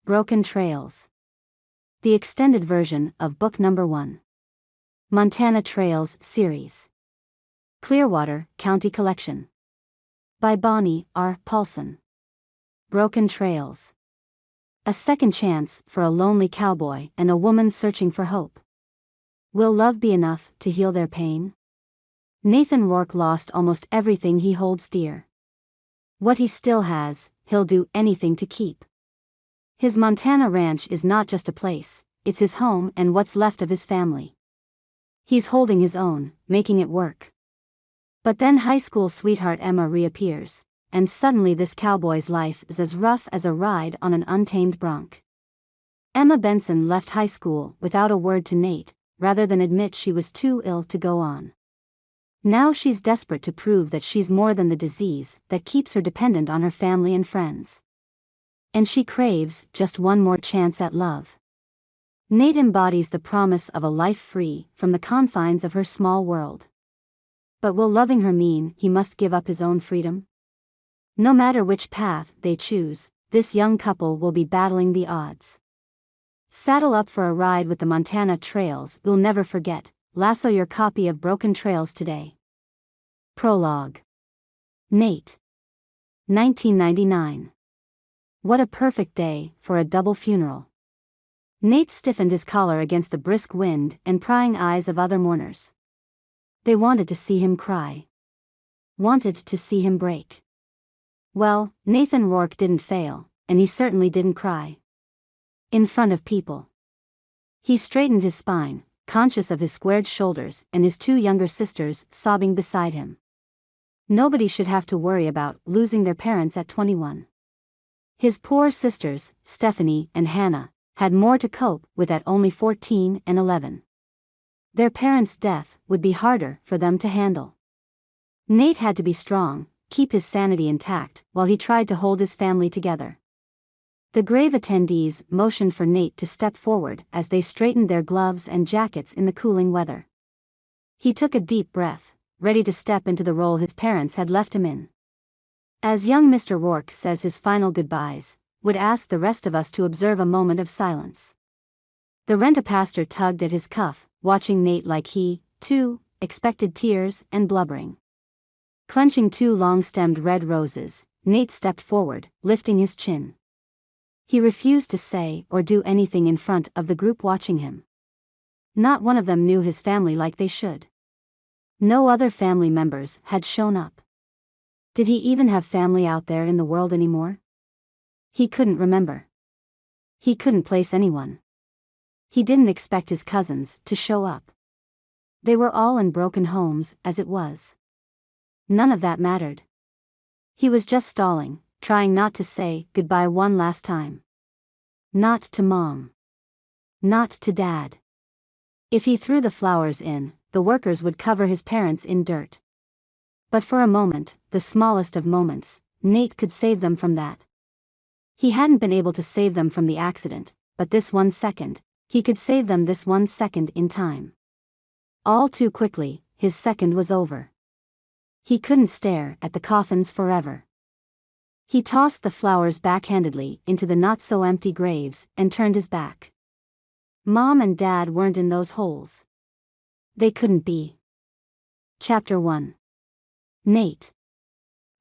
Broken Trails. The extended version of book number 1. Montana Trails Series. Clearwater County Collection. By Bonnie R. Paulson. Broken Trails. A second chance for a lonely cowboy and a woman searching for hope. Will love be enough to heal their pain? Nathan Rourke lost almost everything he holds dear. What he still has, he'll do anything to keep. His Montana ranch is not just a place, it's his home and what's left of his family. He's holding his own, making it work. But then high school sweetheart Emma reappears, and suddenly this cowboy's life is as rough as a ride on an untamed bronc. Emma Benson left high school without a word to Nate, rather than admit she was too ill to go on. Now she's desperate to prove that she's more than the disease that keeps her dependent on her family and friends. And she craves just one more chance at love. Nate embodies the promise of a life free from the confines of her small world. But will loving her mean he must give up his own freedom? No matter which path they choose, this young couple will be battling the odds. Saddle up for a ride with the Montana Trails we'll never forget. Lasso your copy of Broken Trails today. Prologue. Nate. 1999. What a perfect day for a double funeral. Nate stiffened his collar against the brisk wind and prying eyes of other mourners. They wanted to see him cry. Wanted to see him break. Well, Nathan Rourke didn't fail, and he certainly didn't cry. In front of people. He straightened his spine, conscious of his squared shoulders and his 2 younger sisters sobbing beside him. Nobody should have to worry about losing their parents at 21. His poor sisters, Stephanie and Hannah, had more to cope with at only 14 and 11. Their parents' death would be harder for them to handle. Nate had to be strong, keep his sanity intact, while he tried to hold his family together. The grave attendees motioned for Nate to step forward as they straightened their gloves and jackets in the cooling weather. He took a deep breath, ready to step into the role his parents had left him in. As young Mr. Rourke says his final goodbyes, would ask the rest of us to observe a moment of silence. The rent-a-pastor tugged at his cuff, watching Nate like he, too, expected tears and blubbering. Clenching 2 long-stemmed red roses, Nate stepped forward, lifting his chin. He refused to say or do anything in front of the group watching him. Not one of them knew his family like they should. No other family members had shown up. Did he even have family out there in the world anymore? He couldn't remember. He couldn't place anyone. He didn't expect his cousins to show up. They were all in broken homes as it was. None of that mattered. He was just stalling, trying not to say goodbye one last time. Not to Mom. Not to Dad. If he threw the flowers in, the workers would cover his parents in dirt. But for a moment, the smallest of moments, Nate could save them from that. He hadn't been able to save them from the accident, but this 1 second, he could save them this 1 second in time. All too quickly, his second was over. He couldn't stare at the coffins forever. He tossed the flowers backhandedly into the not-so-empty graves and turned his back. Mom and Dad weren't in those holes. They couldn't be. Chapter 1. Nate.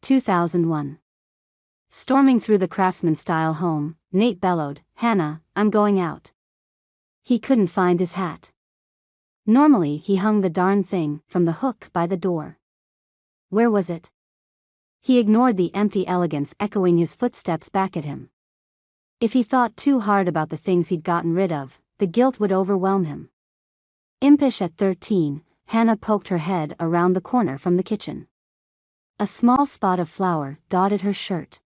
2001. Storming through the craftsman-style home, Nate bellowed, "Hannah, I'm going out." He couldn't find his hat. Normally he hung the darn thing from the hook by the door. Where was it? He ignored the empty elegance echoing his footsteps back at him. If he thought too hard about the things he'd gotten rid of, the guilt would overwhelm him. Impish at 13, Hannah poked her head around the corner from the kitchen. A small spot of flour dotted her shirt.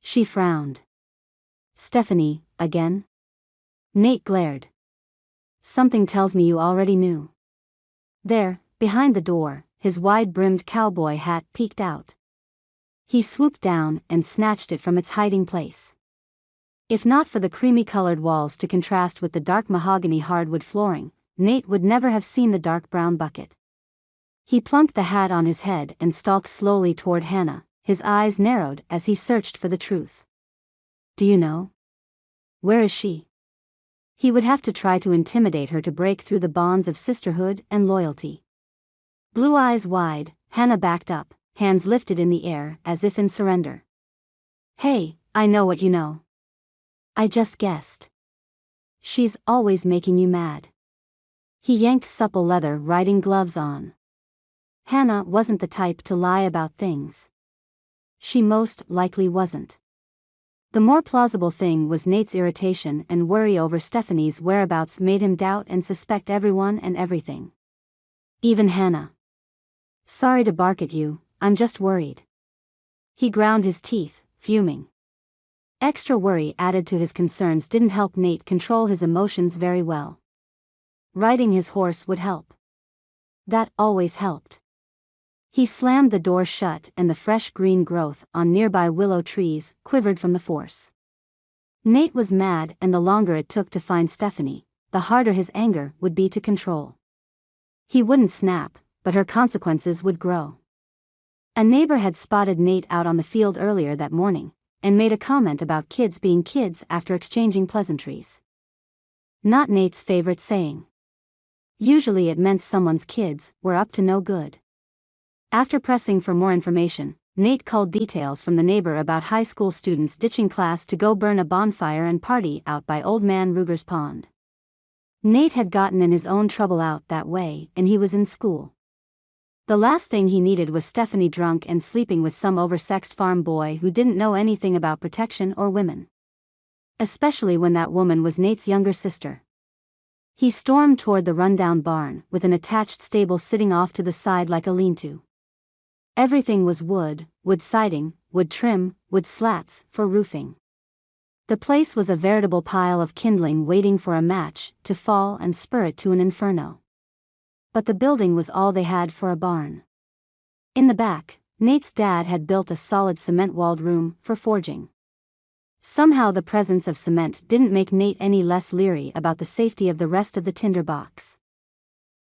She frowned. "Stephanie, again?" Nate glared. "Something tells me you already knew." There, behind the door, his wide-brimmed cowboy hat peeked out. He swooped down and snatched it from its hiding place. If not for the creamy-colored walls to contrast with the dark mahogany hardwood flooring, Nate would never have seen the dark brown bucket. He plunked the hat on his head and stalked slowly toward Hannah, his eyes narrowed as he searched for the truth. "Do you know?" Where is she? He would have to try to intimidate her to break through the bonds of sisterhood and loyalty. Blue eyes wide, Hannah backed up, hands lifted in the air as if in surrender. Hey, I know what you know. I just guessed. She's always making you mad. He yanked supple leather riding gloves on. Hannah wasn't the type to lie about things. She most likely wasn't. The more plausible thing was Nate's irritation and worry over Stephanie's whereabouts made him doubt and suspect everyone and everything. Even Hannah. Sorry to bark at you, I'm just worried. He ground his teeth, fuming. Extra worry added to his concerns didn't help Nate control his emotions very well. Riding his horse would help. That always helped. He slammed the door shut and the fresh green growth on nearby willow trees quivered from the force. Nate was mad, and the longer it took to find Stephanie, the harder his anger would be to control. He wouldn't snap, but her consequences would grow. A neighbor had spotted Nate out on the field earlier that morning, and made a comment about kids being kids after exchanging pleasantries. Not Nate's favorite saying. Usually it meant someone's kids were up to no good. After pressing for more information, Nate culled details from the neighbor about high school students ditching class to go burn a bonfire and party out by Old Man Ruger's pond. Nate had gotten in his own trouble out that way, and he was in school. The last thing he needed was Stephanie drunk and sleeping with some oversexed farm boy who didn't know anything about protection or women. Especially when that woman was Nate's younger sister. He stormed toward the rundown barn, with an attached stable sitting off to the side like a lean-to. Everything was wood siding, wood trim, wood slats for roofing. The place was a veritable pile of kindling waiting for a match to fall and spur it to an inferno. But the building was all they had for a barn. In the back, Nate's dad had built a solid cement-walled room for forging. Somehow the presence of cement didn't make Nate any less leery about the safety of the rest of the tinder box.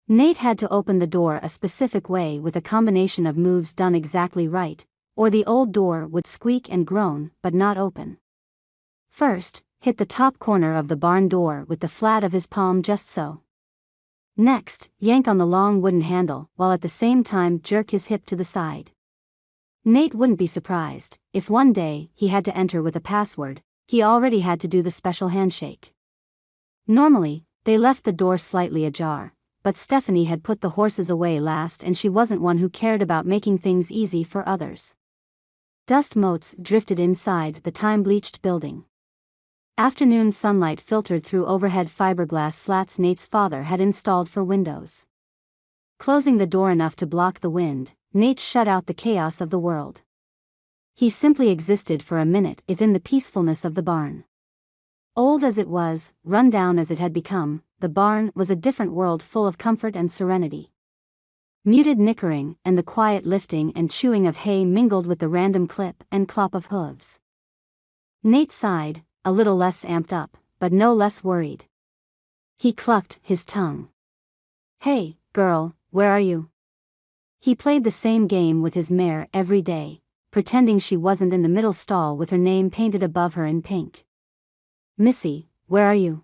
Nate had to open the door a specific way with a combination of moves done exactly right, or the old door would squeak and groan but not open. First, hit the top corner of the barn door with the flat of his palm just so. Next, yank on the long wooden handle while at the same time jerk his hip to the side. Nate wouldn't be surprised if one day he had to enter with a password. He already had to do the special handshake. Normally, they left the door slightly ajar, but Stephanie had put the horses away last and she wasn't one who cared about making things easy for others. Dust motes drifted inside the time-bleached building. Afternoon sunlight filtered through overhead fiberglass slats Nate's father had installed for windows. Closing the door enough to block the wind, Nate shut out the chaos of the world. He simply existed for a minute within the peacefulness of the barn. Old as it was, run down as it had become, the barn was a different world full of comfort and serenity. Muted nickering and the quiet lifting and chewing of hay mingled with the random clip and clop of hooves. Nate sighed, a little less amped up, but no less worried. He clucked his tongue. Hey, girl, where are you? He played the same game with his mare every day, pretending she wasn't in the middle stall with her name painted above her in pink. Missy, where are you?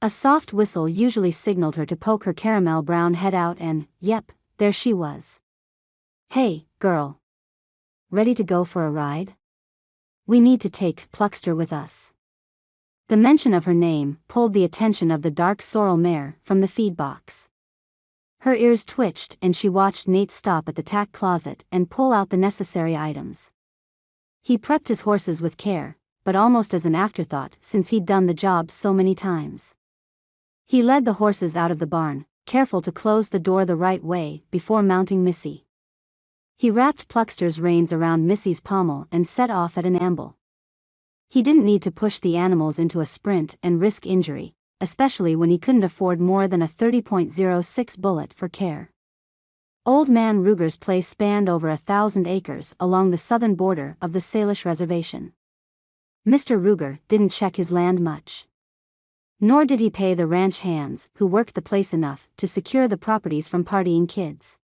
A soft whistle usually signaled her to poke her caramel brown head out and, yep, there she was. Hey, girl. Ready to go for a ride? We need to take Pluckster with us. The mention of her name pulled the attention of the dark sorrel mare from the feed box. Her ears twitched and she watched Nate stop at the tack closet and pull out the necessary items. He prepped his horses with care, but almost as an afterthought since he'd done the job so many times. He led the horses out of the barn, careful to close the door the right way before mounting Missy. He wrapped Pluckster's reins around Missy's pommel and set off at an amble. He didn't need to push the animals into a sprint and risk injury, especially when he couldn't afford more than a 30.06 bullet for care. Old Man Ruger's place spanned over 1,000 acres along the southern border of the Salish Reservation. Mr. Ruger didn't check his land much. Nor did he pay the ranch hands who worked the place enough to secure the properties from partying kids.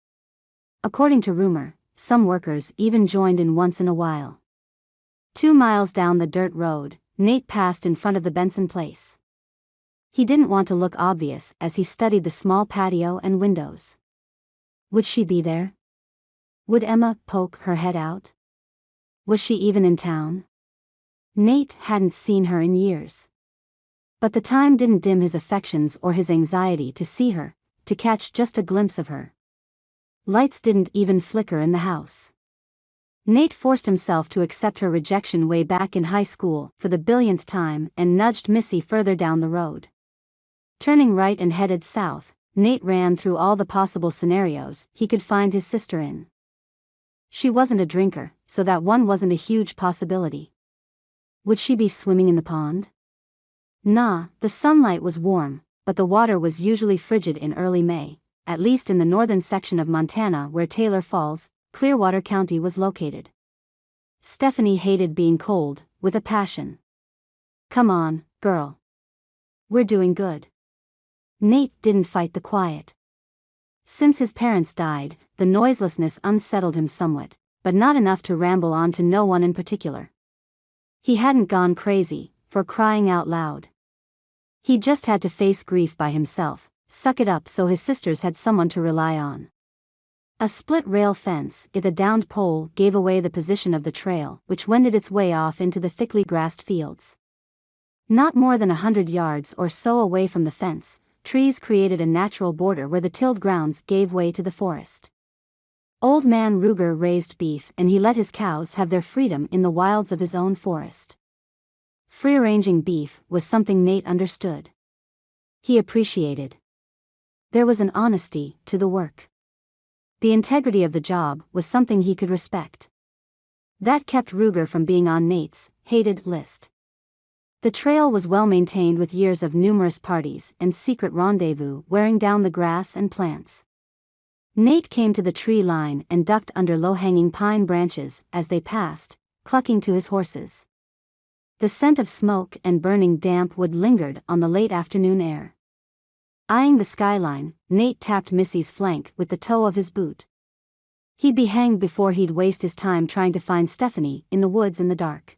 According to rumor, some workers even joined in once in a while. 2 miles down the dirt road, Nate passed in front of the Benson place. He didn't want to look obvious as he studied the small patio and windows. Would she be there? Would Emma poke her head out? Was she even in town? Nate hadn't seen her in years. But the time didn't dim his affections or his anxiety to see her, to catch just a glimpse of her. Lights didn't even flicker in the house. Nate forced himself to accept her rejection way back in high school for the billionth time and nudged Missy further down the road. Turning right and headed south, Nate ran through all the possible scenarios he could find his sister in. She wasn't a drinker, so that one wasn't a huge possibility. Would she be swimming in the pond? Nah, the sunlight was warm, but the water was usually frigid in early May, at least in the northern section of Montana where Taylor Falls, Clearwater County was located. Stephanie hated being cold, with a passion. Come on, girl. We're doing good. Nate didn't fight the quiet. Since his parents died, the noiselessness unsettled him somewhat, but not enough to ramble on to no one in particular. He hadn't gone crazy, for crying out loud. He just had to face grief by himself, suck it up so his sisters had someone to rely on. A split-rail fence with a downed pole gave away the position of the trail, which wended its way off into the thickly grassed fields. Not more than 100 yards or so away from the fence, trees created a natural border where the tilled grounds gave way to the forest. Old man Rourke raised beef and he let his cows have their freedom in the wilds of his own forest. Free-ranging beef was something Nate understood. He appreciated. There was an honesty to the work. The integrity of the job was something he could respect. That kept Rourke from being on Nate's hated list. The trail was well maintained with years of numerous parties and secret rendezvous wearing down the grass and plants. Nate came to the tree line and ducked under low-hanging pine branches as they passed, clucking to his horses. The scent of smoke and burning damp wood lingered on the late afternoon air. Eyeing the skyline, Nate tapped Missy's flank with the toe of his boot. He'd be hanged before he'd waste his time trying to find Stephanie in the woods in the dark.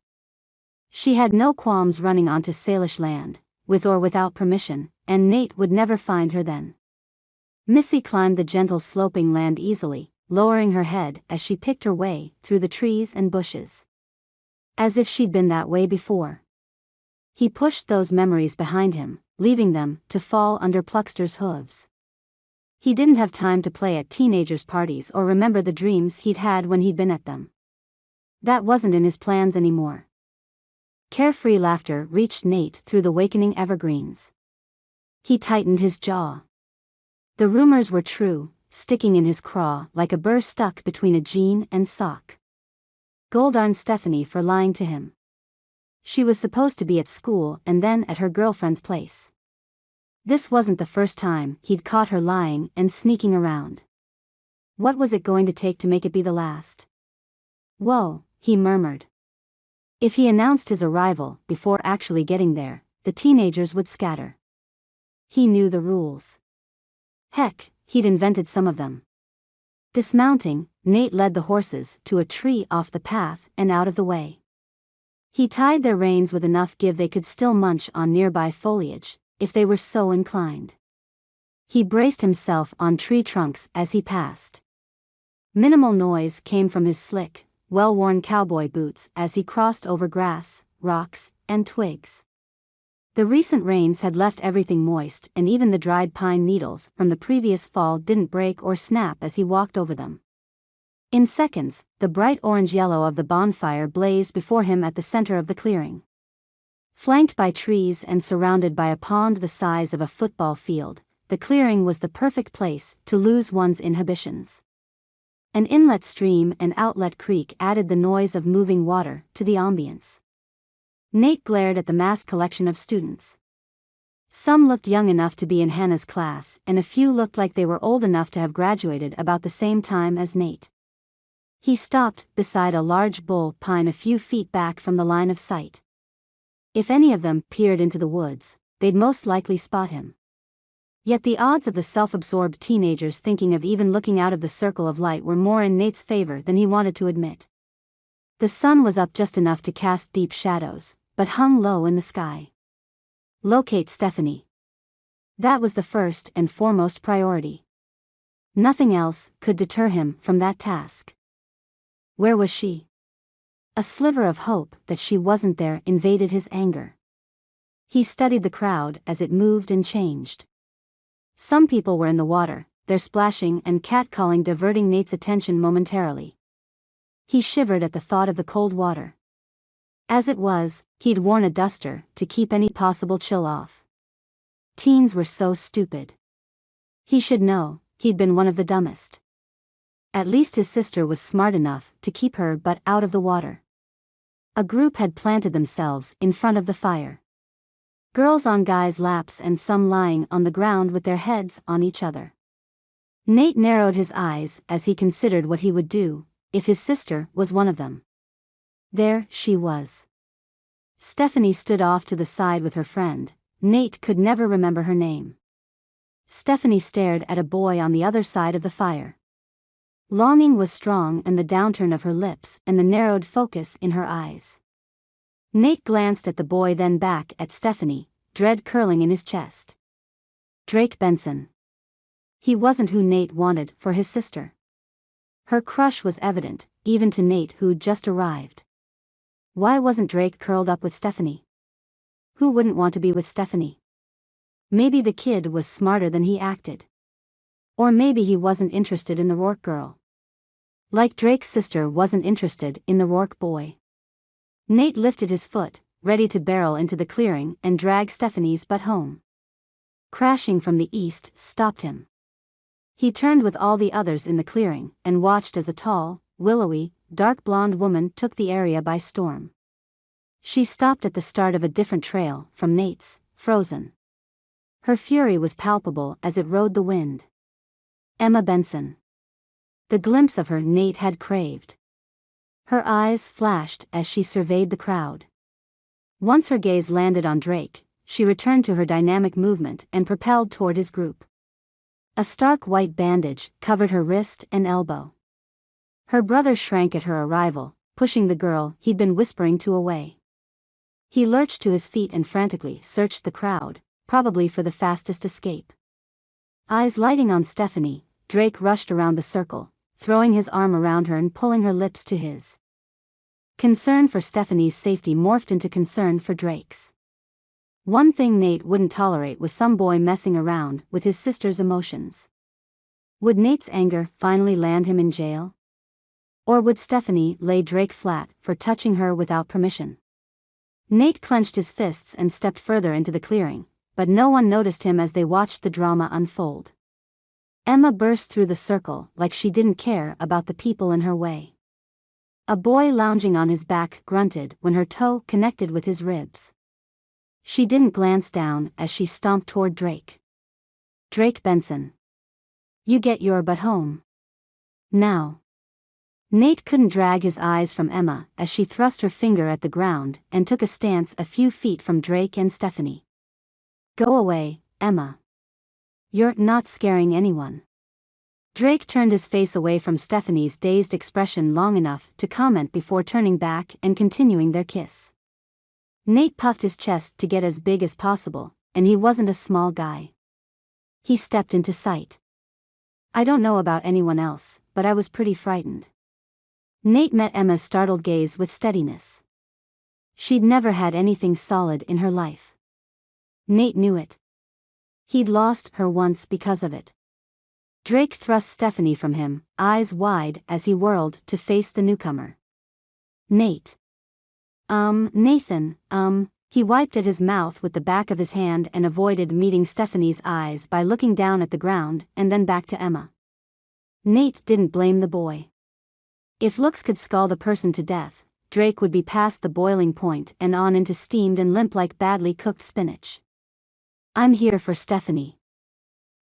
She had no qualms running onto Salish land, with or without permission, and Nate would never find her then. Missy climbed the gentle sloping land easily, lowering her head as she picked her way through the trees and bushes. As if she'd been that way before. He pushed those memories behind him, leaving them to fall under Pluckster's hooves. He didn't have time to play at teenagers' parties or remember the dreams he'd had when he'd been at them. That wasn't in his plans anymore. Carefree laughter reached Nate through the wakening evergreens. He tightened his jaw. The rumors were true, sticking in his craw like a burr stuck between a jean and sock. Goldarn Stephanie for lying to him. She was supposed to be at school and then at her girlfriend's place. This wasn't the first time he'd caught her lying and sneaking around. What was it going to take to make it be the last? Whoa, he murmured. If he announced his arrival before actually getting there, the teenagers would scatter. He knew the rules. Heck, he'd invented some of them. Dismounting, Nate led the horses to a tree off the path and out of the way. He tied their reins with enough give they could still munch on nearby foliage, if they were so inclined. He braced himself on tree trunks as he passed. Minimal noise came from his slick, well-worn cowboy boots as he crossed over grass, rocks, and twigs. The recent rains had left everything moist and even the dried pine needles from the previous fall didn't break or snap as he walked over them. In seconds, the bright orange yellow of the bonfire blazed before him at the center of the clearing. Flanked by trees and surrounded by a pond the size of a football field, the clearing was the perfect place to lose one's inhibitions. An inlet stream and outlet creek added the noise of moving water to the ambience. Nate glared at the mass collection of students. Some looked young enough to be in Hannah's class and a few looked like they were old enough to have graduated about the same time as Nate. He stopped beside a large bull pine a few feet back from the line of sight. If any of them peered into the woods, they'd most likely spot him. Yet the odds of the self-absorbed teenagers thinking of even looking out of the circle of light were more in Nate's favor than he wanted to admit. The sun was up just enough to cast deep shadows, but hung low in the sky. Locate Stephanie. That was the first and foremost priority. Nothing else could deter him from that task. Where was she? A sliver of hope that she wasn't there invaded his anger. He studied the crowd as it moved and changed. Some people were in the water, their splashing and catcalling diverting Nate's attention momentarily. He shivered at the thought of the cold water. As it was, he'd worn a duster to keep any possible chill off. Teens were so stupid. He should know, he'd been one of the dumbest. At least his sister was smart enough to keep her butt out of the water. A group had planted themselves in front of the fire. Girls on guys' laps and some lying on the ground with their heads on each other. Nate narrowed his eyes as he considered what he would do if his sister was one of them. There she was. Stephanie stood off to the side with her friend. Nate could never remember her name. Stephanie stared at a boy on the other side of the fire. Longing was strong in the downturn of her lips and the narrowed focus in her eyes. Nate glanced at the boy, then back at Stephanie, dread curling in his chest. Drake Benson. He wasn't who Nate wanted for his sister. Her crush was evident, even to Nate who'd just arrived. Why wasn't Drake curled up with Stephanie? Who wouldn't want to be with Stephanie? Maybe the kid was smarter than he acted. Or maybe he wasn't interested in the Rourke girl. Like Drake's sister wasn't interested in the Rourke boy. Nate lifted his foot, ready to barrel into the clearing and drag Stephanie's butt home. Crashing from the east stopped him. He turned with all the others in the clearing and watched as a tall, willowy, dark blonde woman took the area by storm. She stopped at the start of a different trail from Nate's, frozen. Her fury was palpable as it rode the wind. Emma Benson. The glimpse of her Nate had craved. Her eyes flashed as she surveyed the crowd. Once her gaze landed on Drake, she returned to her dynamic movement and propelled toward his group. A stark white bandage covered her wrist and elbow. Her brother shrank at her arrival, pushing the girl he'd been whispering to away. He lurched to his feet and frantically searched the crowd, probably for the fastest escape. Eyes lighting on Stephanie, Drake rushed around the circle, throwing his arm around her and pulling her lips to his. Concern for Stephanie's safety morphed into concern for Drake's. One thing Nate wouldn't tolerate was some boy messing around with his sister's emotions. Would Nate's anger finally land him in jail? Or would Stephanie lay Drake flat for touching her without permission? Nate clenched his fists and stepped further into the clearing, but no one noticed him as they watched the drama unfold. Emma burst through the circle like she didn't care about the people in her way. A boy lounging on his back grunted when her toe connected with his ribs. She didn't glance down as she stomped toward Drake. Drake Benson. You get your butt home. Now. Nate couldn't drag his eyes from Emma as she thrust her finger at the ground and took a stance a few feet from Drake and Stephanie. Go away, Emma. You're not scaring anyone. Drake turned his face away from Stephanie's dazed expression long enough to comment before turning back and continuing their kiss. Nate puffed his chest to get as big as possible, and he wasn't a small guy. He stepped into sight. I don't know about anyone else, but I was pretty frightened. Nate met Emma's startled gaze with steadiness. She'd never had anything solid in her life. Nate knew it. He'd lost her once because of it. Drake thrust Stephanie from him, eyes wide as he whirled to face the newcomer. Nate. Nathan, he wiped at his mouth with the back of his hand and avoided meeting Stephanie's eyes by looking down at the ground and then back to Emma. Nate didn't blame the boy. If looks could scald a person to death, Drake would be past the boiling point and on into steamed and limp like badly cooked spinach. I'm here for Stephanie.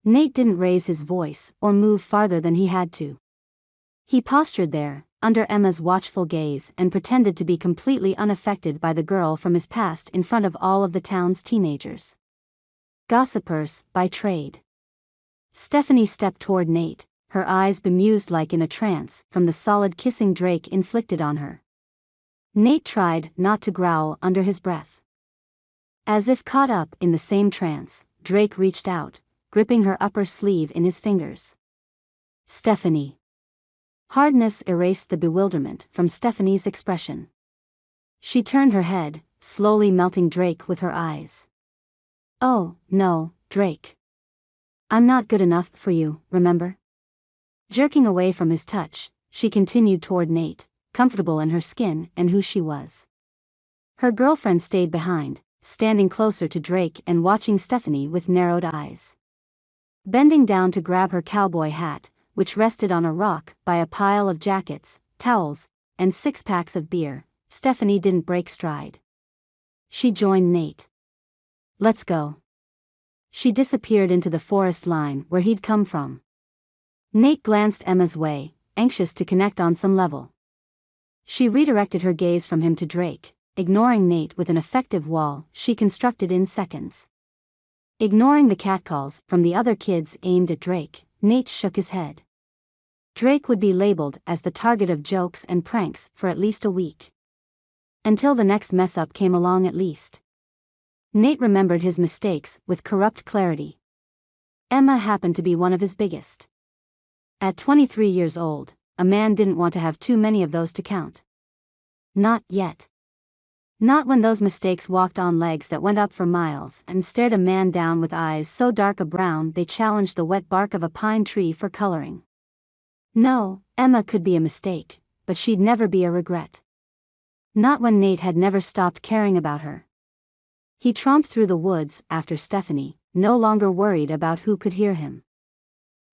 Nate didn't raise his voice or move farther than he had to. He postured there, under Emma's watchful gaze, and pretended to be completely unaffected by the girl from his past in front of all of the town's teenagers. Gossipers, by trade. Stephanie stepped toward Nate, her eyes bemused like in a trance from the solid kissing Drake inflicted on her. Nate tried not to growl under his breath. As if caught up in the same trance, Drake reached out, gripping her upper sleeve in his fingers. Stephanie. Hardness erased the bewilderment from Stephanie's expression. She turned her head, slowly melting Drake with her eyes. Oh, no, Drake. I'm not good enough for you, remember? Jerking away from his touch, she continued toward Nate, comfortable in her skin and who she was. Her girlfriend stayed behind, standing closer to Drake and watching Stephanie with narrowed eyes. Bending down to grab her cowboy hat, which rested on a rock by a pile of jackets, towels, and 6 packs of beer, Stephanie didn't break stride. She joined Nate. Let's go. She disappeared into the forest line where he'd come from. Nate glanced Emma's way, anxious to connect on some level. She redirected her gaze from him to Drake, ignoring Nate with an effective wall she constructed in seconds. Ignoring the catcalls from the other kids aimed at Drake, Nate shook his head. Drake would be labeled as the target of jokes and pranks for at least a week. Until the next mess-up came along at least. Nate remembered his mistakes with corrupt clarity. Emma happened to be one of his biggest. At 23 years old, a man didn't want to have too many of those to count. Not yet. Not when those mistakes walked on legs that went up for miles and stared a man down with eyes so dark a brown they challenged the wet bark of a pine tree for coloring. No, Emma could be a mistake, but she'd never be a regret. Not when Nate had never stopped caring about her. He tromped through the woods after Stephanie, no longer worried about who could hear him.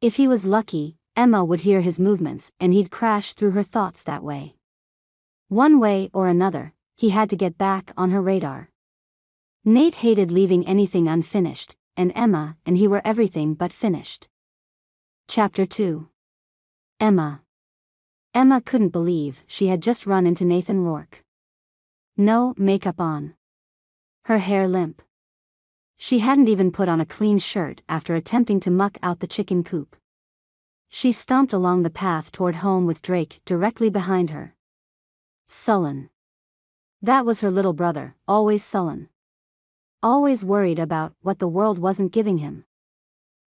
If he was lucky, Emma would hear his movements and he'd crash through her thoughts that way. One way or another, he had to get back on her radar. Nate hated leaving anything unfinished, and Emma and he were everything but finished. Chapter 2. Emma. Emma couldn't believe she had just run into Nathan Rourke. No makeup on. Her hair limp. She hadn't even put on a clean shirt after attempting to muck out the chicken coop. She stomped along the path toward home with Drake directly behind her. Sullen. That was her little brother, always sullen. Always worried about what the world wasn't giving him.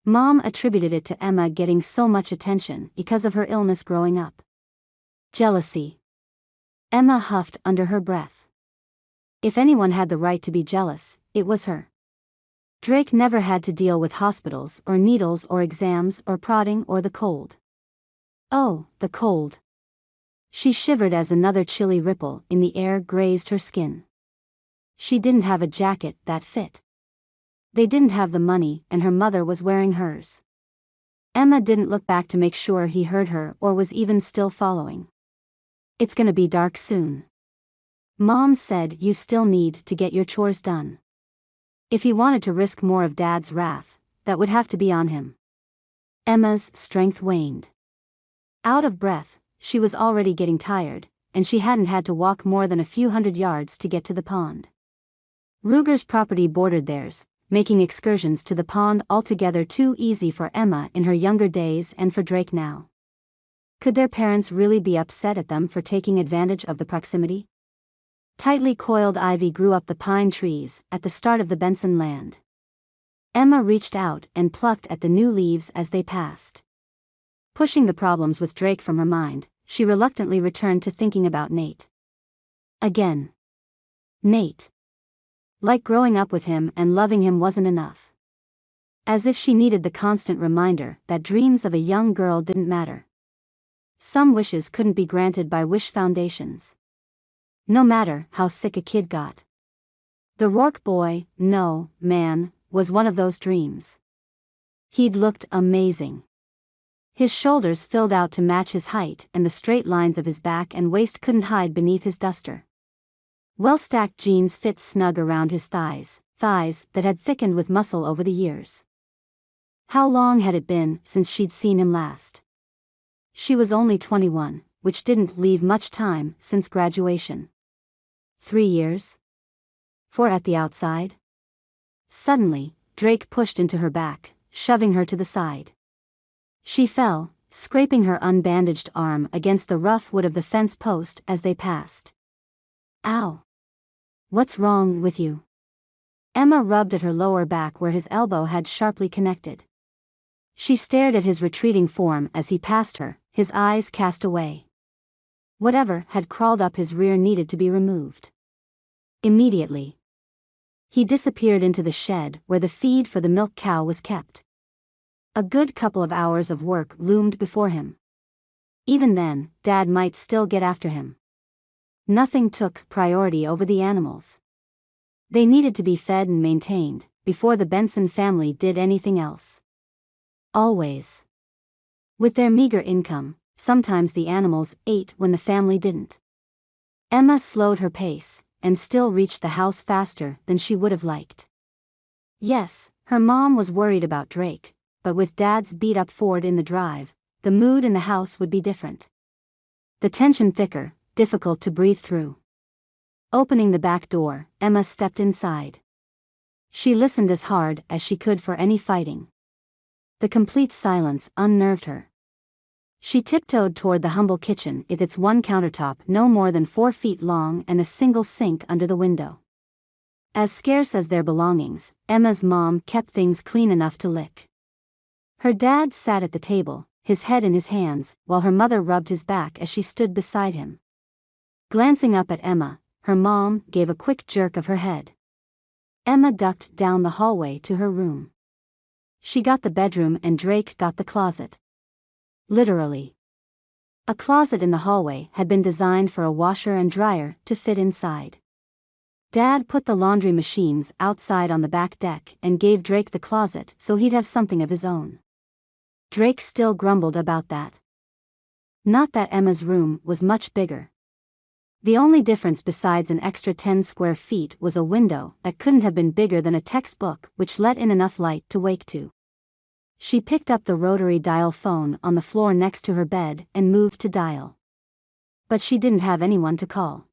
Mom attributed it to Emma getting so much attention because of her illness growing up. Jealousy. Emma huffed under her breath. If anyone had the right to be jealous, it was her. Drake never had to deal with hospitals or needles or exams or prodding or the cold. Oh, the cold. She shivered as another chilly ripple in the air grazed her skin. She didn't have a jacket that fit. They didn't have the money and her mother was wearing hers. Emma didn't look back to make sure he heard her or was even still following. It's gonna be dark soon. Mom said you still need to get your chores done. If he wanted to risk more of Dad's wrath, that would have to be on him. Emma's strength waned. Out of breath, she was already getting tired, and she hadn't had to walk more than a few hundred yards to get to the pond. Ruger's property bordered theirs, making excursions to the pond altogether too easy for Emma in her younger days and for Drake now. Could their parents really be upset at them for taking advantage of the proximity? Tightly coiled ivy grew up the pine trees at the start of the Benson land. Emma reached out and plucked at the new leaves as they passed. Pushing the problems with Drake from her mind, she reluctantly returned to thinking about Nate. Again. Nate. Like growing up with him and loving him wasn't enough. As if she needed the constant reminder that dreams of a young girl didn't matter. Some wishes couldn't be granted by wish foundations. No matter how sick a kid got. The Rourke boy, no, man, was one of those dreams. He'd looked amazing. His shoulders filled out to match his height and the straight lines of his back and waist couldn't hide beneath his duster. Well-stacked jeans fit snug around his thighs that had thickened with muscle over the years. How long had it been since she'd seen him last? She was only 21, which didn't leave much time since graduation. 3 years? 4 at the outside? Suddenly, Drake pushed into her back, shoving her to the side. She fell, scraping her unbandaged arm against the rough wood of the fence post as they passed. Ow! What's wrong with you? Emma rubbed at her lower back where his elbow had sharply connected. She stared at his retreating form as he passed her, his eyes cast away. Whatever had crawled up his rear needed to be removed. Immediately. He disappeared into the shed where the feed for the milk cow was kept. A good couple of hours of work loomed before him. Even then, Dad might still get after him. Nothing took priority over the animals. They needed to be fed and maintained before the Benson family did anything else. Always. With their meager income, sometimes the animals ate when the family didn't. Emma slowed her pace, and still reached the house faster than she would have liked. Yes, her mom was worried about Drake, but with Dad's beat-up Ford in the drive, the mood in the house would be different. The tension thicker, difficult to breathe through. Opening the back door, Emma stepped inside. She listened as hard as she could for any fighting. The complete silence unnerved her. She tiptoed toward the humble kitchen with its one countertop no more than 4 feet long and a single sink under the window. As scarce as their belongings, Emma's mom kept things clean enough to lick. Her dad sat at the table, his head in his hands, while her mother rubbed his back as she stood beside him. Glancing up at Emma, her mom gave a quick jerk of her head. Emma ducked down the hallway to her room. She got the bedroom and Drake got the closet. Literally. A closet in the hallway had been designed for a washer and dryer to fit inside. Dad put the laundry machines outside on the back deck and gave Drake the closet so he'd have something of his own. Drake still grumbled about that. Not that Emma's room was much bigger. The only difference besides an extra 10 square feet was a window that couldn't have been bigger than a textbook which let in enough light to wake to. She picked up the rotary dial phone on the floor next to her bed and moved to dial. But she didn't have anyone to call.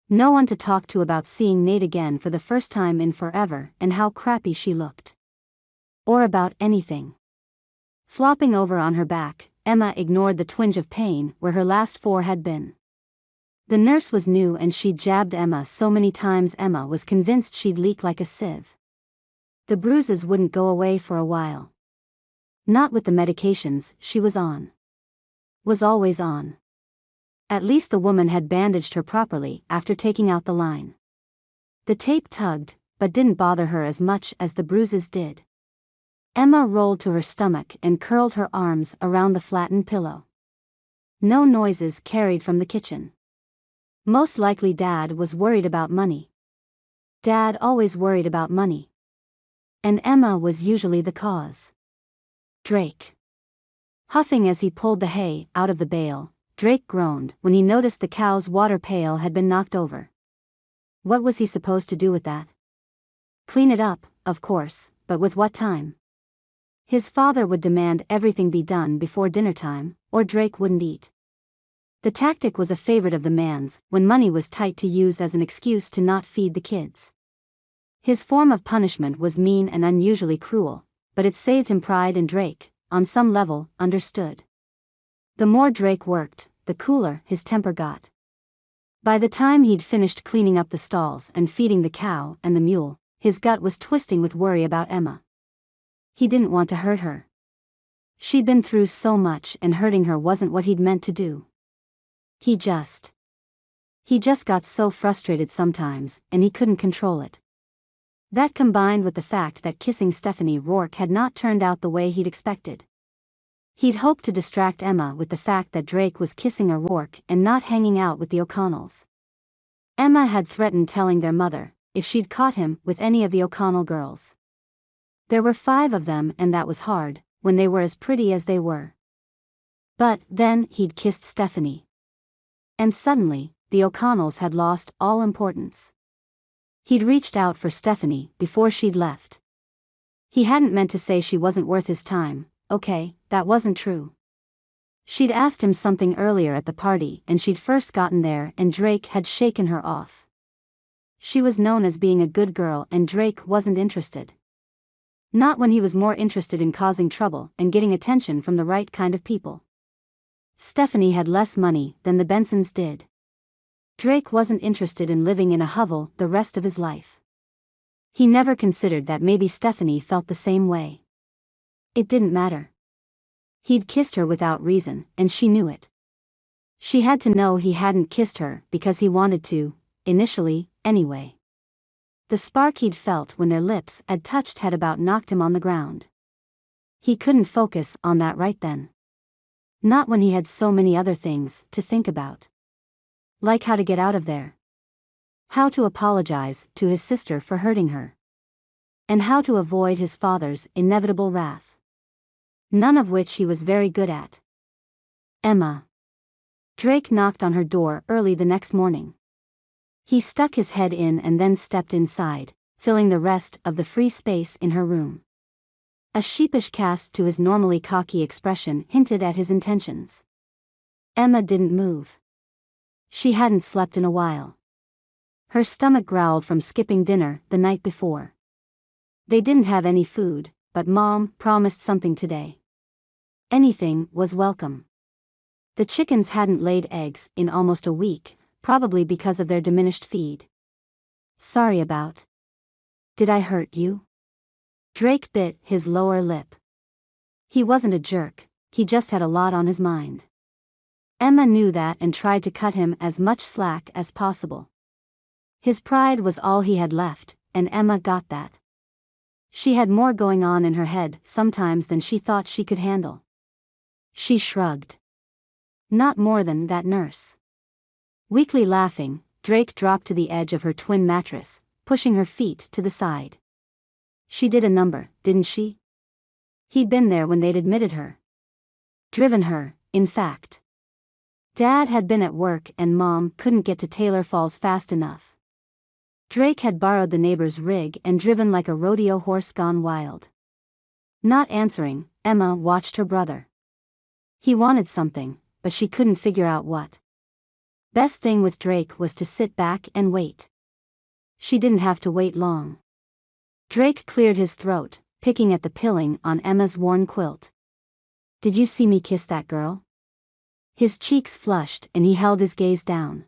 No one to talk to about seeing Nate again for the first time in forever and how crappy she looked. Or about anything. Flopping over on her back, Emma ignored the twinge of pain where her last 4 had been. The nurse was new and she'd jabbed Emma so many times Emma was convinced she'd leak like a sieve. The bruises wouldn't go away for a while. Not with the medications she was on. Was always on. At least the woman had bandaged her properly after taking out the line. The tape tugged, but didn't bother her as much as the bruises did. Emma rolled to her stomach and curled her arms around the flattened pillow. No noises carried from the kitchen. Most likely Dad was worried about money. Dad always worried about money. And Emma was usually the cause. Drake. Huffing as he pulled the hay out of the bale, Drake groaned when he noticed the cow's water pail had been knocked over. What was he supposed to do with that? Clean it up, of course, but with what time? His father would demand everything be done before dinner time, or Drake wouldn't eat. The tactic was a favorite of the man's when money was tight to use as an excuse to not feed the kids. His form of punishment was mean and unusually cruel, but it saved him pride, and Drake, on some level, understood. The more Drake worked, the cooler his temper got. By the time he'd finished cleaning up the stalls and feeding the cow and the mule, his gut was twisting with worry about Emma. He didn't want to hurt her. She'd been through so much and hurting her wasn't what he'd meant to do. He just got so frustrated sometimes, and he couldn't control it. That combined with the fact that kissing Stephanie Rourke had not turned out the way he'd expected. He'd hoped to distract Emma with the fact that Drake was kissing a Rourke and not hanging out with the O'Connells. Emma had threatened telling their mother if she'd caught him with any of the O'Connell girls. There were 5 of them, and that was hard, when they were as pretty as they were. But then he'd kissed Stephanie. And suddenly, the O'Connells had lost all importance. He'd reached out for Stephanie before she'd left. He hadn't meant to say she wasn't worth his time, okay, that wasn't true. She'd asked him something earlier at the party and she'd first gotten there and Drake had shaken her off. She was known as being a good girl and Drake wasn't interested. Not when he was more interested in causing trouble and getting attention from the right kind of people. Stephanie had less money than the Bensons did. Drake wasn't interested in living in a hovel the rest of his life. He never considered that maybe Stephanie felt the same way. It didn't matter. He'd kissed her without reason, and she knew it. She had to know he hadn't kissed her because he wanted to, initially, anyway. The spark he'd felt when their lips had touched had about knocked him on the ground. He couldn't focus on that right then. Not when he had so many other things to think about. Like how to get out of there. How to apologize to his sister for hurting her. And how to avoid his father's inevitable wrath. None of which he was very good at. Emma. Drake knocked on her door early the next morning. He stuck his head in and then stepped inside, filling the rest of the free space in her room. A sheepish cast to his normally cocky expression hinted at his intentions. Emma didn't move. She hadn't slept in a while. Her stomach growled from skipping dinner the night before. They didn't have any food, but Mom promised something today. Anything was welcome. The chickens hadn't laid eggs in almost a week, probably because of their diminished feed. Sorry about. Did I hurt you? Drake bit his lower lip. He wasn't a jerk, he just had a lot on his mind. Emma knew that and tried to cut him as much slack as possible. His pride was all he had left, and Emma got that. She had more going on in her head sometimes than she thought she could handle. She shrugged. Not more than that, nurse. Weakly laughing, Drake dropped to the edge of her twin mattress, pushing her feet to the side. She did a number, didn't she? He'd been there when they'd admitted her. Driven her, in fact. Dad had been at work and Mom couldn't get to Taylor Falls fast enough. Drake had borrowed the neighbor's rig and driven like a rodeo horse gone wild. Not answering, Emma watched her brother. He wanted something, but she couldn't figure out what. Best thing with Drake was to sit back and wait. She didn't have to wait long. Drake cleared his throat, picking at the pilling on Emma's worn quilt. Did you see me kiss that girl? His cheeks flushed and he held his gaze down.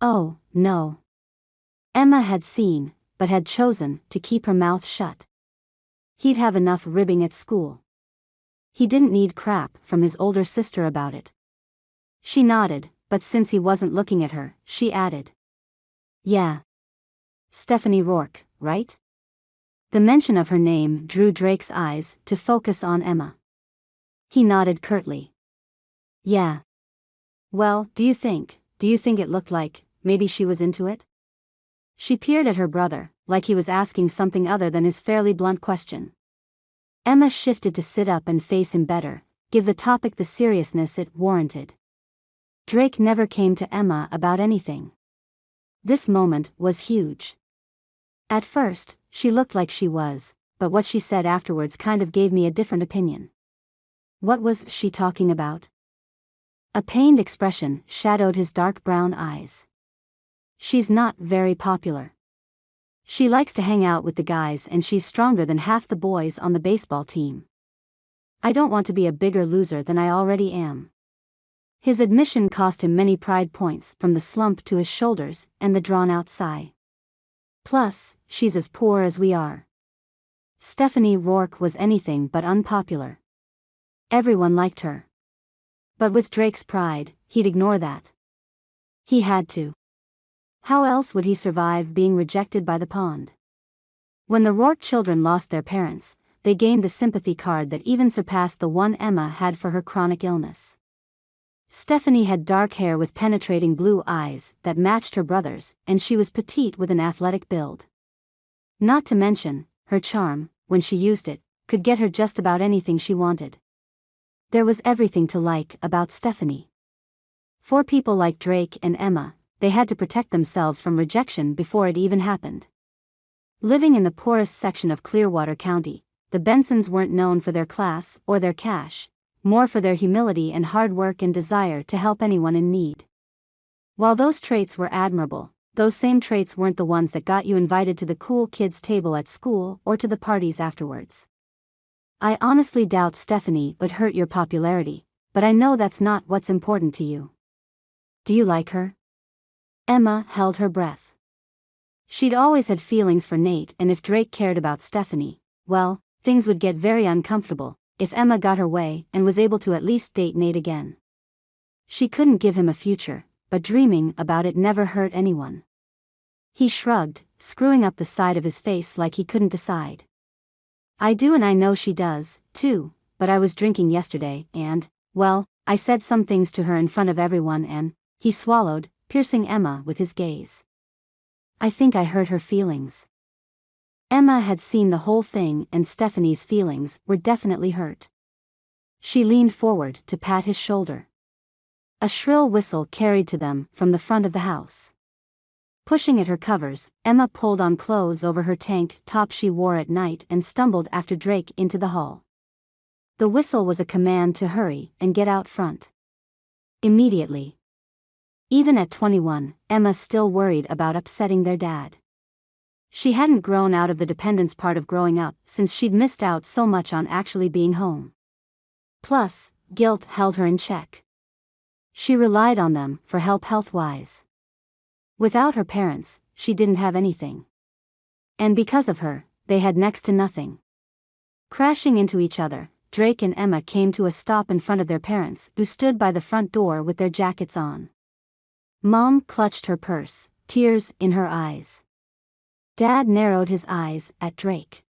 Oh, no. Emma had seen, but had chosen to keep her mouth shut. He'd have enough ribbing at school. He didn't need crap from his older sister about it. She nodded, but since he wasn't looking at her, she added. Yeah. Stephanie Rourke, right? The mention of her name drew Drake's eyes to focus on Emma. He nodded curtly. Yeah. Well, do you think it looked like, maybe she was into it? She peered at her brother, like he was asking something other than his fairly blunt question. Emma shifted to sit up and face him better, give the topic the seriousness it warranted. Drake never came to Emma about anything. This moment was huge. At first, she looked like she was, but what she said afterwards kind of gave me a different opinion. What was she talking about? A pained expression shadowed his dark brown eyes. She's not very popular. She likes to hang out with the guys and she's stronger than half the boys on the baseball team. I don't want to be a bigger loser than I already am. His admission cost him many pride points from the slump to his shoulders and the drawn-out sigh. Plus, she's as poor as we are. Stephanie Rourke was anything but unpopular. Everyone liked her. But with Drake's pride, he'd ignore that. He had to. How else would he survive being rejected by the pond? When the Rourke children lost their parents, they gained the sympathy card that even surpassed the one Emma had for her chronic illness. Stephanie had dark hair with penetrating blue eyes that matched her brother's, and she was petite with an athletic build. Not to mention, her charm, when she used it, could get her just about anything she wanted. There was everything to like about Stephanie. For people like Drake and Emma, they had to protect themselves from rejection before it even happened. Living in the poorest section of Clearwater County, the Bensons weren't known for their class or their cash, more for their humility and hard work and desire to help anyone in need. While those traits were admirable, those same traits weren't the ones that got you invited to the cool kids' table at school or to the parties afterwards. I honestly doubt Stephanie would hurt your popularity, but I know that's not what's important to you. Do you like her? Emma held her breath. She'd always had feelings for Nate, and if Drake cared about Stephanie, well, things would get very uncomfortable if Emma got her way and was able to at least date Nate again. She couldn't give him a future, but dreaming about it never hurt anyone. He shrugged, screwing up the side of his face like he couldn't decide. I do, and I know she does, too, but I was drinking yesterday and, well, I said some things to her in front of everyone and, he swallowed, piercing Emma with his gaze. I think I hurt her feelings. Emma had seen the whole thing, and Stephanie's feelings were definitely hurt. She leaned forward to pat his shoulder. A shrill whistle carried to them from the front of the house. Pushing at her covers, Emma pulled on clothes over her tank top she wore at night and stumbled after Drake into the hall. The whistle was a command to hurry and get out front. Immediately. Even at 21, Emma still worried about upsetting their dad. She hadn't grown out of the dependence part of growing up since she'd missed out so much on actually being home. Plus, guilt held her in check. She relied on them for help health-wise. Without her parents, she didn't have anything. And because of her, they had next to nothing. Crashing into each other, Drake and Emma came to a stop in front of their parents, who stood by the front door with their jackets on. Mom clutched her purse, tears in her eyes. Dad narrowed his eyes at Drake.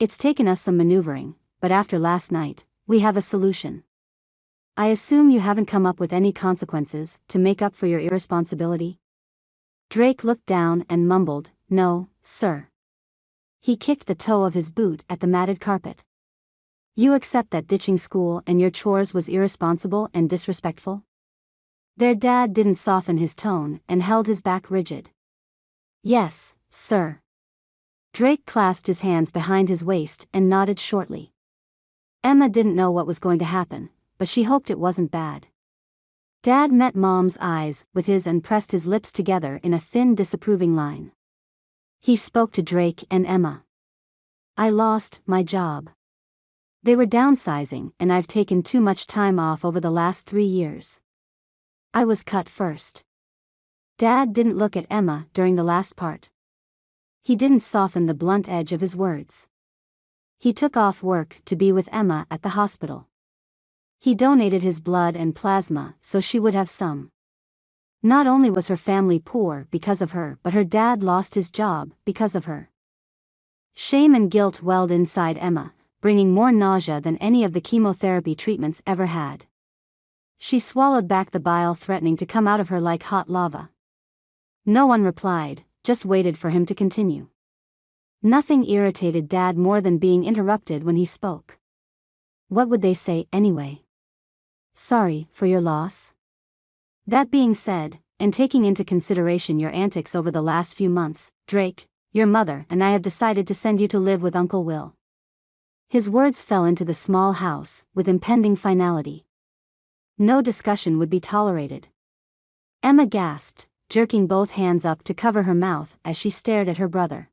It's taken us some maneuvering, but after last night, we have a solution. I assume you haven't come up with any consequences to make up for your irresponsibility? Drake looked down and mumbled, No, sir. He kicked the toe of his boot at the matted carpet. You accept that ditching school and your chores was irresponsible and disrespectful? Their dad didn't soften his tone and held his back rigid. Yes, sir. Drake clasped his hands behind his waist and nodded shortly. Emma didn't know what was going to happen, but she hoped it wasn't bad. Dad met Mom's eyes with his and pressed his lips together in a thin, disapproving line. He spoke to Drake and Emma. I lost my job. They were downsizing, and I've taken too much time off over the last 3 years. I was cut first. Dad didn't look at Emma during the last part. He didn't soften the blunt edge of his words. He took off work to be with Emma at the hospital. He donated his blood and plasma so she would have some. Not only was her family poor because of her, but her dad lost his job because of her. Shame and guilt welled inside Emma, bringing more nausea than any of the chemotherapy treatments ever had. She swallowed back the bile threatening to come out of her like hot lava. No one replied, just waited for him to continue. Nothing irritated Dad more than being interrupted when he spoke. What would they say anyway? Sorry for your loss. That being said, and taking into consideration your antics over the last few months, Drake, your mother and I have decided to send you to live with Uncle Will. His words fell into the small house with impending finality. No discussion would be tolerated. Emma gasped, jerking both hands up to cover her mouth as she stared at her brother.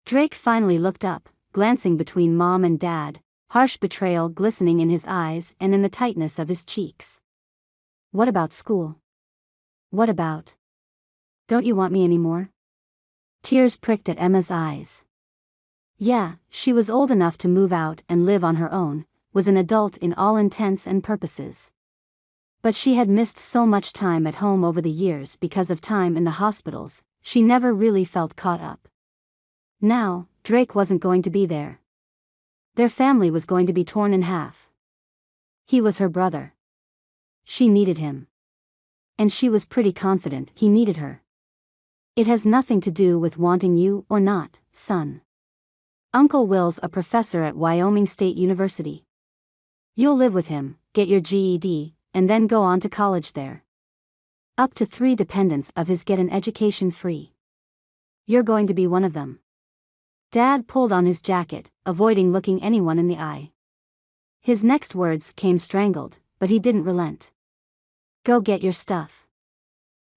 Drake finally looked up, glancing between Mom and Dad, harsh betrayal glistening in his eyes and in the tightness of his cheeks. What about school? What about? Don't you want me anymore? Tears pricked at Emma's eyes. Yeah, she was old enough to move out and live on her own, was an adult in all intents and purposes. But she had missed so much time at home over the years because of time in the hospitals, she never really felt caught up. Now, Drake wasn't going to be there. Their family was going to be torn in half. He was her brother. She needed him. And she was pretty confident he needed her. It has nothing to do with wanting you or not, son. Uncle Will's a professor at Wyoming State University. You'll live with him, get your GED, and then go on to college there. Up to 3 dependents of his get an education free. You're going to be one of them. Dad pulled on his jacket, avoiding looking anyone in the eye. His next words came strangled, but he didn't relent. Go get your stuff.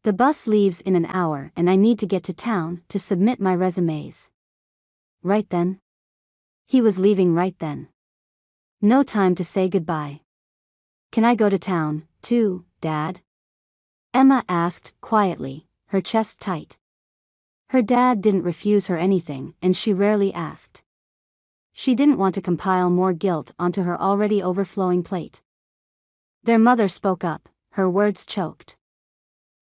The bus leaves in an hour and I need to get to town to submit my resumes. Right then? He was leaving right then. No time to say goodbye. Can I go to town, too, Dad? Emma asked, quietly, her chest tight. Her dad didn't refuse her anything, and she rarely asked. She didn't want to compile more guilt onto her already overflowing plate. Their mother spoke up, her words choked.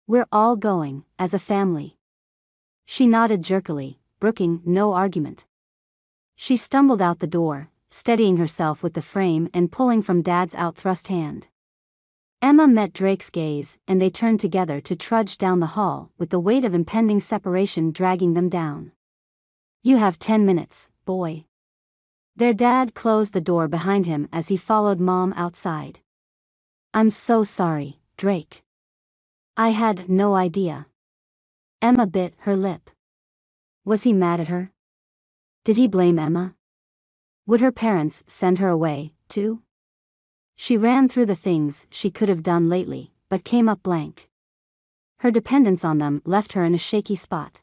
"We're all going, as a family." She nodded jerkily, brooking no argument. She stumbled out the door, steadying herself with the frame and pulling from Dad's outthrust hand. Emma met Drake's gaze, and they turned together to trudge down the hall, with the weight of impending separation dragging them down. "You have 10 minutes, boy." Their dad closed the door behind him as he followed Mom outside. "I'm so sorry, Drake. I had no idea." Emma bit her lip. Was he mad at her? Did he blame Emma? Would her parents send her away, too? She ran through the things she could have done lately, but came up blank. Her dependence on them left her in a shaky spot.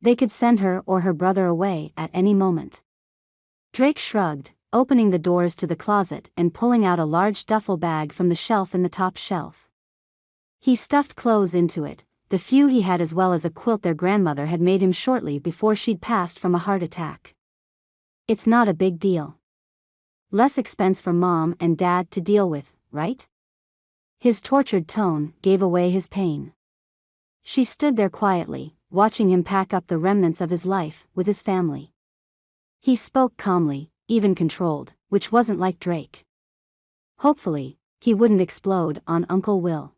They could send her or her brother away at any moment. Drake shrugged, opening the doors to the closet and pulling out a large duffel bag from the shelf in the top shelf. He stuffed clothes into it, the few he had, as well as a quilt their grandmother had made him shortly before she'd passed from a heart attack. "It's not a big deal. Less expense for Mom and Dad to deal with, right?" His tortured tone gave away his pain. She stood there quietly, watching him pack up the remnants of his life with his family. He spoke calmly, even controlled, which wasn't like Drake. Hopefully, he wouldn't explode on Uncle Will.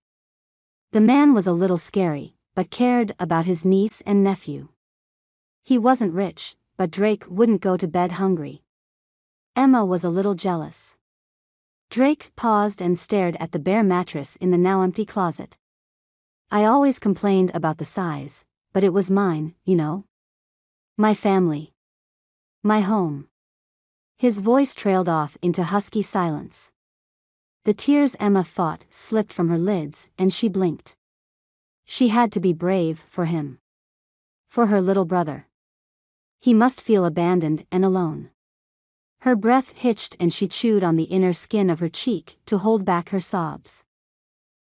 The man was a little scary, but cared about his niece and nephew. He wasn't rich, but Drake wouldn't go to bed hungry. Emma was a little jealous. Drake paused and stared at the bare mattress in the now empty closet. "I always complained about the size, but it was mine, you know. My family. My home." His voice trailed off into husky silence. The tears Emma fought slipped from her lids, and she blinked. She had to be brave for him. For her little brother. He must feel abandoned and alone. Her breath hitched and she chewed on the inner skin of her cheek to hold back her sobs.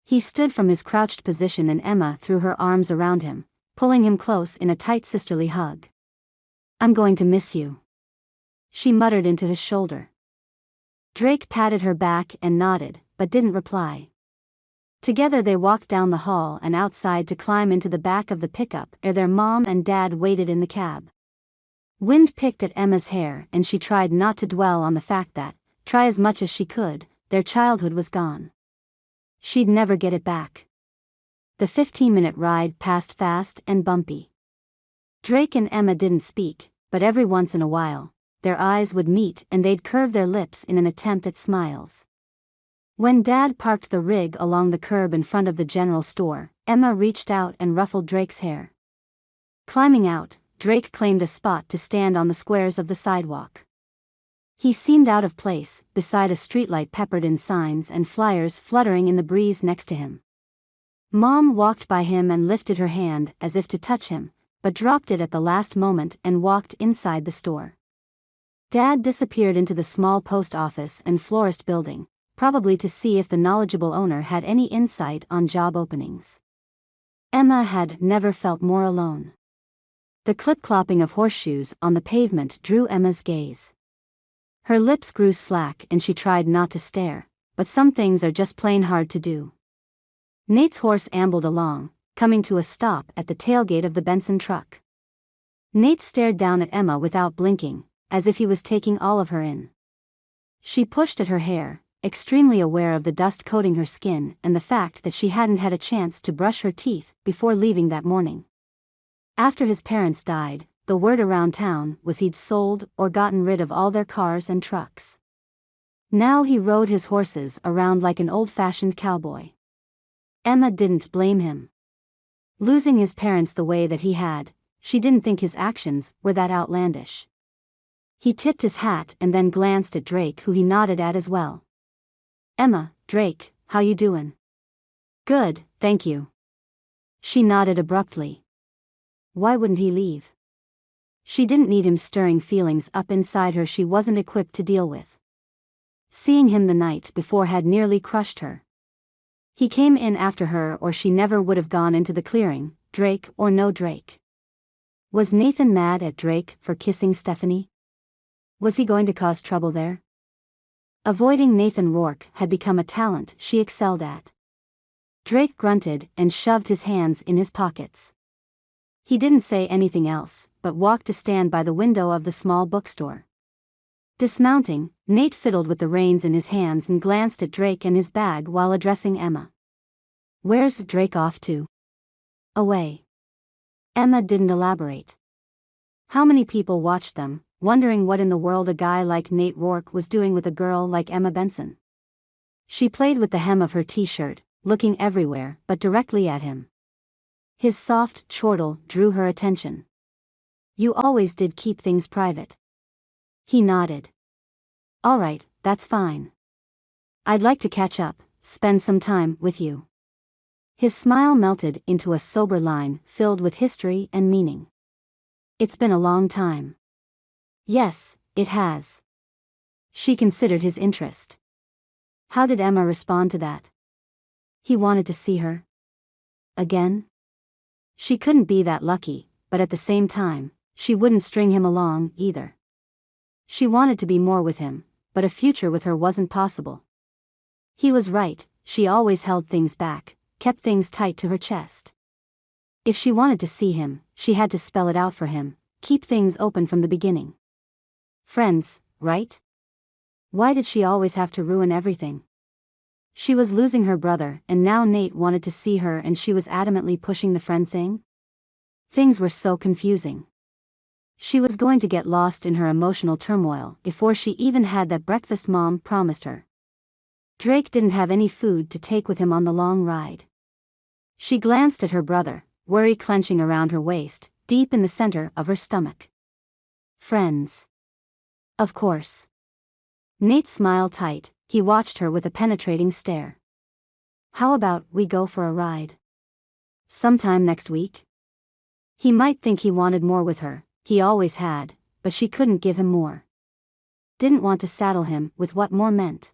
He stood from his crouched position and Emma threw her arms around him, pulling him close in a tight sisterly hug. "I'm going to miss you," she muttered into his shoulder. Drake patted her back and nodded, but didn't reply. Together they walked down the hall and outside to climb into the back of the pickup ere their mom and dad waited in the cab. Wind picked at Emma's hair and she tried not to dwell on the fact that, try as much as she could, their childhood was gone. She'd never get it back. The 15-minute ride passed fast and bumpy. Drake and Emma didn't speak, but every once in a while, their eyes would meet and they'd curve their lips in an attempt at smiles. When Dad parked the rig along the curb in front of the general store, Emma reached out and ruffled Drake's hair. Climbing out, Drake claimed a spot to stand on the squares of the sidewalk. He seemed out of place, beside a streetlight peppered in signs and flyers fluttering in the breeze next to him. Mom walked by him and lifted her hand as if to touch him, but dropped it at the last moment and walked inside the store. Dad disappeared into the small post office and florist building, probably to see if the knowledgeable owner had any insight on job openings. Emma had never felt more alone. The clip-clopping of horseshoes on the pavement drew Emma's gaze. Her lips grew slack and she tried not to stare, but some things are just plain hard to do. Nate's horse ambled along, coming to a stop at the tailgate of the Benson truck. Nate stared down at Emma without blinking, as if he was taking all of her in. She pushed at her hair, extremely aware of the dust coating her skin and the fact that she hadn't had a chance to brush her teeth before leaving that morning. After his parents died, the word around town was he'd sold or gotten rid of all their cars and trucks. Now he rode his horses around like an old-fashioned cowboy. Emma didn't blame him. Losing his parents the way that he had, she didn't think his actions were that outlandish. He tipped his hat and then glanced at Drake, who he nodded at as well. "Emma, Drake, how you doin'?" "Good, thank you." She nodded abruptly. Why wouldn't he leave? She didn't need him stirring feelings up inside her she wasn't equipped to deal with. Seeing him the night before had nearly crushed her. He came in after her or she never would have gone into the clearing, Drake or no Drake. Was Nathan mad at Drake for kissing Stephanie? Was he going to cause trouble there? Avoiding Nathan Rourke had become a talent she excelled at. Drake grunted and shoved his hands in his pockets. He didn't say anything else, but walked to stand by the window of the small bookstore. Dismounting, Nate fiddled with the reins in his hands and glanced at Drake and his bag while addressing Emma. "Where's Drake off to?" "Away." Emma didn't elaborate. How many people watched them, wondering what in the world a guy like Nate Rourke was doing with a girl like Emma Benson? She played with the hem of her t-shirt, looking everywhere but directly at him. His soft chortle drew her attention. "You always did keep things private." He nodded. "All right, that's fine. I'd like to catch up, spend some time with you." His smile melted into a sober line filled with history and meaning. "It's been a long time." "Yes, it has." She considered his interest. How did Emma respond to that? He wanted to see her again? She couldn't be that lucky, but at the same time, she wouldn't string him along either. She wanted to be more with him, but a future with her wasn't possible. He was right, she always held things back, kept things tight to her chest. If she wanted to see him, she had to spell it out for him, keep things open from the beginning. Friends, right? Why did she always have to ruin everything? She was losing her brother and now Nate wanted to see her and she was adamantly pushing the friend thing? Things were so confusing. She was going to get lost in her emotional turmoil before she even had that breakfast Mom promised her. Drake didn't have any food to take with him on the long ride. She glanced at her brother, worry clenching around her waist, deep in the center of her stomach. Friends. Of course. Nate smiled tight, he watched her with a penetrating stare. "How about we go for a ride? Sometime next week?" He might think he wanted more with her. He always had, but she couldn't give him more. Didn't want to saddle him with what more meant.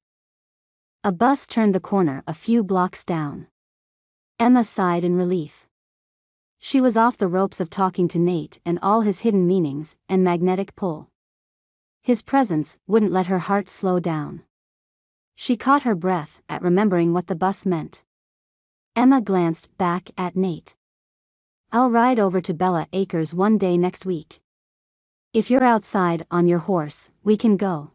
A bus turned the corner a few blocks down. Emma sighed in relief. She was off the ropes of talking to Nate and all his hidden meanings and magnetic pull. His presence wouldn't let her heart slow down. She caught her breath at remembering what the bus meant. Emma glanced back at Nate. "I'll ride over to Bella Acres one day next week. If you're outside on your horse, we can go."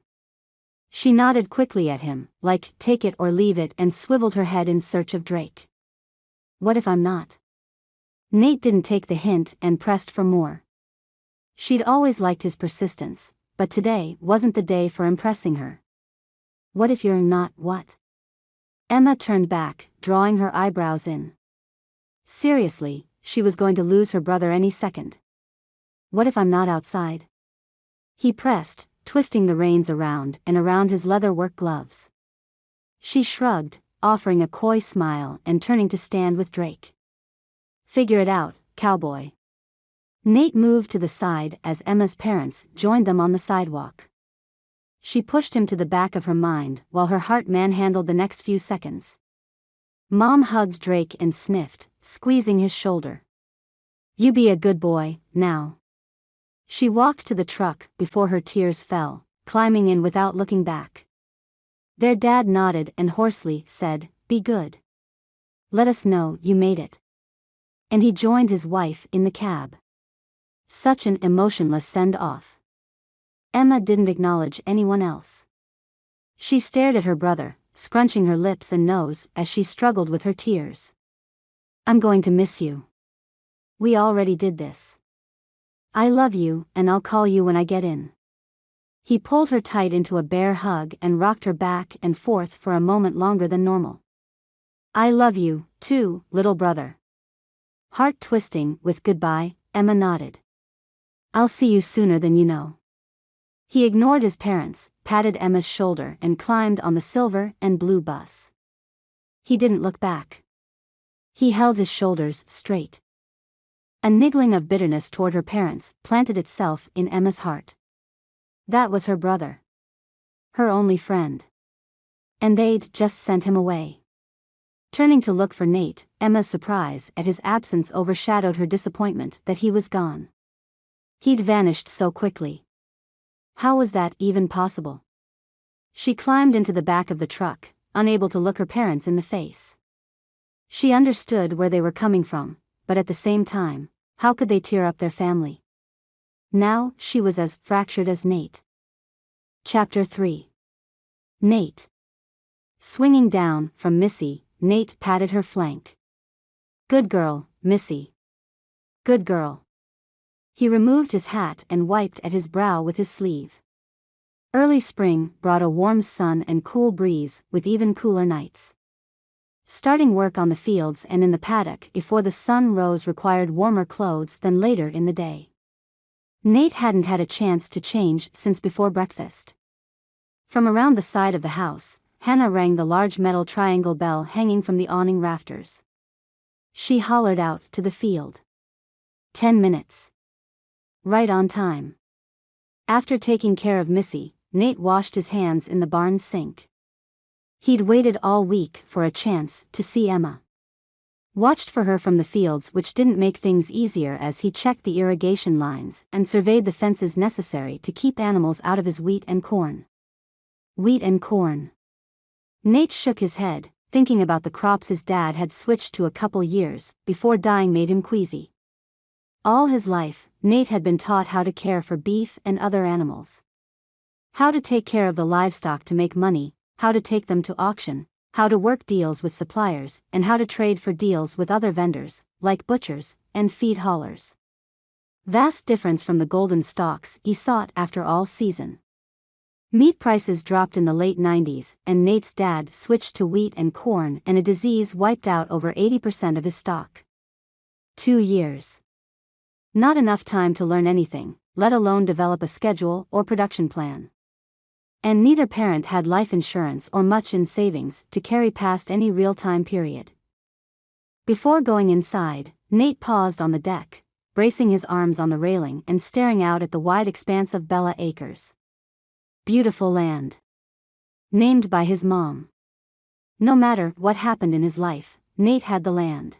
She nodded quickly at him, like take it or leave it, and swiveled her head in search of Drake. "What if I'm not?" Nate didn't take the hint and pressed for more. She'd always liked his persistence, but today wasn't the day for impressing her. "What if you're not what?" Emma turned back, drawing her eyebrows in. Seriously, she was going to lose her brother any second. "What if I'm not outside?" He pressed, twisting the reins around and around his leather work gloves. She shrugged, offering a coy smile and turning to stand with Drake. "Figure it out, cowboy." Nate moved to the side as Emma's parents joined them on the sidewalk. She pushed him to the back of her mind while her heart manhandled the next few seconds. Mom hugged Drake and sniffed, squeezing his shoulder. "You be a good boy, now." She walked to the truck before her tears fell, climbing in without looking back. Their dad nodded and hoarsely said, "Be good. Let us know you made it." And he joined his wife in the cab. Such an emotionless send-off. Emma didn't acknowledge anyone else. She stared at her brother, scrunching her lips and nose as she struggled with her tears. "I'm going to miss you. We already did this. I love you and I'll call you when I get in." He pulled her tight into a bear hug and rocked her back and forth for a moment longer than normal. "I love you, too, little brother." Heart twisting with goodbye, Emma nodded. "I'll see you sooner than you know." He ignored his parents, patted Emma's shoulder and climbed on the silver and blue bus. He didn't look back. He held his shoulders straight. A niggling of bitterness toward her parents planted itself in Emma's heart. That was her brother. Her only friend. And they'd just sent him away. Turning to look for Nate, Emma's surprise at his absence overshadowed her disappointment that he was gone. He'd vanished so quickly. How was that even possible? She climbed into the back of the truck, unable to look her parents in the face. She understood where they were coming from, but at the same time, how could they tear up their family? Now, she was as fractured as Nate. Chapter 3. Nate. Swinging down from Missy, Nate patted her flank. Good girl, Missy. Good girl. He removed his hat and wiped at his brow with his sleeve. Early spring brought a warm sun and cool breeze, with even cooler nights. Starting work on the fields and in the paddock before the sun rose required warmer clothes than later in the day. Nate hadn't had a chance to change since before breakfast. From around the side of the house, Hannah rang the large metal triangle bell hanging from the awning rafters. She hollered out to the field. 10 minutes. Right on time. After taking care of Missy, Nate washed his hands in the barn sink. He'd waited all week for a chance to see Emma. Watched for her from the fields, which didn't make things easier as he checked the irrigation lines and surveyed the fences necessary to keep animals out of his wheat and corn. Wheat and corn. Nate shook his head, thinking about the crops his dad had switched to a couple years before dying made him queasy. All his life, Nate had been taught how to care for beef and other animals. How to take care of the livestock to make money, how to take them to auction, how to work deals with suppliers, and how to trade for deals with other vendors, like butchers and feed haulers. Vast difference from the golden stalks he sought after all season. Meat prices dropped in the late 90s, and Nate's dad switched to wheat and corn, and a disease wiped out over 80% of his stock. 2 years. Not enough time to learn anything, let alone develop a schedule or production plan. And neither parent had life insurance or much in savings to carry past any real-time period. Before going inside, Nate paused on the deck, bracing his arms on the railing and staring out at the wide expanse of Bella Acres. Beautiful land. Named by his mom. No matter what happened in his life, Nate had the land.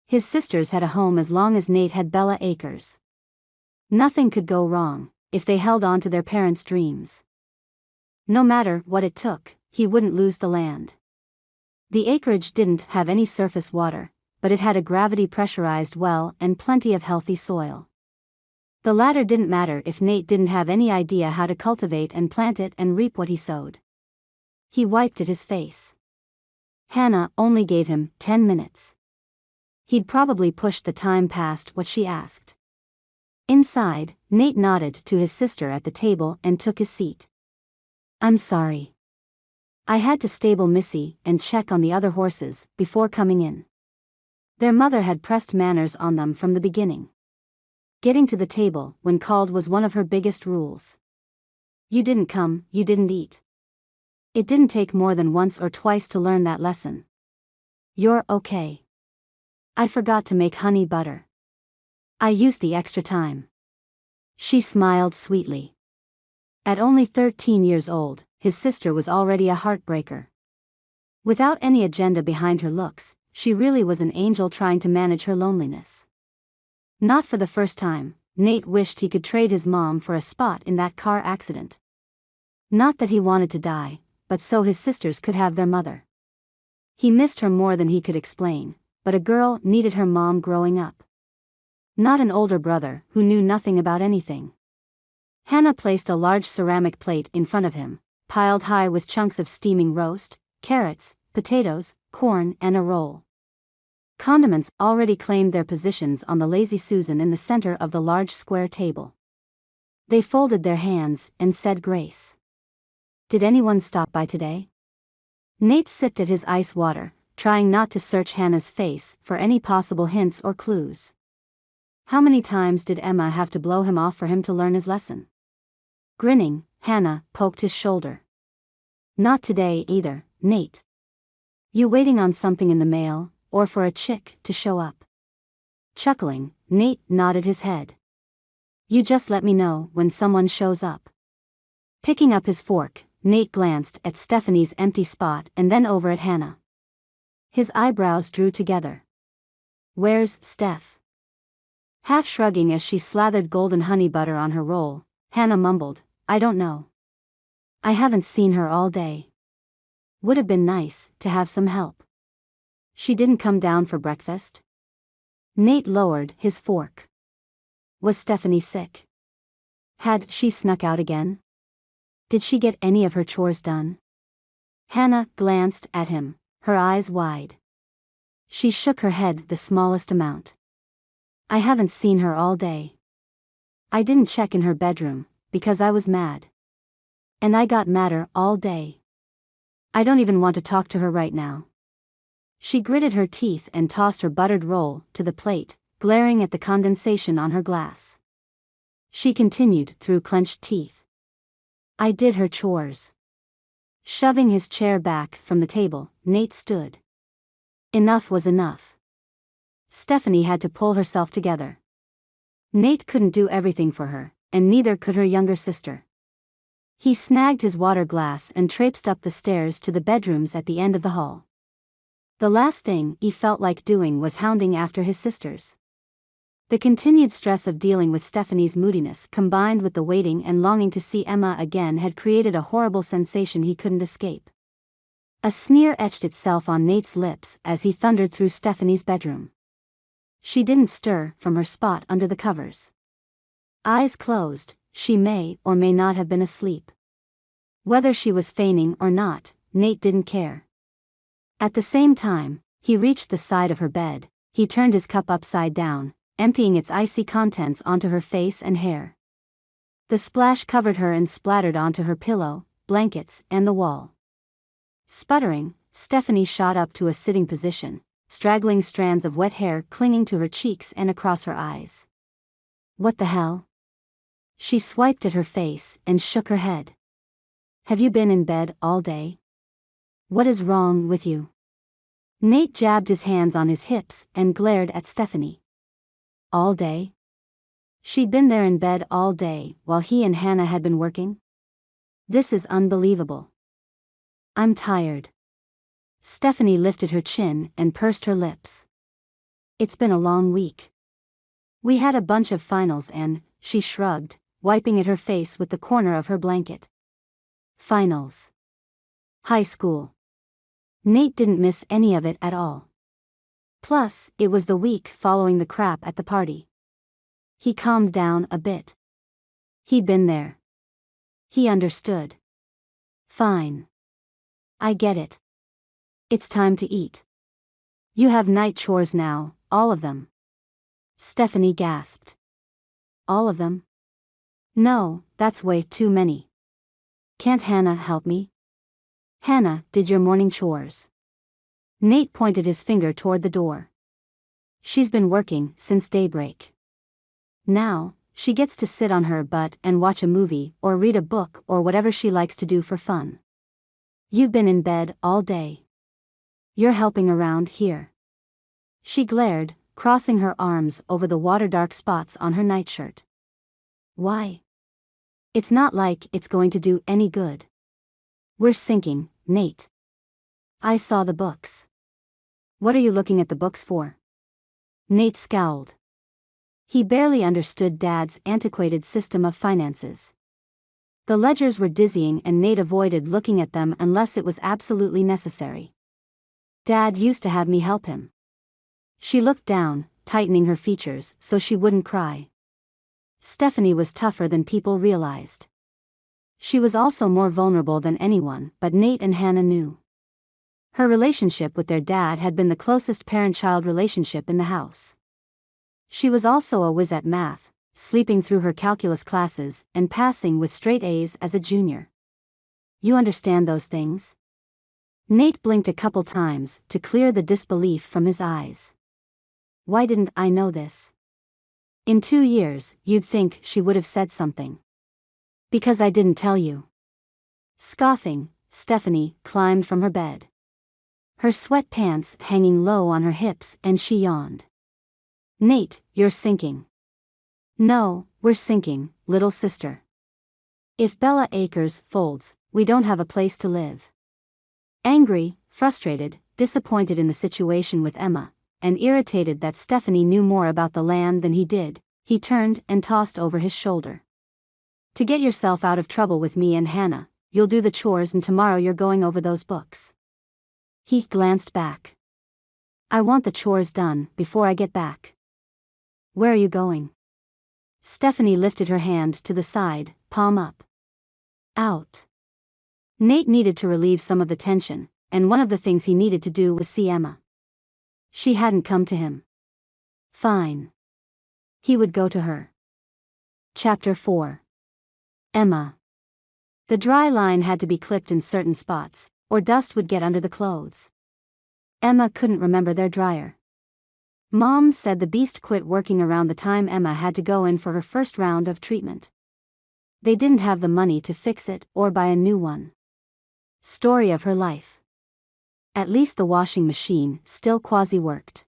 His sisters had a home as long as Nate had Bella Acres. Nothing could go wrong if they held on to their parents' dreams. No matter what it took, he wouldn't lose the land. The acreage didn't have any surface water, but it had a gravity-pressurized well and plenty of healthy soil. The latter didn't matter if Nate didn't have any idea how to cultivate and plant it and reap what he sowed. He wiped at his face. Hannah only gave him 10 minutes. He'd probably pushed the time past what she asked. Inside, Nate nodded to his sister at the table and took his seat. I'm sorry. I had to stable Missy and check on the other horses before coming in. Their mother had pressed manners on them from the beginning. Getting to the table when called was one of her biggest rules. You didn't come, you didn't eat. It didn't take more than once or twice to learn that lesson. You're okay. I forgot to make honey butter. I used the extra time. She smiled sweetly. At only 13 years old, his sister was already a heartbreaker. Without any agenda behind her looks, she really was an angel trying to manage her loneliness. Not for the first time, Nate wished he could trade his mom for a spot in that car accident. Not that he wanted to die, but so his sisters could have their mother. He missed her more than he could explain, but a girl needed her mom growing up. Not an older brother who knew nothing about anything. Hannah placed a large ceramic plate in front of him, piled high with chunks of steaming roast, carrots, potatoes, corn, and a roll. Condiments already claimed their positions on the Lazy Susan in the center of the large square table. They folded their hands and said grace. Did anyone stop by today? Nate sipped at his ice water, trying not to search Hannah's face for any possible hints or clues. How many times did Emma have to blow him off for him to learn his lesson? Grinning, Hannah poked his shoulder. Not today either, Nate. You waiting on something in the mail, or for a chick to show up? Chuckling, Nate nodded his head. You just let me know when someone shows up. Picking up his fork, Nate glanced at Stephanie's empty spot and then over at Hannah. His eyebrows drew together. Where's Steph? Half shrugging as she slathered golden honey butter on her roll, Hannah mumbled, I don't know. I haven't seen her all day. Would have been nice to have some help. She didn't come down for breakfast? Nate lowered his fork. Was Stephanie sick? Had she snuck out again? Did she get any of her chores done? Hannah glanced at him, her eyes wide. She shook her head the smallest amount. I haven't seen her all day. I didn't check in her bedroom, because I was mad. And I got madder all day. I don't even want to talk to her right now. She gritted her teeth and tossed her buttered roll to the plate, glaring at the condensation on her glass. She continued through clenched teeth. I did her chores. Shoving his chair back from the table, Nate stood. Enough was enough. Stephanie had to pull herself together. Nate couldn't do everything for her, and neither could her younger sister. He snagged his water glass and traipsed up the stairs to the bedrooms at the end of the hall. The last thing he felt like doing was hounding after his sisters. The continued stress of dealing with Stephanie's moodiness combined with the waiting and longing to see Emma again had created a horrible sensation he couldn't escape. A sneer etched itself on Nate's lips as he thundered through Stephanie's bedroom. She didn't stir from her spot under the covers. Eyes closed, she may or may not have been asleep. Whether she was feigning or not, Nate didn't care. At the same time, he reached the side of her bed, he turned his cup upside down, emptying its icy contents onto her face and hair. The splash covered her and splattered onto her pillow, blankets, and the wall. Sputtering, Stephanie shot up to a sitting position, straggling strands of wet hair clinging to her cheeks and across her eyes. What the hell? She swiped at her face and shook her head. Have you been in bed all day? What is wrong with you? Nate jabbed his hands on his hips and glared at Stephanie. All day? She'd been there in bed all day while he and Hannah had been working? This is unbelievable. I'm tired. Stephanie lifted her chin and pursed her lips. It's been a long week. We had a bunch of finals and, she shrugged, wiping at her face with the corner of her blanket. Finals. High school. Nate didn't miss any of it at all. Plus, it was the week following the crap at the party. He calmed down a bit. He'd been there. He understood. Fine. I get it. It's time to eat. You have night chores now, all of them. Stephanie gasped. All of them? No, that's way too many. Can't Hannah help me? Hannah did your morning chores. Nate pointed his finger toward the door. She's been working since daybreak. Now, she gets to sit on her butt and watch a movie or read a book or whatever she likes to do for fun. You've been in bed all day. You're helping around here. She glared, crossing her arms over the water-dark spots on her nightshirt. Why? It's not like it's going to do any good. We're sinking, Nate. I saw the books. What are you looking at the books for? Nate scowled. He barely understood Dad's antiquated system of finances. The ledgers were dizzying and Nate avoided looking at them unless it was absolutely necessary. Dad used to have me help him. She looked down, tightening her features so she wouldn't cry. Stephanie was tougher than people realized. She was also more vulnerable than anyone, but Nate and Hannah knew. Her relationship with their dad had been the closest parent-child relationship in the house. She was also a whiz at math, sleeping through her calculus classes and passing with straight A's as a junior. You understand those things? Nate blinked a couple times to clear the disbelief from his eyes. Why didn't I know this? In 2 years, you'd think she would have said something. Because I didn't tell you. Scoffing, Stephanie climbed from her bed. Her sweatpants hanging low on her hips, and she yawned. Nate, you're sinking. No, we're sinking, little sister. If Bella Acres folds, we don't have a place to live. Angry, frustrated, disappointed in the situation with Emma, and irritated that Stephanie knew more about the land than he did, he turned and tossed over his shoulder. To get yourself out of trouble with me and Hannah, you'll do the chores and tomorrow you're going over those books. He glanced back. I want the chores done before I get back. Where are you going? Stephanie lifted her hand to the side, palm up. Out. Nate needed to relieve some of the tension, and one of the things he needed to do was see Emma. She hadn't come to him. Fine. He would go to her. Chapter 4. Emma. The dry line had to be clipped in certain spots, or dust would get under the clothes. Emma couldn't remember their dryer. Mom said the beast quit working around the time Emma had to go in for her first round of treatment. They didn't have the money to fix it or buy a new one. Story of her life. At least the washing machine still quasi-worked.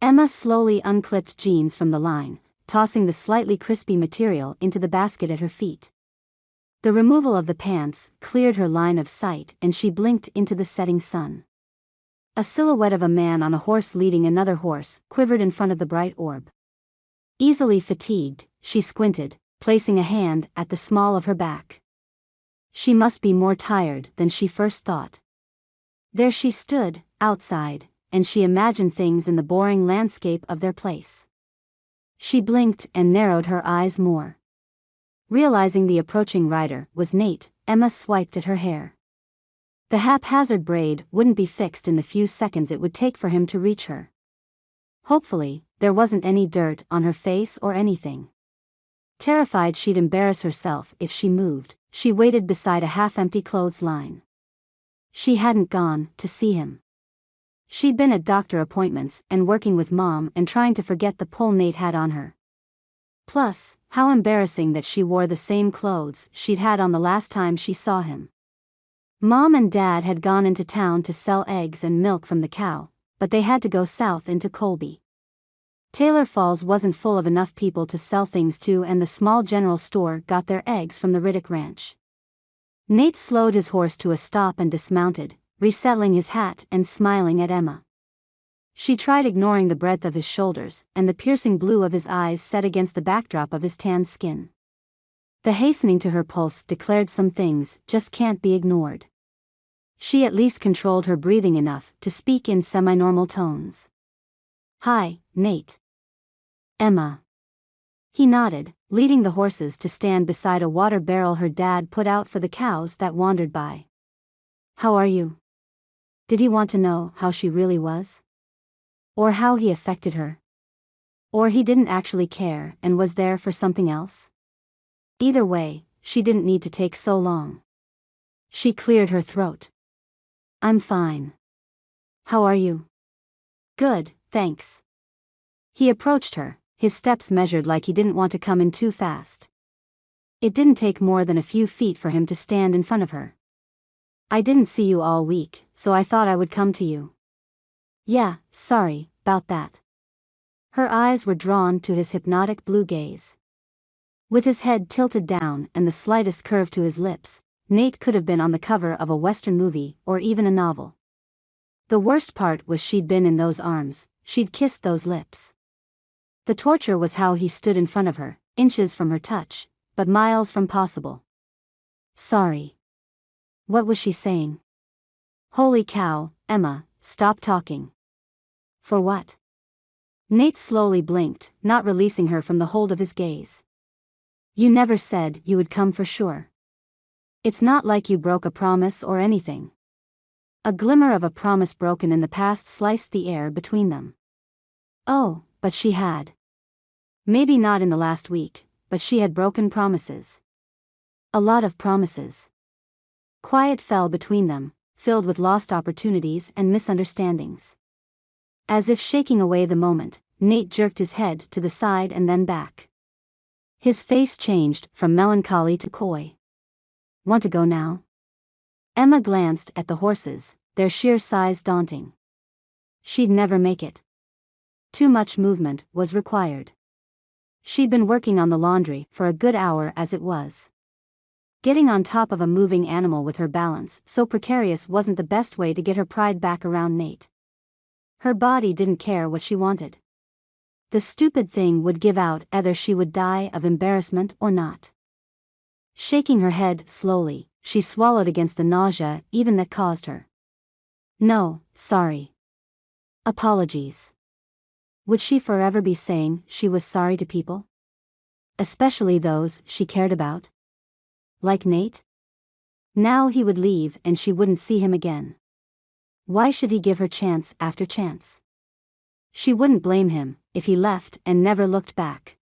Emma slowly unclipped jeans from the line, tossing the slightly crispy material into the basket at her feet. The removal of the pants cleared her line of sight and she blinked into the setting sun. A silhouette of a man on a horse leading another horse quivered in front of the bright orb. Easily fatigued, she squinted, placing a hand at the small of her back. She must be more tired than she first thought. There she stood, outside, and she imagined things in the boring landscape of their place. She blinked and narrowed her eyes more. Realizing the approaching rider was Nate, Emma swiped at her hair. The haphazard braid wouldn't be fixed in the few seconds it would take for him to reach her. Hopefully, there wasn't any dirt on her face or anything. Terrified she'd embarrass herself if she moved, she waited beside a half-empty clothesline. She hadn't gone to see him. She'd been at doctor appointments and working with Mom and trying to forget the pull Nate had on her. Plus, how embarrassing that she wore the same clothes she'd had on the last time she saw him. Mom and Dad had gone into town to sell eggs and milk from the cow, but they had to go south into Colby. Taylor Falls wasn't full of enough people to sell things to, and the small general store got their eggs from the Riddick Ranch. Nate slowed his horse to a stop and dismounted, resettling his hat and smiling at Emma. She tried ignoring the breadth of his shoulders and the piercing blue of his eyes set against the backdrop of his tanned skin. The hastening to her pulse declared some things just can't be ignored. She at least controlled her breathing enough to speak in semi-normal tones. Hi, Nate. Emma. He nodded, leading the horses to stand beside a water barrel her dad put out for the cows that wandered by. How are you? Did he want to know how she really was? Or how he affected her? Or he didn't actually care and was there for something else? Either way, she didn't need to take so long. She cleared her throat. I'm fine. How are you? Good, thanks. He approached her, his steps measured like he didn't want to come in too fast. It didn't take more than a few feet for him to stand in front of her. I didn't see you all week, so I thought I would come to you. Yeah, sorry about that. Her eyes were drawn to his hypnotic blue gaze. With his head tilted down and the slightest curve to his lips, Nate could have been on the cover of a Western movie or even a novel. The worst part was she'd been in those arms, she'd kissed those lips. The torture was how he stood in front of her, inches from her touch, but miles from possible. Sorry. What was she saying? Holy cow, Emma, stop talking. For what? Nate slowly blinked, not releasing her from the hold of his gaze. You never said you would come for sure. It's not like you broke a promise or anything. A glimmer of a promise broken in the past sliced the air between them. Oh, but she had. Maybe not in the last week, but she had broken promises. A lot of promises. Quiet fell between them, filled with lost opportunities and misunderstandings. As if shaking away the moment, Nate jerked his head to the side and then back. His face changed from melancholy to coy. Want to go now? Emma glanced at the horses, their sheer size daunting. She'd never make it. Too much movement was required. She'd been working on the laundry for a good hour as it was. Getting on top of a moving animal with her balance so precarious wasn't the best way to get her pride back around Nate. Her body didn't care what she wanted. The stupid thing would give out either she would die of embarrassment or not. Shaking her head slowly, she swallowed against the nausea even that caused her. No, sorry. Apologies. Would she forever be saying she was sorry to people? Especially those she cared about? Like Nate? Now he would leave and she wouldn't see him again. Why should he give her chance after chance? She wouldn't blame him if he left and never looked back.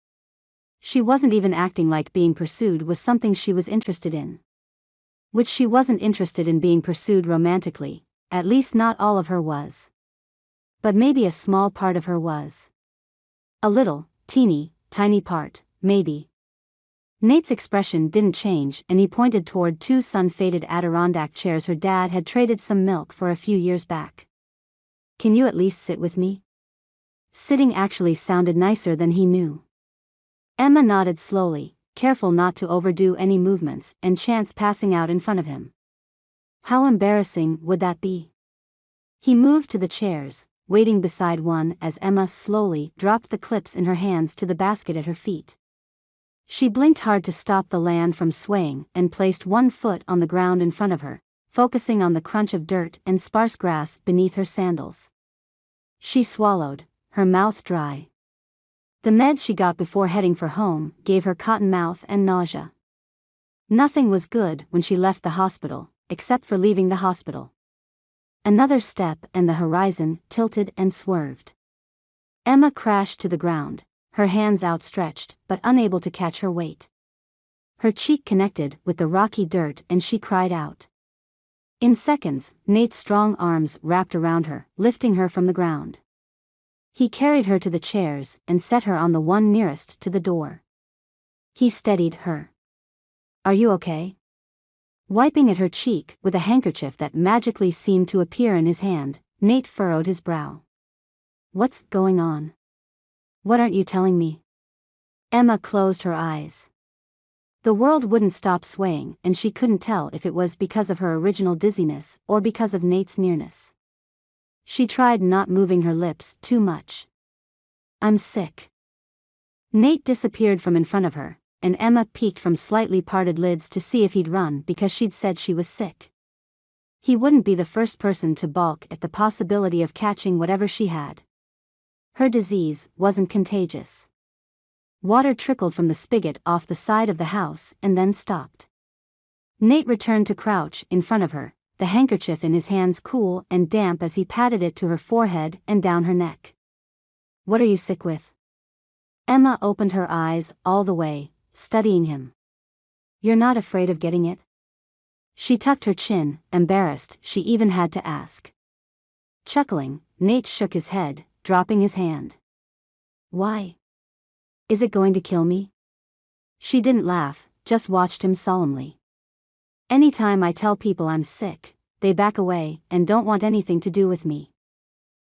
She wasn't even acting like being pursued was something she was interested in. Which she wasn't interested in being pursued romantically, at least not all of her was. But maybe a small part of her was. A little, tiny part, maybe. Nate's expression didn't change and he pointed toward two sun-faded Adirondack chairs her dad had traded some milk for a few years back. Can you at least sit with me? Sitting actually sounded nicer than he knew. Emma nodded slowly, careful not to overdo any movements and chance passing out in front of him. How embarrassing would that be? He moved to the chairs, waiting beside one as Emma slowly dropped the clips in her hands to the basket at her feet. She blinked hard to stop the land from swaying and placed one foot on the ground in front of her, focusing on the crunch of dirt and sparse grass beneath her sandals. She swallowed, her mouth dry. The meds she got before heading for home gave her cotton mouth and nausea. Nothing was good when she left the hospital, except for leaving the hospital. Another step and the horizon tilted and swerved. Emma crashed to the ground, her hands outstretched but unable to catch her weight. Her cheek connected with the rocky dirt and she cried out. In seconds, Nate's strong arms wrapped around her, lifting her from the ground. He carried her to the chairs and set her on the one nearest to the door. He steadied her. Are you okay? Wiping at her cheek with a handkerchief that magically seemed to appear in his hand, Nate furrowed his brow. What's going on? What aren't you telling me? Emma closed her eyes. The world wouldn't stop swaying and she couldn't tell if it was because of her original dizziness or because of Nate's nearness. She tried not moving her lips too much. I'm sick. Nate disappeared from in front of her, and Emma peeked from slightly parted lids to see if he'd run because she'd said she was sick. He wouldn't be the first person to balk at the possibility of catching whatever she had. Her disease wasn't contagious. Water trickled from the spigot off the side of the house and then stopped. Nate returned to crouch in front of her, the handkerchief in his hands cool and damp as he patted it to her forehead and down her neck. What are you sick with? Emma opened her eyes all the way, studying him. You're not afraid of getting it? She tucked her chin, embarrassed she even had to ask. Chuckling, Nate shook his head, dropping his hand. Why? Is it going to kill me? She didn't laugh, just watched him solemnly. Anytime I tell people I'm sick, they back away and don't want anything to do with me.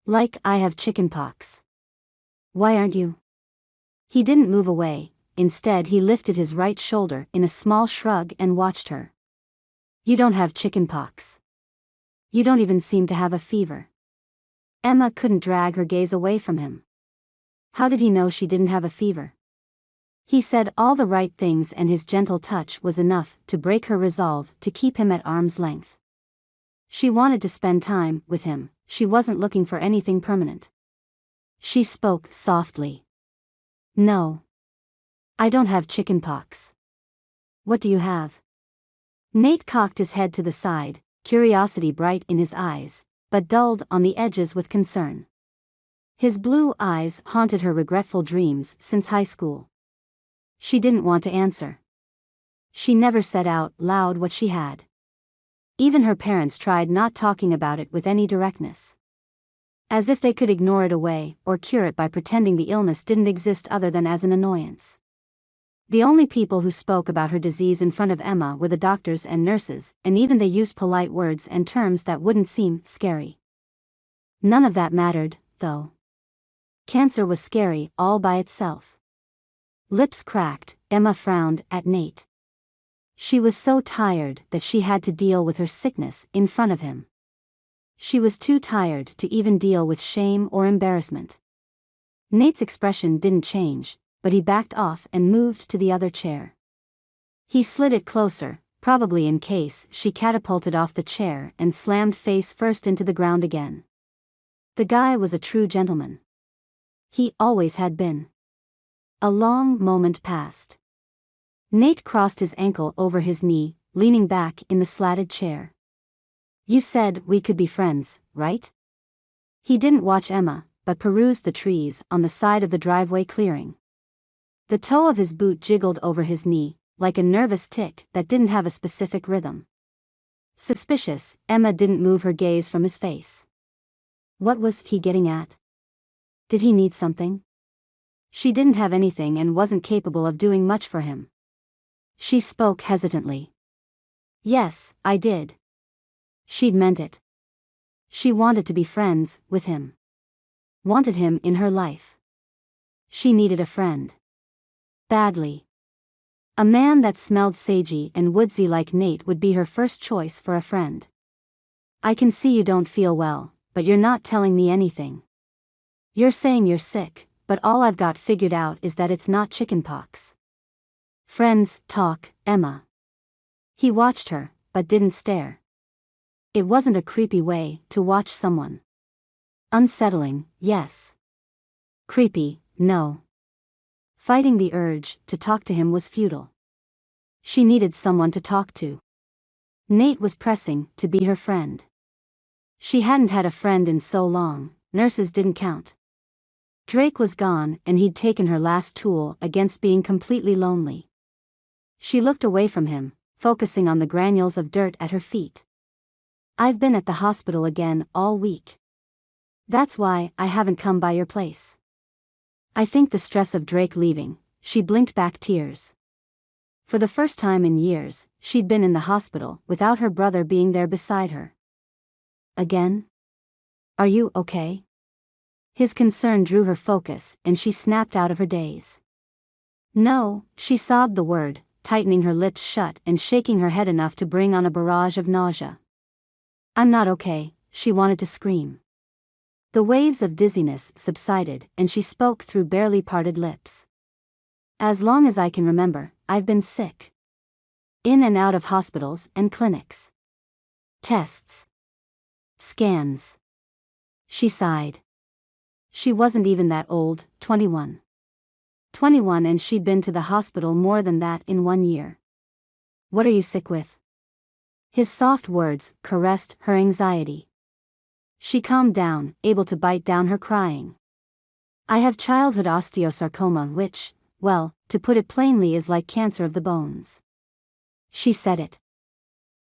Like I have chickenpox. Why aren't you? He didn't move away, instead he lifted his right shoulder in a small shrug and watched her. You don't have chickenpox. You don't even seem to have a fever. Emma couldn't drag her gaze away from him. How did he know she didn't have a fever? He said all the right things and his gentle touch was enough to break her resolve to keep him at arm's length. She wanted to spend time with him, she wasn't looking for anything permanent. She spoke softly. No. I don't have chickenpox. What do you have? Nate cocked his head to the side, curiosity bright in his eyes, but dulled on the edges with concern. His blue eyes haunted her regretful dreams since high school. She didn't want to answer. She never said out loud what she had. Even her parents tried not talking about it with any directness. As if they could ignore it away or cure it by pretending the illness didn't exist other than as an annoyance. The only people who spoke about her disease in front of Emma were the doctors and nurses, and even they used polite words and terms that wouldn't seem scary. None of that mattered, though. Cancer was scary all by itself. Lips cracked, Emma frowned at Nate. She was so tired that she had to deal with her sickness in front of him. She was too tired to even deal with shame or embarrassment. Nate's expression didn't change, but he backed off and moved to the other chair. He slid it closer, probably in case she catapulted off the chair and slammed face first into the ground again. The guy was a true gentleman. He always had been. A long moment passed. Nate crossed his ankle over his knee, leaning back in the slatted chair. You said we could be friends, right? He didn't watch Emma, but perused the trees on the side of the driveway clearing. The toe of his boot jiggled over his knee, like a nervous tick that didn't have a specific rhythm. Suspicious, Emma didn't move her gaze from his face. What was he getting at? Did he need something? She didn't have anything and wasn't capable of doing much for him. She spoke hesitantly. Yes, I did. She'd meant it. She wanted to be friends with him. Wanted him in her life. She needed a friend. Badly. A man that smelled sagey and woodsy like Nate would be her first choice for a friend. I can see you don't feel well, but you're not telling me anything. You're saying you're sick, but all I've got figured out is that it's not chickenpox. Friends talk, Emma. He watched her, but didn't stare. It wasn't a creepy way to watch someone. Unsettling, yes. Creepy, no. Fighting the urge to talk to him was futile. She needed someone to talk to. Nate was pressing to be her friend. She hadn't had a friend in so long, nurses didn't count. Drake was gone and he'd taken her last tool against being completely lonely. She looked away from him, focusing on the granules of dirt at her feet. I've been at the hospital again all week. That's why I haven't come by your place. I think the stress of Drake leaving, she blinked back tears. For the first time in years, she'd been in the hospital without her brother being there beside her. Again? Are you okay? His concern drew her focus and she snapped out of her daze. No, she sobbed the word, tightening her lips shut and shaking her head enough to bring on a barrage of nausea. I'm not okay, she wanted to scream. The waves of dizziness subsided and she spoke through barely parted lips. As long as I can remember, I've been sick. In and out of hospitals and clinics. Tests. Scans. She sighed. She wasn't even that old, 21. 21 and she'd been to the hospital more than that in 1 year. What are you sick with? His soft words caressed her anxiety. She calmed down, able to bite down her crying. I have childhood osteosarcoma which, well, to put it plainly is like cancer of the bones. She said it.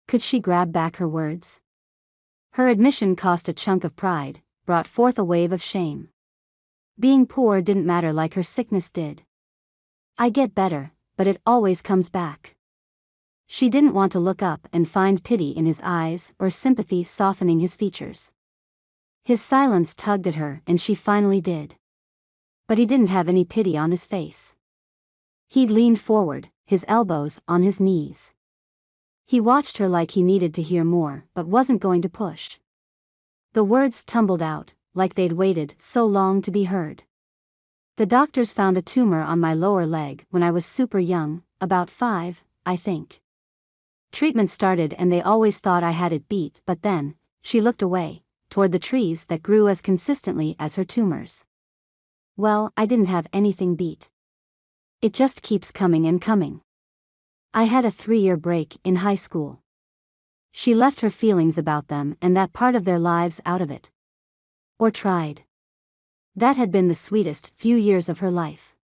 Could she grab back her words? Her admission cost a chunk of pride, brought forth a wave of shame. Being poor didn't matter like her sickness did. I get better, but it always comes back. She didn't want to look up and find pity in his eyes or sympathy softening his features. His silence tugged at her and she finally did. But he didn't have any pity on his face. He'd leaned forward, his elbows on his knees. He watched her like he needed to hear more but wasn't going to push. The words tumbled out, like they'd waited so long to be heard. The doctors found a tumor on my lower leg when I was super young, about 5, I think. Treatment started and they always thought I had it beat, but then, she looked away, toward the trees that grew as consistently as her tumors. Well, I didn't have anything beat. It just keeps coming and coming. I had a 3-year break in high school. She left her feelings about them and that part of their lives out of it. Or tried. That had been the sweetest few years of her life.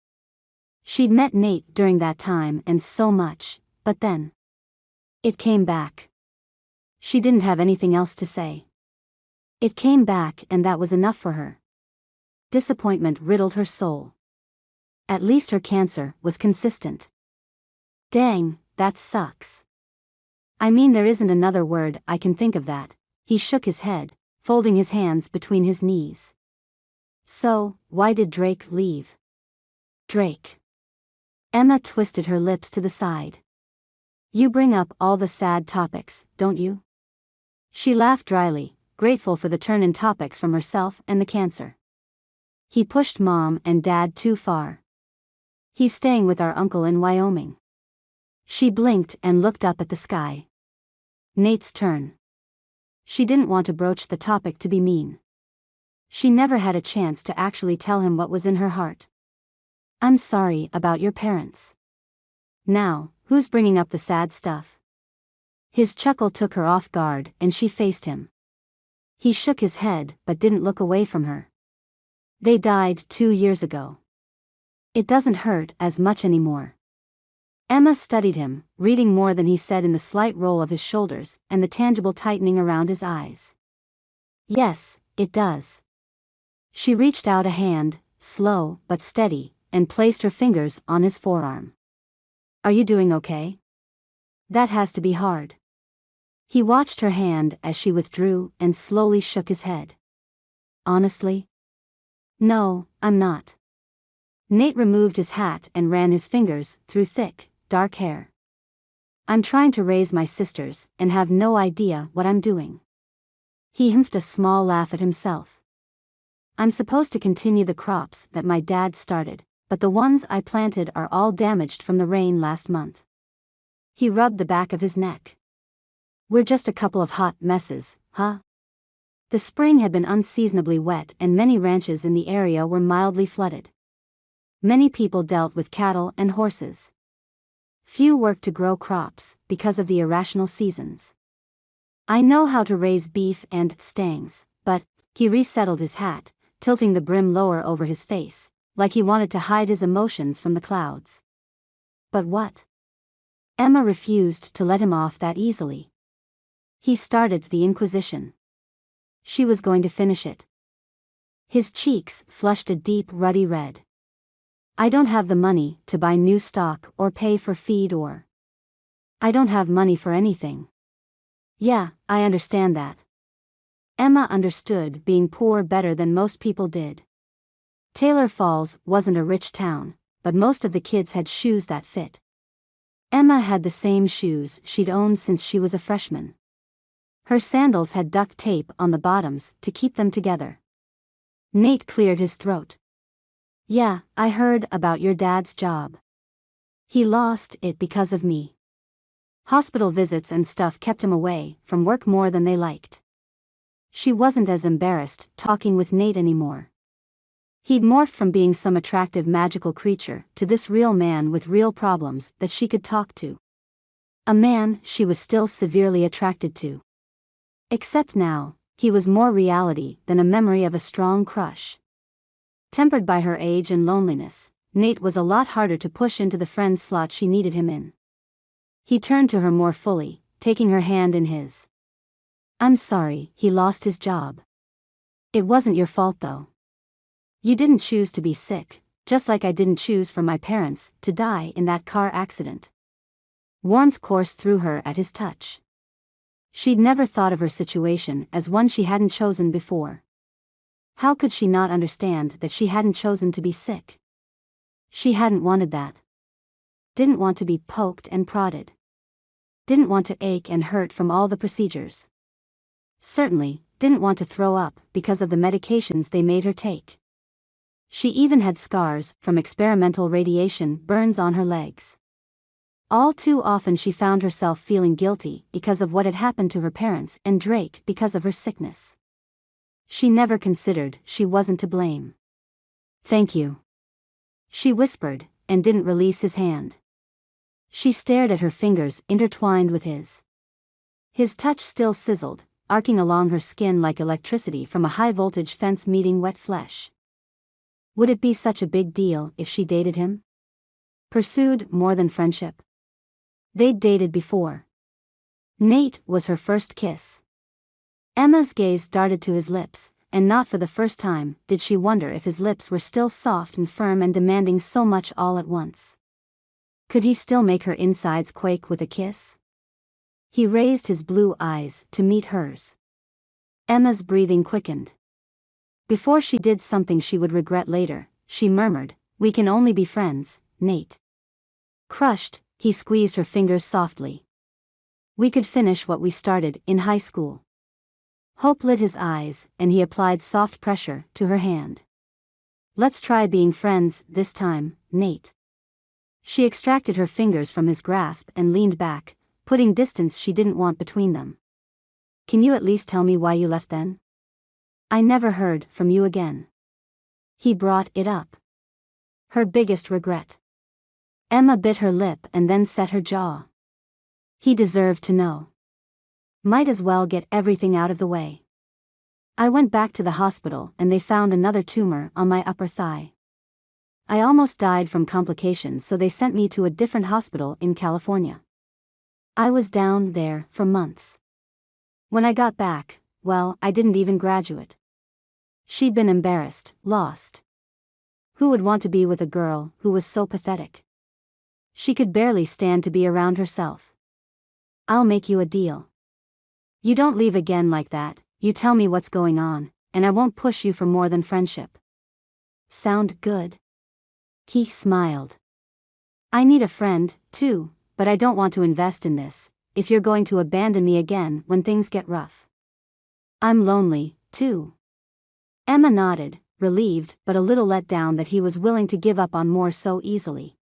She'd met Nate during that time and so much, but then it came back. She didn't have anything else to say. It came back and that was enough for her. Disappointment riddled her soul. At least her cancer was consistent. Dang, that sucks. I mean there isn't another word I can think of that. He shook his head, folding his hands between his knees. So, why did Drake leave? Drake. Emma twisted her lips to the side. You bring up all the sad topics, don't you? She laughed dryly, grateful for the turn in topics from herself and the cancer. He pushed Mom and Dad too far. He's staying with our uncle in Wyoming. She blinked and looked up at the sky. Nate's turn. She didn't want to broach the topic to be mean. She never had a chance to actually tell him what was in her heart. I'm sorry about your parents. Now, who's bringing up the sad stuff? His chuckle took her off guard and she faced him. He shook his head but didn't look away from her. They died 2 years ago. It doesn't hurt as much anymore. Emma studied him, reading more than he said in the slight roll of his shoulders and the tangible tightening around his eyes. Yes, it does. She reached out a hand, slow but steady, and placed her fingers on his forearm. Are you doing okay? That has to be hard. He watched her hand as she withdrew and slowly shook his head. Honestly? No, I'm not. Nate removed his hat and ran his fingers through thick, dark hair. I'm trying to raise my sisters and have no idea what I'm doing. He humphed a small laugh at himself. I'm supposed to continue the crops that my dad started, but the ones I planted are all damaged from the rain last month. He rubbed the back of his neck. We're just a couple of hot messes, huh? The spring had been unseasonably wet and many ranches in the area were mildly flooded. Many people dealt with cattle and horses. Few worked to grow crops because of the irrational seasons. I know how to raise beef and stangs, but, he resettled his hat, tilting the brim lower over his face, like he wanted to hide his emotions from the clouds. But what? Emma refused to let him off that easily. He started the Inquisition. She was going to finish it. His cheeks flushed a deep ruddy red. I don't have the money to buy new stock or pay for feed or... I don't have money for anything. Yeah, I understand that. Emma understood being poor better than most people did. Taylor Falls wasn't a rich town, but most of the kids had shoes that fit. Emma had the same shoes she'd owned since she was a freshman. Her sandals had duct tape on the bottoms to keep them together. Nate cleared his throat. Yeah, I heard about your dad's job. He lost it because of me. Hospital visits and stuff kept him away from work more than they liked. She wasn't as embarrassed talking with Nate anymore. He'd morphed from being some attractive magical creature to this real man with real problems that she could talk to. A man she was still severely attracted to. Except now, he was more reality than a memory of a strong crush. Tempered by her age and loneliness, Nate was a lot harder to push into the friend slot she needed him in. He turned to her more fully, taking her hand in his. I'm sorry he lost his job. It wasn't your fault though. You didn't choose to be sick, just like I didn't choose for my parents to die in that car accident. Warmth coursed through her at his touch. She'd never thought of her situation as one she hadn't chosen before. How could she not understand that she hadn't chosen to be sick? She hadn't wanted that. Didn't want to be poked and prodded. Didn't want to ache and hurt from all the procedures. Certainly, didn't want to throw up because of the medications they made her take. She even had scars from experimental radiation burns on her legs. All too often she found herself feeling guilty because of what had happened to her parents and Drake because of her sickness. She never considered she wasn't to blame. Thank you. She whispered, and didn't release his hand. She stared at her fingers intertwined with his. His touch still sizzled, arcing along her skin like electricity from a high-voltage fence meeting wet flesh. Would it be such a big deal if she dated him? Pursued more than friendship? They'd dated before. Nate was her first kiss. Emma's gaze darted to his lips, and not for the first time did she wonder if his lips were still soft and firm and demanding so much all at once. Could he still make her insides quake with a kiss? He raised his blue eyes to meet hers. Emma's breathing quickened. Before she did something she would regret later, she murmured, "We can only be friends, Nate." Crushed, he squeezed her fingers softly. We could finish what we started in high school. Hope lit his eyes, and he applied soft pressure to her hand. Let's try being friends this time, Nate. She extracted her fingers from his grasp and leaned back, putting distance she didn't want between them. Can you at least tell me why you left then? I never heard from you again. He brought it up. Her biggest regret. Emma bit her lip and then set her jaw. He deserved to know. Might as well get everything out of the way. I went back to the hospital and they found another tumor on my upper thigh. I almost died from complications, so they sent me to a different hospital in California. I was down there for months. When I got back, well, I didn't even graduate. She'd been embarrassed, lost. Who would want to be with a girl who was so pathetic? She could barely stand to be around herself. I'll make you a deal. You don't leave again like that, you tell me what's going on, and I won't push you for more than friendship. Sound good? He smiled. I need a friend, too, but I don't want to invest in this, if you're going to abandon me again when things get rough. I'm lonely, too. Emma nodded, relieved but a little let down that he was willing to give up on more so easily.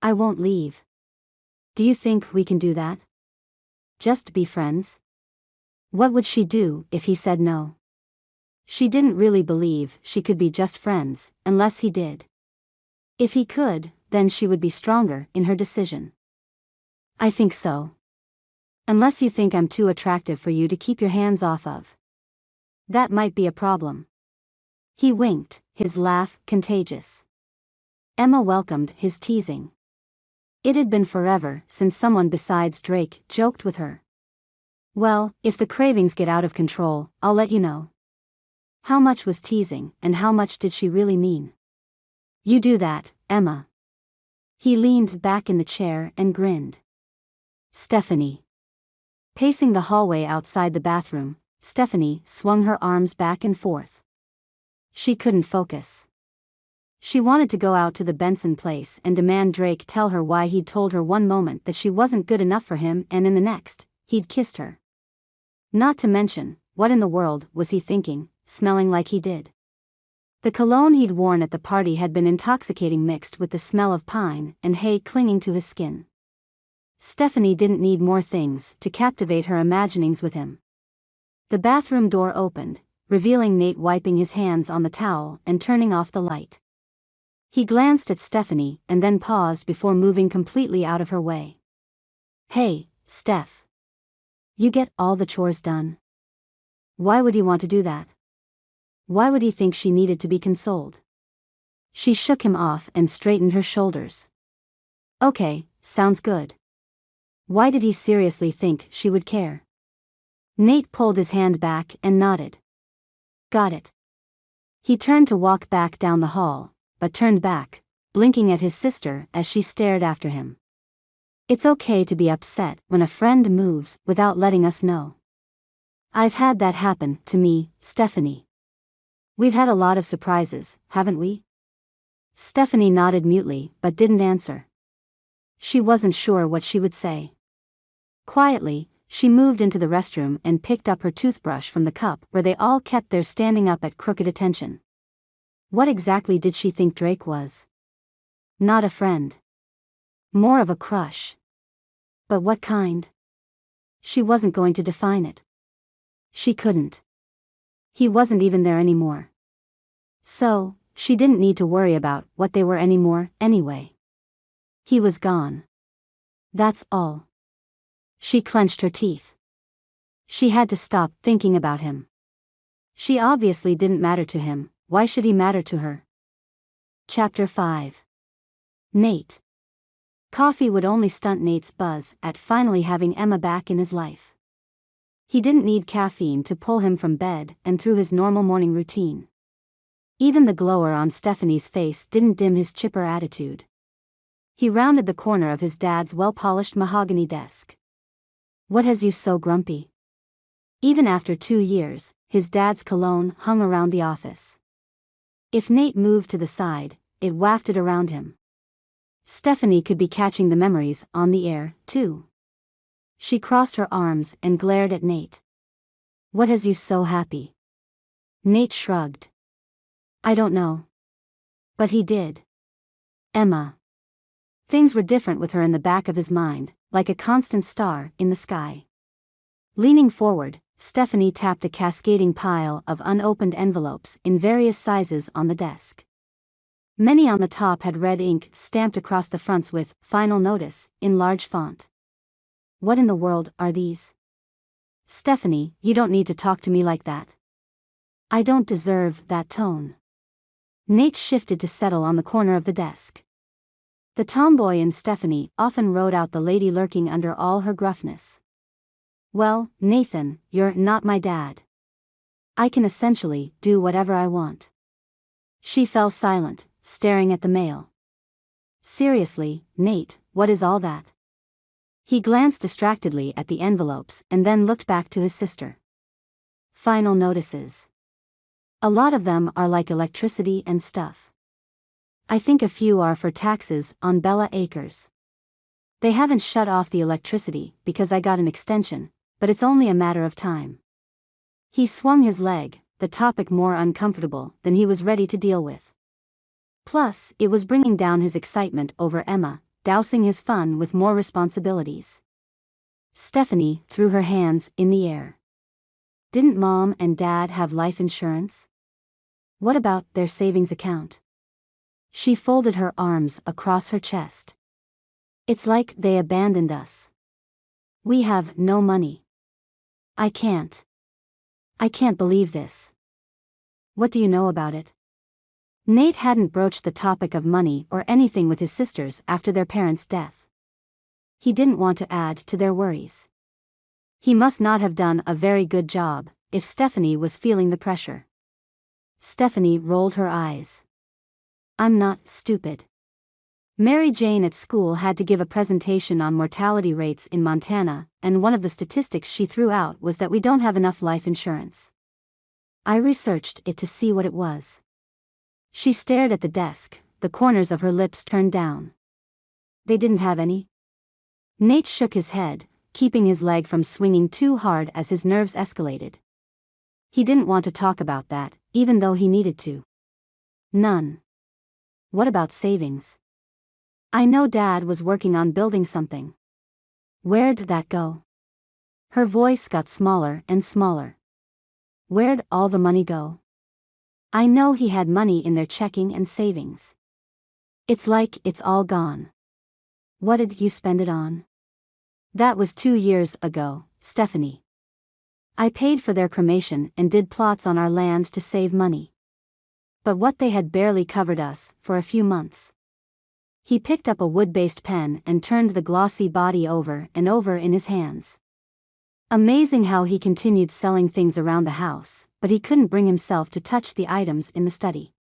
I won't leave. Do you think we can do that? Just be friends? What would she do if he said no? She didn't really believe she could be just friends, unless he did. If he could, then she would be stronger in her decision. I think so. Unless you think I'm too attractive for you to keep your hands off of. That might be a problem. He winked, his laugh contagious. Emma welcomed his teasing. It had been forever since someone besides Drake joked with her. Well, if the cravings get out of control, I'll let you know. How much was teasing, and how much did she really mean? You do that, Emma. He leaned back in the chair and grinned. Stephanie. Pacing the hallway outside the bathroom, Stephanie swung her arms back and forth. She couldn't focus. She wanted to go out to the Benson place and demand Drake tell her why he'd told her one moment that she wasn't good enough for him and in the next, he'd kissed her. Not to mention, what in the world was he thinking, smelling like he did? The cologne he'd worn at the party had been intoxicating, mixed with the smell of pine and hay clinging to his skin. Stephanie didn't need more things to captivate her imaginings with him. The bathroom door opened, revealing Nate wiping his hands on the towel and turning off the light. He glanced at Stephanie and then paused before moving completely out of her way. Hey, Steph. You get all the chores done. Why would he want to do that? Why would he think she needed to be consoled? She shook him off and straightened her shoulders. Okay, sounds good. Why did he seriously think she would care? Nate pulled his hand back and nodded. Got it. He turned to walk back down the hall, but turned back, blinking at his sister as she stared after him. It's okay to be upset when a friend moves without letting us know. I've had that happen to me, Stephanie. We've had a lot of surprises, haven't we? Stephanie nodded mutely but didn't answer. She wasn't sure what she would say. Quietly, she moved into the restroom and picked up her toothbrush from the cup where they all kept theirs, standing up at crooked attention. What exactly did she think Drake was? Not a friend. More of a crush. But what kind? She wasn't going to define it. She couldn't. He wasn't even there anymore. So, she didn't need to worry about what they were anymore, anyway. He was gone. That's all. She clenched her teeth. She had to stop thinking about him. She obviously didn't matter to him, why should he matter to her? Chapter 5. Nate. Coffee would only stunt Nate's buzz at finally having Emma back in his life. He didn't need caffeine to pull him from bed and through his normal morning routine. Even the glower on Stephanie's face didn't dim his chipper attitude. He rounded the corner of his dad's well-polished mahogany desk. What has you so grumpy? Even after 2 years, his dad's cologne hung around the office. If Nate moved to the side, it wafted around him. Stephanie could be catching the memories on the air, too. She crossed her arms and glared at Nate. What has you so happy? Nate shrugged. I don't know. But he did. Emma. Things were different with her in the back of his mind, like a constant star in the sky. Leaning forward, Stephanie tapped a cascading pile of unopened envelopes in various sizes on the desk. Many on the top had red ink stamped across the fronts with "Final Notice" in large font. What in the world are these? Stephanie, you don't need to talk to me like that. I don't deserve that tone. Nate shifted to settle on the corner of the desk. The tomboy in Stephanie often rode out the lady lurking under all her gruffness. Well, Nathan, you're not my dad. I can essentially do whatever I want. She fell silent, staring at the mail. Seriously, Nate, what is all that? He glanced distractedly at the envelopes and then looked back to his sister. Final notices. A lot of them are like electricity and stuff. I think a few are for taxes on Bella Acres. They haven't shut off the electricity because I got an extension, but it's only a matter of time. He swung his leg, the topic more uncomfortable than he was ready to deal with. Plus, it was bringing down his excitement over Emma, dousing his fun with more responsibilities. Stephanie threw her hands in the air. Didn't Mom and Dad have life insurance? What about their savings account? She folded her arms across her chest. It's like they abandoned us. We have no money. I can't believe this. What do you know about it? Nate hadn't broached the topic of money or anything with his sisters after their parents' death. He didn't want to add to their worries. He must not have done a very good job if Stephanie was feeling the pressure. Stephanie rolled her eyes. I'm not stupid. Mary Jane at school had to give a presentation on mortality rates in Montana, and one of the statistics she threw out was that we don't have enough life insurance. I researched it to see what it was. She stared at the desk, the corners of her lips turned down. They didn't have any? Nate shook his head, keeping his leg from swinging too hard as his nerves escalated. He didn't want to talk about that, even though he needed to. None. What about savings? I know Dad was working on building something. Where'd that go? Her voice got smaller and smaller. Where'd all the money go? I know he had money in their checking and savings. It's like it's all gone. What did you spend it on? That was 2 years ago, Stephanie. I paid for their cremation and did plots on our land to save money. But what they had barely covered us for a few months. He picked up a wood-based pen and turned the glossy body over and over in his hands. Amazing how he continued selling things around the house, but he couldn't bring himself to touch the items in the study.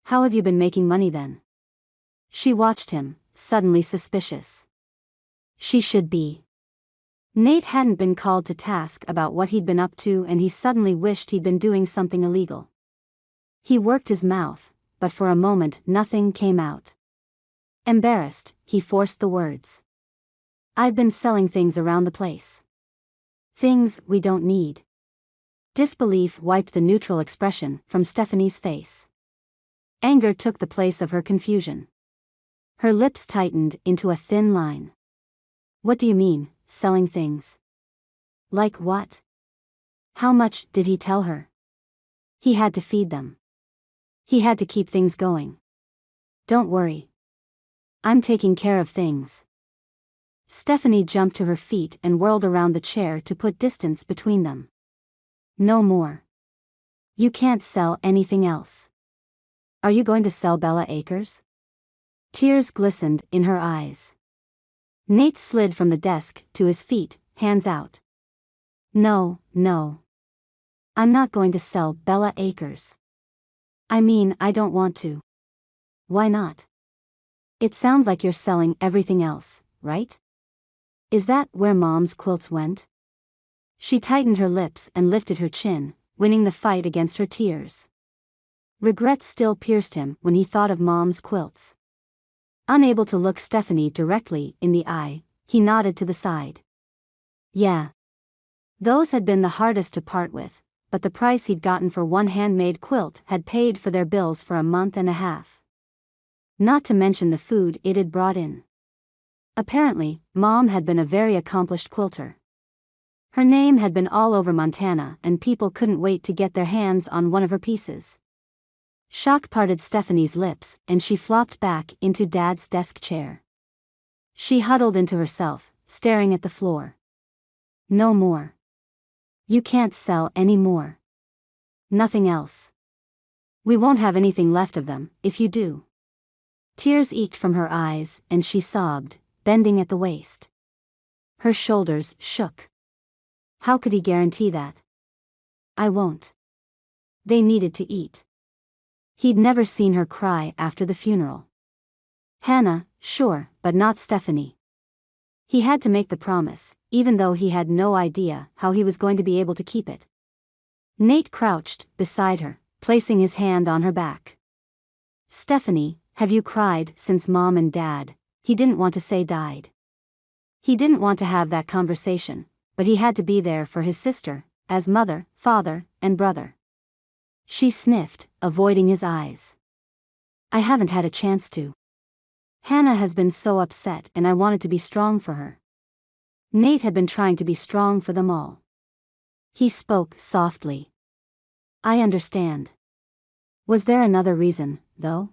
How have you been making money then? She watched him, suddenly suspicious. She should be. Nate hadn't been called to task about what he'd been up to, and he suddenly wished he'd been doing something illegal. He worked his mouth, but for a moment nothing came out. Embarrassed, he forced the words. I've been selling things around the place. Things we don't need. Disbelief wiped the neutral expression from Stephanie's face. Anger took the place of her confusion. Her lips tightened into a thin line. What do you mean, selling things? Like what? How much did he tell her? He had to feed them. He had to keep things going. Don't worry. I'm taking care of things. Stephanie jumped to her feet and whirled around the chair to put distance between them. No more. You can't sell anything else. Are you going to sell Bella Acres? Tears glistened in her eyes. Nate slid from the desk to his feet, hands out. No. I'm not going to sell Bella Acres. I mean, I don't want to. Why not? It sounds like you're selling everything else, right? Is that where Mom's quilts went? She tightened her lips and lifted her chin, winning the fight against her tears. Regret still pierced him when he thought of Mom's quilts. Unable to look Stephanie directly in the eye, he nodded to the side. Yeah. Those had been the hardest to part with, but the price he'd gotten for one handmade quilt had paid for their bills for a month and a half. Not to mention the food it had brought in. Apparently, Mom had been a very accomplished quilter. Her name had been all over Montana and people couldn't wait to get their hands on one of her pieces. Shock parted Stephanie's lips and she flopped back into Dad's desk chair. She huddled into herself, staring at the floor. No more. You can't sell any more. Nothing else. We won't have anything left of them, if you do. Tears eked from her eyes and she sobbed, bending at the waist. Her shoulders shook. How could he guarantee that? I won't. They needed to eat. He'd never seen her cry after the funeral. Hannah, sure, but not Stephanie. He had to make the promise, even though he had no idea how he was going to be able to keep it. Nate crouched beside her, placing his hand on her back. Stephanie, have you cried since Mom and Dad, he didn't want to say died. He didn't want to have that conversation, but he had to be there for his sister, as mother, father, and brother. She sniffed, avoiding his eyes. I haven't had a chance to. Hannah has been so upset and I wanted to be strong for her. Nate had been trying to be strong for them all. He spoke softly. I understand. Was there another reason, though?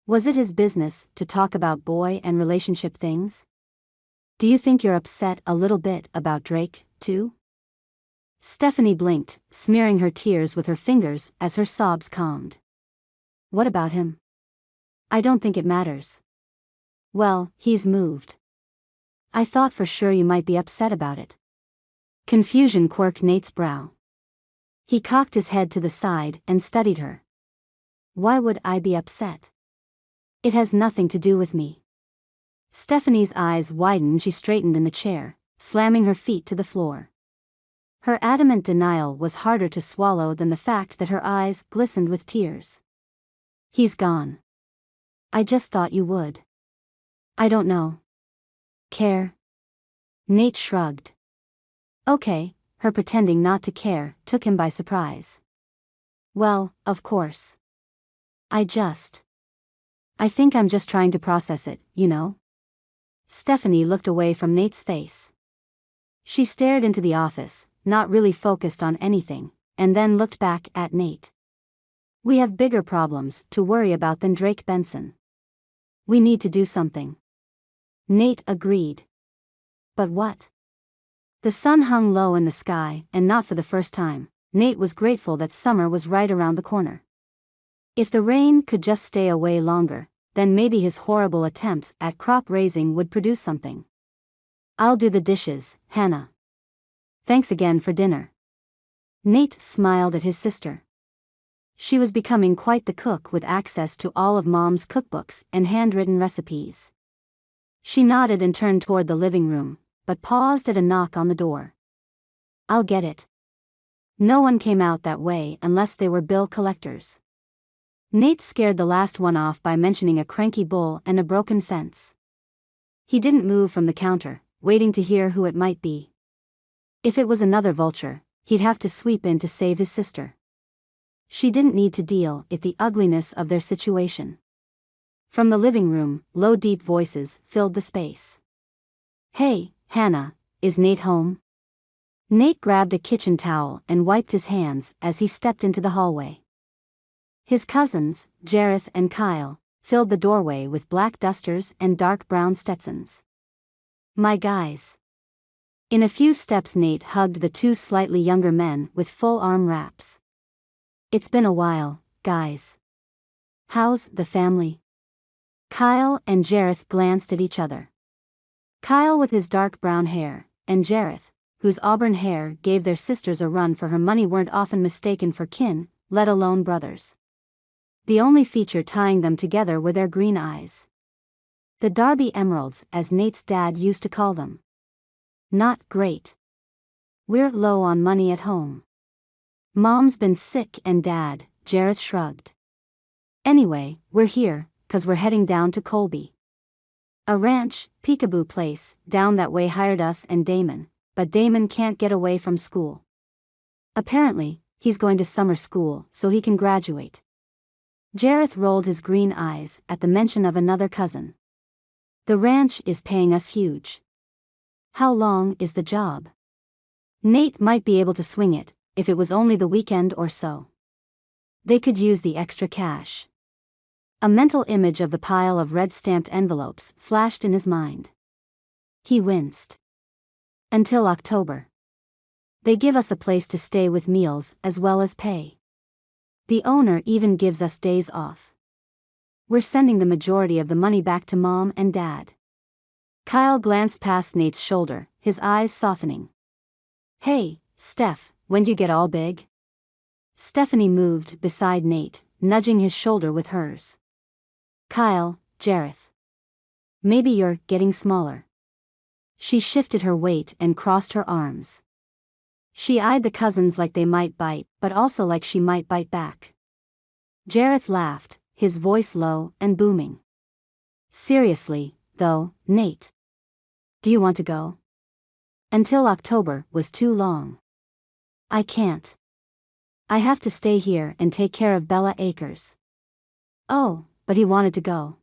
Was it his business to talk about boy and relationship things? Do you think you're upset a little bit about Drake, too? Stephanie blinked, smearing her tears with her fingers as her sobs calmed. What about him? I don't think it matters. Well, he's moved. I thought for sure you might be upset about it. Confusion quirked Nate's brow. He cocked his head to the side and studied her. Why would I be upset? It has nothing to do with me. Stephanie's eyes widened and she straightened in the chair, slamming her feet to the floor. Her adamant denial was harder to swallow than the fact that her eyes glistened with tears. He's gone. I just thought you would. I don't know. Care? Nate shrugged. Okay, her pretending not to care took him by surprise. Well, of course. I think I'm just trying to process it, you know? Stephanie looked away from Nate's face. She stared into the office, not really focused on anything, and then looked back at Nate. We have bigger problems to worry about than Drake Benson. We need to do something. Nate agreed. But what? The sun hung low in the sky, and not for the first time, Nate was grateful that summer was right around the corner. If the rain could just stay away longer, then maybe his horrible attempts at crop raising would produce something. I'll do the dishes, Hannah. Thanks again for dinner. Nate smiled at his sister. She was becoming quite the cook with access to all of Mom's cookbooks and handwritten recipes. She nodded and turned toward the living room, but paused at a knock on the door. I'll get it. No one came out that way unless they were bill collectors. Nate scared the last one off by mentioning a cranky bull and a broken fence. He didn't move from the counter, waiting to hear who it might be. If it was another vulture, he'd have to sweep in to save his sister. She didn't need to deal with the ugliness of their situation. From the living room, low deep voices filled the space. Hey, Hannah, is Nate home? Nate grabbed a kitchen towel and wiped his hands as he stepped into the hallway. His cousins, Jareth and Kyle, filled the doorway with black dusters and dark brown Stetsons. My guys. In a few steps Nate hugged the two slightly younger men with full arm wraps. It's been a while, guys. How's the family? Kyle and Jareth glanced at each other. Kyle with his dark brown hair, and Jareth, whose auburn hair gave their sisters a run for her money, weren't often mistaken for kin, let alone brothers. The only feature tying them together were their green eyes. The Darby Emeralds, as Nate's dad used to call them. Not great. We're low on money at home. Mom's been sick and Dad, Jareth shrugged. Anyway, we're here, 'cause we're heading down to Colby. A ranch, peekaboo place, down that way hired us and Damon, but Damon can't get away from school. Apparently, he's going to summer school so he can graduate. Jareth rolled his green eyes at the mention of another cousin. The ranch is paying us huge. How long is the job? Nate might be able to swing it, if it was only the weekend or so. They could use the extra cash. A mental image of the pile of red-stamped envelopes flashed in his mind. He winced. Until October. They give us a place to stay with meals as well as pay. The owner even gives us days off. We're sending the majority of the money back to Mom and Dad. Kyle glanced past Nate's shoulder, his eyes softening. Hey, Steph, when'd you get all big? Stephanie moved beside Nate, nudging his shoulder with hers. Kyle, Jareth. Maybe you're getting smaller. She shifted her weight and crossed her arms. She eyed the cousins like they might bite, but also like she might bite back. Jareth laughed, his voice low and booming. Seriously, though, Nate. Do you want to go? Until October was too long. I can't. I have to stay here and take care of Bella Acres. Oh, but he wanted to go.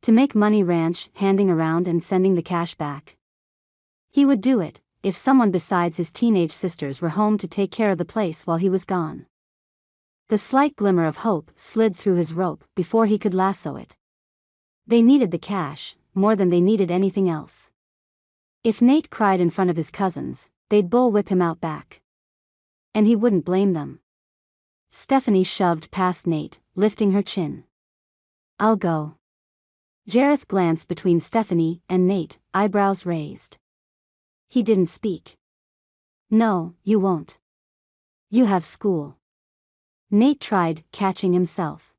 To make money ranch, handing around and sending the cash back. He would do it, if someone besides his teenage sisters were home to take care of the place while he was gone. The slight glimmer of hope slid through his rope before he could lasso it. They needed the cash, more than they needed anything else. If Nate cried in front of his cousins, they'd bullwhip him out back. And he wouldn't blame them. Stephanie shoved past Nate, lifting her chin. I'll go. Jareth glanced between Stephanie and Nate, eyebrows raised. He didn't speak. No, you won't. You have school. Nate tried catching himself.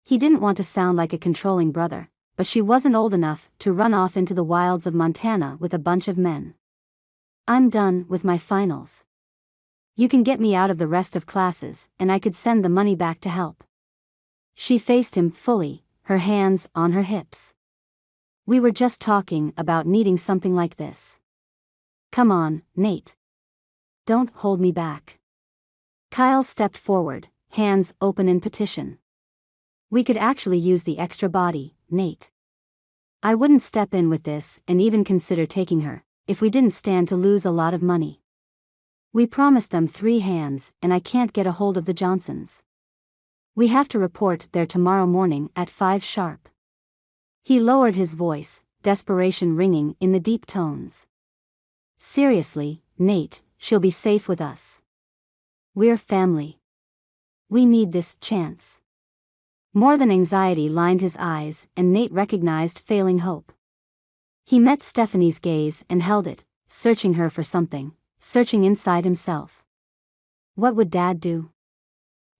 He didn't want to sound like a controlling brother, but she wasn't old enough to run off into the wilds of Montana with a bunch of men. I'm done with my finals. You can get me out of the rest of classes, and I could send the money back to help. She faced him fully, her hands on her hips. We were just talking about needing something like this. Come on, Nate. Don't hold me back. Kyle stepped forward, hands open in petition. We could actually use the extra body, Nate. I wouldn't step in with this and even consider taking her, if we didn't stand to lose a lot of money. We promised them 3 hands, and I can't get a hold of the Johnsons. We have to report there tomorrow morning at 5 sharp. He lowered his voice, desperation ringing in the deep tones. Seriously, Nate, she'll be safe with us. We're family. We need this chance. More than anxiety lined his eyes, and Nate recognized failing hope. He met Stephanie's gaze and held it, searching her for something, searching inside himself. What would Dad do?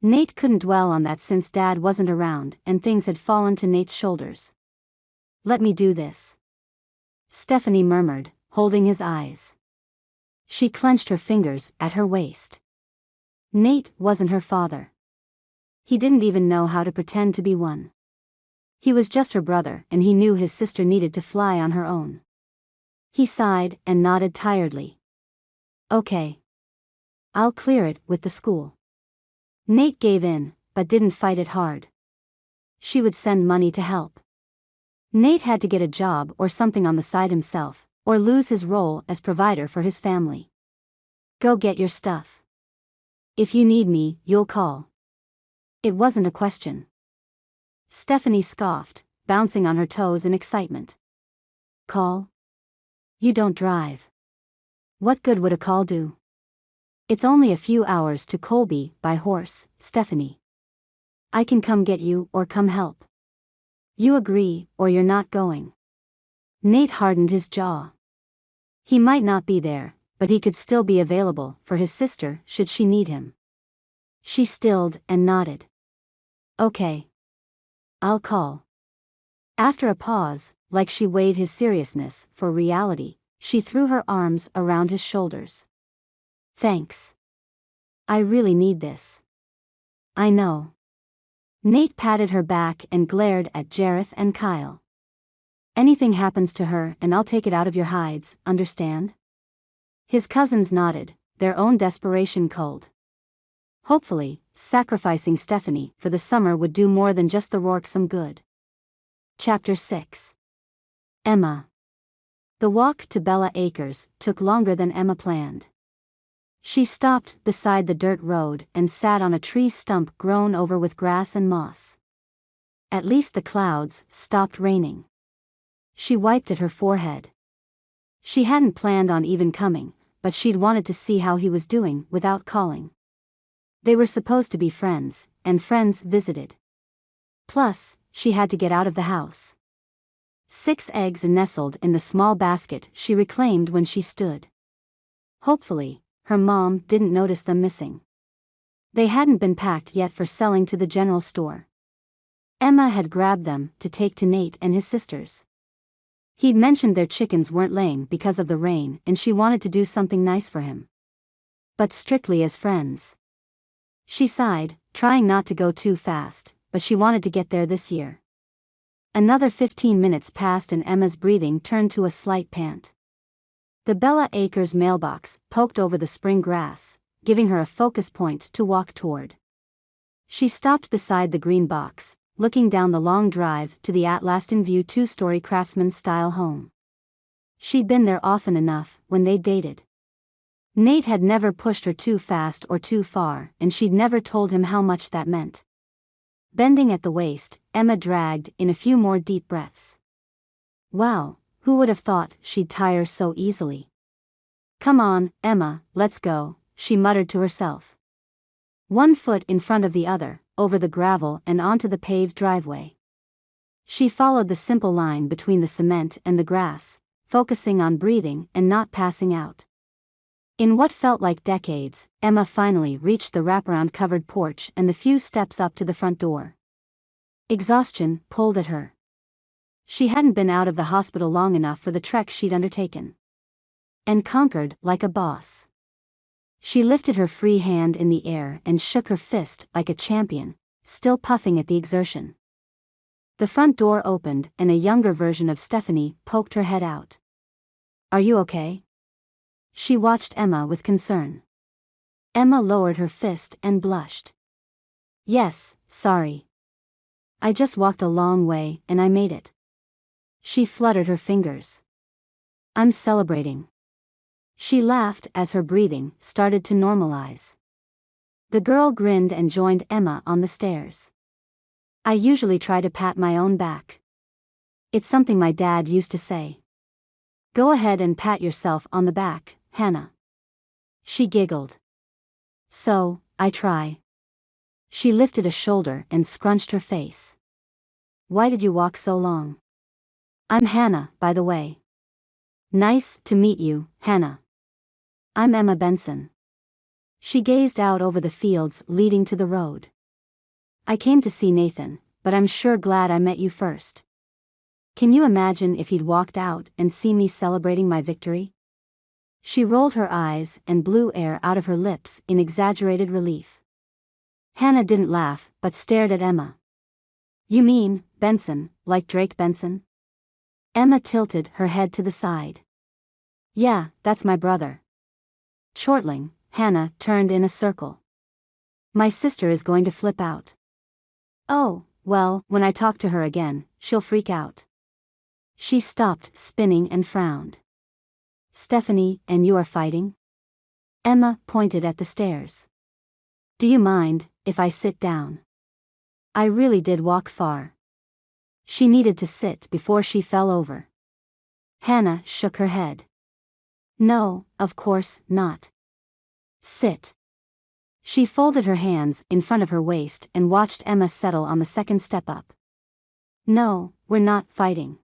Nate couldn't dwell on that since Dad wasn't around and things had fallen to Nate's shoulders. Let me do this. Stephanie murmured, holding his eyes. She clenched her fingers at her waist. Nate wasn't her father. He didn't even know how to pretend to be one. He was just her brother, and he knew his sister needed to fly on her own. He sighed and nodded tiredly. Okay. I'll clear it with the school. Nate gave in, but didn't fight it hard. She would send money to help. Nate had to get a job or something on the side himself, or lose his role as provider for his family. Go get your stuff. If you need me, you'll call. It wasn't a question. Stephanie scoffed, bouncing on her toes in excitement. Call? You don't drive. What good would a call do? It's only a few hours to Colby by horse, Stephanie. I can come get you or come help. You agree, or you're not going. Nate hardened his jaw. He might not be there, but he could still be available for his sister should she need him. She stilled and nodded. Okay. I'll call. After a pause, like she weighed his seriousness for reality, she threw her arms around his shoulders. Thanks. I really need this. I know. Nate patted her back and glared at Jareth and Kyle. Anything happens to her and I'll take it out of your hides, understand? His cousins nodded, their own desperation cold. Hopefully, sacrificing Stephanie for the summer would do more than just the Rourke some good. Chapter 6. Emma. The walk to Bella Acres took longer than Emma planned. She stopped beside the dirt road and sat on a tree stump grown over with grass and moss. At least the clouds stopped raining. She wiped at her forehead. She hadn't planned on even coming, but she'd wanted to see how he was doing without calling. They were supposed to be friends, and friends visited. Plus, she had to get out of the house. 6 eggs nestled in the small basket she reclaimed when she stood. Hopefully, her mom didn't notice them missing. They hadn't been packed yet for selling to the general store. Emma had grabbed them to take to Nate and his sisters. He'd mentioned their chickens weren't laying because of the rain and she wanted to do something nice for him. But strictly as friends. She sighed, trying not to go too fast, but she wanted to get there this year. Another 15 minutes passed and Emma's breathing turned to a slight pant. The Bella Acres mailbox poked over the spring grass, giving her a focus point to walk toward. She stopped beside the green box, looking down the long drive to the At Last in View 2-story craftsman-style home. She'd been there often enough when they dated. Nate had never pushed her too fast or too far, and she'd never told him how much that meant. Bending at the waist, Emma dragged in a few more deep breaths. Wow, who would have thought she'd tire so easily? Come on, Emma, let's go, she muttered to herself. One foot in front of the other, over the gravel and onto the paved driveway. She followed the simple line between the cement and the grass, focusing on breathing and not passing out. In what felt like decades, Emma finally reached the wraparound-covered porch and the few steps up to the front door. Exhaustion pulled at her. She hadn't been out of the hospital long enough for the trek she'd undertaken. And conquered like a boss. She lifted her free hand in the air and shook her fist like a champion, still puffing at the exertion. The front door opened and a younger version of Stephanie poked her head out. Are you okay? She watched Emma with concern. Emma lowered her fist and blushed. Yes, sorry. I just walked a long way and I made it. She fluttered her fingers. I'm celebrating. She laughed as her breathing started to normalize. The girl grinned and joined Emma on the stairs. I usually try to pat my own back. It's something my dad used to say. Go ahead and pat yourself on the back, Hannah. She giggled. So, I try. She lifted a shoulder and scrunched her face. Why did you walk so long? I'm Hannah, by the way. Nice to meet you, Hannah. I'm Emma Benson. She gazed out over the fields leading to the road. I came to see Nathan, but I'm sure glad I met you first. Can you imagine if he'd walked out and seen me celebrating my victory? She rolled her eyes and blew air out of her lips in exaggerated relief. Hannah didn't laugh, but stared at Emma. You mean, Benson, like Drake Benson? Emma tilted her head to the side. Yeah, that's my brother. Chortling, Hannah turned in a circle. My sister is going to flip out. Oh, well, when I talk to her again, she'll freak out. She stopped spinning and frowned. Stephanie, and you are fighting? Emma pointed at the stairs. Do you mind if I sit down? I really did walk far. She needed to sit before she fell over. Hannah shook her head. No, of course not. Sit. She folded her hands in front of her waist and watched Emma settle on the second step up. No, we're not fighting.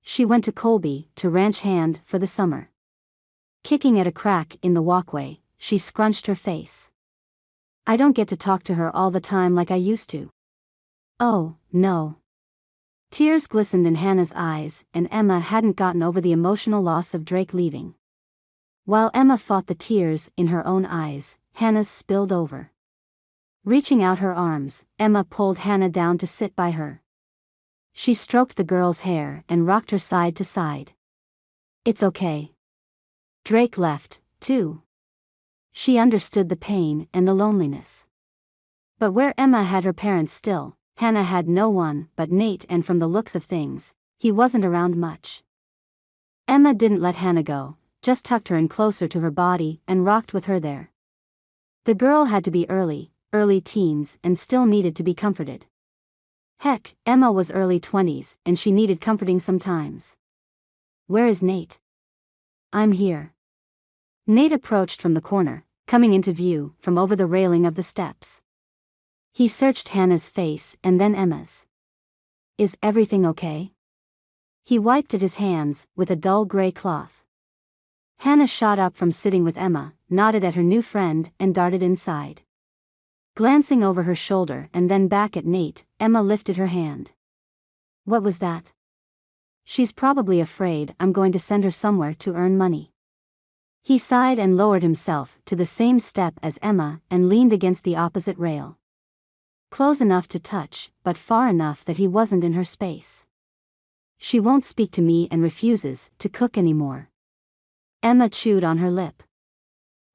She went to Colby to ranch hand for the summer. Kicking at a crack in the walkway, she scrunched her face. I don't get to talk to her all the time like I used to. Oh, no. Tears glistened in Hannah's eyes, and Emma hadn't gotten over the emotional loss of Drake leaving. While Emma fought the tears in her own eyes, Hannah's spilled over. Reaching out her arms, Emma pulled Hannah down to sit by her. She stroked the girl's hair and rocked her side to side. It's okay. Drake left, too. She understood the pain and the loneliness. But where Emma had her parents still, Hannah had no one but Nate, and from the looks of things, he wasn't around much. Emma didn't let Hannah go, just tucked her in closer to her body and rocked with her there. The girl had to be early teens, and still needed to be comforted. Heck, Emma was early 20s, and she needed comforting sometimes. Where is Nate? I'm here. Nate approached from the corner, coming into view from over the railing of the steps. He searched Hannah's face and then Emma's. Is everything okay? He wiped at his hands with a dull gray cloth. Hannah shot up from sitting with Emma, nodded at her new friend, and darted inside. Glancing over her shoulder and then back at Nate, Emma lifted her hand. What was that? She's probably afraid I'm going to send her somewhere to earn money. He sighed and lowered himself to the same step as Emma and leaned against the opposite rail. Close enough to touch, but far enough that he wasn't in her space. She won't speak to me and refuses to cook anymore. Emma chewed on her lip.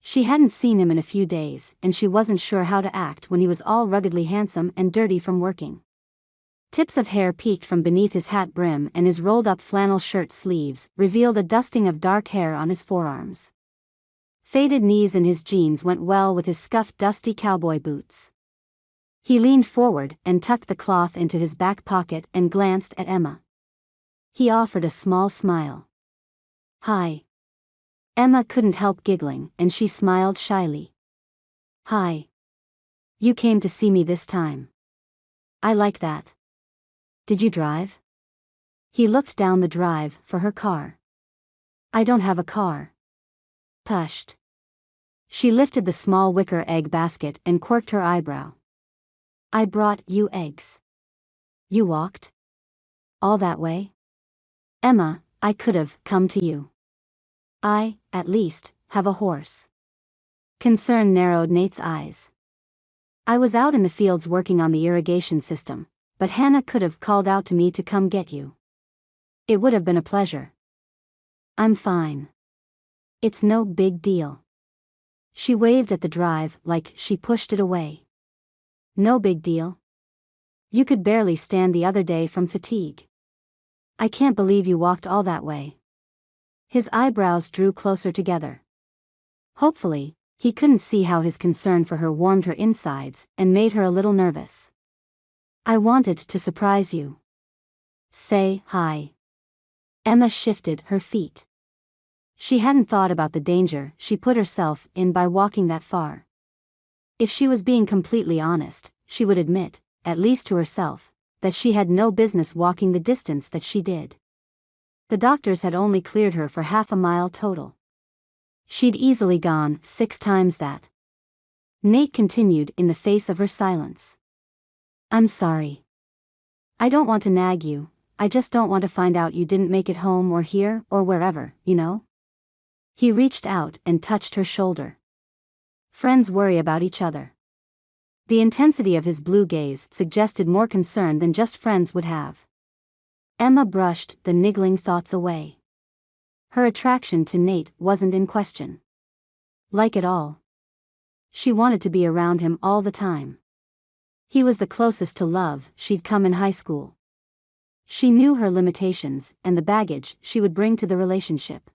She hadn't seen him in a few days, and she wasn't sure how to act when he was all ruggedly handsome and dirty from working. Tips of hair peeked from beneath his hat brim, and his rolled-up flannel shirt sleeves revealed a dusting of dark hair on his forearms. Faded knees in his jeans went well with his scuffed, dusty cowboy boots. He leaned forward and tucked the cloth into his back pocket and glanced at Emma. He offered a small smile. Hi. Emma couldn't help giggling, and she smiled shyly. Hi. You came to see me this time. I like that. Did you drive? He looked down the drive for her car. I don't have a car. Pushed. She lifted the small wicker egg basket and quirked her eyebrow. I brought you eggs. You walked? All that way? Emma, I could have come to you. I, at least, have a horse. Concern narrowed Nate's eyes. I was out in the fields working on the irrigation system, but Hannah could have called out to me to come get you. It would have been a pleasure. I'm fine. It's no big deal. She waved at the drive like she pushed it away. No big deal. You could barely stand the other day from fatigue. I can't believe you walked all that way. His eyebrows drew closer together. Hopefully, he couldn't see how his concern for her warmed her insides and made her a little nervous. I wanted to surprise you. Say hi. Emma shifted her feet. She hadn't thought about the danger she put herself in by walking that far. If she was being completely honest, she would admit, at least to herself, that she had no business walking the distance that she did. The doctors had only cleared her for half a mile total. She'd easily gone 6 times that. Nate continued in the face of her silence. I'm sorry. I don't want to nag you, I just don't want to find out you didn't make it home or here or wherever, you know? He reached out and touched her shoulder. Friends worry about each other. The intensity of his blue gaze suggested more concern than just friends would have. Emma brushed the niggling thoughts away. Her attraction to Nate wasn't in question. Like it all. She wanted to be around him all the time. He was the closest to love she'd come in high school. She knew her limitations and the baggage she would bring to the relationship.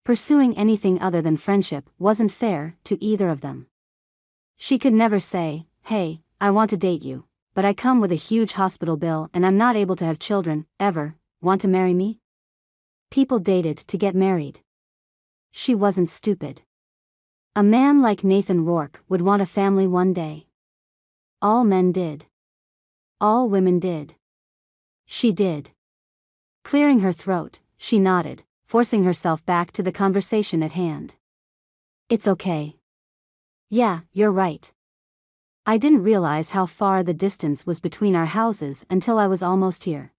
Pursuing anything other than friendship wasn't fair to either of them. She could never say, hey, I want to date you, but I come with a huge hospital bill and I'm not able to have children, ever. Want to marry me? People dated to get married. She wasn't stupid. A man like Nathan Rourke would want a family one day. All men did. All women did. She did. Clearing her throat, she nodded, forcing herself back to the conversation at hand. It's okay. Yeah, you're right. I didn't realize how far the distance was between our houses until I was almost here.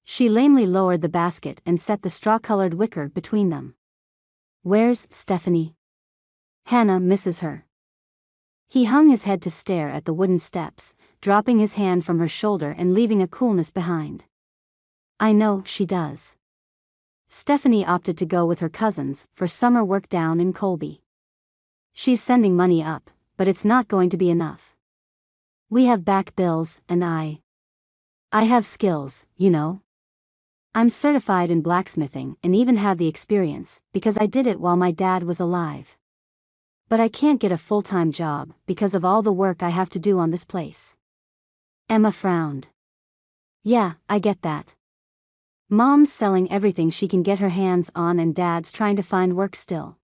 She lamely lowered the basket and set the straw-colored wicker between them. Where's Stephanie? Hannah misses her. He hung his head to stare at the wooden steps, dropping his hand from her shoulder and leaving a coolness behind. I know she does. Stephanie opted to go with her cousins for summer work down in Colby. She's sending money up, but it's not going to be enough. We have back bills, and I have skills, you know. I'm certified in blacksmithing and even have the experience, because I did it while my dad was alive. But I can't get a full-time job because of all the work I have to do on this place. Emma frowned. Yeah, I get that. Mom's selling everything she can get her hands on and Dad's trying to find work still.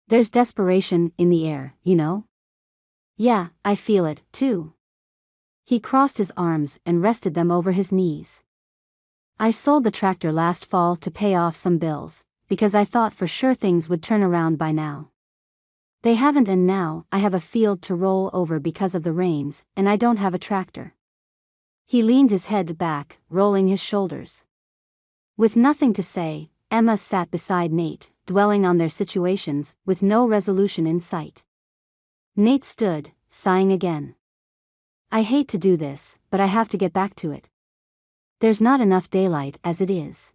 There's desperation in the air, you know? Yeah, I feel it, too. He crossed his arms and rested them over his knees. I sold the tractor last fall to pay off some bills, because I thought for sure things would turn around by now. They haven't, and now I have a field to roll over because of the rains, and I don't have a tractor. He leaned his head back, rolling his shoulders. With nothing to say, Emma sat beside Nate, dwelling on their situations, with no resolution in sight. Nate stood, sighing again. I hate to do this, but I have to get back to it. There's not enough daylight as it is.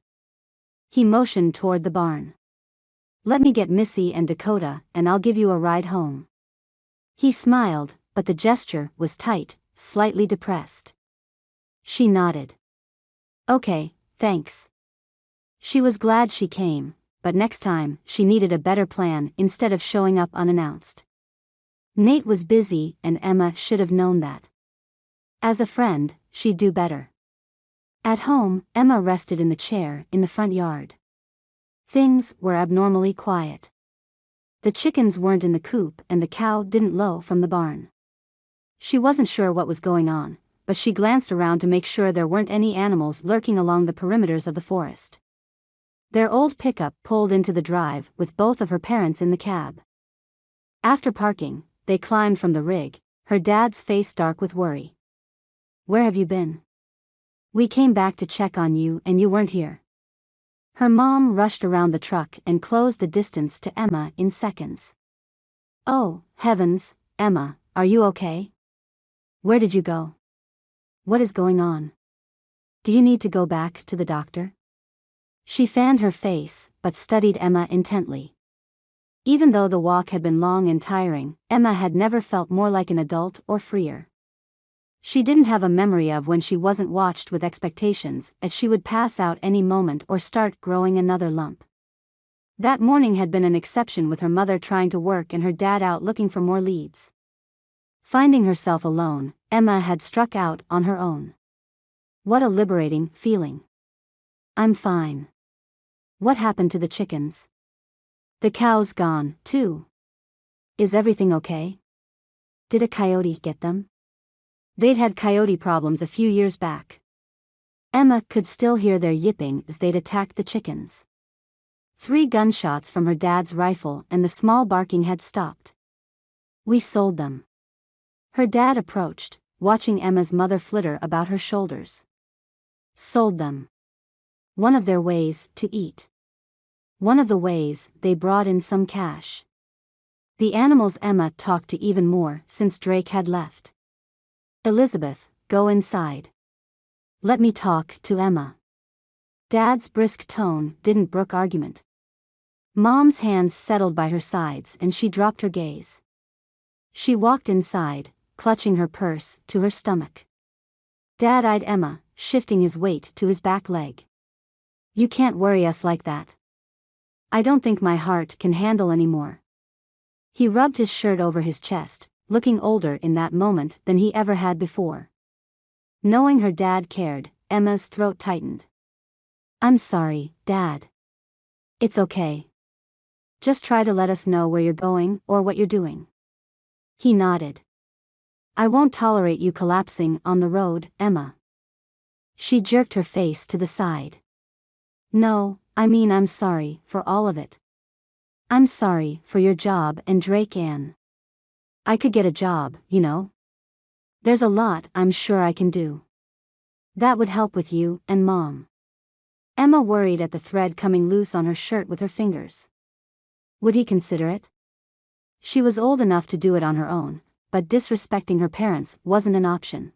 He motioned toward the barn. Let me get Missy and Dakota, and I'll give you a ride home. He smiled, but the gesture was tight, slightly depressed. She nodded. Okay, thanks. She was glad she came, but next time, she needed a better plan instead of showing up unannounced. Nate was busy, and Emma should have known that. As a friend, she'd do better. At home, Emma rested in the chair in the front yard. Things were abnormally quiet. The chickens weren't in the coop and the cow didn't low from the barn. She wasn't sure what was going on, but she glanced around to make sure there weren't any animals lurking along the perimeters of the forest. Their old pickup pulled into the drive with both of her parents in the cab. After parking, they climbed from the rig, her dad's face dark with worry. Where have you been? We came back to check on you and you weren't here. Her mom rushed around the truck and closed the distance to Emma in seconds. Oh, heavens, Emma, are you okay? Where did you go? What is going on? Do you need to go back to the doctor? She fanned her face, but studied Emma intently. Even though the walk had been long and tiring, Emma had never felt more like an adult or freer. She didn't have a memory of when she wasn't watched with expectations that she would pass out any moment or start growing another lump. That morning had been an exception, with her mother trying to work and her dad out looking for more leads. Finding herself alone, Emma had struck out on her own. What a liberating feeling. I'm fine. What happened to the chickens? The cow's gone, too. Is everything okay? Did a coyote get them? They'd had coyote problems a few years back. Emma could still hear their yipping as they'd attacked the chickens. 3 gunshots from her dad's rifle and the small barking had stopped. We sold them. Her dad approached, watching Emma's mother flitter about her shoulders. Sold them. One of their ways to eat. One of the ways they brought in some cash. The animals Emma talked to even more since Drake had left. Elizabeth, go inside. Let me talk to Emma. Dad's brisk tone didn't brook argument. Mom's hands settled by her sides and she dropped her gaze. She walked inside, clutching her purse to her stomach. Dad eyed Emma, shifting his weight to his back leg. You can't worry us like that. I don't think my heart can handle anymore. He rubbed his shirt over his chest, looking older in that moment than he ever had before. Knowing her dad cared, Emma's throat tightened. I'm sorry, Dad. It's okay. Just try to let us know where you're going or what you're doing. He nodded. I won't tolerate you collapsing on the road, Emma. She jerked her face to the side. No, I mean I'm sorry for all of it. I'm sorry for your job and Drake Ann. I could get a job, you know. There's a lot I'm sure I can do. That would help with you and Mom. Emma worried at the thread coming loose on her shirt with her fingers. Would he consider it? She was old enough to do it on her own, but disrespecting her parents wasn't an option.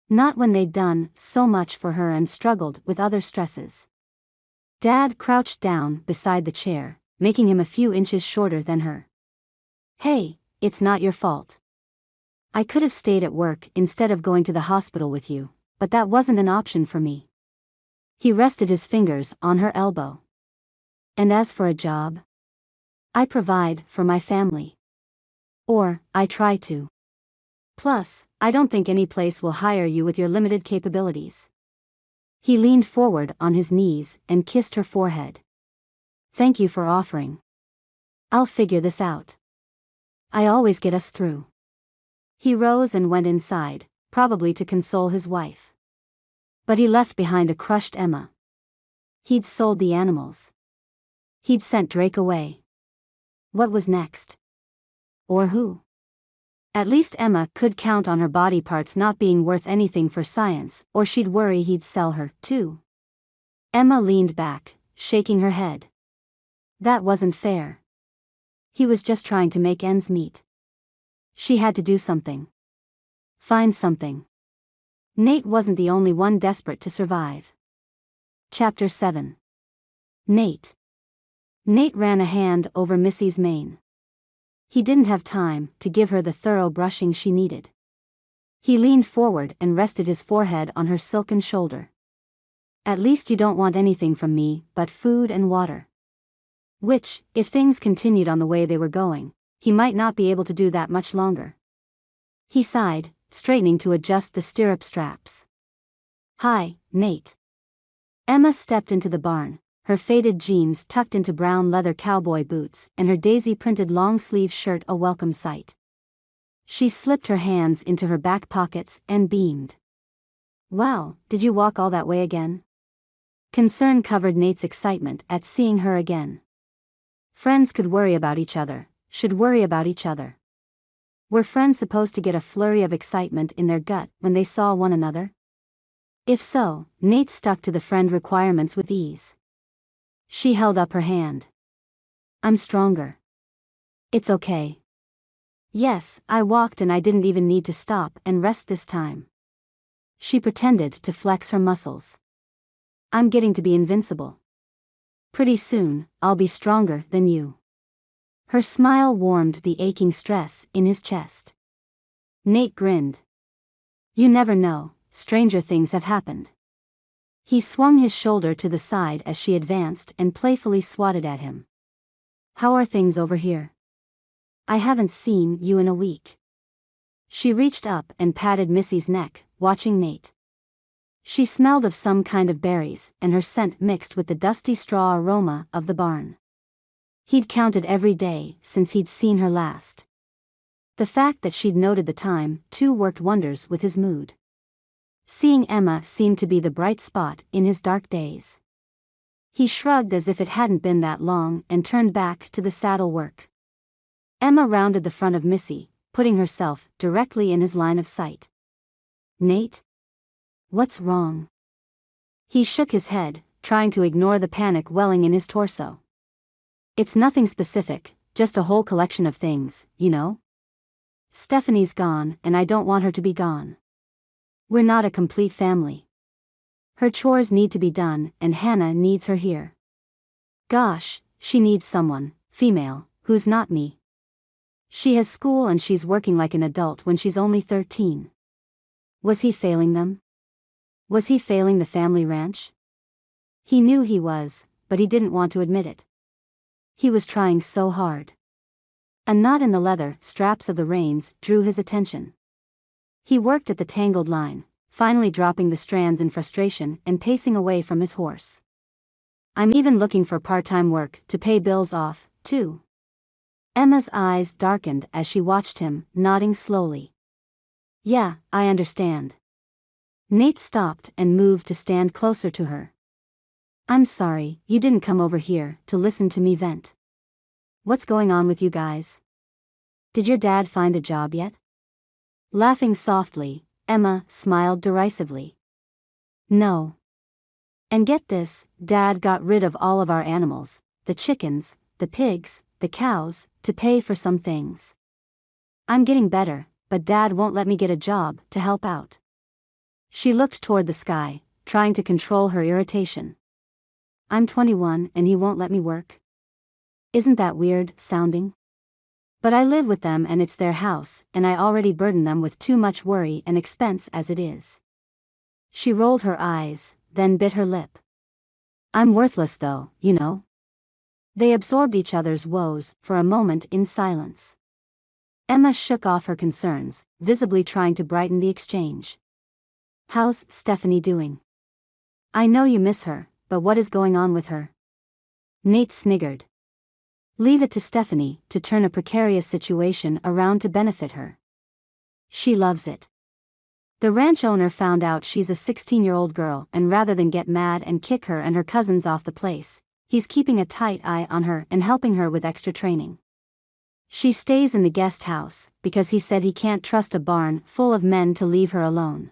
Not when they'd done so much for her and struggled with other stresses. Dad crouched down beside the chair, making him a few inches shorter than her. Hey, it's not your fault. I could have stayed at work instead of going to the hospital with you, but that wasn't an option for me. He rested his fingers on her elbow. And as for a job, I provide for my family. Or, I try to. Plus, I don't think any place will hire you with your limited capabilities. He leaned forward on his knees and kissed her forehead. Thank you for offering. I'll figure this out. I always get us through. He rose and went inside, probably to console his wife. But he left behind a crushed Emma. He'd sold the animals. He'd sent Drake away. What was next? Or who? At least Emma could count on her body parts not being worth anything for science, or she'd worry he'd sell her, too. Emma leaned back, shaking her head. That wasn't fair. He was just trying to make ends meet. She had to do something. Find something. Nate wasn't the only one desperate to survive. Chapter 7. Nate. Nate ran a hand over Missy's mane. He didn't have time to give her the thorough brushing she needed. He leaned forward and rested his forehead on her silken shoulder. At least you don't want anything from me but food and water. Which, if things continued on the way they were going, he might not be able to do that much longer. He sighed, straightening to adjust the stirrup straps. Hi, Nate. Emma stepped into the barn, her faded jeans tucked into brown leather cowboy boots and her daisy-printed long-sleeve shirt a welcome sight. She slipped her hands into her back pockets and beamed. Wow, did you walk all that way again? Concern covered Nate's excitement at seeing her again. Friends could worry about each other, should worry about each other. Were friends supposed to get a flurry of excitement in their gut when they saw one another? If so, Nate stuck to the friend requirements with ease. She held up her hand. I'm stronger. It's okay. Yes, I walked and I didn't even need to stop and rest this time. She pretended to flex her muscles. I'm getting to be invincible. Pretty soon, I'll be stronger than you. Her smile warmed the aching stress in his chest. Nate grinned. You never know, stranger things have happened. He swung his shoulder to the side as she advanced and playfully swatted at him. How are things over here? I haven't seen you in a week. She reached up and patted Missy's neck, watching Nate. She smelled of some kind of berries, and her scent mixed with the dusty straw aroma of the barn. He'd counted every day since he'd seen her last. The fact that she'd noted the time, too, worked wonders with his mood. Seeing Emma seemed to be the bright spot in his dark days. He shrugged as if it hadn't been that long and turned back to the saddle work. Emma rounded the front of Missy, putting herself directly in his line of sight. Nate? What's wrong? He shook his head, trying to ignore the panic welling in his torso. It's nothing specific, just a whole collection of things, you know? Stephanie's gone and I don't want her to be gone. We're not a complete family. Her chores need to be done and Hannah needs her here. Gosh, she needs someone, female, who's not me. She has school and she's working like an adult when she's only 13. Was he failing them? Was he failing the family ranch? He knew he was, but he didn't want to admit it. He was trying so hard. A knot in the leather straps of the reins drew his attention. He worked at the tangled line, finally dropping the strands in frustration and pacing away from his horse. I'm even looking for part-time work to pay bills off, too. Emma's eyes darkened as she watched him, nodding slowly. Yeah, I understand. Nate stopped and moved to stand closer to her. I'm sorry, you didn't come over here to listen to me vent. What's going on with you guys? Did your dad find a job yet? Laughing softly, Emma smiled derisively. No. And get this, Dad got rid of all of our animals, the chickens, the pigs, the cows, to pay for some things. I'm getting better, but Dad won't let me get a job to help out. She looked toward the sky, trying to control her irritation. I'm 21 and he won't let me work. Isn't that weird sounding? But I live with them and it's their house, and I already burden them with too much worry and expense as it is. She rolled her eyes, then bit her lip. I'm worthless though, you know. They absorbed each other's woes for a moment in silence. Emma shook off her concerns, visibly trying to brighten the exchange. How's Stephanie doing? I know you miss her, but what is going on with her? Nate sniggered. Leave it to Stephanie to turn a precarious situation around to benefit her. She loves it. The ranch owner found out she's a 16-year-old girl, and rather than get mad and kick her and her cousins off the place, he's keeping a tight eye on her and helping her with extra training. She stays in the guest house because he said he can't trust a barn full of men to leave her alone.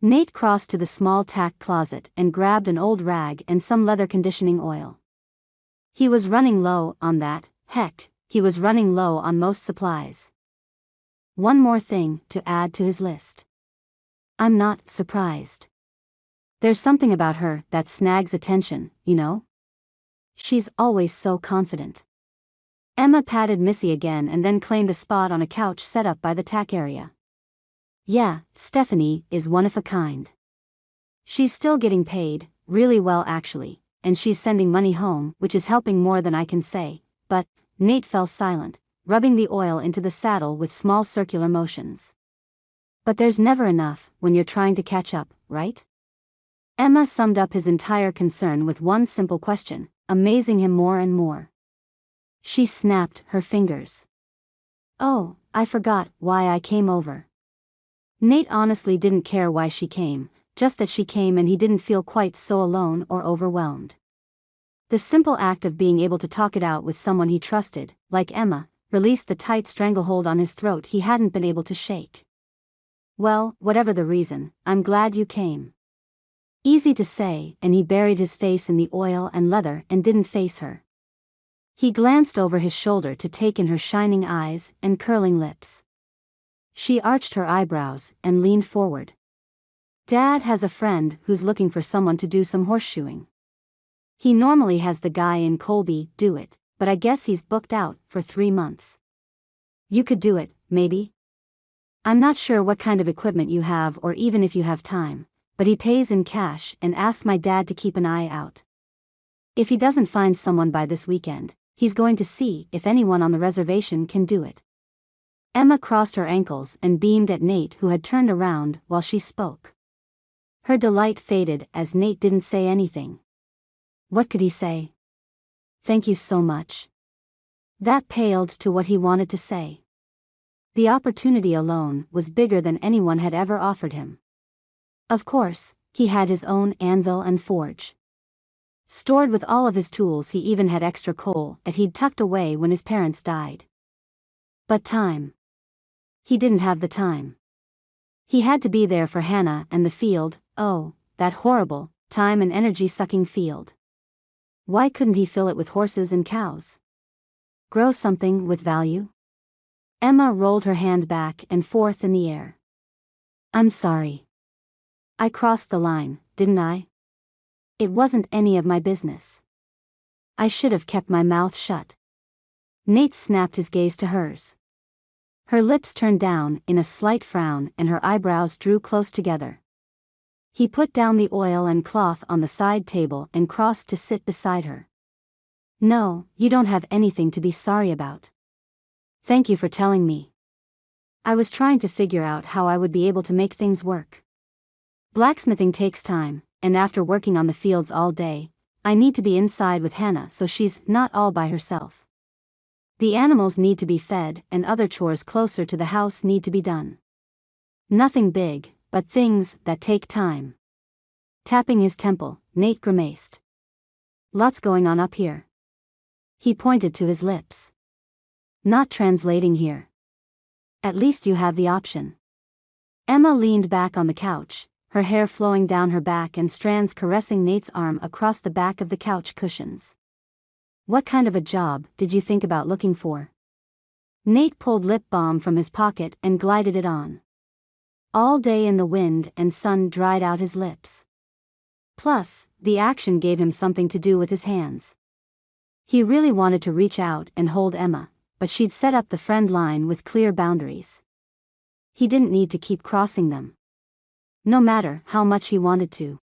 Nate crossed to the small tack closet and grabbed an old rag and some leather conditioning oil. He was running low on that. Heck, he was running low on most supplies. One more thing to add to his list. I'm not surprised. There's something about her that snags attention, you know? She's always so confident. Emma patted Missy again and then claimed a spot on a couch set up by the tack area. Yeah, Stephanie is one of a kind. She's still getting paid, really well actually, and she's sending money home, which is helping more than I can say, but, Nate fell silent, rubbing the oil into the saddle with small circular motions. But there's never enough when you're trying to catch up, right? Emma summed up his entire concern with one simple question, amazing him more and more. She snapped her fingers. Oh, I forgot why I came over. Nate honestly didn't care why she came, just that she came, and he didn't feel quite so alone or overwhelmed. The simple act of being able to talk it out with someone he trusted, like Emma, released the tight stranglehold on his throat he hadn't been able to shake. Well, whatever the reason, I'm glad you came. Easy to say, and he buried his face in the oil and leather and didn't face her. He glanced over his shoulder to take in her shining eyes and curling lips. She arched her eyebrows and leaned forward. Dad has a friend who's looking for someone to do some horseshoeing. He normally has the guy in Colby do it, but I guess he's booked out for 3 months. You could do it, maybe? I'm not sure what kind of equipment you have or even if you have time, but he pays in cash and asked my dad to keep an eye out. If he doesn't find someone by this weekend, he's going to see if anyone on the reservation can do it. Emma crossed her ankles and beamed at Nate, who had turned around while she spoke. Her delight faded as Nate didn't say anything. What could he say? Thank you so much. That paled to what he wanted to say. The opportunity alone was bigger than anyone had ever offered him. Of course, he had his own anvil and forge. Stored with all of his tools, he even had extra coal that he'd tucked away when his parents died. But time. He didn't have the time. He had to be there for Hannah and the field, oh, that horrible, time and energy-sucking field. Why couldn't he fill it with horses and cows? Grow something with value? Emma rolled her hand back and forth in the air. I'm sorry. I crossed the line, didn't I? It wasn't any of my business. I should have kept my mouth shut. Nate snapped his gaze to hers. Her lips turned down in a slight frown and her eyebrows drew close together. He put down the oil and cloth on the side table and crossed to sit beside her. No, you don't have anything to be sorry about. Thank you for telling me. I was trying to figure out how I would be able to make things work. Blacksmithing takes time, and after working on the fields all day, I need to be inside with Hannah so she's not all by herself. The animals need to be fed and other chores closer to the house need to be done. Nothing big, but things that take time. Tapping his temple, Nate grimaced. Lots going on up here. He pointed to his lips. Not translating here. At least you have the option. Emma leaned back on the couch, her hair flowing down her back and strands caressing Nate's arm across the back of the couch cushions. What kind of a job did you think about looking for? Nate pulled lip balm from his pocket and glided it on. All day in the wind and sun dried out his lips. Plus, the action gave him something to do with his hands. He really wanted to reach out and hold Emma, but she'd set up the friend line with clear boundaries. He didn't need to keep crossing them. No matter how much he wanted to.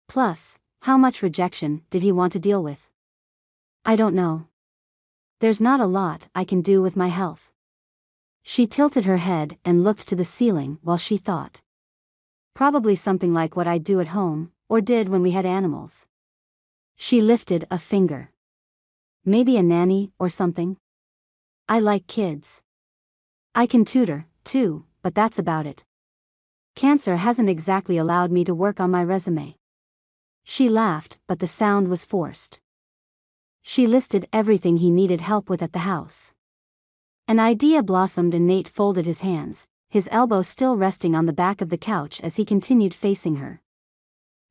Plus, how much rejection did he want to deal with? I don't know. There's not a lot I can do with my health. She tilted her head and looked to the ceiling while she thought. Probably something like what I'd do at home, or did when we had animals. She lifted a finger. Maybe a nanny or something? I like kids. I can tutor, too, but that's about it. Cancer hasn't exactly allowed me to work on my resume. She laughed, but the sound was forced. She listed everything he needed help with at the house. An idea blossomed and Nate folded his hands, his elbow still resting on the back of the couch as he continued facing her.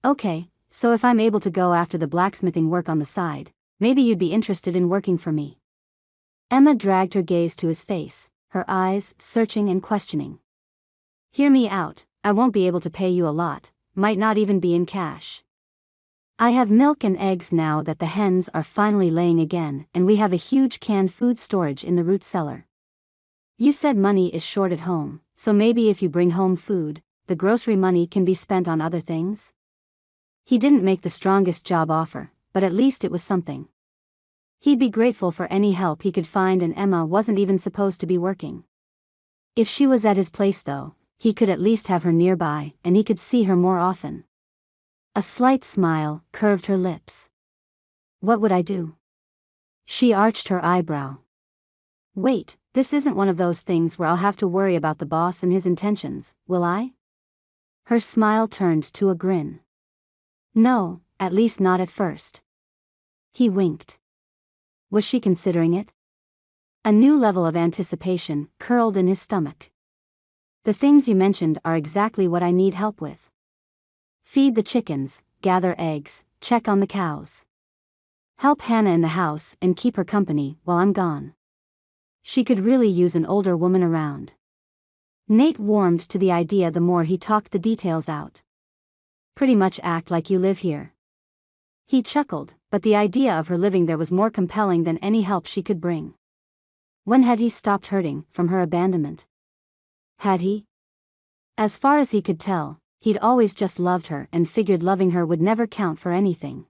Okay, so if I'm able to go after the blacksmithing work on the side, maybe you'd be interested in working for me. Emma dragged her gaze to his face, her eyes searching and questioning. Hear me out, I won't be able to pay you a lot, might not even be in cash. I have milk and eggs now that the hens are finally laying again, and we have a huge canned food storage in the root cellar. You said money is short at home, so maybe if you bring home food, the grocery money can be spent on other things? He didn't make the strongest job offer, but at least it was something. He'd be grateful for any help he could find, and Emma wasn't even supposed to be working. If she was at his place though, he could at least have her nearby, and he could see her more often. A slight smile curved her lips. What would I do? She arched her eyebrow. Wait, this isn't one of those things where I'll have to worry about the boss and his intentions, will I? Her smile turned to a grin. No, at least not at first. He winked. Was she considering it? A new level of anticipation curled in his stomach. The things you mentioned are exactly what I need help with. Feed the chickens, gather eggs, check on the cows. Help Hannah in the house and keep her company while I'm gone. She could really use an older woman around. Nate warmed to the idea the more he talked the details out. Pretty much act like you live here. He chuckled, but the idea of her living there was more compelling than any help she could bring. When had he stopped hurting from her abandonment? Had he? As far as he could tell, he'd always just loved her and figured loving her would never count for anything.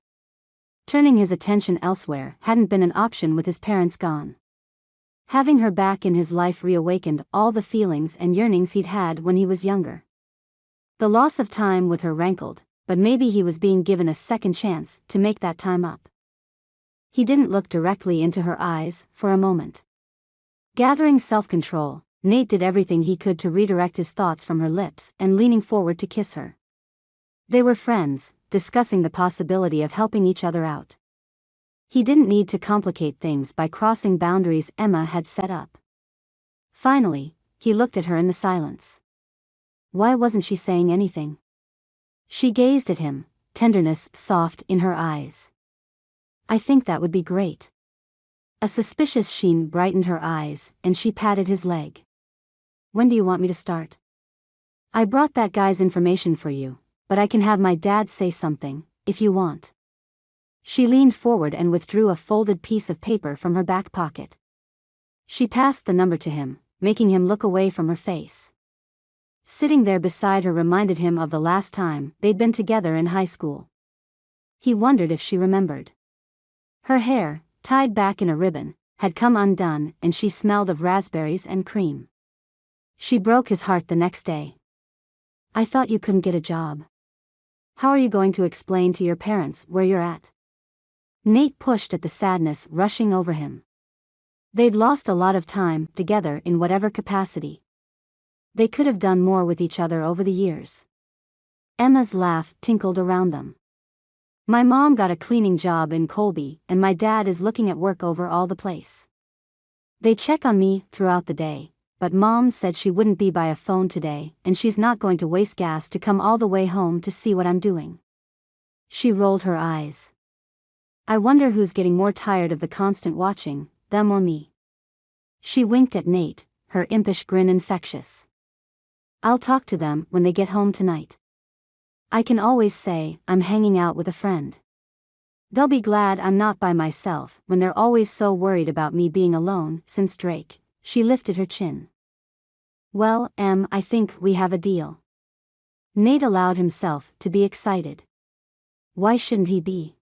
Turning his attention elsewhere hadn't been an option with his parents gone. Having her back in his life reawakened all the feelings and yearnings he'd had when he was younger. The loss of time with her rankled, but maybe he was being given a second chance to make that time up. He didn't look directly into her eyes for a moment. Gathering self-control, Nate did everything he could to redirect his thoughts from her lips and leaning forward to kiss her. They were friends, discussing the possibility of helping each other out. He didn't need to complicate things by crossing boundaries Emma had set up. Finally, he looked at her in the silence. Why wasn't she saying anything? She gazed at him, tenderness soft in her eyes. I think that would be great. A suspicious sheen brightened her eyes, and she patted his leg. When do you want me to start? I brought that guy's information for you, but I can have my dad say something, if you want. She leaned forward and withdrew a folded piece of paper from her back pocket. She passed the number to him, making him look away from her face. Sitting there beside her reminded him of the last time they'd been together in high school. He wondered if she remembered. Her hair, tied back in a ribbon, had come undone, and she smelled of raspberries and cream. She broke his heart the next day. I thought you couldn't get a job. How are you going to explain to your parents where you're at? Nate pushed at the sadness rushing over him. They'd lost a lot of time together in whatever capacity. They could have done more with each other over the years. Emma's laugh tinkled around them. My mom got a cleaning job in Colby, and my dad is looking at work over all the place. They check on me throughout the day, but Mom said she wouldn't be by a phone today, and she's not going to waste gas to come all the way home to see what I'm doing. She rolled her eyes. I wonder who's getting more tired of the constant watching, them or me. She winked at Nate, her impish grin infectious. I'll talk to them when they get home tonight. I can always say, I'm hanging out with a friend. They'll be glad I'm not by myself when they're always so worried about me being alone. Since Drake, she lifted her chin. Well, I think we have a deal. Nate allowed himself to be excited. Why shouldn't he be?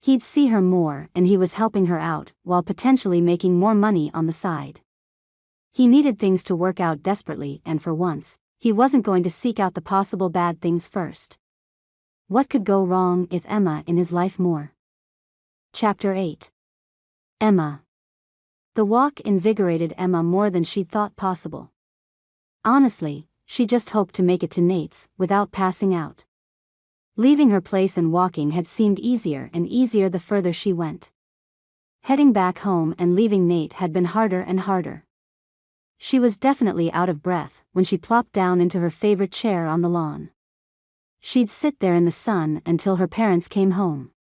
He'd see her more and he was helping her out while potentially making more money on the side. He needed things to work out desperately, and for once, he wasn't going to seek out the possible bad things first. What could go wrong if Emma in his life more? Chapter 8. Emma. The walk invigorated Emma more than she'd thought possible. Honestly, she just hoped to make it to Nate's without passing out. Leaving her place and walking had seemed easier and easier the further she went. Heading back home and leaving Nate had been harder and harder. She was definitely out of breath when she plopped down into her favorite chair on the lawn. She'd sit there in the sun until her parents came home.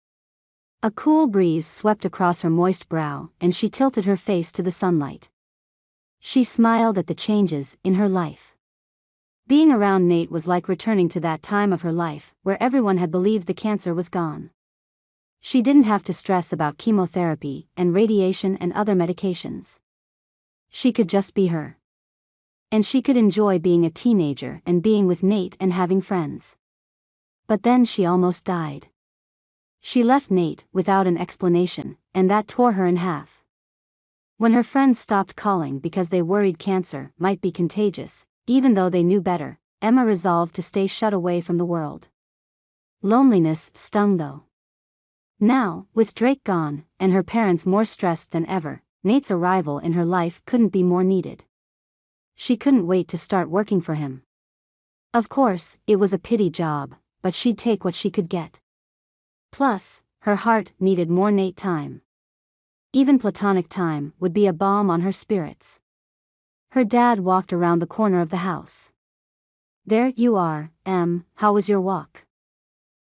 A cool breeze swept across her moist brow and she tilted her face to the sunlight. She smiled at the changes in her life. Being around Nate was like returning to that time of her life where everyone had believed the cancer was gone. She didn't have to stress about chemotherapy and radiation and other medications. She could just be her. And she could enjoy being a teenager and being with Nate and having friends. But then she almost died. She left Nate without an explanation, and that tore her in half. When her friends stopped calling because they worried cancer might be contagious, even though they knew better, Emma resolved to stay shut away from the world. Loneliness stung though. Now, with Drake gone, and her parents more stressed than ever, Nate's arrival in her life couldn't be more needed. She couldn't wait to start working for him. Of course, it was a pity job, but she'd take what she could get. Plus, her heart needed more Nate time. Even platonic time would be a balm on her spirits. Her dad walked around the corner of the house. There you are, Em, how was your walk?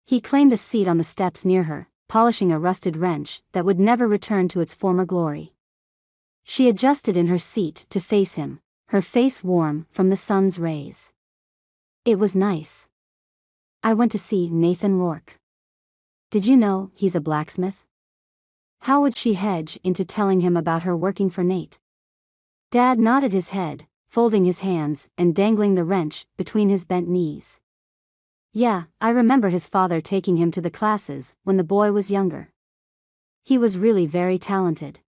He claimed a seat on the steps near her, polishing a rusted wrench that would never return to its former glory. She adjusted in her seat to face him, her face warm from the sun's rays. It was nice. I went to see Nathan Rourke. Did you know he's a blacksmith? How would she hedge into telling him about her working for Nate? Dad nodded his head, folding his hands and dangling the wrench between his bent knees. Yeah, I remember his father taking him to the classes when the boy was younger. He was really very talented.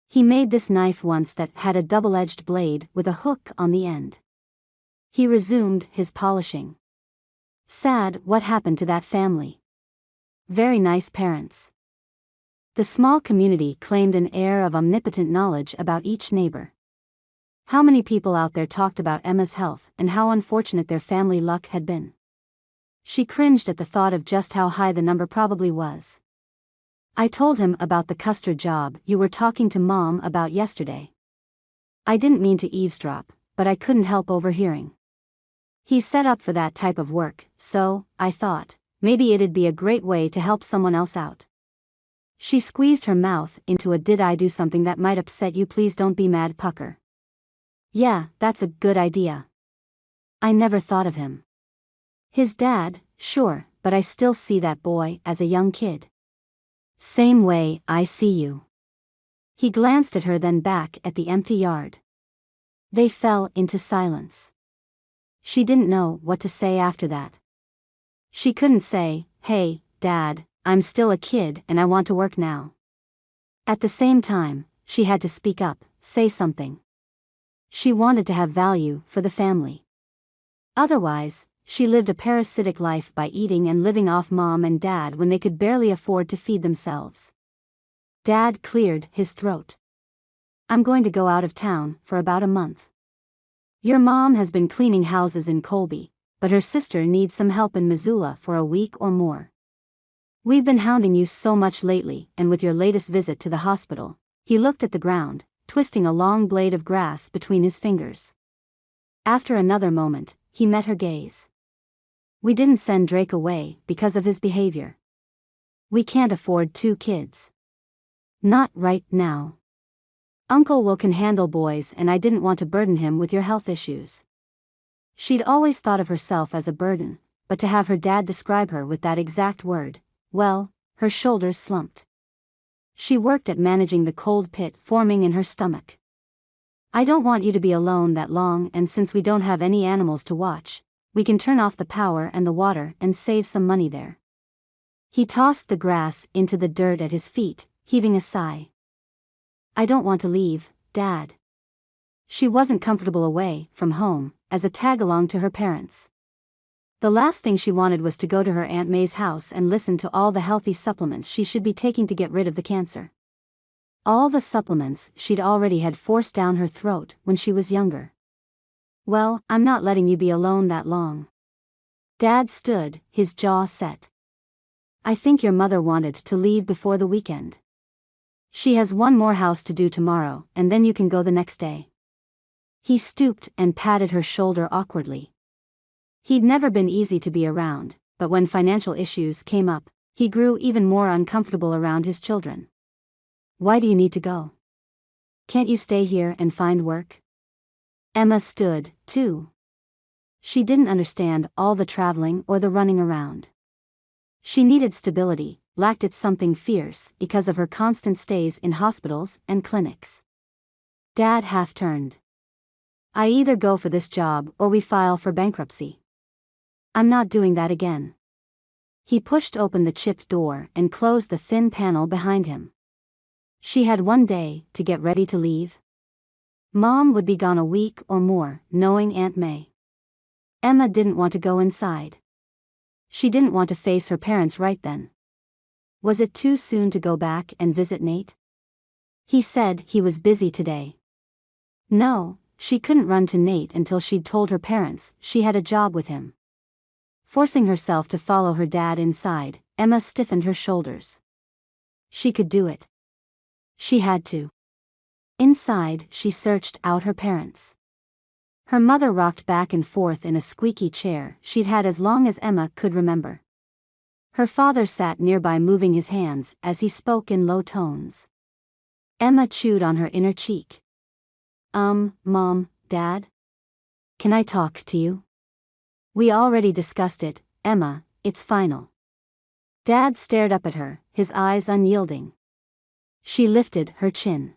He made this knife once that had a double-edged blade with a hook on the end. He resumed his polishing. Sad what happened to that family. Very nice parents. The small community claimed an air of omnipotent knowledge about each neighbor. How many people out there talked about Emma's health and how unfortunate their family luck had been. She cringed at the thought of just how high the number probably was. I told him about the custard job you were talking to Mom about yesterday. I didn't mean to eavesdrop, but I couldn't help overhearing. He's set up for that type of work, so, I thought, maybe it'd be a great way to help someone else out. She squeezed her mouth into a "did I do something that might upset you, please don't be mad" pucker. Yeah, that's a good idea. I never thought of him. His dad, sure, but I still see that boy as a young kid. Same way I see you. He glanced at her, then back at the empty yard. They fell into silence. She didn't know what to say after that. She couldn't say, "Hey, Dad, I'm still a kid and I want to work now." At the same time, she had to speak up, say something. She wanted to have value for the family. Otherwise, she lived a parasitic life by eating and living off Mom and Dad when they could barely afford to feed themselves. Dad cleared his throat. I'm going to go out of town for about a month. Your mom has been cleaning houses in Colby, but her sister needs some help in Missoula for a week or more. We've been hounding you so much lately, and with your latest visit to the hospital. He looked at the ground, twisting a long blade of grass between his fingers. After another moment, he met her gaze. We didn't send Drake away because of his behavior. We can't afford 2 kids. Not right now. Uncle Will can handle boys and I didn't want to burden him with your health issues. She'd always thought of herself as a burden, but to have her dad describe her with that exact word, well, her shoulders slumped. She worked at managing the cold pit forming in her stomach. I don't want you to be alone that long, and since we don't have any animals to watch, we can turn off the power and the water and save some money there. He tossed the grass into the dirt at his feet, heaving a sigh. I don't want to leave, Dad. She wasn't comfortable away from home, as a tag-along to her parents. The last thing she wanted was to go to her Aunt May's house and listen to all the healthy supplements she should be taking to get rid of the cancer. All the supplements she'd already had forced down her throat when she was younger. Well, I'm not letting you be alone that long. Dad stood, his jaw set. I think your mother wanted to leave before the weekend. She has one more house to do tomorrow, and then you can go the next day. He stooped and patted her shoulder awkwardly. He'd never been easy to be around, but when financial issues came up, he grew even more uncomfortable around his children. Why do you need to go? Can't you stay here and find work? Emma stood, too. She didn't understand all the traveling or the running around. She needed stability, lacked it something fierce because of her constant stays in hospitals and clinics. Dad half-turned. I either go for this job or we file for bankruptcy. I'm not doing that again. He pushed open the chipped door and closed the thin panel behind him. She had one day to get ready to leave. Mom would be gone a week or more, knowing Aunt May. Emma didn't want to go inside. She didn't want to face her parents right then. Was it too soon to go back and visit Nate? He said he was busy today. No, she couldn't run to Nate until she'd told her parents she had a job with him. Forcing herself to follow her dad inside, Emma stiffened her shoulders. She could do it. She had to. Inside, she searched out her parents. Her mother rocked back and forth in a squeaky chair she'd had as long as Emma could remember. Her father sat nearby moving his hands as he spoke in low tones. Emma chewed on her inner cheek. Mom, Dad? Can I talk to you? We already discussed it, Emma, it's final. Dad stared up at her, his eyes unyielding. She lifted her chin.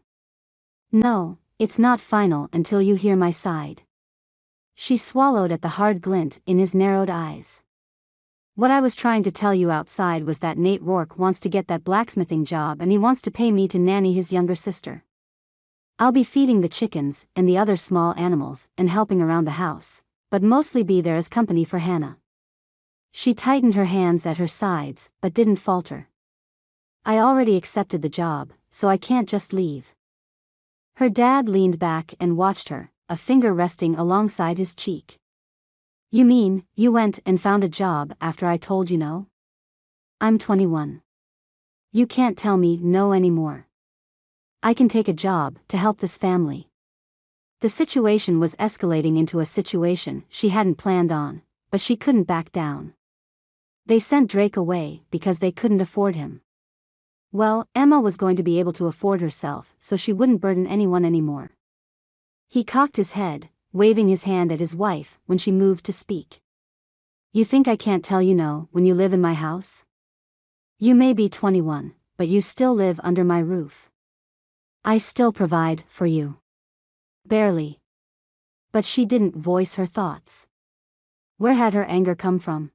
No, it's not final until you hear my side. She swallowed at the hard glint in his narrowed eyes. What I was trying to tell you outside was that Nate Rourke wants to get that blacksmithing job and he wants to pay me to nanny his younger sister. I'll be feeding the chickens and the other small animals and helping around the house, but mostly be there as company for Hannah. She tightened her hands at her sides, but didn't falter. I already accepted the job, so I can't just leave. Her dad leaned back and watched her, a finger resting alongside his cheek. You mean, you went and found a job after I told you no? I'm 21. You can't tell me no anymore. I can take a job to help this family. The situation was escalating into a situation she hadn't planned on, but she couldn't back down. They sent Drake away because they couldn't afford him. Well, Emma was going to be able to afford herself, so she wouldn't burden anyone anymore. He cocked his head, waving his hand at his wife when she moved to speak. You think I can't tell you no when you live in my house? You may be 21, but you still live under my roof. I still provide for you. Barely. But she didn't voice her thoughts. Where had her anger come from?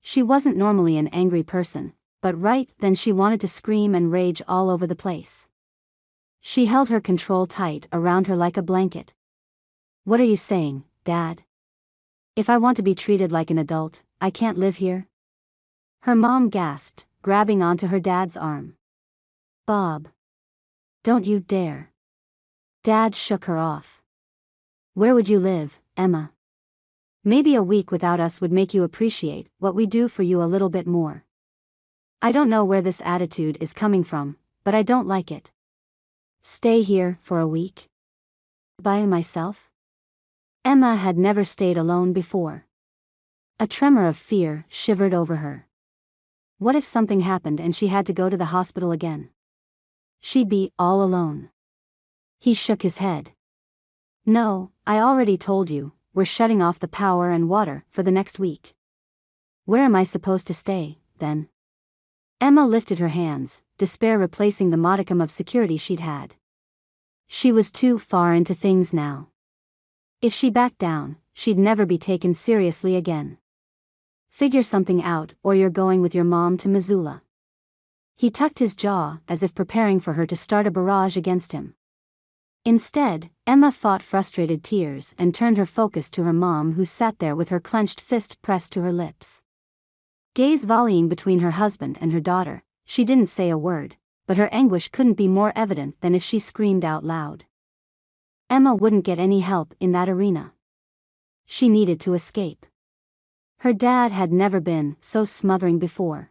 She wasn't normally an angry person, but right then she wanted to scream and rage all over the place. She held her control tight around her like a blanket. What are you saying, Dad? If I want to be treated like an adult, I can't live here? Her mom gasped, grabbing onto her dad's arm. Bob. Don't you dare. Dad shook her off. Where would you live, Emma? Maybe a week without us would make you appreciate what we do for you a little bit more. I don't know where this attitude is coming from, but I don't like it. Stay here for a week? By myself? Emma had never stayed alone before. A tremor of fear shivered over her. What if something happened and she had to go to the hospital again? She'd be all alone. He shook his head. No, I already told you, we're shutting off the power and water for the next week. Where am I supposed to stay, then? Emma lifted her hands, despair replacing the modicum of security she'd had. She was too far into things now. If she backed down, she'd never be taken seriously again. Figure something out, or you're going with your mom to Missoula. He tucked his jaw, as if preparing for her to start a barrage against him. Instead, Emma fought frustrated tears and turned her focus to her mom, who sat there with her clenched fist pressed to her lips. Gaze volleying between her husband and her daughter, she didn't say a word, but her anguish couldn't be more evident than if she screamed out loud. Emma wouldn't get any help in that arena. She needed to escape. Her dad had never been so smothering before.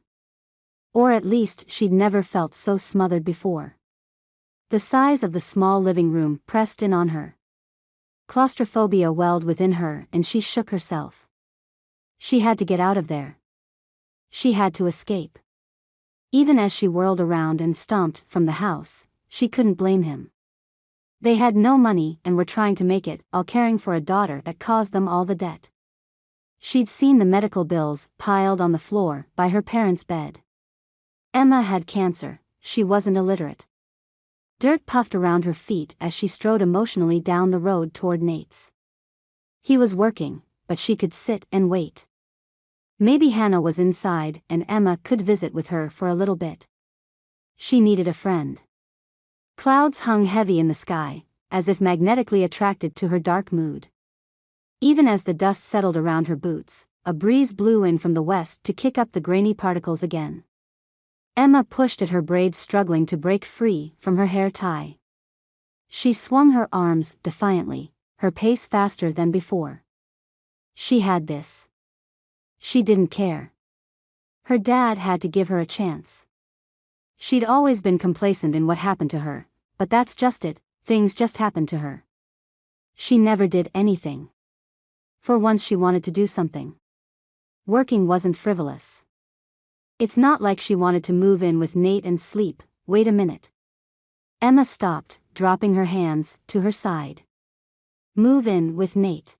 Or at least she'd never felt so smothered before. The size of the small living room pressed in on her. Claustrophobia welled within her and she shook herself. She had to get out of there. She had to escape. Even as she whirled around and stomped from the house, she couldn't blame him. They had no money and were trying to make it, all caring for a daughter that caused them all the debt. She'd seen the medical bills piled on the floor by her parents' bed. Emma had cancer, she wasn't illiterate. Dirt puffed around her feet as she strode emotionally down the road toward Nate's. He was working, but she could sit and wait. Maybe Hannah was inside and Emma could visit with her for a little bit. She needed a friend. Clouds hung heavy in the sky, as if magnetically attracted to her dark mood. Even as the dust settled around her boots, a breeze blew in from the west to kick up the grainy particles again. Emma pushed at her braids, struggling to break free from her hair tie. She swung her arms defiantly, her pace faster than before. She had this. She didn't care. Her dad had to give her a chance. She'd always been complacent in what happened to her, but that's just it, things just happened to her. She never did anything. For once she wanted to do something. Working wasn't frivolous. It's not like she wanted to move in with Nate and sleep. Wait a minute. Emma stopped, dropping her hands to her side. Move in with Nate.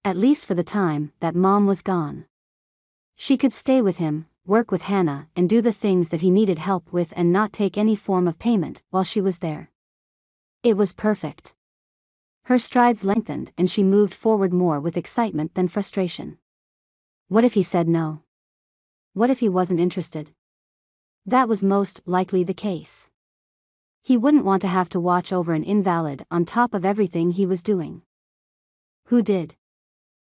At least for the time that Mom was gone. She could stay with him, work with Hannah, and do the things that he needed help with and not take any form of payment while she was there. It was perfect. Her strides lengthened and she moved forward more with excitement than frustration. What if he said no? What if he wasn't interested? That was most likely the case. He wouldn't want to have to watch over an invalid on top of everything he was doing. Who did?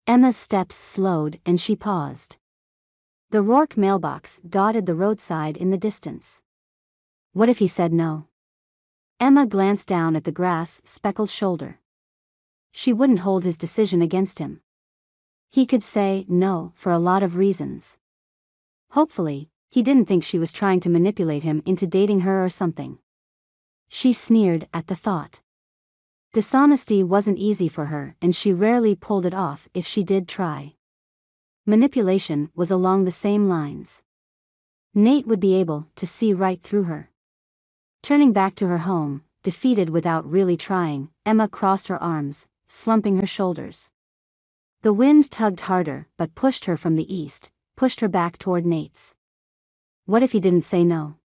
Emma's steps slowed and she paused. The Rourke mailbox dotted the roadside in the distance. What if he said no? Emma glanced down at the grass-speckled shoulder. She wouldn't hold his decision against him. He could say no for a lot of reasons. Hopefully, he didn't think she was trying to manipulate him into dating her or something. She sneered at the thought. Dishonesty wasn't easy for her and she rarely pulled it off if she did try. Manipulation was along the same lines. Nate would be able to see right through her. Turning back to her home, defeated without really trying, Emma crossed her arms, slumping her shoulders. The wind tugged harder but pushed her from the east, pushed her back toward Nate's. What if he didn't say no?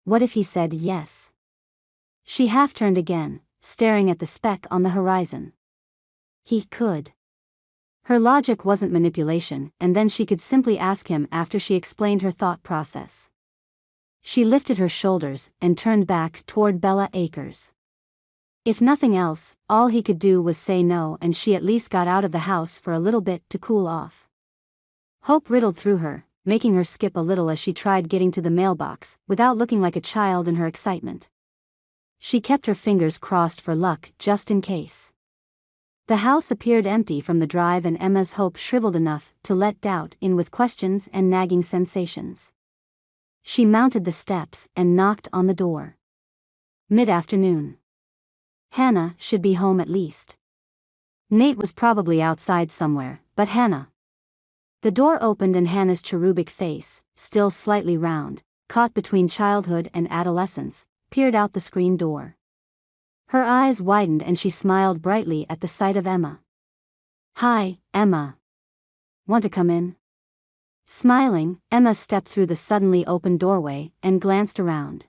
What if he said yes? She half turned again, staring at the speck on the horizon. He could. Her logic wasn't manipulation, and then she could simply ask him after she explained her thought process. She lifted her shoulders and turned back toward Bella Acres. If nothing else, all he could do was say no and she at least got out of the house for a little bit to cool off. Hope riddled through her, making her skip a little as she tried getting to the mailbox, without looking like a child in her excitement. She kept her fingers crossed for luck just in case. The house appeared empty from the drive and Emma's hope shriveled enough to let doubt in with questions and nagging sensations. She mounted the steps and knocked on the door. Mid-afternoon. Hannah should be home at least. Nate was probably outside somewhere, but Hannah. The door opened and Hannah's cherubic face, still slightly round, caught between childhood and adolescence, peered out the screen door. Her eyes widened and she smiled brightly at the sight of Emma. Hi, Emma. Want to come in? Smiling, Emma stepped through the suddenly opened doorway and glanced around.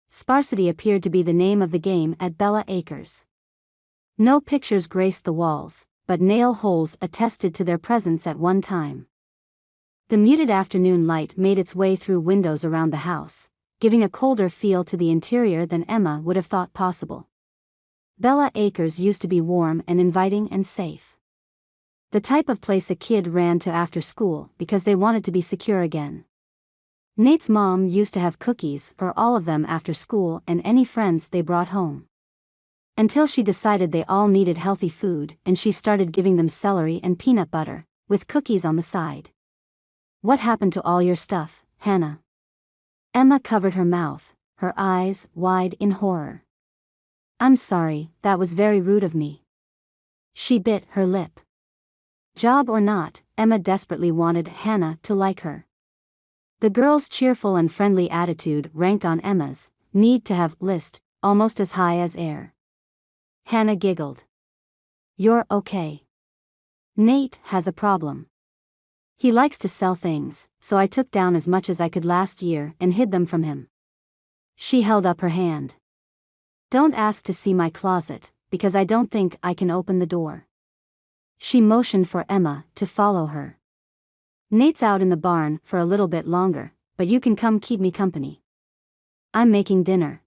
Sparsity appeared to be the name of the game at Bella Acres. No pictures graced the walls, but nail holes attested to their presence at one time. The muted afternoon light made its way through windows around the house, giving a colder feel to the interior than Emma would have thought possible. Bella Acres used to be warm and inviting and safe. The type of place a kid ran to after school because they wanted to be secure again. Nate's mom used to have cookies for all of them after school and any friends they brought home. Until she decided they all needed healthy food and she started giving them celery and peanut butter, with cookies on the side. "What happened to all your stuff, Hannah?" Emma covered her mouth, her eyes wide in horror. "I'm sorry, that was very rude of me." She bit her lip. Job or not, Emma desperately wanted Hannah to like her. The girl's cheerful and friendly attitude ranked on Emma's need to have list almost as high as air. Hannah giggled. "You're okay. Nate has a problem. He likes to sell things, so I took down as much as I could last year and hid them from him." She held up her hand. "Don't ask to see my closet, because I don't think I can open the door." She motioned for Emma to follow her. "Nate's out in the barn for a little bit longer, but you can come keep me company. I'm making dinner."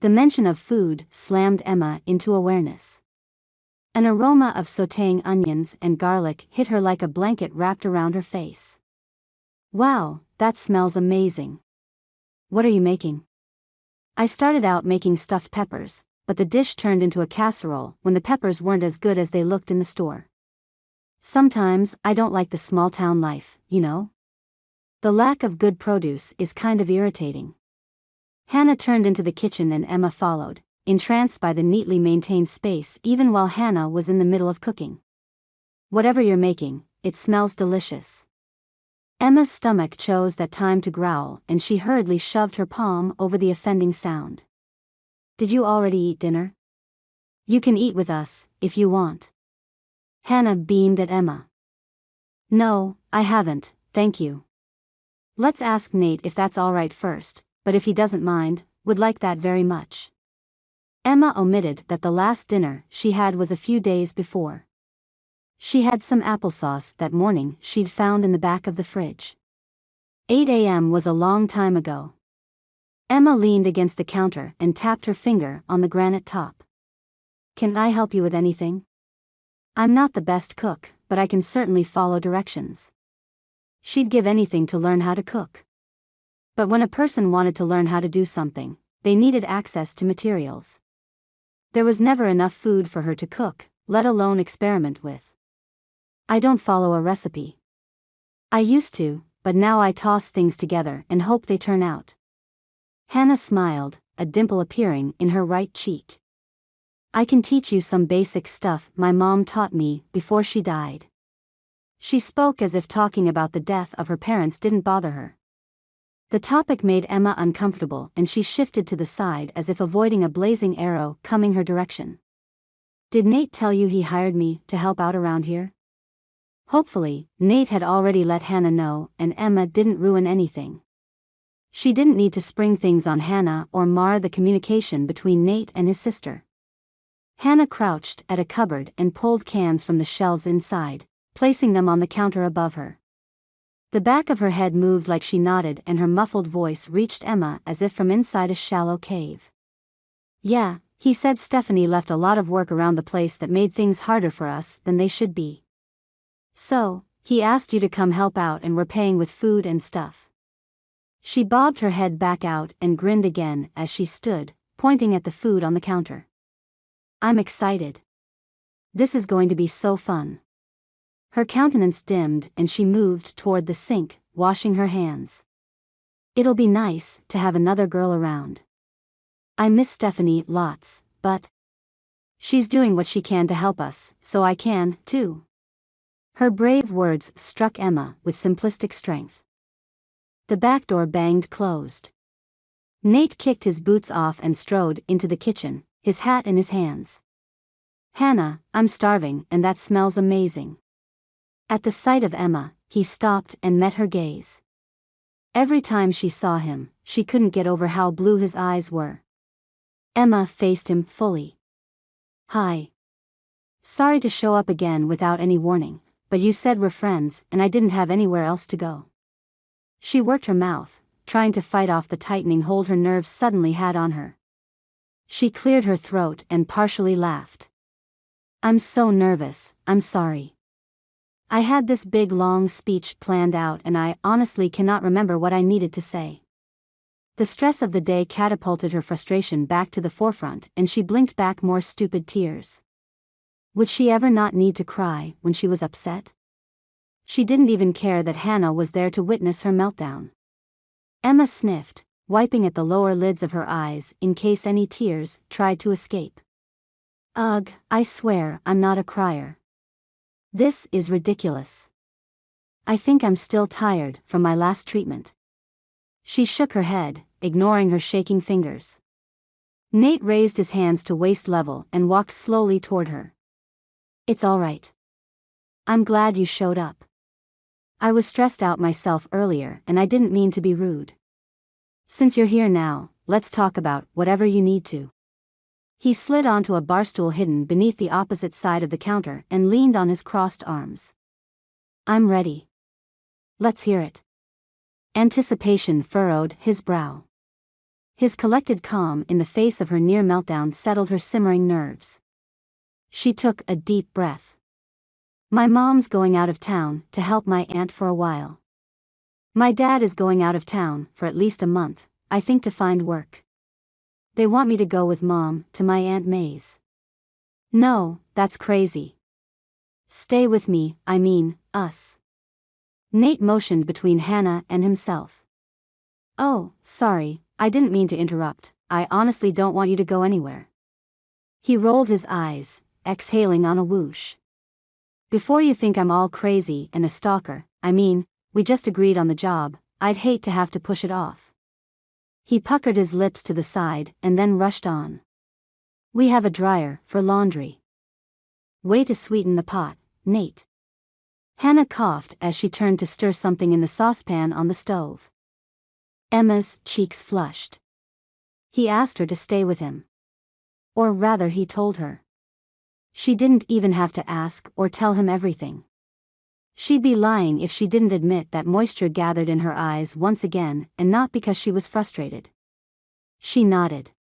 The mention of food slammed Emma into awareness. An aroma of sautéing onions and garlic hit her like a blanket wrapped around her face. "Wow, that smells amazing. What are you making?" "I started out making stuffed peppers, but the dish turned into a casserole when the peppers weren't as good as they looked in the store. Sometimes I don't like the small town life, you know? The lack of good produce is kind of irritating." Hannah turned into the kitchen and Emma followed, entranced by the neatly maintained space even while Hannah was in the middle of cooking. "Whatever you're making, it smells delicious." Emma's stomach chose that time to growl and she hurriedly shoved her palm over the offending sound. "Did you already eat dinner? You can eat with us, if you want." Hannah beamed at Emma. "No, I haven't, thank you. Let's ask Nate if that's all right first, but if he doesn't mind, would like that very much." Emma omitted that the last dinner she had was a few days before. She had some applesauce that morning she'd found in the back of the fridge. 8 a.m. was a long time ago. Emma leaned against the counter and tapped her finger on the granite top. "Can I help you with anything? I'm not the best cook, but I can certainly follow directions." She'd give anything to learn how to cook. But when a person wanted to learn how to do something, they needed access to materials. There was never enough food for her to cook, let alone experiment with. "I don't follow a recipe. I used to, but now I toss things together and hope they turn out." Hannah smiled, a dimple appearing in her right cheek. "I can teach you some basic stuff my mom taught me before she died." She spoke as if talking about the death of her parents didn't bother her. The topic made Emma uncomfortable and she shifted to the side as if avoiding a blazing arrow coming her direction. "Did Nate tell you he hired me to help out around here?" Hopefully, Nate had already let Hannah know and Emma didn't ruin anything. She didn't need to spring things on Hannah or mar the communication between Nate and his sister. Hannah crouched at a cupboard and pulled cans from the shelves inside, placing them on the counter above her. The back of her head moved like she nodded and her muffled voice reached Emma as if from inside a shallow cave. "Yeah, he said Stephanie left a lot of work around the place that made things harder for us than they should be. So, he asked you to come help out and we're paying with food and stuff." She bobbed her head back out and grinned again as she stood, pointing at the food on the counter. "I'm excited. This is going to be so fun." Her countenance dimmed and she moved toward the sink, washing her hands. "It'll be nice to have another girl around. I miss Stephanie lots, but she's doing what she can to help us, so I can, too." Her brave words struck Emma with simplistic strength. The back door banged closed. Nate kicked his boots off and strode into the kitchen, his hat in his hands. "Hannah, I'm starving and that smells amazing." At the sight of Emma, he stopped and met her gaze. Every time she saw him, she couldn't get over how blue his eyes were. Emma faced him fully. "Hi. Sorry to show up again without any warning, but you said we're friends and I didn't have anywhere else to go." She worked her mouth, trying to fight off the tightening hold her nerves suddenly had on her. She cleared her throat and partially laughed. "I'm so nervous, I'm sorry. I had this big long speech planned out and I honestly cannot remember what I needed to say." The stress of the day catapulted her frustration back to the forefront and she blinked back more stupid tears. Would she ever not need to cry when she was upset? She didn't even care that Hannah was there to witness her meltdown. Emma sniffed, wiping at the lower lids of her eyes in case any tears tried to escape. "Ugh, I swear I'm not a crier. This is ridiculous. I think I'm still tired from my last treatment." She shook her head, ignoring her shaking fingers. Nate raised his hands to waist level and walked slowly toward her. "It's all right. I'm glad you showed up. I was stressed out myself earlier and I didn't mean to be rude. Since you're here now, let's talk about whatever you need to." He slid onto a barstool hidden beneath the opposite side of the counter and leaned on his crossed arms. "I'm ready. Let's hear it." Anticipation furrowed his brow. His collected calm in the face of her near meltdown settled her simmering nerves. She took a deep breath. "My mom's going out of town to help my aunt for a while. My dad is going out of town for at least a month, I think to find work. They want me to go with Mom to my Aunt May's." "No, that's crazy. Stay with me, I mean, us." Nate motioned between Hannah and himself. "Oh, sorry, I didn't mean to interrupt, I honestly don't want you to go anywhere." He rolled his eyes, exhaling on a whoosh. "Before you think I'm all crazy and a stalker, I mean, we just agreed on the job, I'd hate to have to push it off." He puckered his lips to the side and then rushed on. "We have a dryer for laundry. Way to sweeten the pot, Nate." Hannah coughed as she turned to stir something in the saucepan on the stove. Emma's cheeks flushed. He asked her to stay with him. Or rather, he told her. She didn't even have to ask or tell him everything. She'd be lying if she didn't admit that moisture gathered in her eyes once again, and not because she was frustrated. She nodded.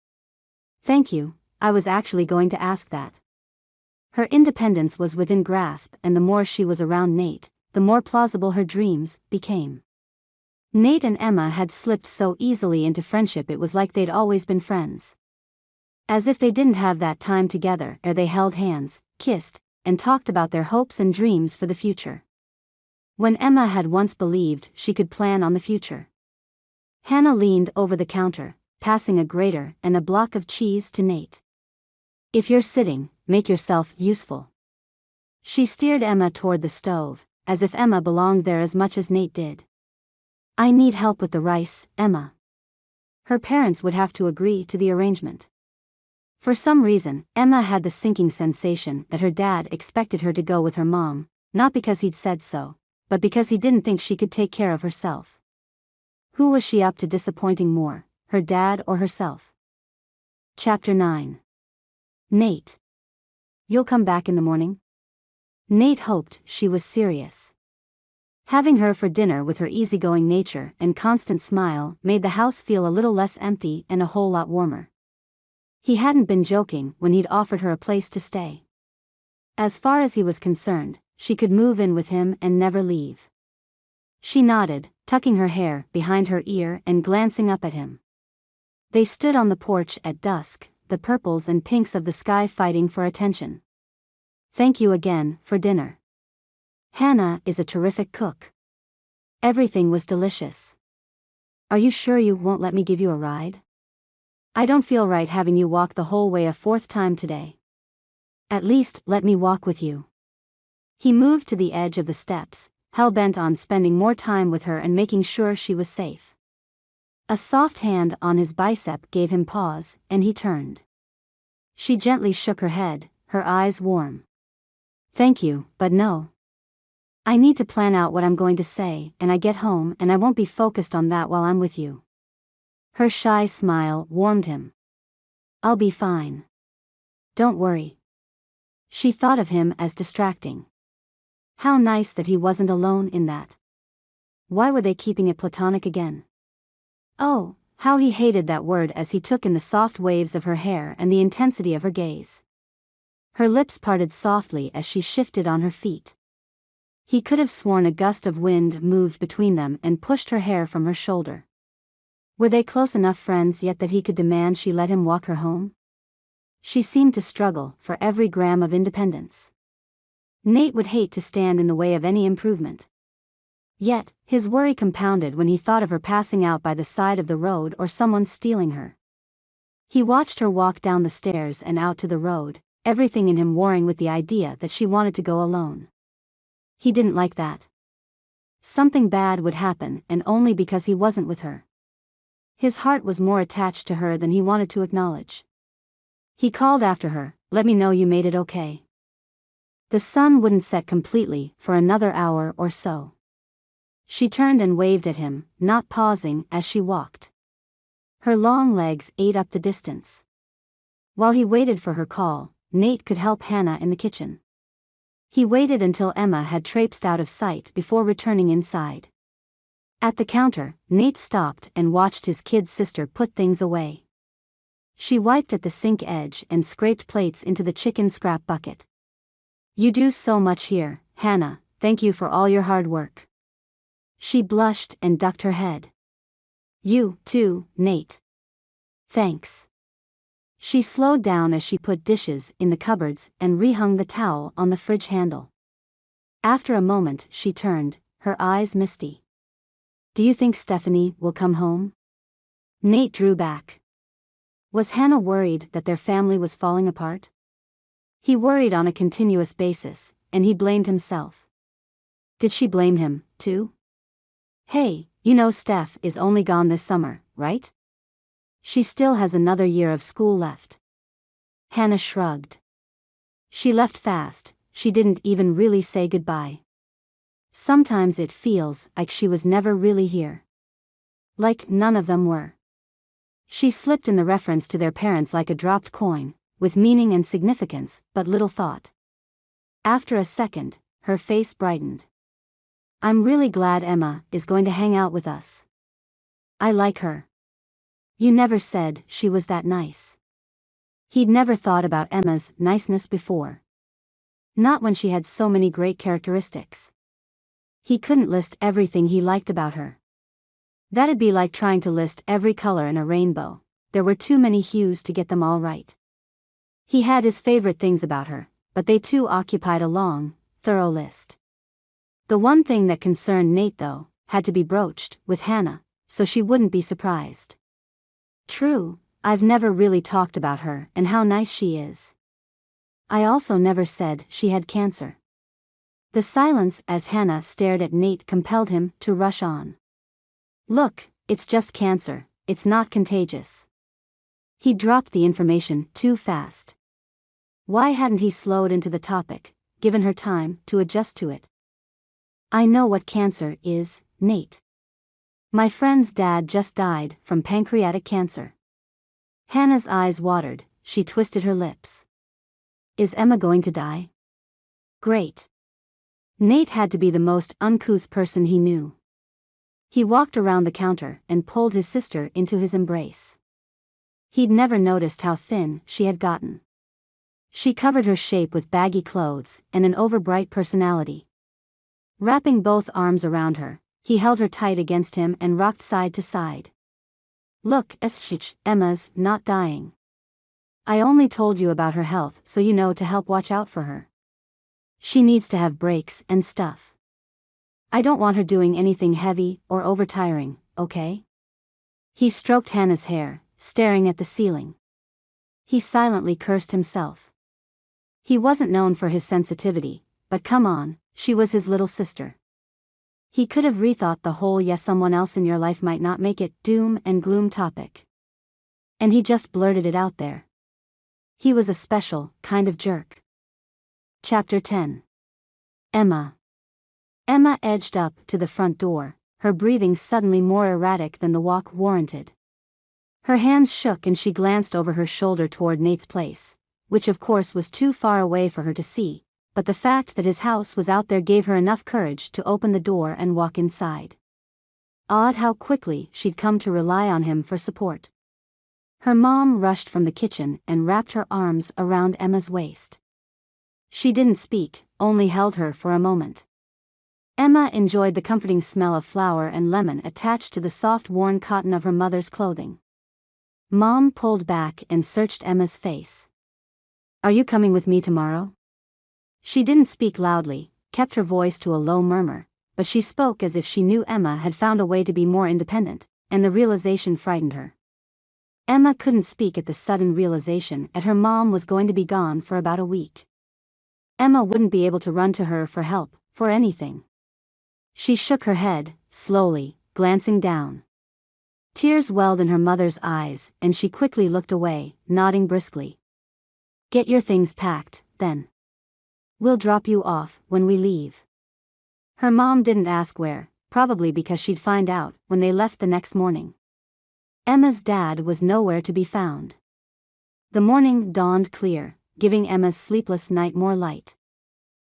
"Thank you, I was actually going to ask that." Her independence was within grasp, and the more she was around Nate, the more plausible her dreams became. Nate and Emma had slipped so easily into friendship it was like they'd always been friends. As if they didn't have that time together ere they held hands, kissed, and talked about their hopes and dreams for the future. When Emma had once believed she could plan on the future. Hannah leaned over the counter, passing a grater and a block of cheese to Nate. "If you're sitting, make yourself useful." She steered Emma toward the stove, as if Emma belonged there as much as Nate did. "I need help with the rice, Emma." Her parents would have to agree to the arrangement. For some reason, Emma had the sinking sensation that her dad expected her to go with her mom, not because he'd said so, but because he didn't think she could take care of herself. Who was she up to disappointing more, her dad or herself? Chapter 9. Nate. "You'll come back in the morning?" Nate hoped she was serious. Having her for dinner with her easygoing nature and constant smile made the house feel a little less empty and a whole lot warmer. He hadn't been joking when he'd offered her a place to stay. As far as he was concerned, she could move in with him and never leave. She nodded, tucking her hair behind her ear and glancing up at him. They stood on the porch at dusk, the purples and pinks of the sky fighting for attention. "Thank you again for dinner. Hannah is a terrific cook. Everything was delicious. Are you sure you won't let me give you a ride? I don't feel right having you walk the whole way a fourth time today. At least, let me walk with you." He moved to the edge of the steps, hell-bent on spending more time with her and making sure she was safe. A soft hand on his bicep gave him pause, and he turned. She gently shook her head, her eyes warm. "Thank you, but no. I need to plan out what I'm going to say, and I get home and I won't be focused on that while I'm with you. Her shy smile warmed him. I'll be fine. Don't worry. She thought of him as distracting. How nice that he wasn't alone in that. Why were they keeping it platonic again? Oh, how he hated that word as he took in the soft waves of her hair and the intensity of her gaze. Her lips parted softly as she shifted on her feet. He could have sworn a gust of wind moved between them and pushed her hair from her shoulder. Were they close enough friends yet that he could demand she let him walk her home? She seemed to struggle for every gram of independence. Nate would hate to stand in the way of any improvement. Yet, his worry compounded when he thought of her passing out by the side of the road or someone stealing her. He watched her walk down the stairs and out to the road, everything in him warring with the idea that she wanted to go alone. He didn't like that. Something bad would happen, and only because he wasn't with her. His heart was more attached to her than he wanted to acknowledge. He called after her, "Let me know you made it okay." The sun wouldn't set completely for another hour or so. She turned and waved at him, not pausing as she walked. Her long legs ate up the distance. While he waited for her call, Nate could help Hannah in the kitchen. He waited until Emma had traipsed out of sight before returning inside. At the counter, Nate stopped and watched his kid sister put things away. She wiped at the sink edge and scraped plates into the chicken scrap bucket. "You do so much here, Hannah, thank you for all your hard work." She blushed and ducked her head. "You, too, Nate. Thanks." She slowed down as she put dishes in the cupboards and rehung the towel on the fridge handle. After a moment she turned, her eyes misty. "Do you think Stephanie will come home?" Nate drew back. Was Hannah worried that their family was falling apart? He worried on a continuous basis, and he blamed himself. Did she blame him, too? "Hey, you know Steph is only gone this summer, right? She still has another year of school left." Hannah shrugged. "She left fast, she didn't even really say goodbye. Sometimes it feels like she was never really here. Like none of them were." She slipped in the reference to their parents like a dropped coin, with meaning and significance, but little thought. After a second, her face brightened. "I'm really glad Emma is going to hang out with us. I like her. You never said she was that nice." He'd never thought about Emma's niceness before. Not when she had so many great characteristics. He couldn't list everything he liked about her. That'd be like trying to list every color in a rainbow. There were too many hues to get them all right. He had his favorite things about her, but they too occupied a long, thorough list. The one thing that concerned Nate, though, had to be broached with Hannah, so she wouldn't be surprised. "True, I've never really talked about her and how nice she is. I also never said she had cancer." The silence as Hannah stared at Nate compelled him to rush on. "Look, it's just cancer, it's not contagious." He dropped the information too fast. Why hadn't he slowed into the topic, given her time to adjust to it? "I know what cancer is, Nate. My friend's dad just died from pancreatic cancer." Hannah's eyes watered, she twisted her lips. "Is Emma going to die?" Great. Nate had to be the most uncouth person he knew. He walked around the counter and pulled his sister into his embrace. He'd never noticed how thin she had gotten. She covered her shape with baggy clothes and an overbright personality. Wrapping both arms around her, he held her tight against him and rocked side to side. "Look, Emma's not dying. I only told you about her health so you know to help watch out for her. She needs to have breaks and stuff. I don't want her doing anything heavy or overtiring, okay?" He stroked Hannah's hair, staring at the ceiling. He silently cursed himself. He wasn't known for his sensitivity, but come on, she was his little sister. He could have rethought the whole "yes, someone else in your life might not make it" doom and gloom topic. And he just blurted it out there. He was a special kind of jerk. Chapter 10. Emma. Emma edged up to the front door, her breathing suddenly more erratic than the walk warranted. Her hands shook and she glanced over her shoulder toward Nate's place, which of course was too far away for her to see, but the fact that his house was out there gave her enough courage to open the door and walk inside. Odd how quickly she'd come to rely on him for support. Her mom rushed from the kitchen and wrapped her arms around Emma's waist. She didn't speak, only held her for a moment. Emma enjoyed the comforting smell of flour and lemon attached to the soft worn cotton of her mother's clothing. Mom pulled back and searched Emma's face. "Are you coming with me tomorrow?" She didn't speak loudly, kept her voice to a low murmur, but she spoke as if she knew Emma had found a way to be more independent, and the realization frightened her. Emma couldn't speak at the sudden realization that her mom was going to be gone for about a week. Emma wouldn't be able to run to her for help, for anything. She shook her head, slowly, glancing down. Tears welled in her mother's eyes, and she quickly looked away, nodding briskly. "Get your things packed, then. We'll drop you off when we leave." Her mom didn't ask where, probably because she'd find out when they left the next morning. Emma's dad was nowhere to be found. The morning dawned clear, giving Emma's sleepless night more light.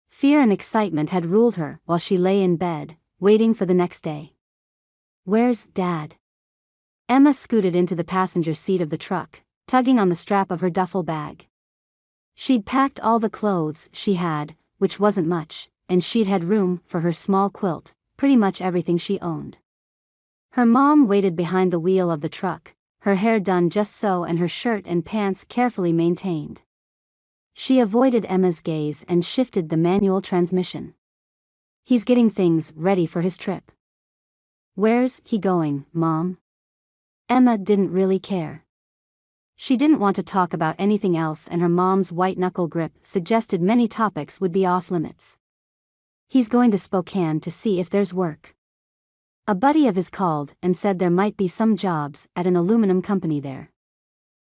Fear and excitement had ruled her while she lay in bed, waiting for the next day. "Where's Dad?" Emma scooted into the passenger seat of the truck, tugging on the strap of her duffel bag. She'd packed all the clothes she had, which wasn't much, and she'd had room for her small quilt, pretty much everything she owned. Her mom waited behind the wheel of the truck, her hair done just so and her shirt and pants carefully maintained. She avoided Emma's gaze and shifted the manual transmission. "He's getting things ready for his trip." "Where's he going, Mom?" Emma didn't really care. She didn't want to talk about anything else, and her mom's white-knuckle grip suggested many topics would be off-limits. "He's going to Spokane to see if there's work. A buddy of his called and said there might be some jobs at an aluminum company there.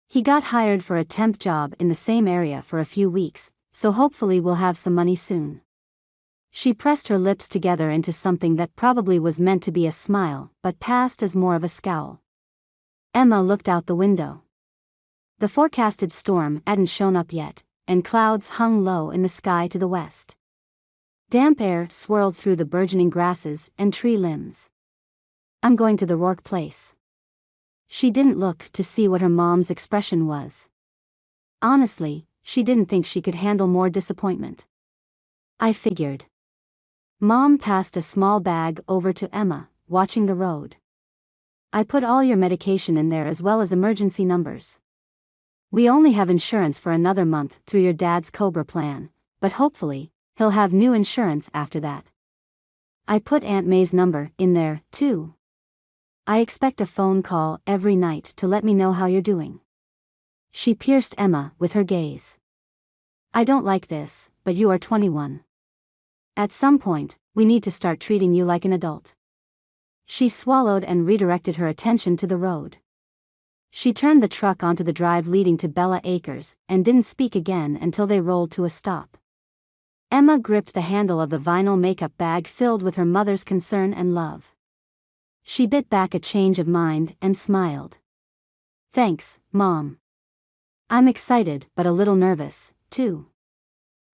He got hired for a temp job in the same area for a few weeks, so hopefully we'll have some money soon." She pressed her lips together into something that probably was meant to be a smile but passed as more of a scowl. Emma looked out the window. The forecasted storm hadn't shown up yet, and clouds hung low in the sky to the west. Damp air swirled through the burgeoning grasses and tree limbs. "I'm going to the Rourke place." She didn't look to see what her mom's expression was. Honestly, she didn't think she could handle more disappointment. "I figured." Mom passed a small bag over to Emma, watching the road. "I put all your medication in there as well as emergency numbers. We only have insurance for another month through your dad's COBRA plan, but hopefully, he'll have new insurance after that. I put Aunt May's number in there, too. I expect a phone call every night to let me know how you're doing." She pierced Emma with her gaze. "I don't like this, but you are 21. At some point, we need to start treating you like an adult." She swallowed and redirected her attention to the road. She turned the truck onto the drive leading to Bella Acres, and didn't speak again until they rolled to a stop. Emma gripped the handle of the vinyl makeup bag filled with her mother's concern and love. She bit back a change of mind and smiled. "Thanks, Mom. I'm excited but a little nervous, too.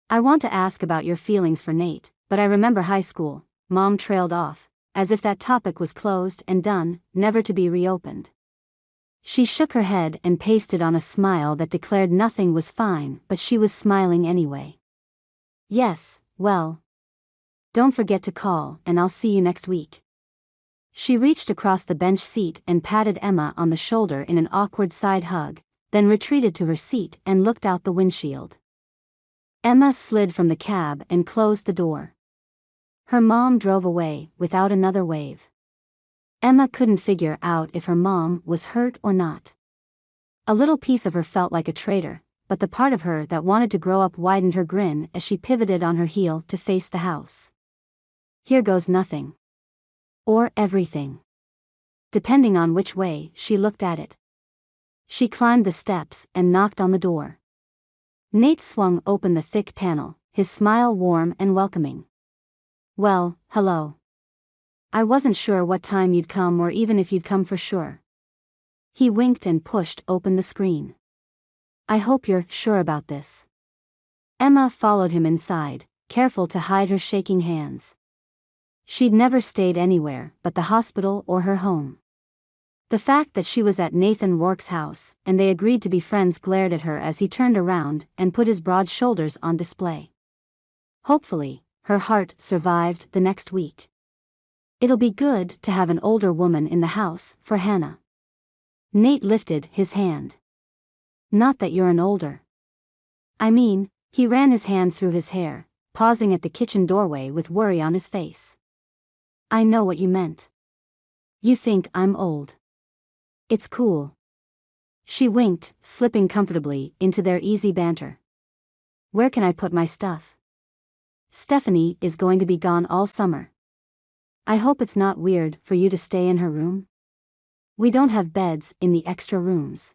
I want to ask about your feelings for Nate, but I remember high school." Mom trailed off, as if that topic was closed and done, never to be reopened. She shook her head and pasted on a smile that declared nothing was fine, but she was smiling anyway. "Yes, well. Don't forget to call, and I'll see you next week." She reached across the bench seat and patted Emma on the shoulder in an awkward side hug, then retreated to her seat and looked out the windshield. Emma slid from the cab and closed the door. Her mom drove away without another wave. Emma couldn't figure out if her mom was hurt or not. A little piece of her felt like a traitor, but the part of her that wanted to grow up widened her grin as she pivoted on her heel to face the house. Here goes nothing. Or everything. Depending on which way she looked at it. She climbed the steps and knocked on the door. Nate swung open the thick panel, his smile warm and welcoming. Well, hello. I wasn't sure what time you'd come or even if you'd come for sure. He winked and pushed open the screen. I hope you're sure about this. Emma followed him inside, careful to hide her shaking hands. She'd never stayed anywhere but the hospital or her home. The fact that she was at Nathan Rourke's house, and they agreed to be friends, glared at her as he turned around and put his broad shoulders on display. Hopefully, her heart survived the next week. It'll be good to have an older woman in the house for Hannah. Nate lifted his hand. Not that you're an older. I mean, he ran his hand through his hair, pausing at the kitchen doorway with worry on his face. I know what you meant. You think I'm old. It's cool. She winked, slipping comfortably into their easy banter. Where can I put my stuff? Stephanie is going to be gone all summer. I hope it's not weird for you to stay in her room. We don't have beds in the extra rooms.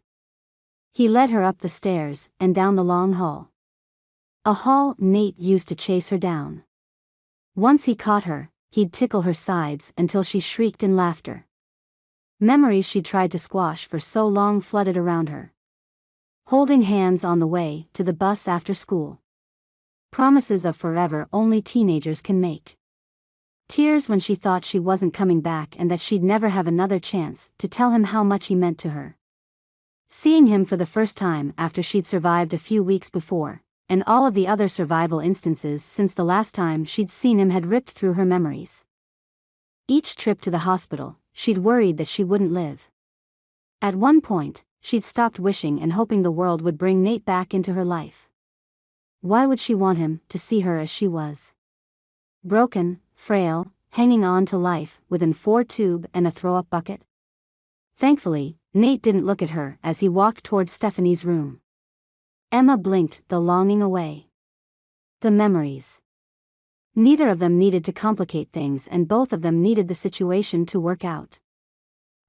He led her up the stairs and down the long hall. A hall Nate used to chase her down. Once he caught her, he'd tickle her sides until she shrieked in laughter. Memories she'd tried to squash for so long flooded around her. Holding hands on the way to the bus after school. Promises of forever only teenagers can make. Tears when she thought she wasn't coming back and that she'd never have another chance to tell him how much he meant to her. Seeing him for the first time after she'd survived a few weeks before, and all of the other survival instances since the last time she'd seen him had ripped through her memories. Each trip to the hospital, she'd worried that she wouldn't live. At one point, she'd stopped wishing and hoping the world would bring Nate back into her life. Why would she want him to see her as she was? Broken, frail, hanging on to life with an 4-tube and a throw-up bucket? Thankfully, Nate didn't look at her as he walked toward Stephanie's room. Emma blinked the longing away. The memories. Neither of them needed to complicate things and both of them needed the situation to work out.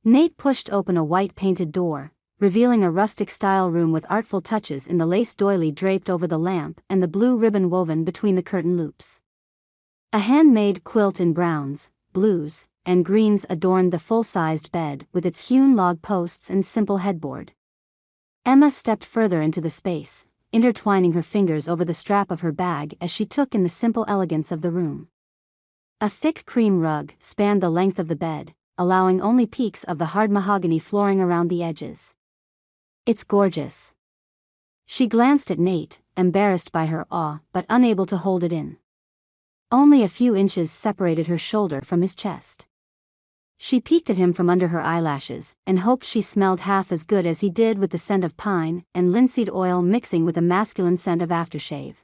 Nate pushed open a white-painted door, revealing a rustic-style room with artful touches in the lace doily draped over the lamp and the blue ribbon woven between the curtain loops. A handmade quilt in browns, blues, and greens adorned the full-sized bed with its hewn log posts and simple headboard. Emma stepped further into the space, intertwining her fingers over the strap of her bag as she took in the simple elegance of the room. A thick cream rug spanned the length of the bed, allowing only peeks of the hard mahogany flooring around the edges. It's gorgeous. She glanced at Nate, embarrassed by her awe but unable to hold it in. Only a few inches separated her shoulder from his chest. She peeked at him from under her eyelashes, and hoped she smelled half as good as he did with the scent of pine and linseed oil mixing with a masculine scent of aftershave.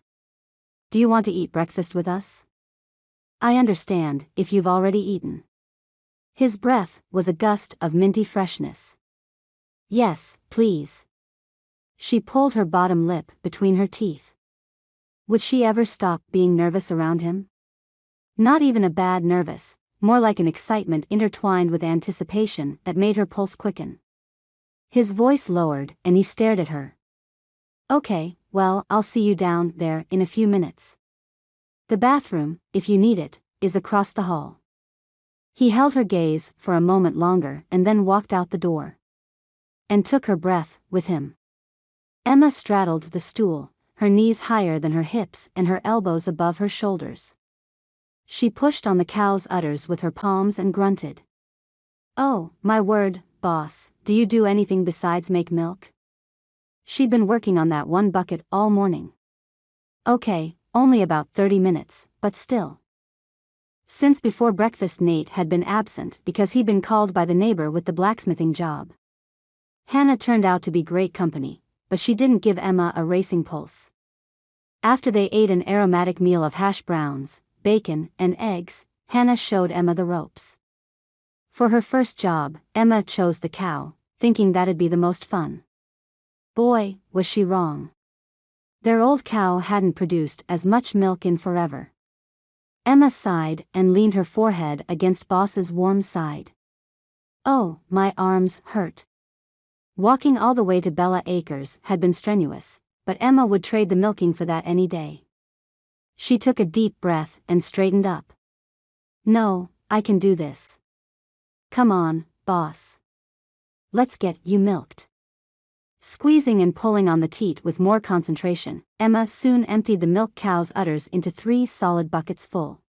Do you want to eat breakfast with us? I understand if you've already eaten. His breath was a gust of minty freshness. Yes, please. She pulled her bottom lip between her teeth. Would she ever stop being nervous around him? Not even a bad nervous. More like an excitement intertwined with anticipation that made her pulse quicken. His voice lowered, and he stared at her. Okay, well, I'll see you down there in a few minutes. The bathroom, if you need it, is across the hall. He held her gaze for a moment longer and then walked out the door. And took her breath with him. Emma straddled the stool, her knees higher than her hips and her elbows above her shoulders. She pushed on the cow's udders with her palms and grunted. Oh, my word, boss, do you do anything besides make milk? She'd been working on that one bucket all morning. Okay, only about 30 minutes, but still. Since before breakfast Nate had been absent because he'd been called by the neighbor with the blacksmithing job. Hannah turned out to be great company, but she didn't give Emma a racing pulse. After they ate an aromatic meal of hash browns, bacon, and eggs, Hannah showed Emma the ropes. For her first job, Emma chose the cow, thinking that'd be the most fun. Boy, was she wrong. Their old cow hadn't produced as much milk in forever. Emma sighed and leaned her forehead against Boss's warm side. Oh, my arms hurt. Walking all the way to Bella Acres had been strenuous, but Emma would trade the milking for that any day. She took a deep breath and straightened up. No, I can do this. Come on, boss. Let's get you milked. Squeezing and pulling on the teat with more concentration, Emma soon emptied the milk cow's udders into 3 solid buckets full.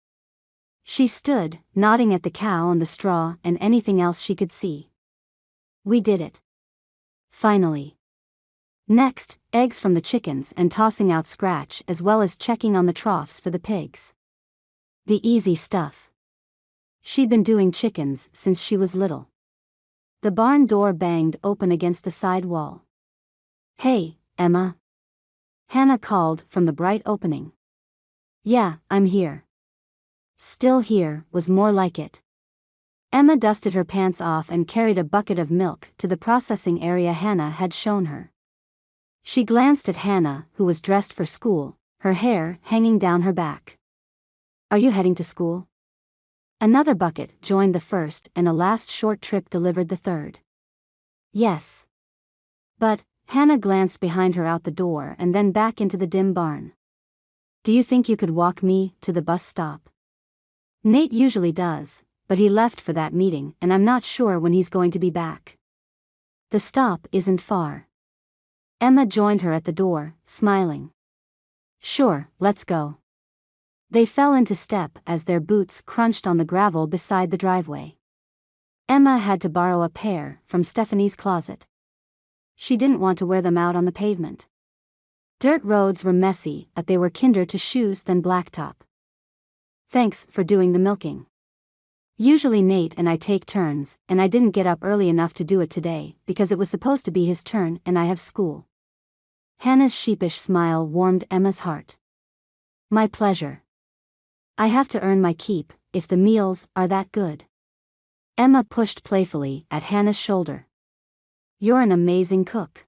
She stood, nodding at the cow and the straw and anything else she could see. We did it. Finally. Next, eggs from the chickens and tossing out scratch as well as checking on the troughs for the pigs. The easy stuff. She'd been doing chickens since she was little. The barn door banged open against the side wall. Hey, Emma. Hannah called from the bright opening. Yeah, I'm here. Still here was more like it. Emma dusted her pants off and carried a bucket of milk to the processing area Hannah had shown her. She glanced at Hannah, who was dressed for school, her hair hanging down her back. Are you heading to school? Another bucket joined the first and a last short trip delivered the third. Yes. But, Hannah glanced behind her out the door and then back into the dim barn. Do you think you could walk me to the bus stop? Nate usually does, but he left for that meeting and I'm not sure when he's going to be back. The stop isn't far. Emma joined her at the door, smiling. Sure, let's go. They fell into step as their boots crunched on the gravel beside the driveway. Emma had to borrow a pair from Stephanie's closet. She didn't want to wear them out on the pavement. Dirt roads were messy, but they were kinder to shoes than blacktop. Thanks for doing the milking. Usually Nate and I take turns, and I didn't get up early enough to do it today because it was supposed to be his turn and I have school. Hannah's sheepish smile warmed Emma's heart. My pleasure. I have to earn my keep, if the meals are that good. Emma pushed playfully at Hannah's shoulder. You're an amazing cook.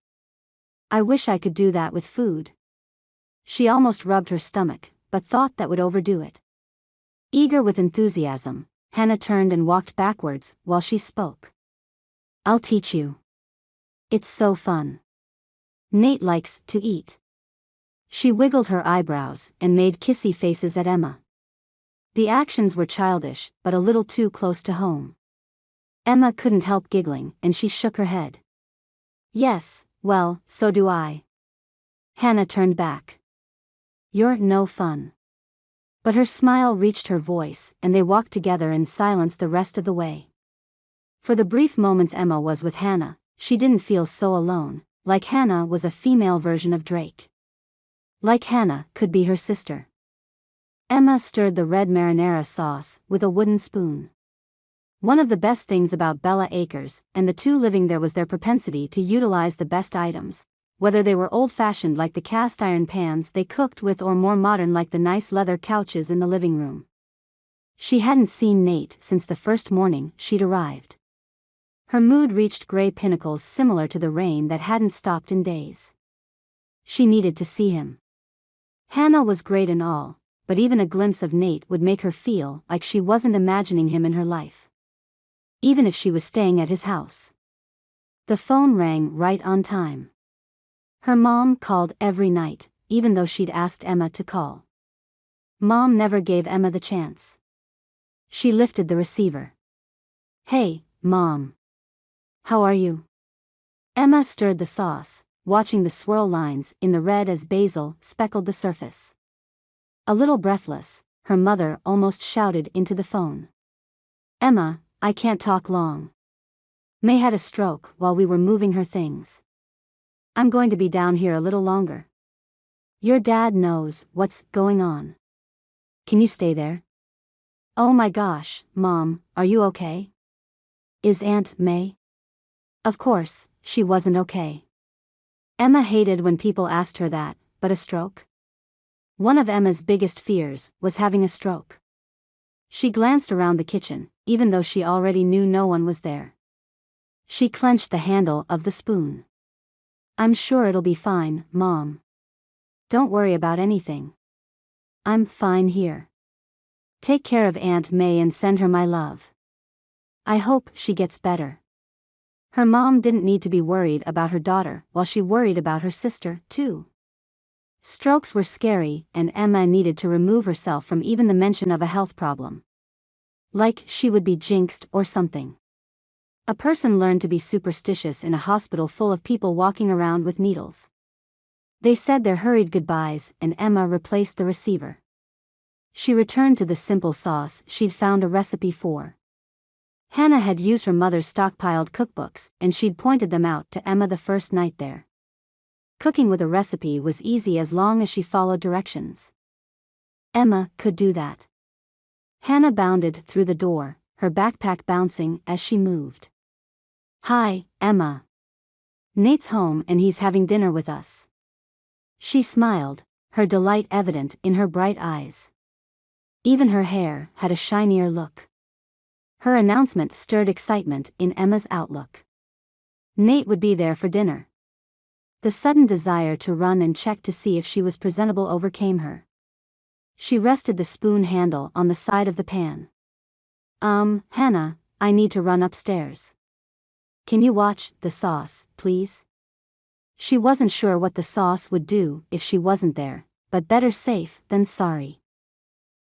I wish I could do that with food. She almost rubbed her stomach, but thought that would overdo it. Eager with enthusiasm, Hannah turned and walked backwards while she spoke. I'll teach you. It's so fun. Nate likes to eat. She wiggled her eyebrows and made kissy faces at Emma. The actions were childish, but a little too close to home. Emma couldn't help giggling, and she shook her head. Yes, well, so do I. Hannah turned back. You're no fun. But her smile reached her voice, and they walked together in silence the rest of the way. For the brief moments Emma was with Hannah, she didn't feel so alone, like Hannah was a female version of Drake. Like Hannah could be her sister. Emma stirred the red marinara sauce with a wooden spoon. One of the best things about Bella Acres and the two living there was their propensity to utilize the best items, whether they were old-fashioned like the cast-iron pans they cooked with or more modern like the nice leather couches in the living room. She hadn't seen Nate since the first morning she'd arrived. Her mood reached gray pinnacles similar to the rain that hadn't stopped in days. She needed to see him. Hannah was great and all, but even a glimpse of Nate would make her feel like she wasn't imagining him in her life. Even if she was staying at his house. The phone rang right on time. Her mom called every night, even though she'd asked Emma to call. Mom never gave Emma the chance. She lifted the receiver. Hey, Mom. How are you? Emma stirred the sauce, watching the swirl lines in the red as basil speckled the surface. A little breathless, her mother almost shouted into the phone. Emma, I can't talk long. May had a stroke while we were moving her things. I'm going to be down here a little longer. Your dad knows what's going on. Can you stay there? Oh my gosh, Mom, are you okay? Is Aunt May? Of course, she wasn't okay. Emma hated when people asked her that, but a stroke? One of Emma's biggest fears was having a stroke. She glanced around the kitchen, even though she already knew no one was there. She clenched the handle of the spoon. I'm sure it'll be fine, Mom. Don't worry about anything. I'm fine here. Take care of Aunt May and send her my love. I hope she gets better. Her mom didn't need to be worried about her daughter while she worried about her sister, too. Strokes were scary, and Emma needed to remove herself from even the mention of a health problem. Like she would be jinxed or something. A person learned to be superstitious in a hospital full of people walking around with needles. They said their hurried goodbyes, and Emma replaced the receiver. She returned to the simple sauce she'd found a recipe for. Hannah had used her mother's stockpiled cookbooks, and she'd pointed them out to Emma the first night there. Cooking with a recipe was easy as long as she followed directions. Emma could do that. Hannah bounded through the door, her backpack bouncing as she moved. "Hi, Emma. Nate's home and he's having dinner with us." She smiled, her delight evident in her bright eyes. Even her hair had a shinier look. Her announcement stirred excitement in Emma's outlook. Nate would be there for dinner. The sudden desire to run and check to see if she was presentable overcame her. She rested the spoon handle on the side of the pan. Hannah, I need to run upstairs. Can you watch the sauce, please?" She wasn't sure what the sauce would do if she wasn't there, but better safe than sorry.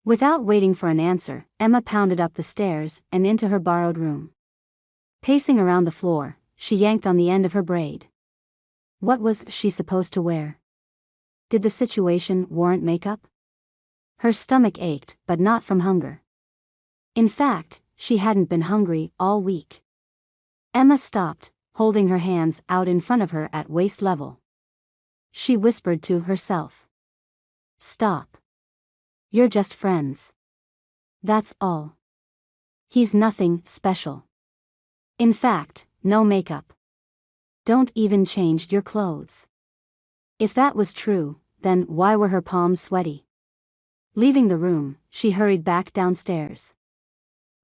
Without waiting for an answer, Emma pounded up the stairs and into her borrowed room. Pacing around the floor, she yanked on the end of her braid. What was she supposed to wear? Did the situation warrant makeup? Her stomach ached, but not from hunger. In fact, she hadn't been hungry all week. Emma stopped, holding her hands out in front of her at waist level. She whispered to herself. "Stop. You're just friends. That's all. He's nothing special. In fact, no makeup. Don't even change your clothes." If that was true, then why were her palms sweaty? Leaving the room, she hurried back downstairs.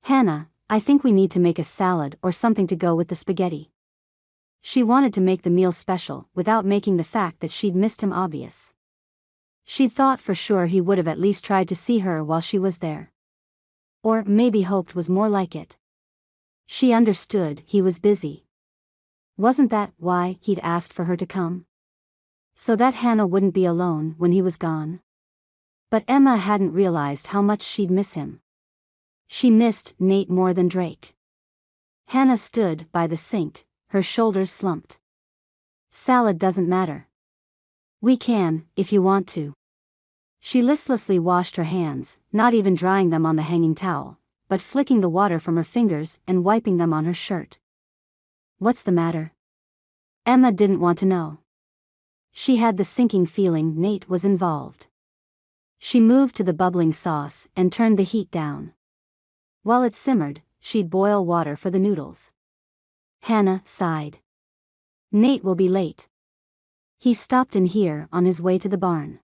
"Hannah, I think we need to make a salad or something to go with the spaghetti." She wanted to make the meal special without making the fact that she'd missed him obvious. She'd thought for sure he would have at least tried to see her while she was there. Or maybe hoped was more like it. She understood he was busy. Wasn't that why he'd asked for her to come? So that Hannah wouldn't be alone when he was gone? But Emma hadn't realized how much she'd miss him. She missed Nate more than Drake. Hannah stood by the sink, her shoulders slumped. "Salad doesn't matter. We can, if you want to." She listlessly washed her hands, not even drying them on the hanging towel, but flicking the water from her fingers and wiping them on her shirt. "What's the matter?" Emma didn't want to know. She had the sinking feeling Nate was involved. She moved to the bubbling sauce and turned the heat down. While it simmered, she'd boil water for the noodles. Hannah sighed. "Nate will be late. He stopped in here on his way to the barn.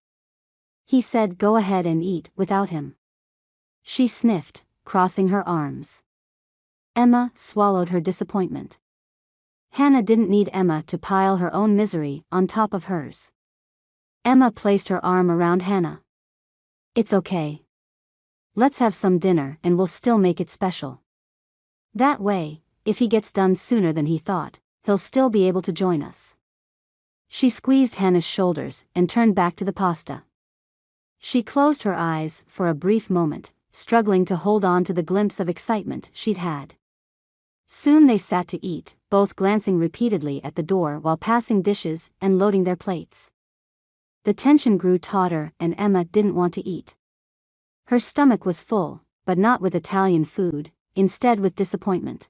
He said go ahead and eat without him." She sniffed, crossing her arms. Emma swallowed her disappointment. Hannah didn't need Emma to pile her own misery on top of hers. Emma placed her arm around Hannah. "It's okay. Let's have some dinner and we'll still make it special. That way, if he gets done sooner than he thought, he'll still be able to join us." She squeezed Hannah's shoulders and turned back to the pasta. She closed her eyes for a brief moment, struggling to hold on to the glimpse of excitement she'd had. Soon they sat to eat, both glancing repeatedly at the door while passing dishes and loading their plates. The tension grew tauter and Emma didn't want to eat. Her stomach was full, but not with Italian food, instead with disappointment.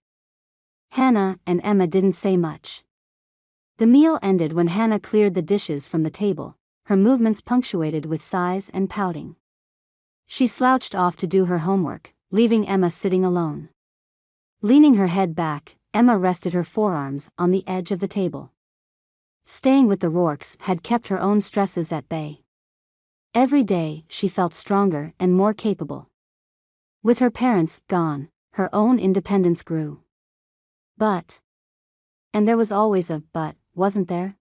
Hannah and Emma didn't say much. The meal ended when Hannah cleared the dishes from the table, her movements punctuated with sighs and pouting. She slouched off to do her homework, leaving Emma sitting alone. Leaning her head back, Emma rested her forearms on the edge of the table. Staying with the Rourkes had kept her own stresses at bay. Every day she felt stronger and more capable. With her parents gone, her own independence grew. And there was always a but, wasn't there?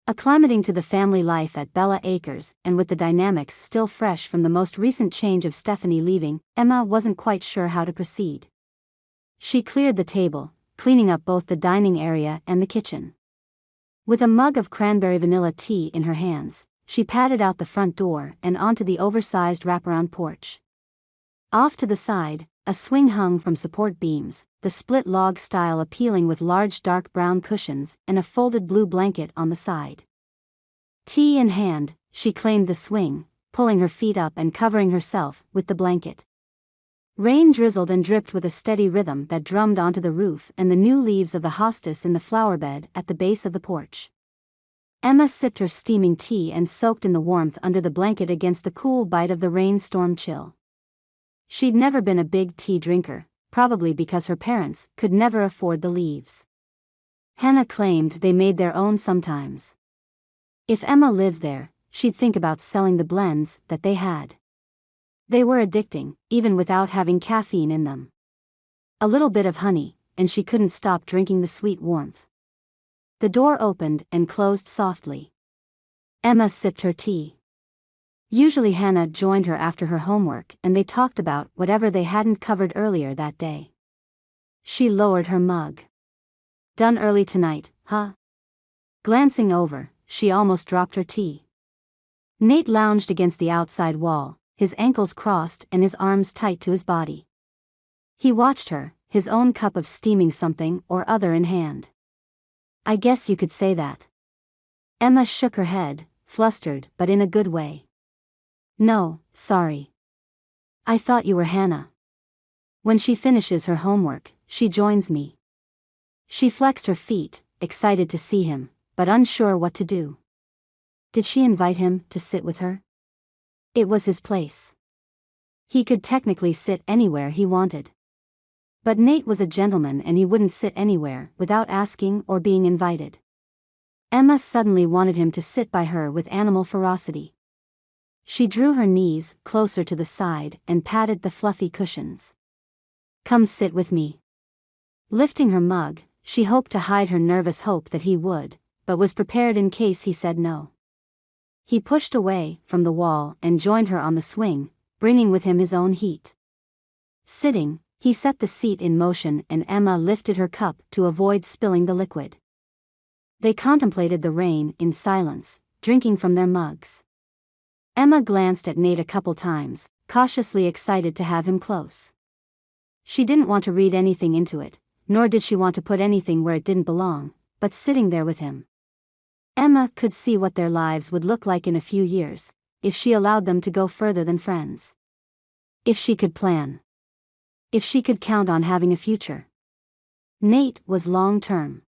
Acclimating to the family life at Bella Acres, and with the dynamics still fresh from the most recent change of Stephanie leaving, Emma wasn't quite sure how to proceed. She cleared the table, cleaning up both the dining area and the kitchen. With a mug of cranberry vanilla tea in her hands, she padded out the front door and onto the oversized wraparound porch. Off to the side, A swing hung from support beams, the split log style appealing with large dark brown cushions and a folded blue blanket on the side. Tea in hand, she claimed the swing, pulling her feet up and covering herself with the blanket. Rain drizzled and dripped with a steady rhythm that drummed onto the roof and the new leaves of the hostas in the flower bed at the base of the porch. Emma sipped her steaming tea and soaked in the warmth under the blanket against the cool bite of the rainstorm chill. She'd never been a big tea drinker, probably because her parents could never afford the leaves. Hannah claimed they made their own sometimes. If Emma lived there, she'd think about selling the blends that they had. They were addicting, even without having caffeine in them. A little bit of honey, and she couldn't stop drinking the sweet warmth. The door opened and closed softly. Emma sipped her tea. Usually Hannah joined her after her homework and they talked about whatever they hadn't covered earlier that day. She lowered her mug. "Done early tonight, huh?" Glancing over, she almost dropped her tea. Nate lounged against the outside wall, his ankles crossed and his arms tight to his body. He watched her, his own cup of steaming something or other in hand. "I guess you could say that." Emma shook her head, flustered but in a good way. "No, sorry. I thought you were Hannah. When she finishes her homework, she joins me." She flexed her feet, excited to see him, but unsure what to do. Did she invite him to sit with her? It was his place. He could technically sit anywhere he wanted. But Nate was a gentleman and he wouldn't sit anywhere without asking or being invited. Emma suddenly wanted him to sit by her with animal ferocity. She drew her knees closer to the side and patted the fluffy cushions. "Come sit with me." Lifting her mug, she hoped to hide her nervous hope that he would, but was prepared in case he said no. He pushed away from the wall and joined her on the swing, bringing with him his own heat. Sitting, he set the seat in motion and Emma lifted her cup to avoid spilling the liquid. They contemplated the rain in silence, drinking from their mugs. Emma glanced at Nate a couple times, cautiously excited to have him close. She didn't want to read anything into it, nor did she want to put anything where it didn't belong, but sitting there with him. Emma could see what their lives would look like in a few years, if she allowed them to go further than friends. If she could plan. If she could count on having a future. Nate was long-term.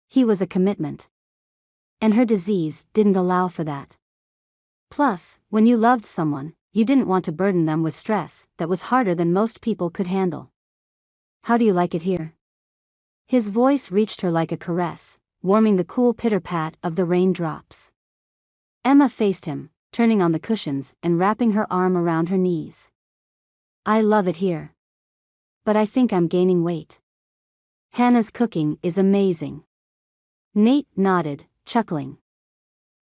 He was a commitment. And her disease didn't allow for that. Plus, when you loved someone, you didn't want to burden them with stress that was harder than most people could handle. "How do you like it here?" His voice reached her like a caress, warming the cool pitter-pat of the raindrops. Emma faced him, turning on the cushions and wrapping her arm around her knees. "I love it here. But I think I'm gaining weight. Hannah's cooking is amazing." Nate nodded, chuckling.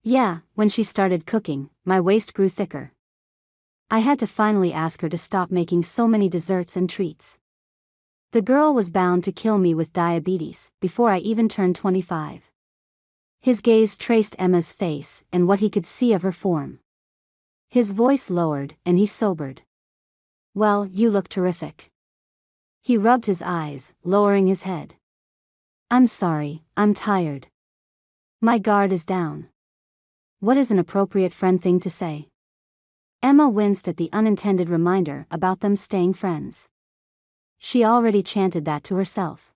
"Yeah, when she started cooking, my waist grew thicker. I had to finally ask her to stop making so many desserts and treats. The girl was bound to kill me with diabetes before I even turned 25. His gaze traced Emma's face and what he could see of her form. His voice lowered and he sobered. "Well, you look terrific." He rubbed his eyes, lowering his head. "I'm sorry, I'm tired. My guard is down." What is an appropriate friend thing to say? Emma winced at the unintended reminder about them staying friends. She already chanted that to herself.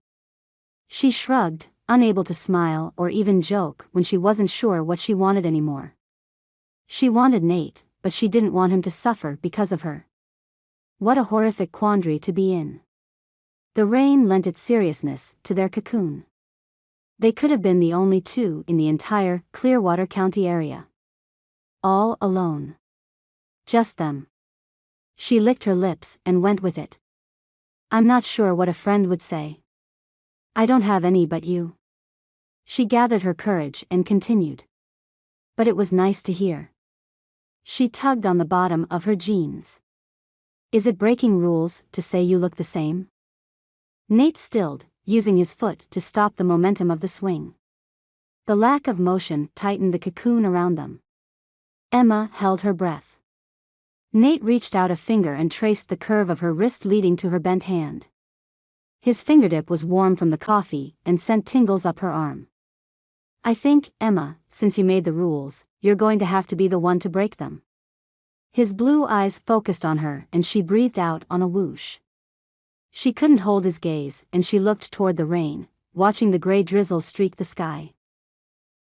She shrugged, unable to smile or even joke when she wasn't sure what she wanted anymore. She wanted Nate, but she didn't want him to suffer because of her. What a horrific quandary to be in. The rain lent its seriousness to their cocoon. They could have been the only two in the entire Clearwater County area. All alone. Just them. She licked her lips and went with it. "I'm not sure what a friend would say. I don't have any but you." She gathered her courage and continued. "But it was nice to hear." She tugged on the bottom of her jeans. "Is it breaking rules to say you look the same?" Nate stilled, using his foot to stop the momentum of the swing. The lack of motion tightened the cocoon around them. Emma held her breath. Nate reached out a finger and traced the curve of her wrist leading to her bent hand. His fingertip was warm from the coffee and sent tingles up her arm. I think, Emma, since you made the rules, you're going to have to be the one to break them. His blue eyes focused on her and she breathed out on a whoosh. She couldn't hold his gaze and she looked toward the rain, watching the gray drizzle streak the sky.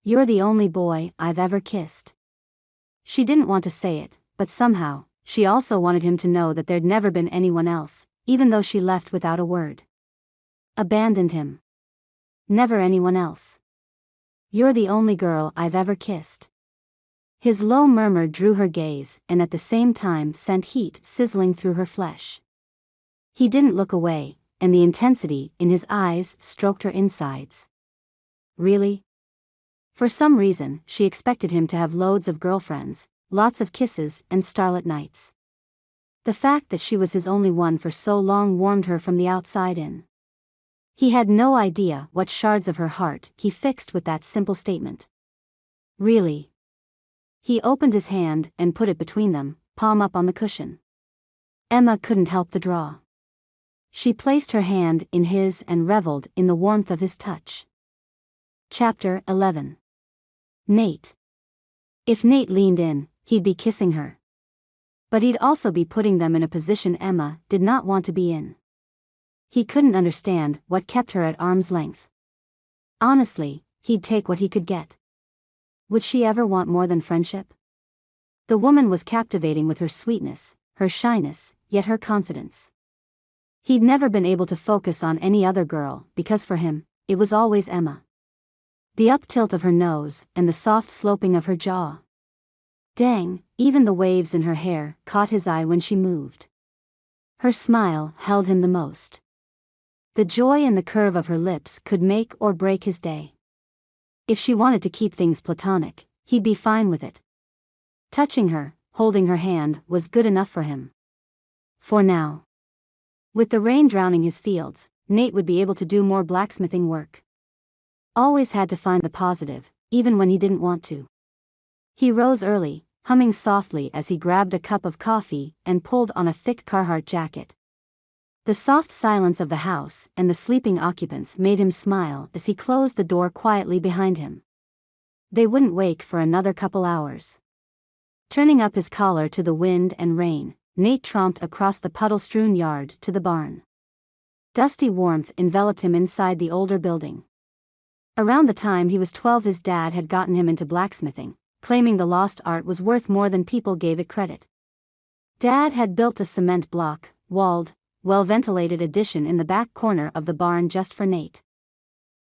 You're the only boy I've ever kissed. She didn't want to say it, but somehow, she also wanted him to know that there'd never been anyone else, even though she left without a word. Abandoned him. Never anyone else. You're the only girl I've ever kissed. His low murmur drew her gaze and at the same time sent heat sizzling through her flesh. He didn't look away, and the intensity in his eyes stroked her insides. Really? For some reason, she expected him to have loads of girlfriends, lots of kisses and starlit nights. The fact that she was his only one for so long warmed her from the outside in. He had no idea what shards of her heart he fixed with that simple statement. Really? He opened his hand and put it between them, palm up on the cushion. Emma couldn't help the draw. She placed her hand in his and reveled in the warmth of his touch. Chapter 11. Nate. If Nate leaned in, he'd be kissing her. But he'd also be putting them in a position Emma did not want to be in. He couldn't understand what kept her at arm's length. Honestly, he'd take what he could get. Would she ever want more than friendship? The woman was captivating with her sweetness, her shyness, yet her confidence. He'd never been able to focus on any other girl because for him, it was always Emma. The up-tilt of her nose and the soft sloping of her jaw. Dang, even the waves in her hair caught his eye when she moved. Her smile held him the most. The joy and the curve of her lips could make or break his day. If she wanted to keep things platonic, he'd be fine with it. Touching her, holding her hand, was good enough for him. For now. With the rain drowning his fields, Nate would be able to do more blacksmithing work. Always had to find the positive, even when he didn't want to. He rose early, humming softly as he grabbed a cup of coffee and pulled on a thick Carhartt jacket. The soft silence of the house and the sleeping occupants made him smile as he closed the door quietly behind him. They wouldn't wake for another couple hours. Turning up his collar to the wind and rain, Nate tromped across the puddle-strewn yard to the barn. Dusty warmth enveloped him inside the older building. Around the time he was 12, his dad had gotten him into blacksmithing, claiming the lost art was worth more than people gave it credit. Dad had built a cement block, walled, well-ventilated addition in the back corner of the barn just for Nate.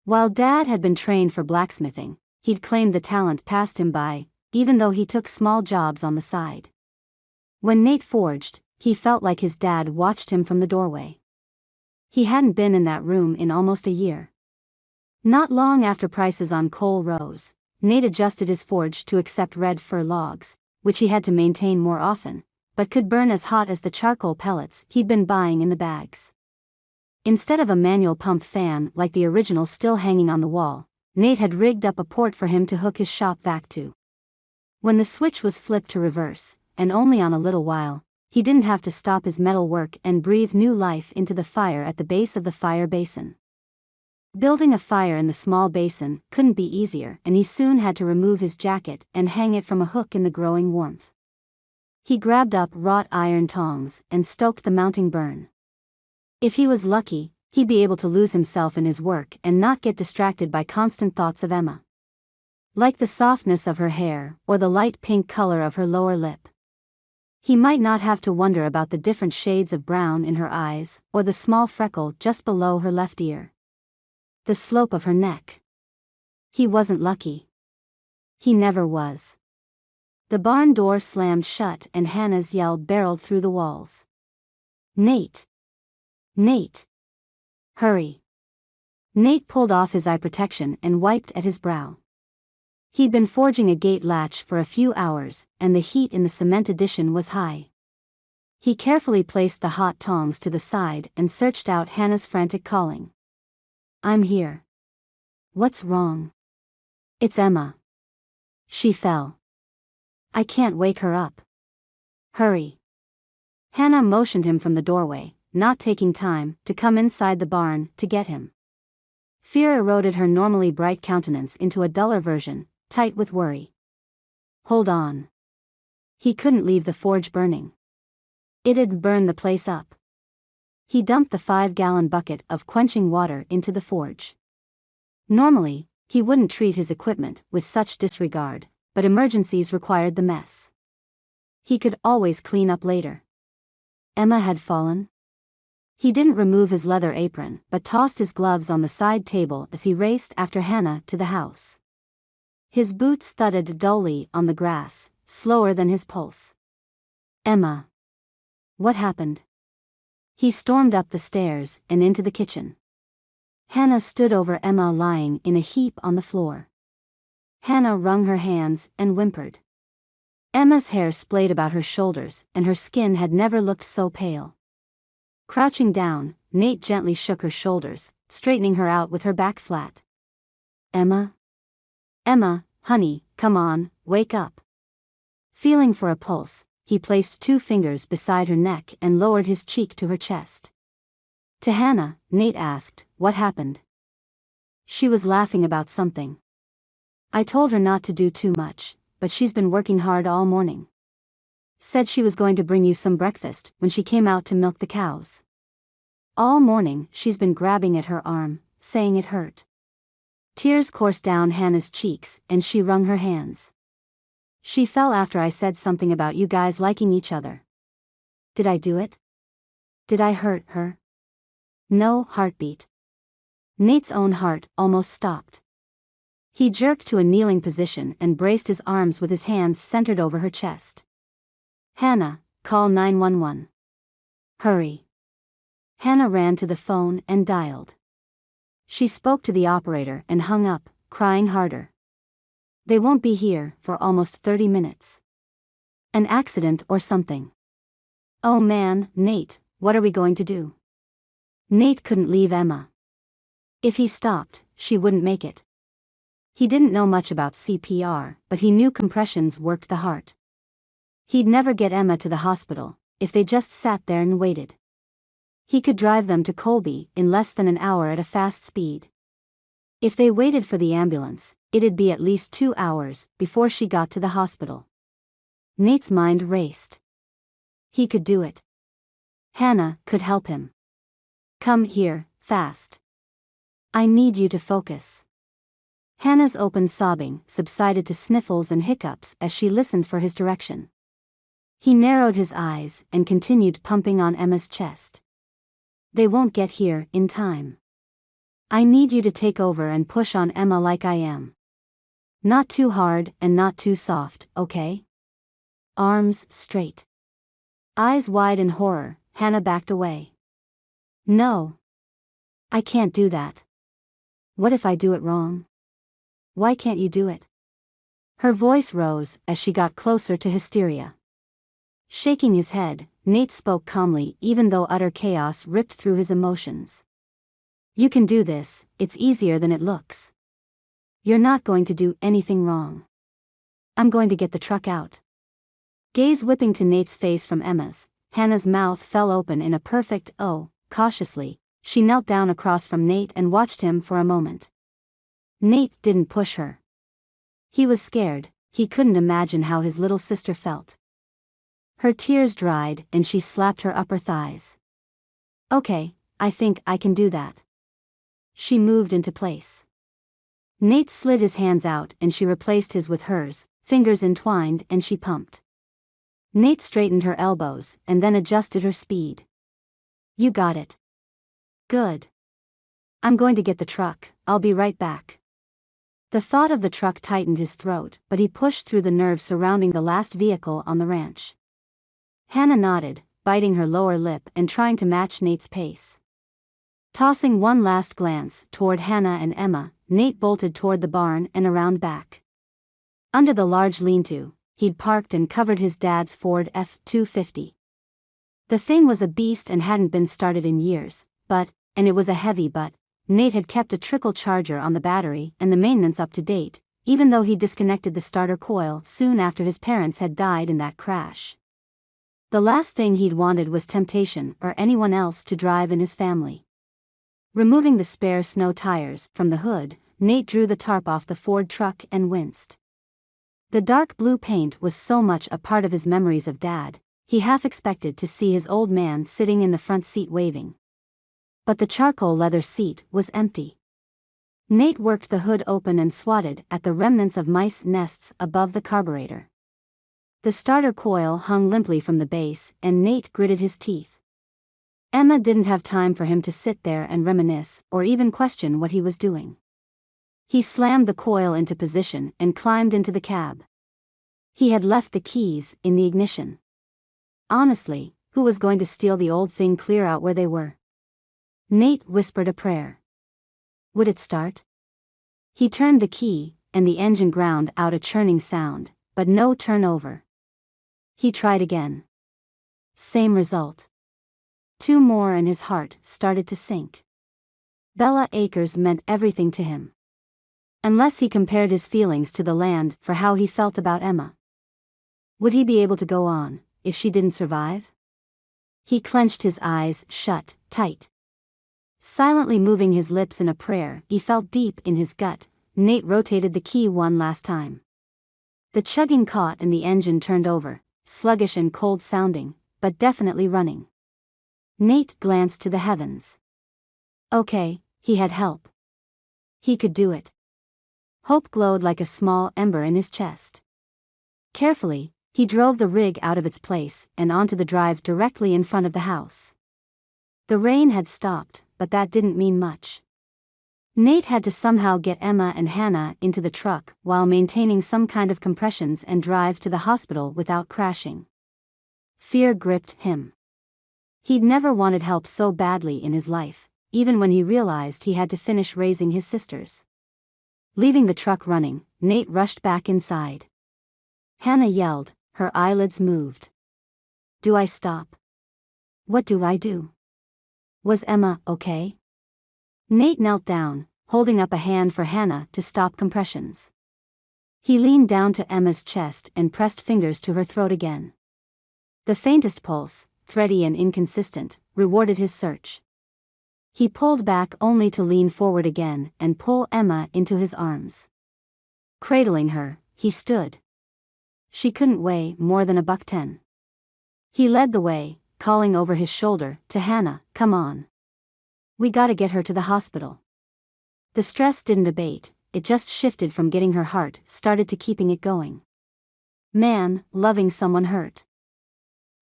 While Dad had been trained for blacksmithing, he'd claimed the talent passed him by, even though he took small jobs on the side. When Nate forged, he felt like his dad watched him from the doorway. He hadn't been in that room in almost a year. Not long after prices on coal rose, Nate adjusted his forge to accept red fir logs, which he had to maintain more often, but could burn as hot as the charcoal pellets he'd been buying in the bags. Instead of a manual pump fan like the original still hanging on the wall, Nate had rigged up a port for him to hook his shop vac to. When the switch was flipped to reverse, and only on a little while, he didn't have to stop his metal work and breathe new life into the fire at the base of the fire basin. Building a fire in the small basin couldn't be easier, and he soon had to remove his jacket and hang it from a hook in the growing warmth. He grabbed up wrought iron tongs and stoked the mounting burn. If he was lucky, he'd be able to lose himself in his work and not get distracted by constant thoughts of Emma. Like the softness of her hair or the light pink color of her lower lip. He might not have to wonder about the different shades of brown in her eyes or the small freckle just below her left ear. The slope of her neck. He wasn't lucky. He never was. The barn door slammed shut and Hannah's yell barreled through the walls. Nate! Nate! Hurry! Nate pulled off his eye protection and wiped at his brow. He'd been forging a gate latch for a few hours, and the heat in the cement addition was high. He carefully placed the hot tongs to the side and searched out Hannah's frantic calling. I'm here. What's wrong? It's Emma. She fell. I can't wake her up. Hurry. Hannah motioned him from the doorway, not taking time to come inside the barn to get him. Fear eroded her normally bright countenance into a duller version, tight with worry. Hold on. He couldn't leave the forge burning. It'd burn the place up. He dumped the 5-gallon bucket of quenching water into the forge. Normally, he wouldn't treat his equipment with such disregard, but emergencies required the mess. He could always clean up later. Emma had fallen. He didn't remove his leather apron but tossed his gloves on the side table as he raced after Hannah to the house. His boots thudded dully on the grass, slower than his pulse. Emma. What happened? He stormed up the stairs and into the kitchen. Hannah stood over Emma lying in a heap on the floor. Hannah wrung her hands and whimpered. Emma's hair splayed about her shoulders and her skin had never looked so pale. Crouching down, Nate gently shook her shoulders, straightening her out with her back flat. Emma? Emma, honey, come on, wake up. Feeling for a pulse, he placed 2 fingers beside her neck and lowered his cheek to her chest. To Hannah, Nate asked, what happened? She was laughing about something. I told her not to do too much, but she's been working hard all morning. Said she was going to bring you some breakfast when she came out to milk the cows. All morning she's been grabbing at her arm, saying it hurt. Tears coursed down Hannah's cheeks and she wrung her hands. She fell after I said something about you guys liking each other. Did I do it? Did I hurt her? No heartbeat. Nate's own heart almost stopped. He jerked to a kneeling position and braced his arms with his hands centered over her chest. Hannah, call 911. Hurry. Hannah ran to the phone and dialed. She spoke to the operator and hung up, crying harder. They won't be here for almost 30 minutes. An accident or something. Oh man, Nate, what are we going to do? Nate couldn't leave Emma. If he stopped, she wouldn't make it. He didn't know much about CPR, but he knew compressions worked the heart. He'd never get Emma to the hospital if they just sat there and waited. He could drive them to Colby in less than an hour at a fast speed. If they waited for the ambulance, it'd be at least 2 hours before she got to the hospital. Nate's mind raced. He could do it. Hannah could help him. Come here, fast. I need you to focus. Hannah's open sobbing subsided to sniffles and hiccups as she listened for his direction. He narrowed his eyes and continued pumping on Emma's chest. They won't get here in time. I need you to take over and push on Emma like I am. Not too hard and not too soft, okay? Arms straight. Eyes wide in horror, Hannah backed away. No. I can't do that. What if I do it wrong? Why can't you do it? Her voice rose as she got closer to hysteria. Shaking his head, Nate spoke calmly even though utter chaos ripped through his emotions. You can do this, it's easier than it looks. You're not going to do anything wrong. I'm going to get the truck out. Gaze whipping to Nate's face from Emma's, Hannah's mouth fell open in a perfect O. Cautiously, she knelt down across from Nate and watched him for a moment. Nate didn't push her. He was scared, he couldn't imagine how his little sister felt. Her tears dried and she slapped her upper thighs. Okay, I think I can do that. She moved into place. Nate slid his hands out and she replaced his with hers, fingers entwined, and she pumped. Nate straightened her elbows and then adjusted her speed. You got it. Good. I'm going to get the truck, I'll be right back. The thought of the truck tightened his throat, but he pushed through the nerves surrounding the last vehicle on the ranch. Hannah nodded, biting her lower lip and trying to match Nate's pace. Tossing one last glance toward Hannah and Emma, Nate bolted toward the barn and around back. Under the large lean-to, he'd parked and covered his dad's Ford F-250. The thing was a beast and hadn't been started in years, and it was a heavy but, Nate had kept a trickle charger on the battery and the maintenance up to date, even though he disconnected the starter coil soon after his parents had died in that crash. The last thing he'd wanted was temptation or anyone else to drive in his family. Removing the spare snow tires from the hood, Nate drew the tarp off the Ford truck and winced. The dark blue paint was so much a part of his memories of Dad, he half expected to see his old man sitting in the front seat waving. But the charcoal leather seat was empty. Nate worked the hood open and swatted at the remnants of mice nests above the carburetor. The starter coil hung limply from the base, and Nate gritted his teeth. Emma didn't have time for him to sit there and reminisce, or even question what he was doing. He slammed the coil into position and climbed into the cab. He had left the keys in the ignition. Honestly, who was going to steal the old thing clear out where they were? Nate whispered a prayer. Would it start? He turned the key, and the engine ground out a churning sound, but no turnover. He tried again. Same result. 2 more and his heart started to sink. Bella Acres meant everything to him. Unless he compared his feelings to the land for how he felt about Emma. Would he be able to go on, if she didn't survive? He clenched his eyes shut, tight. Silently moving his lips in a prayer he felt deep in his gut, Nate rotated the key one last time. The chugging caught and the engine turned over, sluggish and cold sounding, but definitely running. Nate glanced to the heavens. Okay, he had help. He could do it. Hope glowed like a small ember in his chest. Carefully, he drove the rig out of its place and onto the drive directly in front of the house. The rain had stopped, but that didn't mean much. Nate had to somehow get Emma and Hannah into the truck while maintaining some kind of compressions and drive to the hospital without crashing. Fear gripped him. He'd never wanted help so badly in his life, even when he realized he had to finish raising his sisters. Leaving the truck running, Nate rushed back inside. Hannah yelled, her eyelids moved. Do I stop? What do I do? Was Emma okay? Nate knelt down, holding up a hand for Hannah to stop compressions. He leaned down to Emma's chest and pressed fingers to her throat again. The faintest pulse, thready and inconsistent, rewarded his search. He pulled back only to lean forward again and pull Emma into his arms. Cradling her, he stood. She couldn't weigh more than $110. He led the way, calling over his shoulder to Hannah, come on. We gotta get her to the hospital. The stress didn't abate, it just shifted from getting her heart started to keeping it going. Man, loving someone hurt.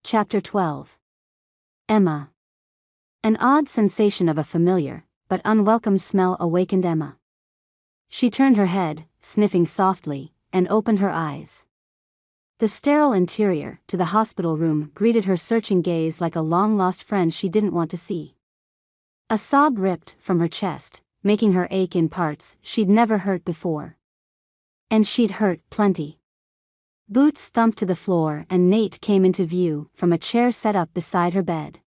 Chapter 12. Emma. An odd sensation of a familiar, but unwelcome smell awakened Emma. She turned her head, sniffing softly, and opened her eyes. The sterile interior to the hospital room greeted her searching gaze like a long-lost friend she didn't want to see. A sob ripped from her chest, making her ache in parts she'd never hurt before. And she'd hurt plenty. Boots thumped to the floor and Nate came into view from a chair set up beside her bed.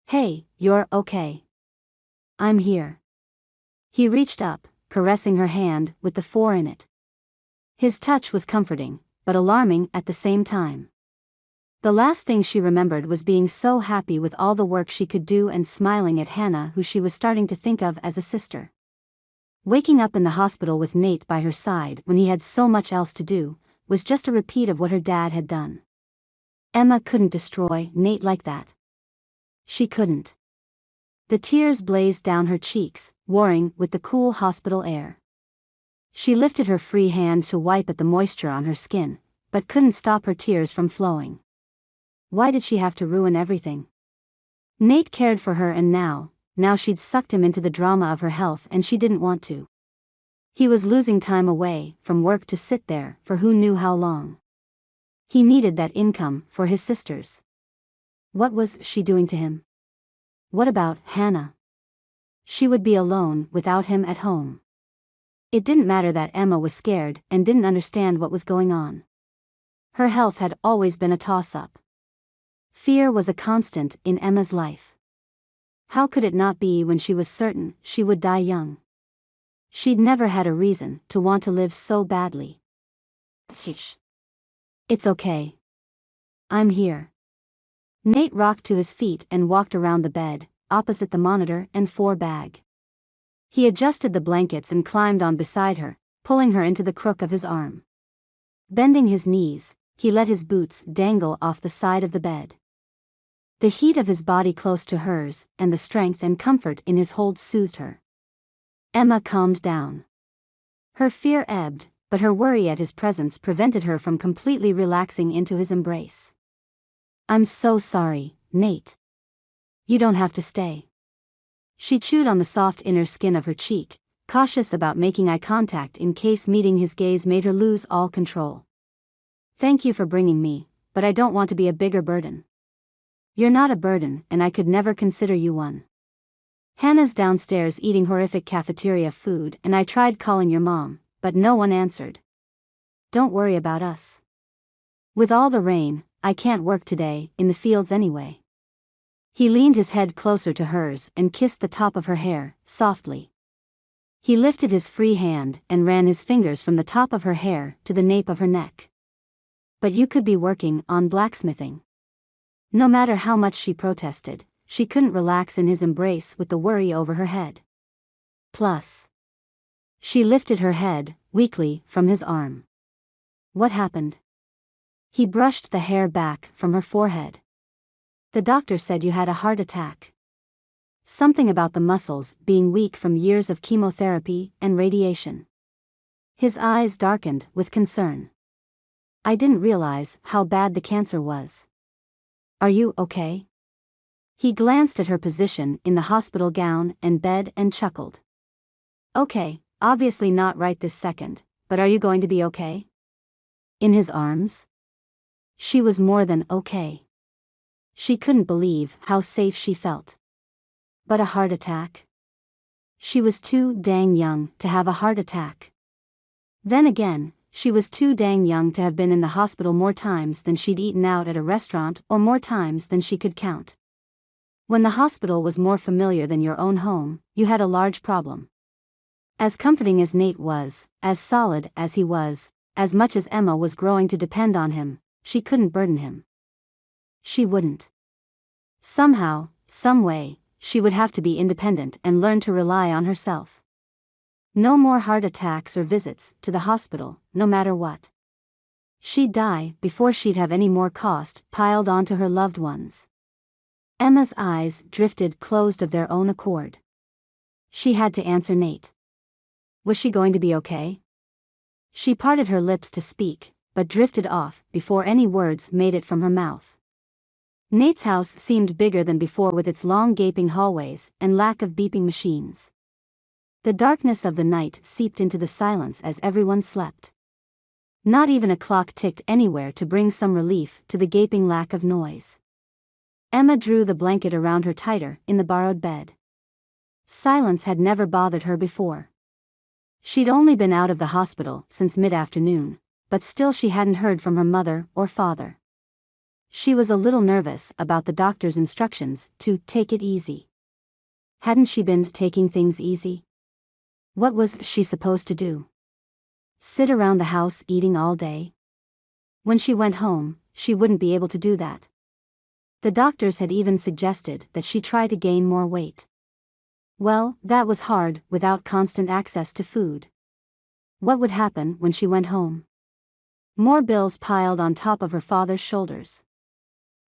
Hey, you're okay. I'm here. He reached up, caressing her hand with the 4 in it. His touch was comforting, but alarming at the same time. The last thing she remembered was being so happy with all the work she could do and smiling at Hannah, who she was starting to think of as a sister. Waking up in the hospital with Nate by her side when he had so much else to do, was just a repeat of what her dad had done. Emma couldn't destroy Nate like that. She couldn't. The tears blazed down her cheeks, warring with the cool hospital air. She lifted her free hand to wipe at the moisture on her skin, but couldn't stop her tears from flowing. Why did she have to ruin everything? Nate cared for her and now she'd sucked him into the drama of her health and she didn't want to. He was losing time away from work to sit there for who knew how long. He needed that income for his sisters. What was she doing to him? What about Hannah? She would be alone without him at home. It didn't matter that Emma was scared and didn't understand what was going on. Her health had always been a toss-up. Fear was a constant in Emma's life. How could it not be when she was certain she would die young? She'd never had a reason to want to live so badly. Shh. It's okay. I'm here. Nate rocked to his feet and walked around the bed, opposite the monitor and 4-bag. He adjusted the blankets and climbed on beside her, pulling her into the crook of his arm. Bending his knees, he let his boots dangle off the side of the bed. The heat of his body close to hers, and the strength and comfort in his hold soothed her. Emma calmed down. Her fear ebbed, but her worry at his presence prevented her from completely relaxing into his embrace. "I'm so sorry, Nate. You don't have to stay." She chewed on the soft inner skin of her cheek, cautious about making eye contact in case meeting his gaze made her lose all control. "Thank you for bringing me, but I don't want to be a bigger burden." "You're not a burden, and I could never consider you one. Hannah's downstairs eating horrific cafeteria food, and I tried calling your mom, but no one answered. Don't worry about us. With all the rain, I can't work today, in the fields anyway." He leaned his head closer to hers and kissed the top of her hair, softly. He lifted his free hand and ran his fingers from the top of her hair to the nape of her neck. "But you could be working on blacksmithing." No matter how much she protested, she couldn't relax in his embrace with the worry over her head. Plus, she lifted her head, weakly, from his arm. "What happened?" He brushed the hair back from her forehead. "The doctor said you had a heart attack. Something about the muscles being weak from years of chemotherapy and radiation." His eyes darkened with concern. "I didn't realize how bad the cancer was. Are you okay?" He glanced at her position in the hospital gown and bed and chuckled. "Okay, obviously not right this second, but are you going to be okay?" In his arms? She was more than okay. She couldn't believe how safe she felt. But a heart attack? She was too dang young to have a heart attack. Then again, she was too dang young to have been in the hospital more times than she'd eaten out at a restaurant or more times than she could count. When the hospital was more familiar than your own home, you had a large problem. As comforting as Nate was, as solid as he was, as much as Emma was growing to depend on him, she couldn't burden him. She wouldn't. Somehow, some way, she would have to be independent and learn to rely on herself. No more heart attacks or visits to the hospital, no matter what. She'd die before she'd have any more cost piled onto her loved ones. Emma's eyes drifted closed of their own accord. She had to answer Nate. Was she going to be okay? She parted her lips to speak, but drifted off before any words made it from her mouth. Nate's house seemed bigger than before with its long gaping hallways and lack of beeping machines. The darkness of the night seeped into the silence as everyone slept. Not even a clock ticked anywhere to bring some relief to the gaping lack of noise. Emma drew the blanket around her tighter in the borrowed bed. Silence had never bothered her before. She'd only been out of the hospital since mid-afternoon, but still she hadn't heard from her mother or father. She was a little nervous about the doctor's instructions to take it easy. Hadn't she been taking things easy? What was she supposed to do? Sit around the house eating all day? When she went home, she wouldn't be able to do that. The doctors had even suggested that she try to gain more weight. Well, that was hard without constant access to food. What would happen when she went home? More bills piled on top of her father's shoulders.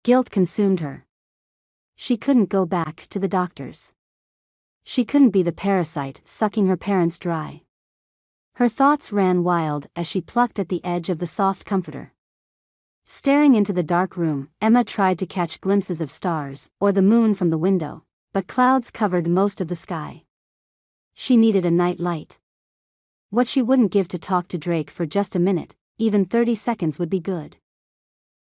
Guilt consumed her. She couldn't go back to the doctors. She couldn't be the parasite sucking her parents dry. Her thoughts ran wild as she plucked at the edge of the soft comforter. Staring into the dark room, Emma tried to catch glimpses of stars or the moon from the window, but clouds covered most of the sky. She needed a night light. What she wouldn't give to talk to Drake for just a minute, even 30 seconds would be good.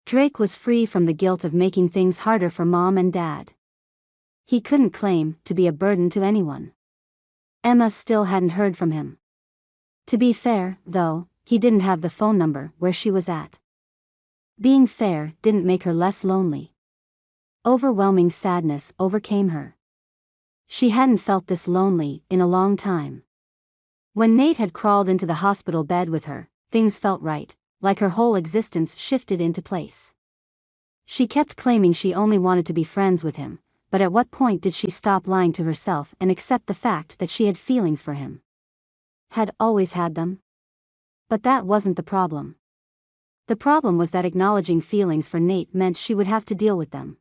Drake was free from the guilt of making things harder for Mom and Dad. He couldn't claim to be a burden to anyone. Emma still hadn't heard from him. To be fair, though, he didn't have the phone number where she was at. Being fair didn't make her less lonely. Overwhelming sadness overcame her. She hadn't felt this lonely in a long time. When Nate had crawled into the hospital bed with her, things felt right, like her whole existence shifted into place. She kept claiming she only wanted to be friends with him, but at what point did she stop lying to herself and accept the fact that she had feelings for him? Had always had them? But that wasn't the problem. The problem was that acknowledging feelings for Nate meant she would have to deal with them.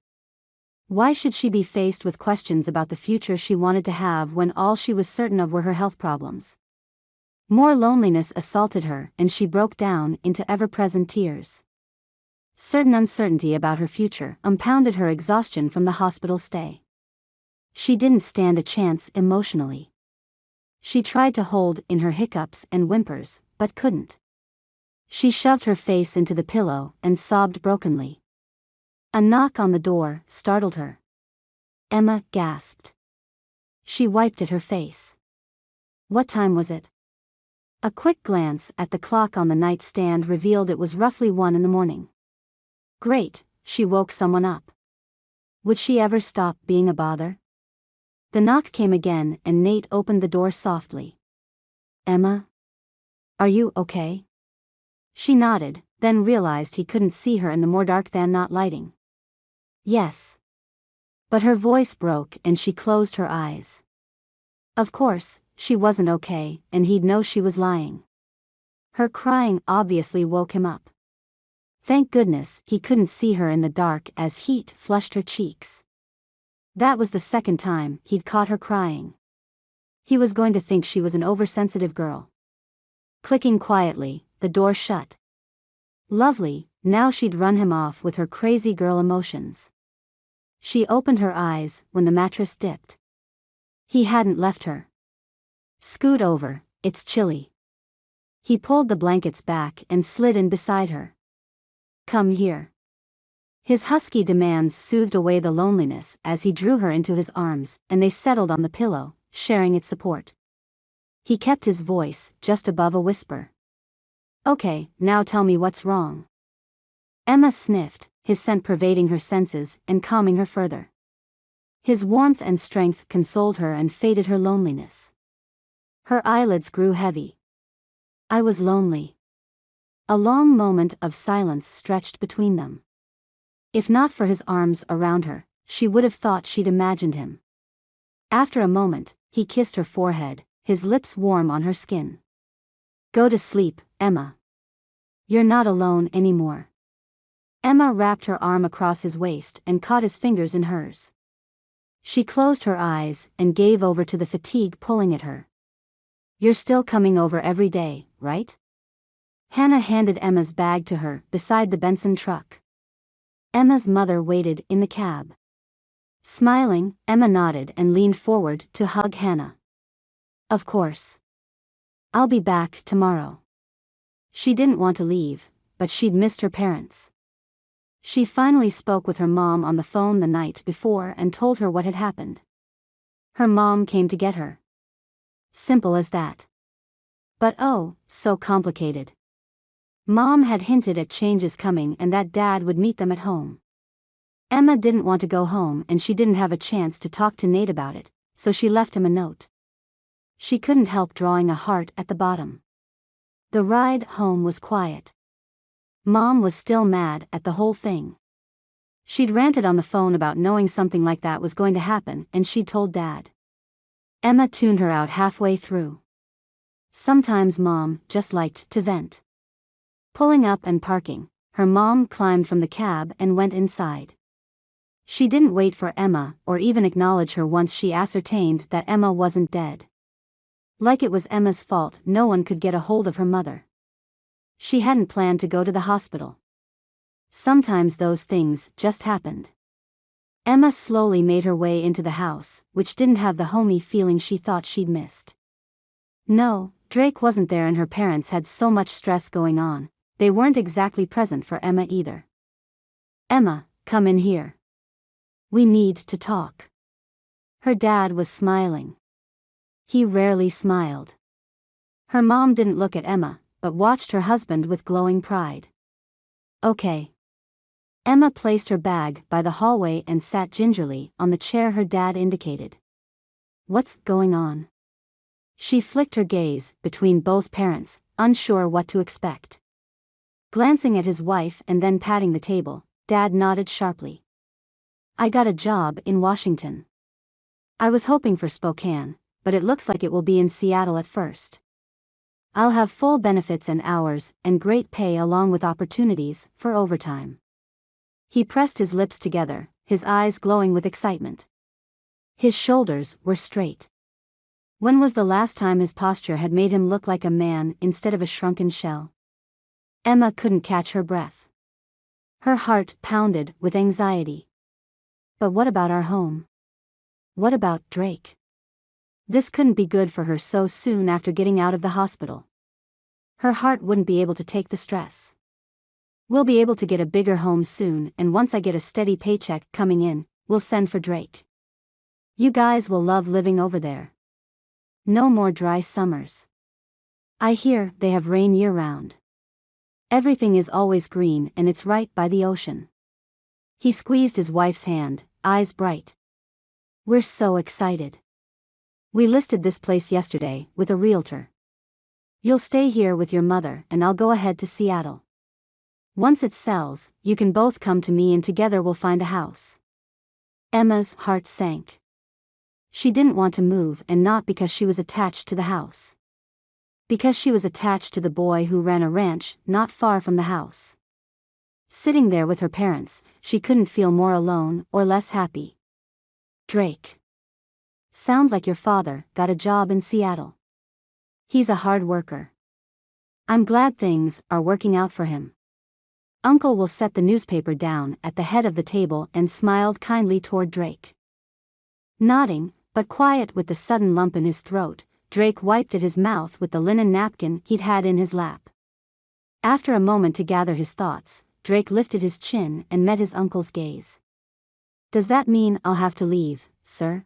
Why should she be faced with questions about the future she wanted to have when all she was certain of were her health problems? More loneliness assaulted her, and she broke down into ever-present tears. Certain uncertainty about her future compounded her exhaustion from the hospital stay. She didn't stand a chance emotionally. She tried to hold in her hiccups and whimpers, but couldn't. She shoved her face into the pillow and sobbed brokenly. A knock on the door startled her. Emma gasped. She wiped at her face. What time was it? A quick glance at the clock on the nightstand revealed it was roughly 1 a.m. Great, she woke someone up. Would she ever stop being a bother? The knock came again and Nate opened the door softly. Emma? Are you okay? She nodded, then realized he couldn't see her in the more dark than not lighting. Yes. But her voice broke and she closed her eyes. Of course, she wasn't okay, and he'd know she was lying. Her crying obviously woke him up. Thank goodness he couldn't see her in the dark as heat flushed her cheeks. That was the second time he'd caught her crying. He was going to think she was an oversensitive girl. Clicking quietly, the door shut. Lovely, now she'd run him off with her crazy girl emotions. She opened her eyes when the mattress dipped. He hadn't left her. Scoot over, it's chilly. He pulled the blankets back and slid in beside her. Come here. His husky demands soothed away the loneliness as he drew her into his arms, and they settled on the pillow, sharing its support. He kept his voice just above a whisper. Okay, now tell me what's wrong. Emma sniffed, his scent pervading her senses and calming her further. His warmth and strength consoled her and faded her loneliness. Her eyelids grew heavy. I was lonely. A long moment of silence stretched between them. If not for his arms around her, she would have thought she'd imagined him. After a moment, he kissed her forehead, his lips warm on her skin. Go to sleep, Emma. You're not alone anymore. Emma wrapped her arm across his waist and caught his fingers in hers. She closed her eyes and gave over to the fatigue pulling at her. You're still coming over every day, right? Hannah handed Emma's bag to her beside the Benson truck. Emma's mother waited in the cab. Smiling, Emma nodded and leaned forward to hug Hannah. Of course. I'll be back tomorrow. She didn't want to leave, but she'd missed her parents. She finally spoke with her mom on the phone the night before and told her what had happened. Her mom came to get her. Simple as that. But oh, so complicated. Mom had hinted at changes coming and that Dad would meet them at home. Emma didn't want to go home and she didn't have a chance to talk to Nate about it, so she left him a note. She couldn't help drawing a heart at the bottom. The ride home was quiet. Mom was still mad at the whole thing. She'd ranted on the phone about knowing something like that was going to happen and she'd told Dad. Emma tuned her out halfway through. Sometimes Mom just liked to vent. Pulling up and parking, her mom climbed from the cab and went inside. She didn't wait for Emma or even acknowledge her once she ascertained that Emma wasn't dead. Like it was Emma's fault no one could get a hold of her mother. She hadn't planned to go to the hospital. Sometimes those things just happened. Emma slowly made her way into the house, which didn't have the homey feeling she thought she'd missed. No, Drake wasn't there and her parents had so much stress going on, they weren't exactly present for Emma either. Emma, come in here. We need to talk. Her dad was smiling. He rarely smiled. Her mom didn't look at Emma, but watched her husband with glowing pride. Okay. Emma placed her bag by the hallway and sat gingerly on the chair her dad indicated. What's going on? She flicked her gaze between both parents, unsure what to expect. Glancing at his wife and then patting the table, Dad nodded sharply. I got a job in Washington. I was hoping for Spokane, but it looks like it will be in Seattle at first. I'll have full benefits and hours, and great pay along with opportunities for overtime. He pressed his lips together, his eyes glowing with excitement. His shoulders were straight. When was the last time his posture had made him look like a man instead of a shrunken shell? Emma couldn't catch her breath. Her heart pounded with anxiety. But what about our home? What about Drake? This couldn't be good for her so soon after getting out of the hospital. Her heart wouldn't be able to take the stress. We'll be able to get a bigger home soon, and once I get a steady paycheck coming in, we'll send for Drake. You guys will love living over there. No more dry summers. I hear they have rain year-round. Everything is always green and it's right by the ocean. He squeezed his wife's hand, eyes bright. We're so excited. We listed this place yesterday with a realtor. You'll stay here with your mother and I'll go ahead to Seattle. Once it sells, you can both come to me and together we'll find a house. Emma's heart sank. She didn't want to move, and not because she was attached to the house. Because she was attached to the boy who ran a ranch not far from the house. Sitting there with her parents, she couldn't feel more alone or less happy. Drake. Sounds like your father got a job in Seattle. He's a hard worker. I'm glad things are working out for him. Uncle will set the newspaper down at the head of the table and smiled kindly toward Drake. Nodding, but quiet with the sudden lump in his throat, Drake wiped at his mouth with the linen napkin he'd had in his lap. After a moment to gather his thoughts, Drake lifted his chin and met his uncle's gaze. Does that mean I'll have to leave, sir?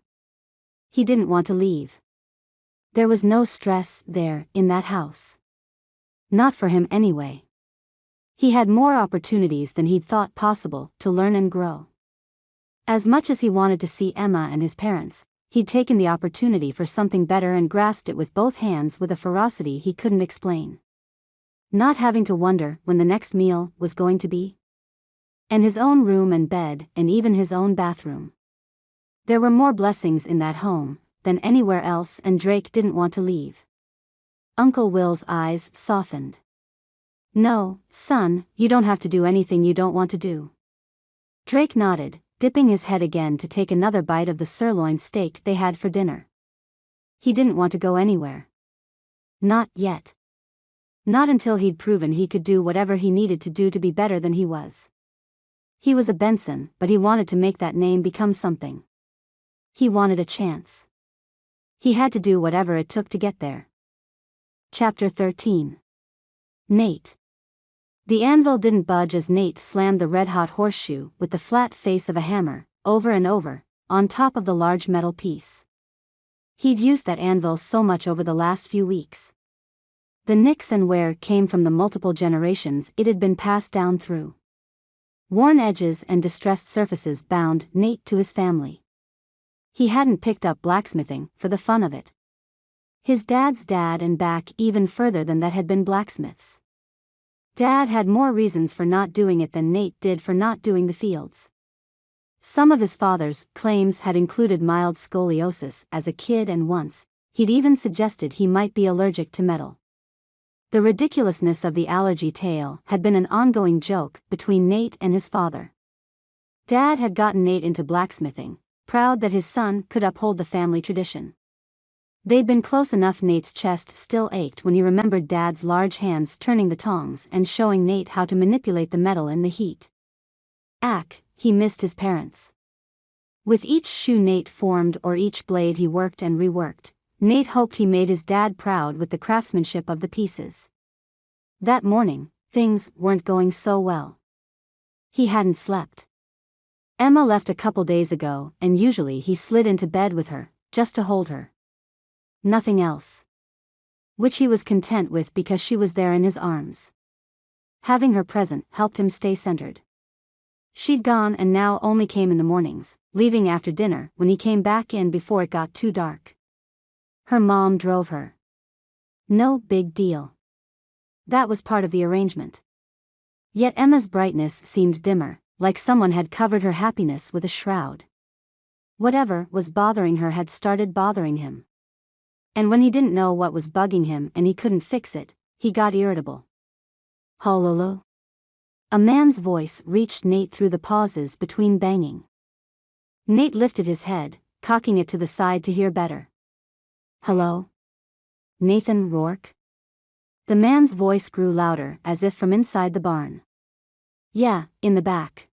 He didn't want to leave. There was no stress there in that house. Not for him anyway. He had more opportunities than he'd thought possible to learn and grow. As much as he wanted to see Emma and his parents, he'd taken the opportunity for something better and grasped it with both hands with a ferocity he couldn't explain. Not having to wonder when the next meal was going to be. And his own room and bed, and even his own bathroom. There were more blessings in that home than anywhere else, and Drake didn't want to leave. Uncle Will's eyes softened. No, son, you don't have to do anything you don't want to do. Drake nodded, dipping his head again to take another bite of the sirloin steak they had for dinner. He didn't want to go anywhere. Not yet. Not until he'd proven he could do whatever he needed to do to be better than he was. He was a Benson, but he wanted to make that name become something. He wanted a chance. He had to do whatever it took to get there. Chapter 13. Nate. The anvil didn't budge as Nate slammed the red-hot horseshoe with the flat face of a hammer, over and over, on top of the large metal piece. He'd used that anvil so much over the last few weeks. The nicks and wear came from the multiple generations it had been passed down through. Worn edges and distressed surfaces bound Nate to his family. He hadn't picked up blacksmithing for the fun of it. His dad's dad and back even further than that had been blacksmiths. Dad had more reasons for not doing it than Nate did for not doing the fields. Some of his father's claims had included mild scoliosis as a kid, and once, he'd even suggested he might be allergic to metal. The ridiculousness of the allergy tale had been an ongoing joke between Nate and his father. Dad had gotten Nate into blacksmithing, proud that his son could uphold the family tradition. They'd been close enough Nate's chest still ached when he remembered Dad's large hands turning the tongs and showing Nate how to manipulate the metal in the heat. He missed his parents. With each shoe Nate formed or each blade he worked and reworked, Nate hoped he made his dad proud with the craftsmanship of the pieces. That morning, things weren't going so well. He hadn't slept. Emma left a couple days ago, and usually he slid into bed with her, just to hold her. Nothing else. Which he was content with because she was there in his arms. Having her present helped him stay centered. She'd gone and now only came in the mornings, leaving after dinner when he came back in before it got too dark. Her mom drove her. No big deal. That was part of the arrangement. Yet Emma's brightness seemed dimmer, like someone had covered her happiness with a shroud. Whatever was bothering her had started bothering him. And when he didn't know what was bugging him and he couldn't fix it, he got irritable. Hello? A man's voice reached Nate through the pauses between banging. Nate lifted his head, cocking it to the side to hear better. Hello? Nathan Rourke? The man's voice grew louder, as if from inside the barn. Yeah, in the back.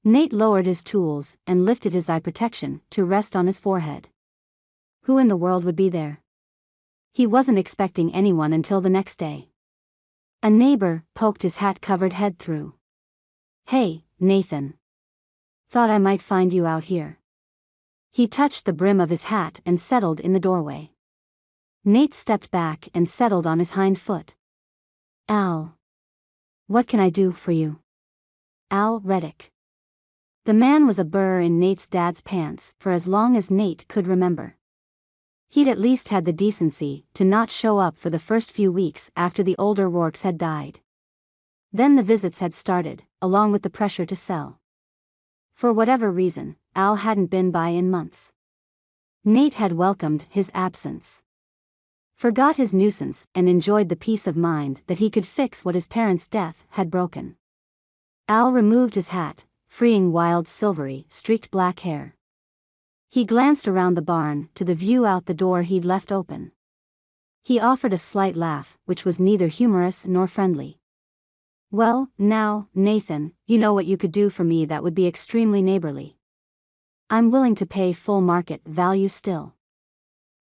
Nate lowered his tools and lifted his eye protection to rest on his forehead. Who in the world would be there? He wasn't expecting anyone until the next day. A neighbor poked his hat-covered head through. Hey, Nathan. Thought I might find you out here. He touched the brim of his hat and settled in the doorway. Nate stepped back and settled on his hind foot. Al. What can I do for you? Al Reddick. The man was a burr in Nate's dad's pants for as long as Nate could remember. He'd at least had the decency to not show up for the first few weeks after the older Rourkes had died. Then the visits had started, along with the pressure to sell. For whatever reason, Al hadn't been by in months. Nate had welcomed his absence. Forgot his nuisance and enjoyed the peace of mind that he could fix what his parents' death had broken. Al removed his hat, freeing wild silvery, streaked black hair. He glanced around the barn to the view out the door he'd left open. He offered a slight laugh, which was neither humorous nor friendly. Well, now, Nathan, you know what you could do for me that would be extremely neighborly. I'm willing to pay full market value still.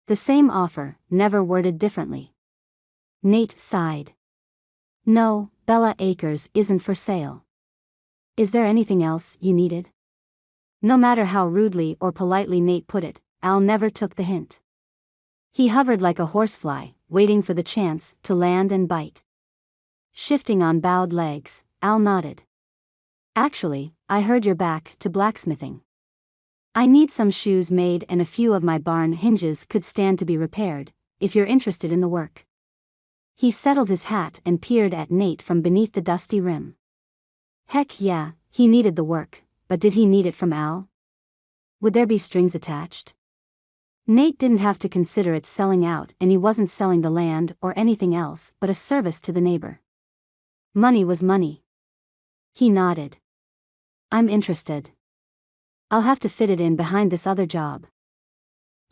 The same offer, never worded differently. Nate sighed. No, Bella Acres isn't for sale. Is there anything else you needed? No matter how rudely or politely Nate put it, Al never took the hint. He hovered like a horsefly, waiting for the chance to land and bite. Shifting on bowed legs, Al nodded. Actually, I heard you're back to blacksmithing. I need some shoes made and a few of my barn hinges could stand to be repaired, if you're interested in the work. He settled his hat and peered at Nate from beneath the dusty rim. Heck yeah, he needed the work, but did he need it from Al? Would there be strings attached? Nate didn't have to consider it selling out, and he wasn't selling the land or anything else but a service to the neighbor. Money was money. He nodded. I'm interested. I'll have to fit it in behind this other job.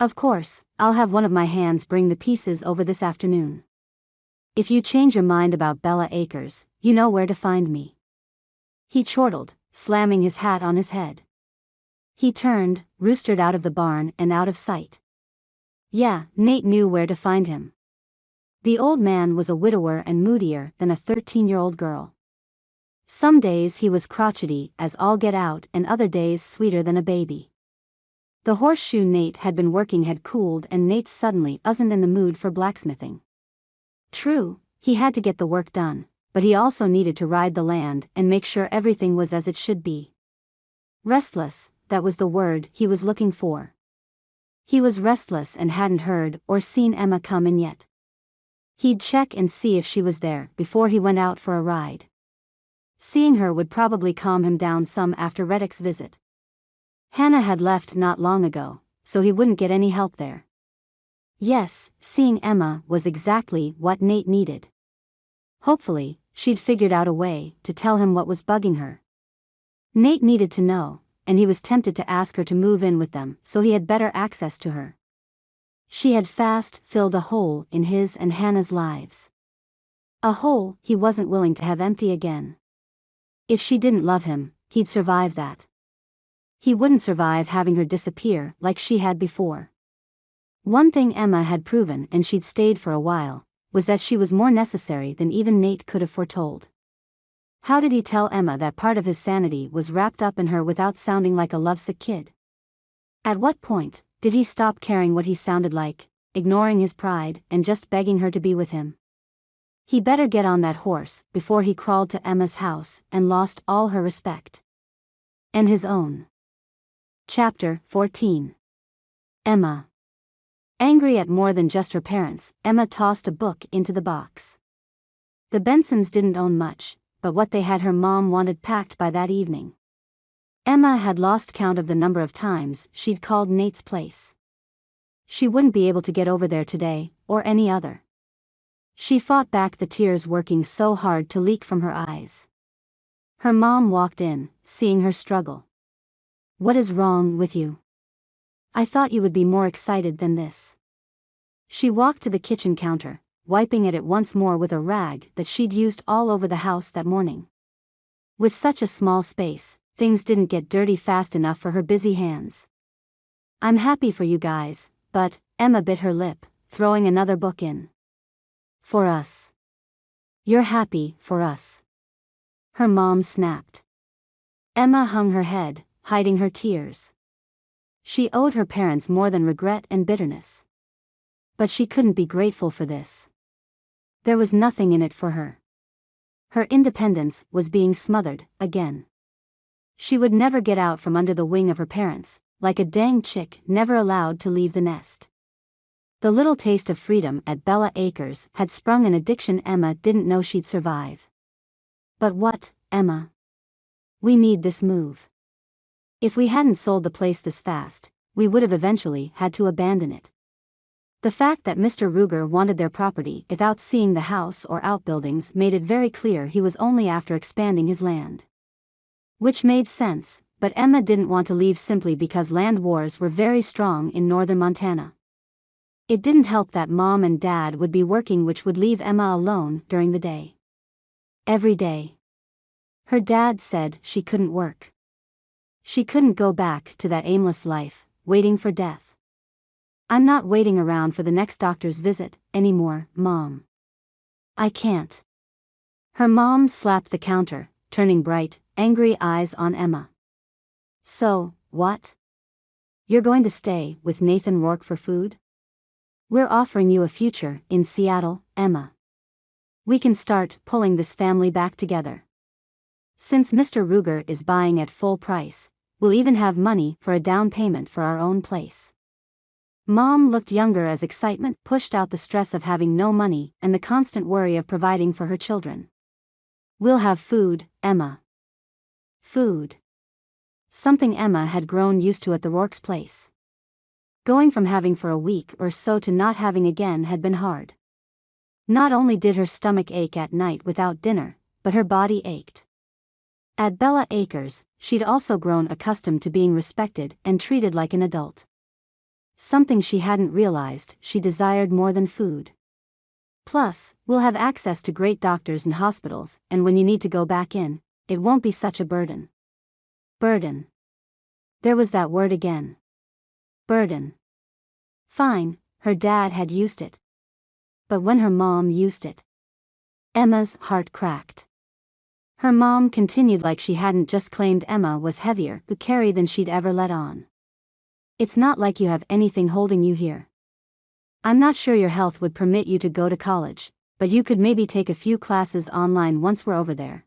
Of course, I'll have one of my hands bring the pieces over this afternoon. If you change your mind about Bella Acres, you know where to find me. He chortled, slamming his hat on his head. He turned, roostered out of the barn and out of sight. Yeah, Nate knew where to find him. The old man was a widower and moodier than a 13-year-old girl. Some days he was crotchety as all get out and other days sweeter than a baby. The horseshoe Nate had been working had cooled and Nate suddenly wasn't in the mood for blacksmithing. True, he had to get the work done, but he also needed to ride the land and make sure everything was as it should be. Restless, that was the word he was looking for. He was restless and hadn't heard or seen Emma come in yet. He'd check and see if she was there before he went out for a ride. Seeing her would probably calm him down some after Reddick's visit. Hannah had left not long ago, so he wouldn't get any help there. Yes, seeing Emma was exactly what Nate needed. Hopefully, she'd figured out a way to tell him what was bugging her. Nate needed to know, and he was tempted to ask her to move in with them so he had better access to her. She had fast filled a hole in his and Hannah's lives. A hole he wasn't willing to have empty again. If she didn't love him, he'd survive that. He wouldn't survive having her disappear like she had before. One thing Emma had proven, and she'd stayed for a while, was that she was more necessary than even Nate could have foretold. How did he tell Emma that part of his sanity was wrapped up in her without sounding like a lovesick kid? At what point did he stop caring what he sounded like, ignoring his pride and just begging her to be with him? He better get on that horse before he crawled to Emma's house and lost all her respect. And his own. Chapter 14. Emma. Angry at more than just her parents, Emma tossed a book into the box. The Bensons didn't own much, but what they had her mom wanted packed by that evening. Emma had lost count of the number of times she'd called Nate's place. She wouldn't be able to get over there today, or any other. She fought back the tears working so hard to leak from her eyes. Her mom walked in, seeing her struggle. "What is wrong with you? I thought you would be more excited than this." She walked to the kitchen counter, wiping at it once more with a rag that she'd used all over the house that morning. With such a small space, things didn't get dirty fast enough for her busy hands. "I'm happy for you guys, but," Emma bit her lip, throwing another book in. "For us. You're happy for us," her mom snapped. Emma hung her head, hiding her tears. She owed her parents more than regret and bitterness. But she couldn't be grateful for this. There was nothing in it for her. Her independence was being smothered, again. She would never get out from under the wing of her parents, like a dang chick never allowed to leave the nest. The little taste of freedom at Bella Acres had sprung an addiction Emma didn't know she'd survive. "But what, Emma? We need this move. If we hadn't sold the place this fast, we would have eventually had to abandon it." The fact that Mr. Rourke wanted their property without seeing the house or outbuildings made it very clear he was only after expanding his land. Which made sense, but Emma didn't want to leave simply because land wars were very strong in northern Montana. It didn't help that Mom and Dad would be working, which would leave Emma alone during the day. Every day. Her dad said she couldn't work. She couldn't go back to that aimless life, waiting for death. "I'm not waiting around for the next doctor's visit anymore, Mom. I can't." Her mom slapped the counter, turning bright, angry eyes on Emma. "So, what? You're going to stay with Nathan Rourke for food? We're offering you a future in Seattle, Emma. We can start pulling this family back together. Since Mr. Rourke is buying at full price, we'll even have money for a down payment for our own place." Mom looked younger as excitement pushed out the stress of having no money and the constant worry of providing for her children. "We'll have food, Emma." Food. Something Emma had grown used to at the Rourke's place. Going from having for a week or so to not having again had been hard. Not only did her stomach ache at night without dinner, but her body ached. At Bella Acres, she'd also grown accustomed to being respected and treated like an adult. Something she hadn't realized she desired more than food. "Plus, we'll have access to great doctors and hospitals, and when you need to go back in, it won't be such a burden." Burden. There was that word again. Burden. Fine, her dad had used it. But when her mom used it, Emma's heart cracked. Her mom continued like she hadn't just claimed Emma was heavier to carry than she'd ever let on. "It's not like you have anything holding you here. I'm not sure your health would permit you to go to college, but you could maybe take a few classes online once we're over there."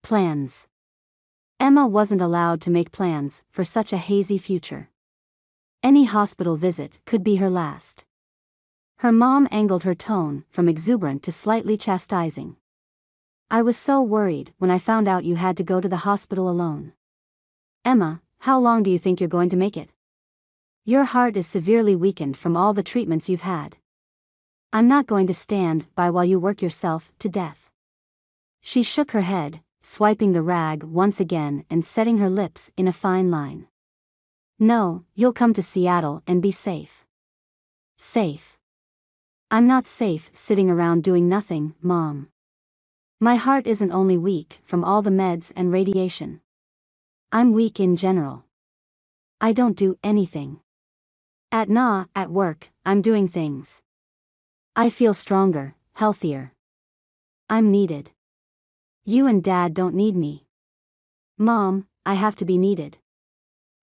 Plans. Emma wasn't allowed to make plans for such a hazy future. Any hospital visit could be her last. Her mom angled her tone from exuberant to slightly chastising. "I was so worried when I found out you had to go to the hospital alone. Emma, how long do you think you're going to make it? Your heart is severely weakened from all the treatments you've had. I'm not going to stand by while you work yourself to death." She shook her head, swiping the rag once again and setting her lips in a fine line. "No, you'll come to Seattle and be safe." "Safe? I'm not safe sitting around doing nothing, Mom. My heart isn't only weak from all the meds and radiation. I'm weak in general. I don't do anything. At work, I'm doing things. I feel stronger, healthier. I'm needed. You and Dad don't need me. Mom, I have to be needed."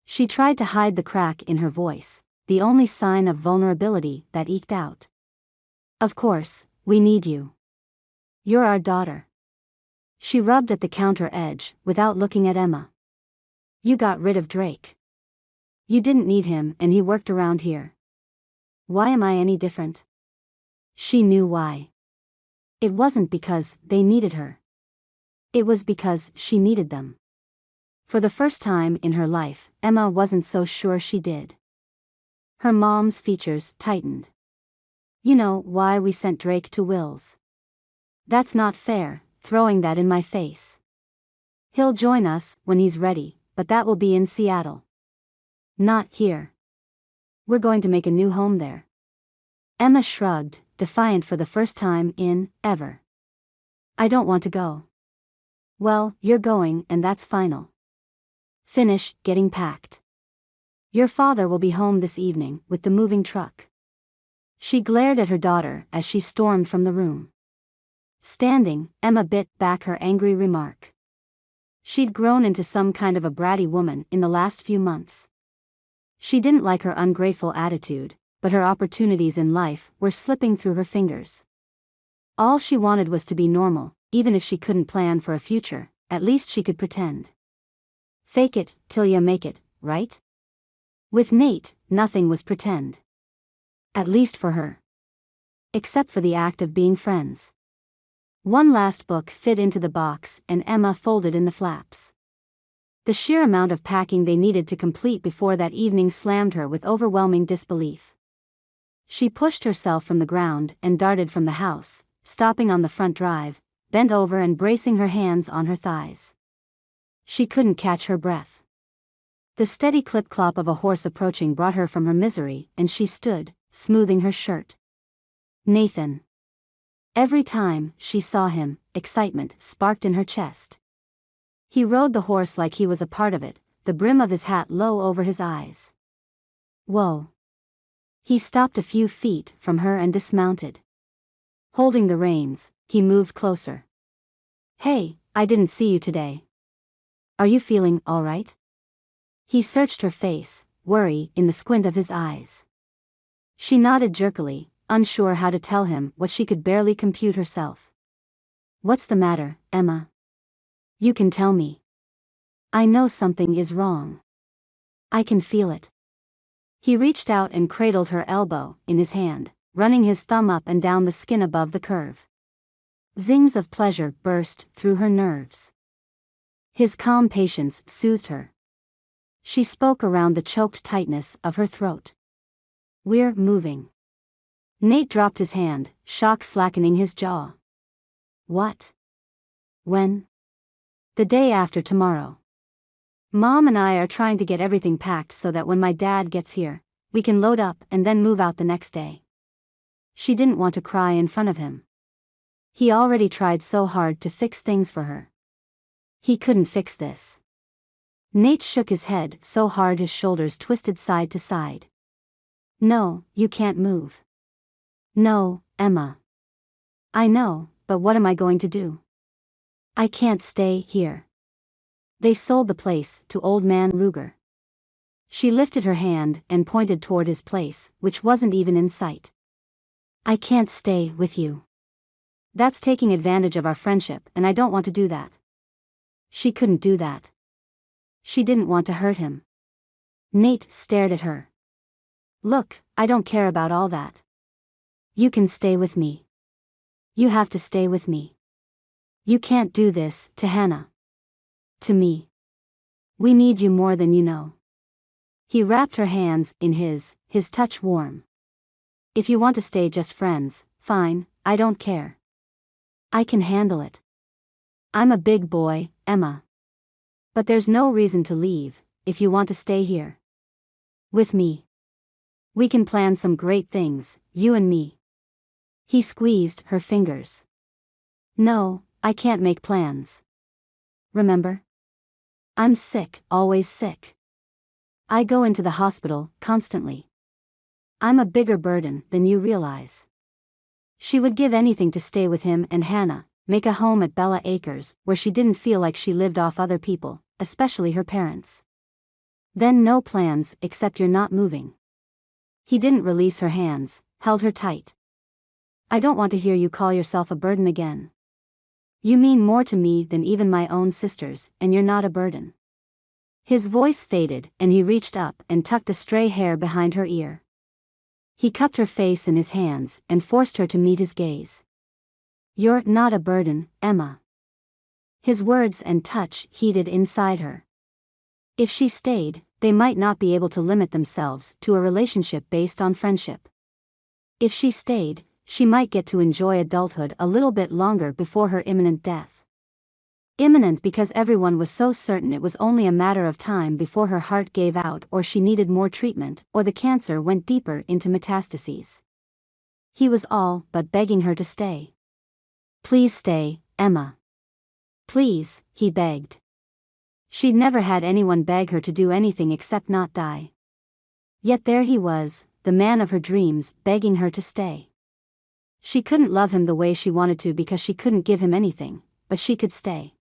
She tried to hide the crack in her voice, the only sign of vulnerability that eked out. "Of course, we need you. You're our daughter." She rubbed at the counter edge without looking at Emma. "You got rid of Drake. You didn't need him and he worked around here. Why am I any different?" She knew why. It wasn't because they needed her. It was because she needed them. For the first time in her life, Emma wasn't so sure she did. Her mom's features tightened. You know why we sent Drake to Will's? That's not fair, throwing that in my face. He'll join us when he's ready, but that will be in Seattle. Not here. We're going to make a new home there. Emma shrugged, defiant for the first time in ever. I don't want to go. Well, you're going, and that's final. Finish getting packed. Your father will be home this evening with the moving truck. She glared at her daughter as she stormed from the room. Standing, Emma bit back her angry remark. She'd grown into some kind of a bratty woman in the last few months. She didn't like her ungrateful attitude, but her opportunities in life were slipping through her fingers. All she wanted was to be normal, even if she couldn't plan for a future, at least she could pretend. Fake it till you make it, right? With Nate, nothing was pretend. At least for her. Except for the act of being friends. One last book fit into the box and Emma folded in the flaps. The sheer amount of packing they needed to complete before that evening slammed her with overwhelming disbelief. She pushed herself from the ground and darted from the house, stopping on the front drive, bent over and bracing her hands on her thighs. She couldn't catch her breath. The steady clip-clop of a horse approaching brought her from her misery, and she stood, smoothing her shirt. Nathan. Every time she saw him, excitement sparked in her chest. He rode the horse like he was a part of it, the brim of his hat low over his eyes. Whoa. He stopped a few feet from her and dismounted. Holding the reins, he moved closer. Hey, I didn't see you today. Are you feeling all right? He searched her face, worry in the squint of his eyes. She nodded jerkily, unsure how to tell him what she could barely compute herself. What's the matter, Emma? You can tell me. I know something is wrong. I can feel it. He reached out and cradled her elbow in his hand, running his thumb up and down the skin above the curve. Zings of pleasure burst through her nerves. His calm patience soothed her. She spoke around the choked tightness of her throat. We're moving. Nate dropped his hand, shock slackening his jaw. What? When? The day after tomorrow. Mom and I are trying to get everything packed so that when my dad gets here, we can load up and then move out the next day. She didn't want to cry in front of him. He already tried so hard to fix things for her. He couldn't fix this. Nate shook his head so hard his shoulders twisted side to side. No, you can't move. No, Emma. I know, but what am I going to do? I can't stay here. They sold the place to old man Rourke. She lifted her hand and pointed toward his place, which wasn't even in sight. I can't stay with you. That's taking advantage of our friendship, and I don't want to do that. She couldn't do that. She didn't want to hurt him. Nate stared at her. Look, I don't care about all that. You can stay with me. You have to stay with me. You can't do this to Hannah. To me. We need you more than you know. He wrapped her hands in his touch warm. If you want to stay just friends, fine, I don't care. I can handle it. I'm a big boy, Emma. But there's no reason to leave, if you want to stay here. With me. We can plan some great things, you and me. He squeezed her fingers. No, I can't make plans. Remember? I'm sick, always sick. I go into the hospital, constantly. I'm a bigger burden than you realize. She would give anything to stay with him and Hannah, make a home at Bella Acres, where she didn't feel like she lived off other people, especially her parents. Then no plans except you're not moving. He didn't release her hands, held her tight. I don't want to hear you call yourself a burden again. You mean more to me than even my own sisters, and you're not a burden. His voice faded, and he reached up and tucked a stray hair behind her ear. He cupped her face in his hands and forced her to meet his gaze. You're not a burden, Emma. His words and touch heated inside her. If she stayed, they might not be able to limit themselves to a relationship based on friendship. If she stayed, she might get to enjoy adulthood a little bit longer before her imminent death. Imminent because everyone was so certain it was only a matter of time before her heart gave out, or she needed more treatment, or the cancer went deeper into metastases. He was all but begging her to stay. "Please stay, Emma. Please," he begged. She'd never had anyone beg her to do anything except not die. Yet there he was, the man of her dreams, begging her to stay. She couldn't love him the way she wanted to because she couldn't give him anything, but she could stay.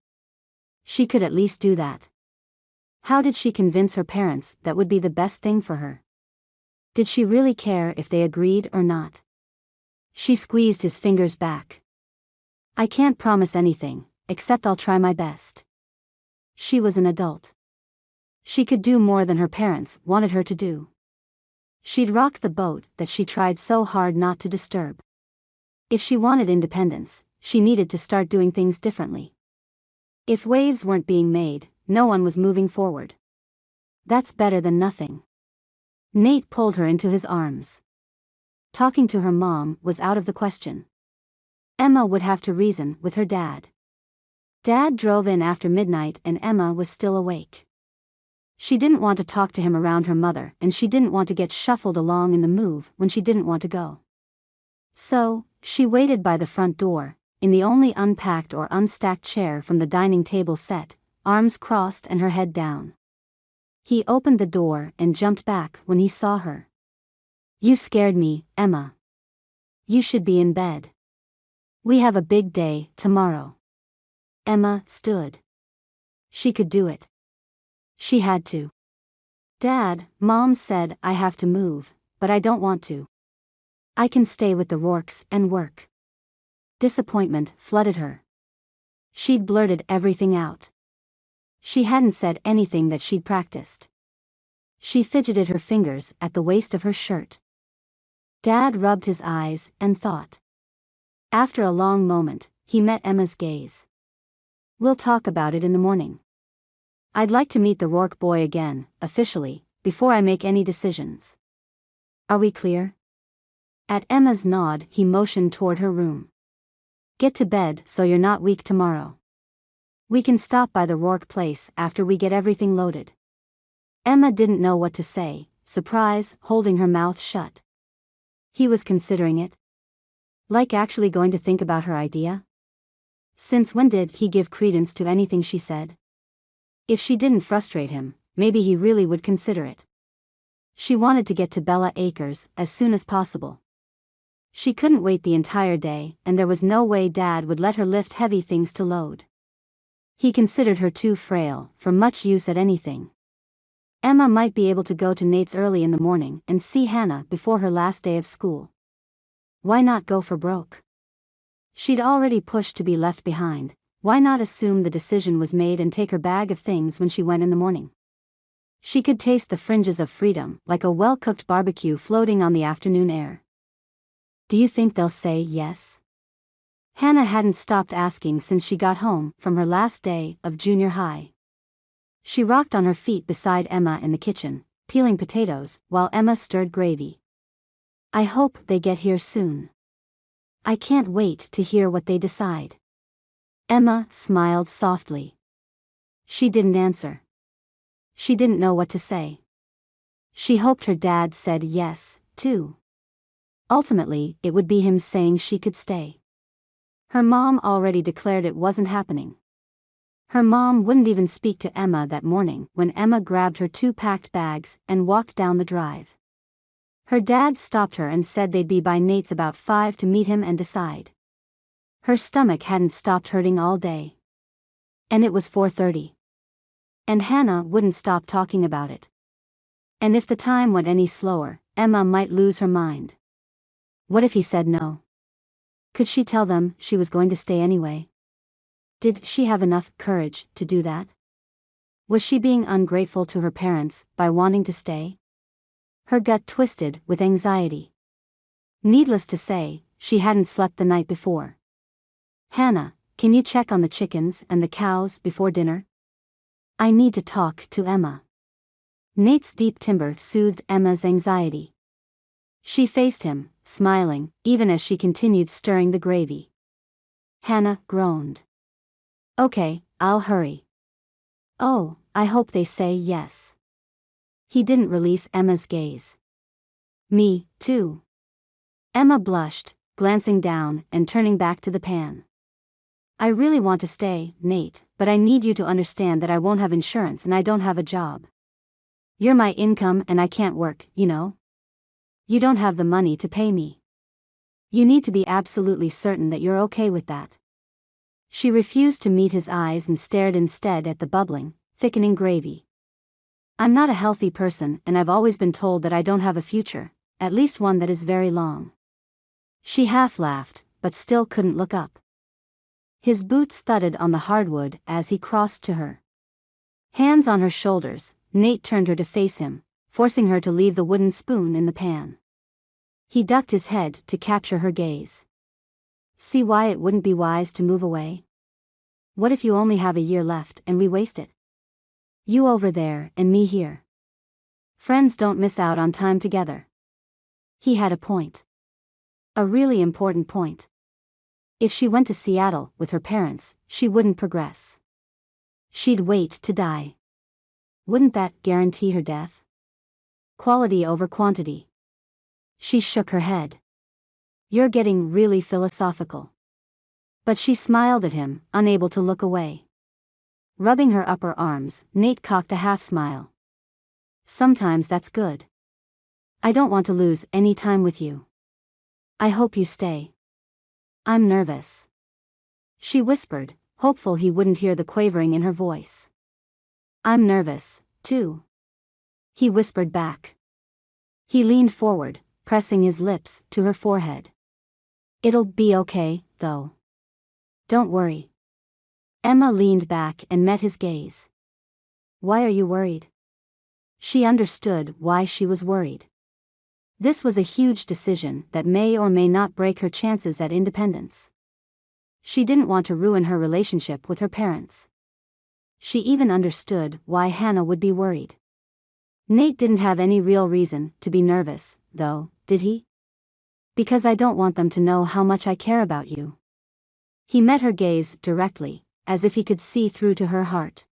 She could at least do that. How did she convince her parents that would be the best thing for her? Did she really care if they agreed or not? She squeezed his fingers back. "I can't promise anything, except I'll try my best." She was an adult. She could do more than her parents wanted her to do. She'd rock the boat that she tried so hard not to disturb. If she wanted independence, she needed to start doing things differently. If waves weren't being made, no one was moving forward. That's better than nothing. Nate pulled her into his arms. Talking to her mom was out of the question. Emma would have to reason with her dad. Dad drove in after midnight and Emma was still awake. She didn't want to talk to him around her mother, and she didn't want to get shuffled along in the move when she didn't want to go. So, she waited by the front door, in the only unpacked or unstacked chair from the dining table set, arms crossed and her head down. He opened the door and jumped back when he saw her. "You scared me, Emma. You should be in bed. We have a big day tomorrow." Emma stood. She could do it. She had to. "Dad, Mom said I have to move, but I don't want to. I can stay with the Rourkes and work." Disappointment flooded her. She'd blurted everything out. She hadn't said anything that she'd practiced. She fidgeted her fingers at the waist of her shirt. Dad rubbed his eyes and thought. After a long moment, he met Emma's gaze. "We'll talk about it in the morning. I'd like to meet the Rourke boy again, officially, before I make any decisions. Are we clear?" At Emma's nod, he motioned toward her room. "Get to bed so you're not weak tomorrow. We can stop by the Rourke place after we get everything loaded." Emma didn't know what to say, surprise holding her mouth shut. He was considering it. Like actually going to think about her idea? Since when did he give credence to anything she said? If she didn't frustrate him, maybe he really would consider it. She wanted to get to Bella Acres as soon as possible. She couldn't wait the entire day, and there was no way Dad would let her lift heavy things to load. He considered her too frail for much use at anything. Emma might be able to go to Nate's early in the morning and see Hannah before her last day of school. Why not go for broke? She'd already pushed to be left behind. Why not assume the decision was made and take her bag of things when she went in the morning? She could taste the fringes of freedom, like a well-cooked barbecue floating on the afternoon air. "Do you think they'll say yes?" Hannah hadn't stopped asking since she got home from her last day of junior high. She rocked on her feet beside Emma in the kitchen, peeling potatoes, while Emma stirred gravy. "I hope they get here soon. I can't wait to hear what they decide." Emma smiled softly. She didn't answer. She didn't know what to say. She hoped her dad said yes, too. Ultimately, it would be him saying she could stay. Her mom already declared it wasn't happening. Her mom wouldn't even speak to Emma that morning when Emma grabbed her 2 packed bags and walked down the drive. Her dad stopped her and said they'd be by Nate's about 5 to meet him and decide. Her stomach hadn't stopped hurting all day. And it was 4:30. And Hannah wouldn't stop talking about it. And if the time went any slower, Emma might lose her mind. What if he said no? Could she tell them she was going to stay anyway? Did she have enough courage to do that? Was she being ungrateful to her parents by wanting to stay? Her gut twisted with anxiety. Needless to say, she hadn't slept the night before. "Hannah, can you check on the chickens and the cows before dinner? I need to talk to Emma." Nate's deep timbre soothed Emma's anxiety. She faced him, smiling, even as she continued stirring the gravy. Hannah groaned. Okay, I'll hurry. Oh, I hope they say yes. He didn't release Emma's gaze. Me, too. Emma blushed, glancing down and turning back to the pan. I really want to stay, Nate, but I need you to understand that I won't have insurance and I don't have a job. You're my income and I can't work, you know? You don't have the money to pay me. You need to be absolutely certain that you're okay with that. She refused to meet his eyes and stared instead at the bubbling, thickening gravy. I'm not a healthy person and I've always been told that I don't have a future, at least one that is very long. She half laughed, but still couldn't look up. His boots thudded on the hardwood as he crossed to her. Hands on her shoulders, Nate turned her to face him, forcing her to leave the wooden spoon in the pan. He ducked his head to capture her gaze. See why it wouldn't be wise to move away? What if you only have a year left and we waste it? You over there and me here. Friends don't miss out on time together. He had a point. A really important point. If she went to Seattle with her parents, she wouldn't progress. She'd wait to die. Wouldn't that guarantee her death? Quality over quantity. She shook her head. You're getting really philosophical. But she smiled at him, unable to look away. Rubbing her upper arms, Nate cocked a half smile. Sometimes that's good. I don't want to lose any time with you. I hope you stay. I'm nervous. She whispered, hopeful he wouldn't hear the quavering in her voice. I'm nervous, too. He whispered back. He leaned forward, pressing his lips to her forehead. It'll be okay, though. Don't worry. Emma leaned back and met his gaze. Why are you worried? She understood why she was worried. This was a huge decision that may or may not break her chances at independence. She didn't want to ruin her relationship with her parents. She even understood why Hannah would be worried. Nate didn't have any real reason to be nervous, though, did he? Because I don't want them to know how much I care about you. He met her gaze directly, as if he could see through to her heart.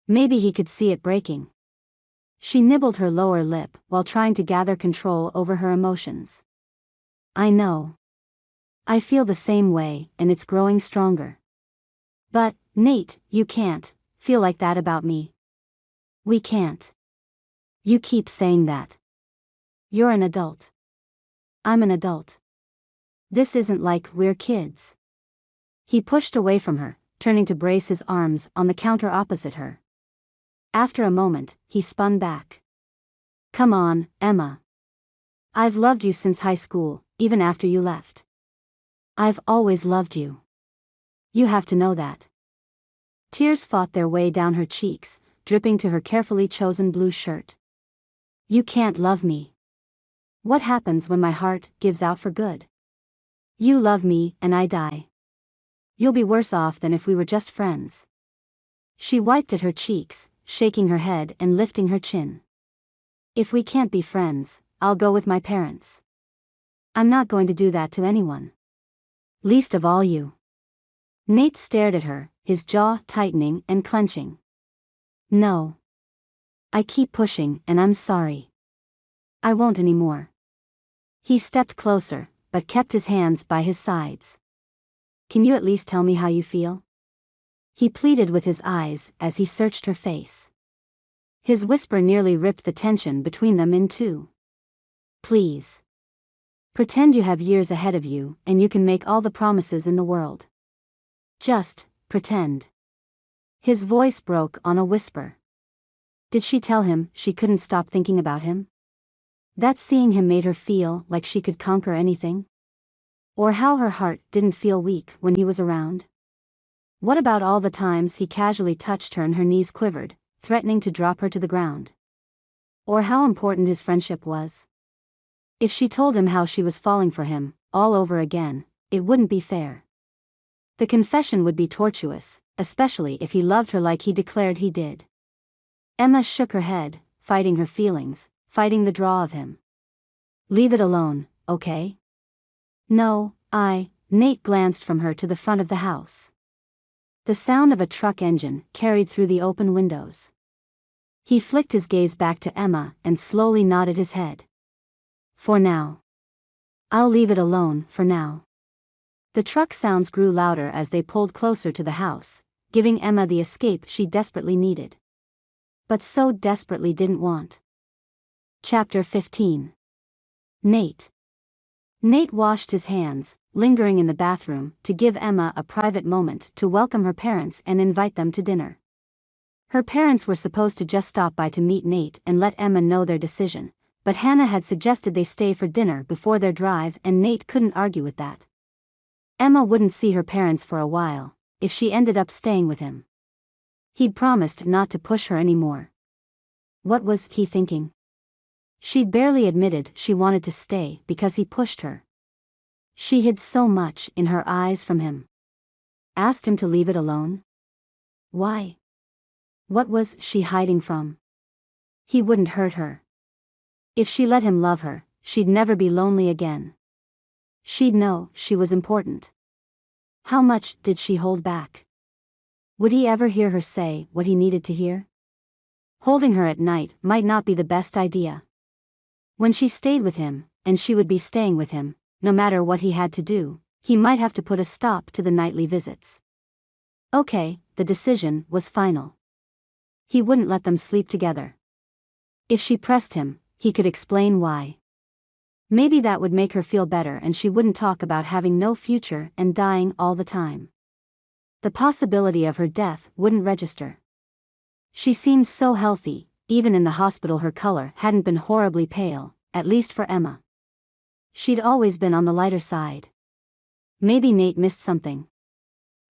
Maybe he could see it breaking. She nibbled her lower lip while trying to gather control over her emotions. I know. I feel the same way, and it's growing stronger. But, Nate, you can't feel like that about me. We can't. You keep saying that. You're an adult. I'm an adult. This isn't like we're kids. He pushed away from her, turning to brace his arms on the counter opposite her. After a moment, he spun back. Come on, Emma. I've loved you since high school, even after you left. I've always loved you. You have to know that. Tears fought their way down her cheeks, dripping to her carefully chosen blue shirt. You can't love me. What happens when my heart gives out for good? You love me and I die. You'll be worse off than if we were just friends. She wiped at her cheeks, shaking her head and lifting her chin. If we can't be friends, I'll go with my parents. I'm not going to do that to anyone. Least of all you. Nate stared at her, his jaw tightening and clenching. No. I keep pushing and I'm sorry. I won't anymore. He stepped closer, but kept his hands by his sides. Can you at least tell me how you feel? He pleaded with his eyes as he searched her face. His whisper nearly ripped the tension between them in two. Please. Pretend you have years ahead of you and you can make all the promises in the world. Just pretend. His voice broke on a whisper. Did she tell him she couldn't stop thinking about him? That seeing him made her feel like she could conquer anything? Or how her heart didn't feel weak when he was around? What about all the times he casually touched her and her knees quivered, threatening to drop her to the ground? Or how important his friendship was? If she told him how she was falling for him, all over again, it wouldn't be fair. The confession would be tortuous, especially if he loved her like he declared he did. Emma shook her head, fighting her feelings, fighting the draw of him. Leave it alone, okay? No, Nate glanced from her to the front of the house. The sound of a truck engine carried through the open windows. He flicked his gaze back to Emma and slowly nodded his head. For now. I'll leave it alone for now. The truck sounds grew louder as they pulled closer to the house, giving Emma the escape she desperately needed. But so desperately didn't want. Chapter 15. Nate. Nate washed his hands, lingering in the bathroom to give Emma a private moment to welcome her parents and invite them to dinner. Her parents were supposed to just stop by to meet Nate and let Emma know their decision, but Hannah had suggested they stay for dinner before their drive and Nate couldn't argue with that. Emma wouldn't see her parents for a while, if she ended up staying with him. He'd promised not to push her anymore. What was he thinking? She'd barely admitted she wanted to stay because he pushed her. She hid so much in her eyes from him. Asked him to leave it alone? Why? What was she hiding from? He wouldn't hurt her. If she let him love her, she'd never be lonely again. She'd know she was important. How much did she hold back? Would he ever hear her say what he needed to hear? Holding her at night might not be the best idea. When she stayed with him, and she would be staying with him, no matter what he had to do, he might have to put a stop to the nightly visits. Okay, the decision was final. He wouldn't let them sleep together. If she pressed him, he could explain why. Maybe that would make her feel better and she wouldn't talk about having no future and dying all the time. The possibility of her death wouldn't register. She seemed so healthy, even in the hospital her color hadn't been horribly pale, at least for Emma. She'd always been on the lighter side. Maybe Nate missed something.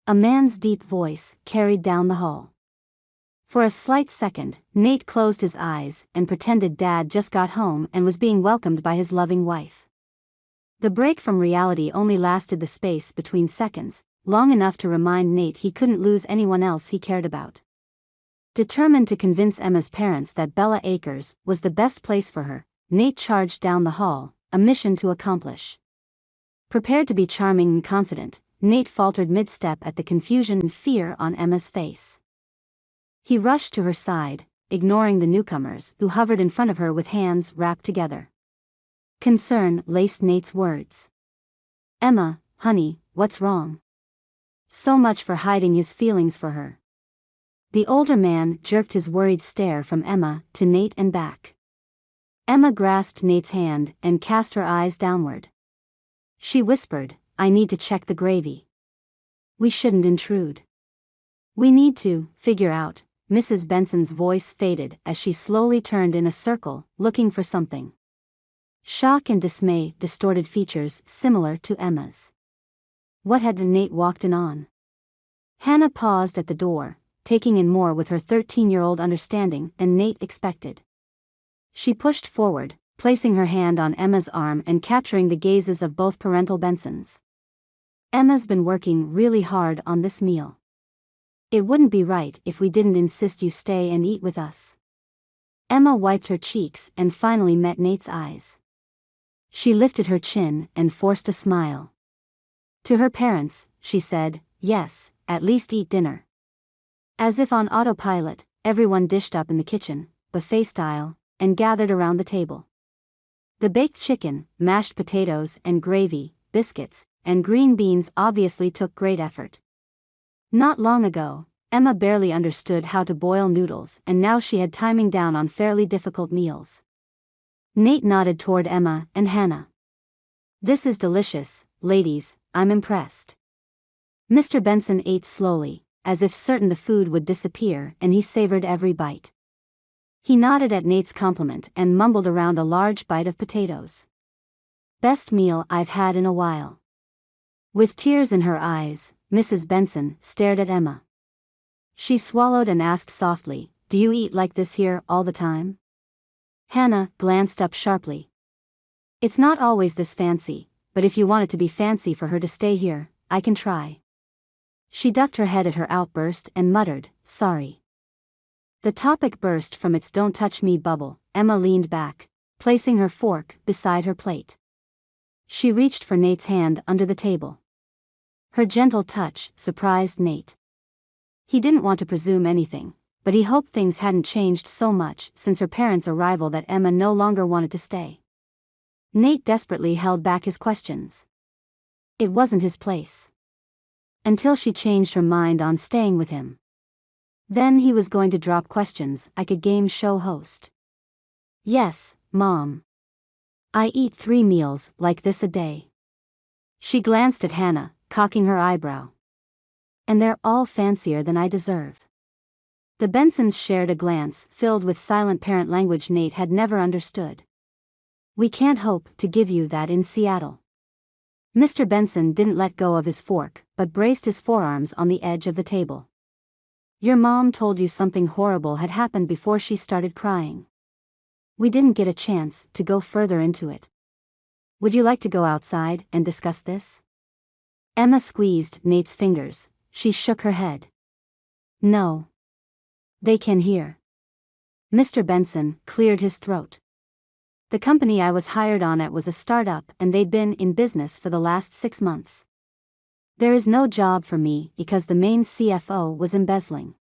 A man's deep voice carried down the hall. For a slight second, Nate closed his eyes and pretended Dad just got home and was being welcomed by his loving wife. The break from reality only lasted the space between seconds, long enough to remind Nate he couldn't lose anyone else he cared about. Determined to convince Emma's parents that Bella Acres was the best place for her, Nate charged down the hall, a mission to accomplish. Prepared to be charming and confident, Nate faltered mid-step at the confusion and fear on Emma's face. He rushed to her side, ignoring the newcomers who hovered in front of her with hands wrapped together. Concern laced Nate's words. Emma, honey, what's wrong? So much for hiding his feelings for her. The older man jerked his worried stare from Emma to Nate and back. Emma grasped Nate's hand and cast her eyes downward. She whispered, I need to check the gravy. We shouldn't intrude. We need to figure out. Mrs. Benson's voice faded as she slowly turned in a circle, looking for something. Shock and dismay distorted features similar to Emma's. What had Nate walked in on? Hannah paused at the door, taking in more with her 13-year-old understanding than Nate expected. She pushed forward, placing her hand on Emma's arm and capturing the gazes of both parental Bensons. Emma's been working really hard on this meal. It wouldn't be right if we didn't insist you stay and eat with us. Emma wiped her cheeks and finally met Nate's eyes. She lifted her chin and forced a smile. To her parents, she said, yes, at least eat dinner. As if on autopilot, everyone dished up in the kitchen, buffet style, and gathered around the table. The baked chicken, mashed potatoes and gravy, biscuits, and green beans obviously took great effort. Not long ago, Emma barely understood how to boil noodles and now she had timing down on fairly difficult meals. Nate nodded toward Emma and Hannah. This is delicious, ladies, I'm impressed. Mr. Benson ate slowly, as if certain the food would disappear and he savored every bite. He nodded at Nate's compliment and mumbled around a large bite of potatoes. Best meal I've had in a while. With tears in her eyes, Mrs. Benson stared at Emma. She swallowed and asked softly, do you eat like this here all the time? Hannah glanced up sharply. It's not always this fancy, but if you want it to be fancy for her to stay here, I can try. She ducked her head at her outburst and muttered, sorry. The topic burst from its "don't touch me" bubble. Emma leaned back, placing her fork beside her plate. She reached for Nate's hand under the table. Her gentle touch surprised Nate. He didn't want to presume anything, but he hoped things hadn't changed so much since her parents' arrival that Emma no longer wanted to stay. Nate desperately held back his questions. It wasn't his place. Until she changed her mind on staying with him. Then he was going to drop questions like a game show host. Yes, Mom. I eat 3 meals like this a day. She glanced at Hannah, cocking her eyebrow. And they're all fancier than I deserve. The Bensons shared a glance filled with silent parent language Nate had never understood. We can't hope to give you that in Seattle. Mr. Benson didn't let go of his fork, but braced his forearms on the edge of the table. Your mom told you something horrible had happened before she started crying. We didn't get a chance to go further into it. Would you like to go outside and discuss this? Emma squeezed Nate's fingers. She shook her head. No. They can hear. Mr. Benson cleared his throat. The company I was hired on at was a startup and they'd been in business for the last 6 months. There is no job for me because the main CFO was embezzling.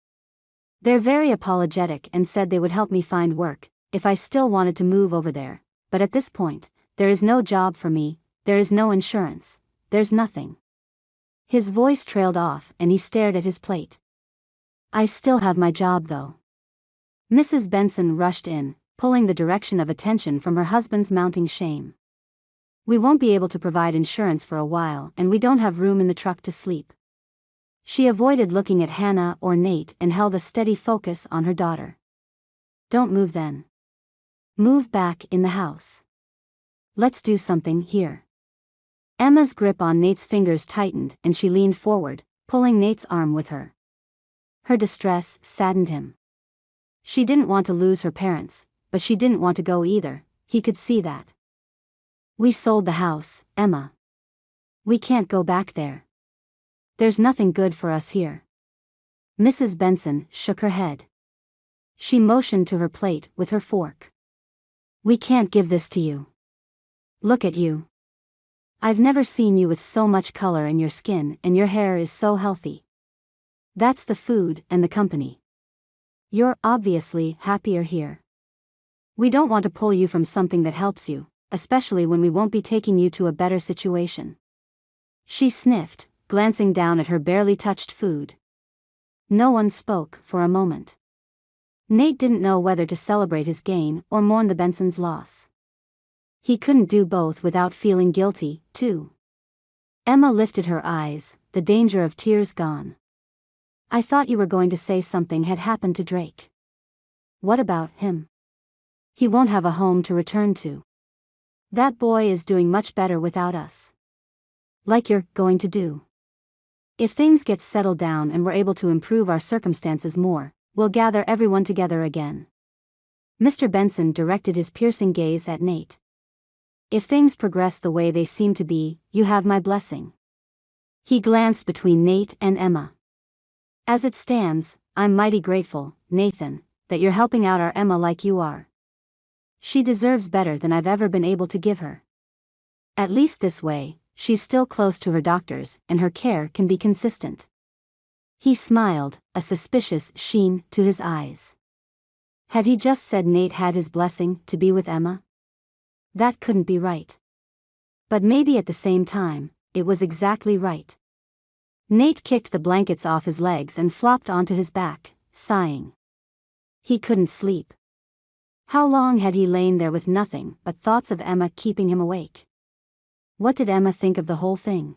They're very apologetic and said they would help me find work if I still wanted to move over there, but at this point, there is no job for me, there is no insurance, there's nothing. His voice trailed off and he stared at his plate. I still have my job though. Mrs. Benson rushed in, pulling the direction of attention from her husband's mounting shame. We won't be able to provide insurance for a while and we don't have room in the truck to sleep. She avoided looking at Hannah or Nate and held a steady focus on her daughter. Don't move then. Move back in the house. Let's do something here. Emma's grip on Nate's fingers tightened and she leaned forward, pulling Nate's arm with her. Her distress saddened him. She didn't want to lose her parents, but she didn't want to go either, he could see that. We sold the house, Emma. We can't go back there. There's nothing good for us here. Mrs. Benson shook her head. She motioned to her plate with her fork. We can't give this to you. Look at you. I've never seen you with so much color in your skin and your hair is so healthy. That's the food and the company. You're obviously happier here. We don't want to pull you from something that helps you, especially when we won't be taking you to a better situation. She sniffed, glancing down at her barely touched food. No one spoke for a moment. Nate didn't know whether to celebrate his gain or mourn the Bensons' loss. He couldn't do both without feeling guilty, too. Emma lifted her eyes, the danger of tears gone. I thought you were going to say something had happened to Drake. What about him? He won't have a home to return to. That boy is doing much better without us. Like you're going to do. If things get settled down and we're able to improve our circumstances more, we'll gather everyone together again. Mr. Benson directed his piercing gaze at Nate. If things progress the way they seem to be, you have my blessing. He glanced between Nate and Emma. As it stands, I'm mighty grateful, Nathan, that you're helping out our Emma like you are. She deserves better than I've ever been able to give her. At least this way, she's still close to her doctors and her care can be consistent. He smiled, a suspicious sheen to his eyes. Had he just said Nate had his blessing to be with Emma? That couldn't be right. But maybe at the same time, it was exactly right. Nate kicked the blankets off his legs and flopped onto his back, sighing. He couldn't sleep. How long had he lain there with nothing but thoughts of Emma keeping him awake? What did Emma think of the whole thing?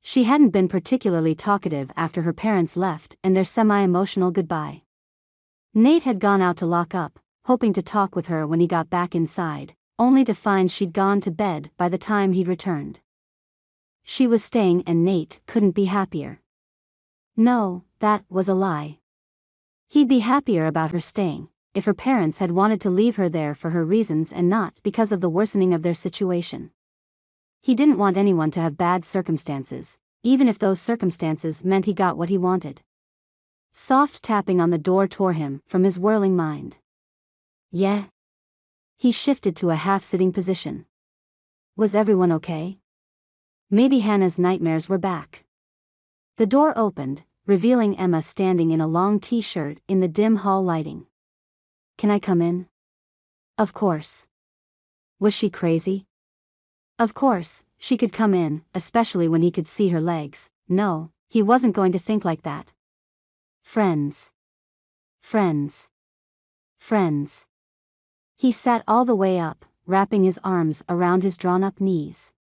She hadn't been particularly talkative after her parents left and their semi-emotional goodbye. Nate had gone out to lock up, hoping to talk with her when he got back inside, only to find she'd gone to bed by the time he'd returned. She was staying and Nate couldn't be happier. No, that was a lie. He'd be happier about her staying, if her parents had wanted to leave her there for her reasons and not because of the worsening of their situation. He didn't want anyone to have bad circumstances, even if those circumstances meant he got what he wanted. Soft tapping on the door tore him from his whirling mind. Yeah? He shifted to a half-sitting position. Was everyone okay? Maybe Hannah's nightmares were back. The door opened, revealing Emma standing in a long t-shirt in the dim hall lighting. Can I come in? Of course. Was she crazy? Of course, she could come in, especially when he could see her legs. No, he wasn't going to think like that. Friends. Friends. Friends. He sat all the way up, wrapping his arms around his drawn-up knees.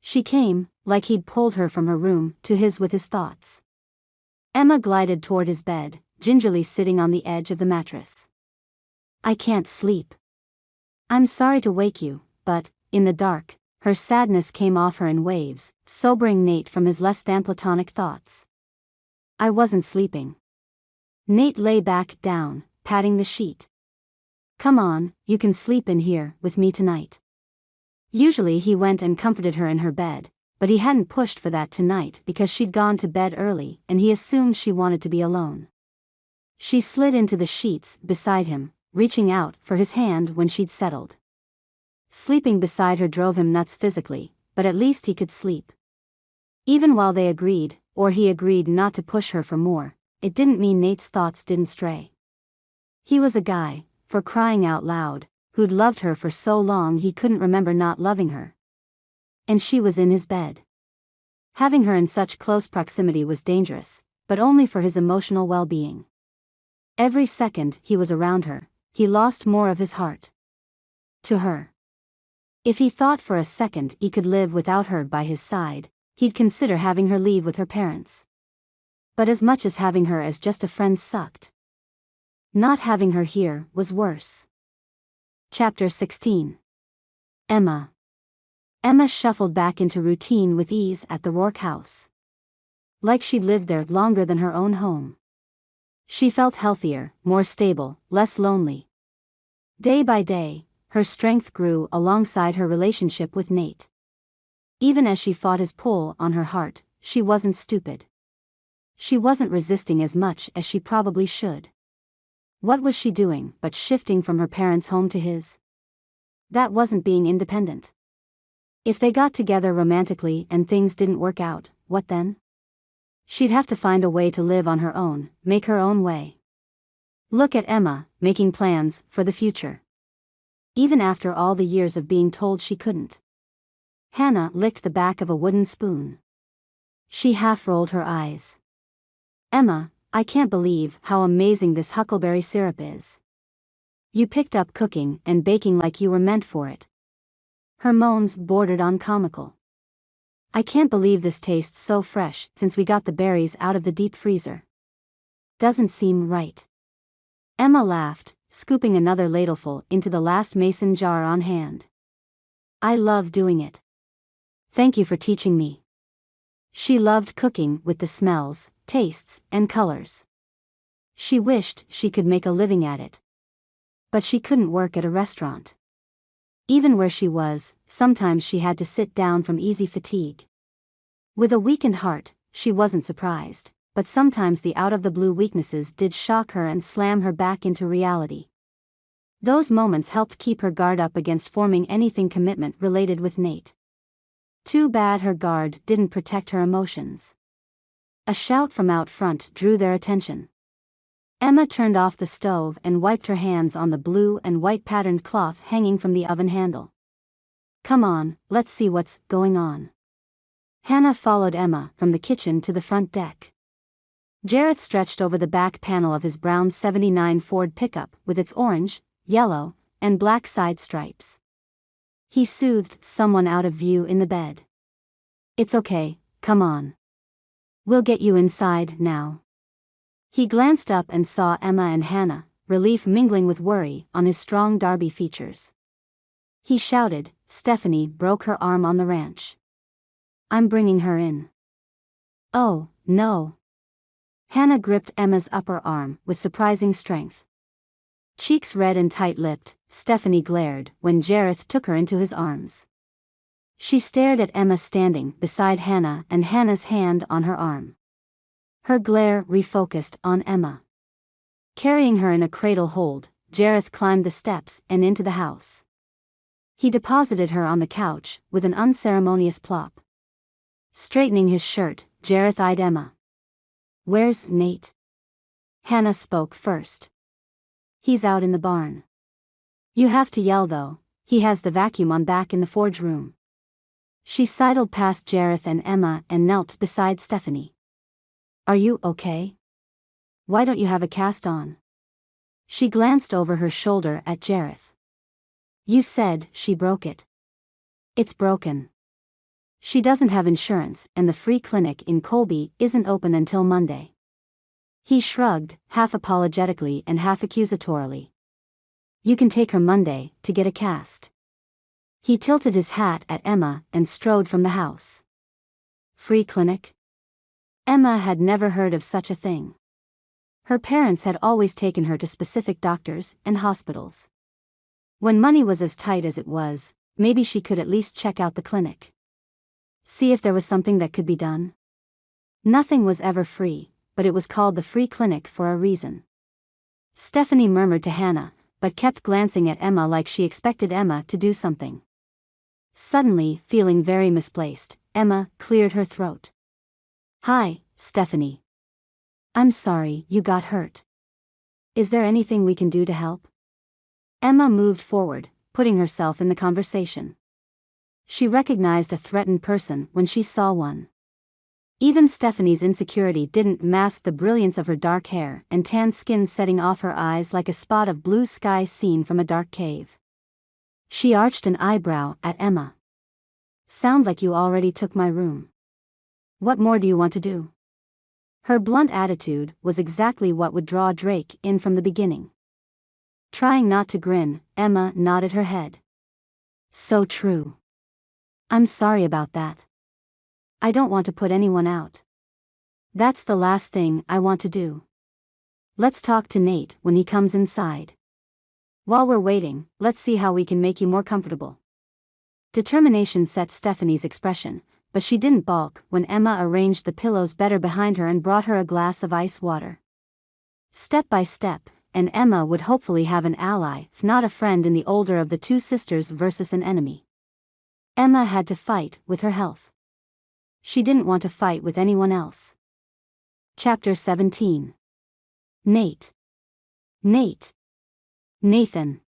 She came, like he'd pulled her from her room, to his with his thoughts. Emma glided toward his bed, gingerly sitting on the edge of the mattress. I can't sleep. I'm sorry to wake you, but, in the dark, her sadness came off her in waves, sobering Nate from his less-than-platonic thoughts. I wasn't sleeping. Nate lay back down, patting the sheet. Come on, you can sleep in here with me tonight. Usually he went and comforted her in her bed, but he hadn't pushed for that tonight because she'd gone to bed early and he assumed she wanted to be alone. She slid into the sheets beside him, reaching out for his hand when she'd settled. Sleeping beside her drove him nuts physically, but at least he could sleep. Even while they agreed, or he agreed not to push her for more, it didn't mean Nate's thoughts didn't stray. He was a guy, for crying out loud, who'd loved her for so long he couldn't remember not loving her. And she was in his bed. Having her in such close proximity was dangerous, but only for his emotional well-being. Every second he was around her, he lost more of his heart. To her. If he thought for a second he could live without her by his side, he'd consider having her leave with her parents. But as much as having her as just a friend sucked. Not having her here was worse. Chapter 16. Emma. Emma shuffled back into routine with ease at the Rourke house. Like she'd lived there longer than her own home. She felt healthier, more stable, less lonely. Day by day, her strength grew alongside her relationship with Nate. Even as she fought his pull on her heart, she wasn't stupid. She wasn't resisting as much as she probably should. What was she doing but shifting from her parents' home to his? That wasn't being independent. If they got together romantically and things didn't work out, what then? She'd have to find a way to live on her own, make her own way. Look at Emma, making plans for the future. Even after all the years of being told she couldn't. Hannah licked the back of a wooden spoon. She half rolled her eyes. Emma, I can't believe how amazing this huckleberry syrup is. You picked up cooking and baking like you were meant for it. Her moans bordered on comical. I can't believe this tastes so fresh since we got the berries out of the deep freezer. Doesn't seem right. Emma laughed, scooping another ladleful into the last mason jar on hand. I love doing it. Thank you for teaching me. She loved cooking with the smells, tastes, and colors. She wished she could make a living at it. But she couldn't work at a restaurant. Even where she was, sometimes she had to sit down from easy fatigue. With a weakened heart, she wasn't surprised, but sometimes the out-of-the-blue weaknesses did shock her and slam her back into reality. Those moments helped keep her guard up against forming anything commitment-related with Nate. Too bad her guard didn't protect her emotions. A shout from out front drew their attention. Emma turned off the stove and wiped her hands on the blue and white patterned cloth hanging from the oven handle. Come on, let's see what's going on. Hannah followed Emma from the kitchen to the front deck. Jareth stretched over the back panel of his brown '79 Ford pickup with its orange, yellow, and black side stripes. He soothed someone out of view in the bed. It's okay, come on. We'll get you inside now. He glanced up and saw Emma and Hannah, relief mingling with worry on his strong Darby features. He shouted, Stephanie broke her arm on the ranch. I'm bringing her in. Oh, no. Hannah gripped Emma's upper arm with surprising strength. Cheeks red and tight-lipped, Stephanie glared when Jareth took her into his arms. She stared at Emma standing beside Hannah and Hannah's hand on her arm. Her glare refocused on Emma. Carrying her in a cradle hold, Jareth climbed the steps and into the house. He deposited her on the couch with an unceremonious plop. Straightening his shirt, Jareth eyed Emma. "Where's Nate?" Hannah spoke first. "He's out in the barn." "You have to yell though, he has the vacuum on back in the forge room." She sidled past Jareth and Emma and knelt beside Stephanie. "Are you okay? Why don't you have a cast on?" She glanced over her shoulder at Jareth. "You said she broke it." "It's broken. She doesn't have insurance and the free clinic in Colby isn't open until Monday." He shrugged, half apologetically and half accusatorily. "You can take her Monday to get a cast." He tilted his hat at Emma and strode from the house. Free clinic? Emma had never heard of such a thing. Her parents had always taken her to specific doctors and hospitals. When money was as tight as it was, maybe she could at least check out the clinic. See if there was something that could be done. Nothing was ever free, but it was called the free clinic for a reason. Stephanie murmured to Hannah, but kept glancing at Emma like she expected Emma to do something. Suddenly, feeling very misplaced, Emma cleared her throat. "Hi, Stephanie. I'm sorry you got hurt. Is there anything we can do to help?" Emma moved forward, putting herself in the conversation. She recognized a threatened person when she saw one. Even Stephanie's insecurity didn't mask the brilliance of her dark hair and tan skin setting off her eyes like a spot of blue sky seen from a dark cave. She arched an eyebrow at Emma. "Sounds like you already took my room. What more do you want to do?" Her blunt attitude was exactly what would draw Drake in from the beginning. Trying not to grin, Emma nodded her head. "So true. I'm sorry about that. I don't want to put anyone out. That's the last thing I want to do. Let's talk to Nate when he comes inside. While we're waiting, let's see how we can make you more comfortable." Determination set Stephanie's expression, but she didn't balk when Emma arranged the pillows better behind her and brought her a glass of ice water. Step by step, and Emma would hopefully have an ally, if not a friend, in the older of the two sisters versus an enemy. Emma had to fight with her health. She didn't want to fight with anyone else. Chapter 17. Nate. Nate. Nathan.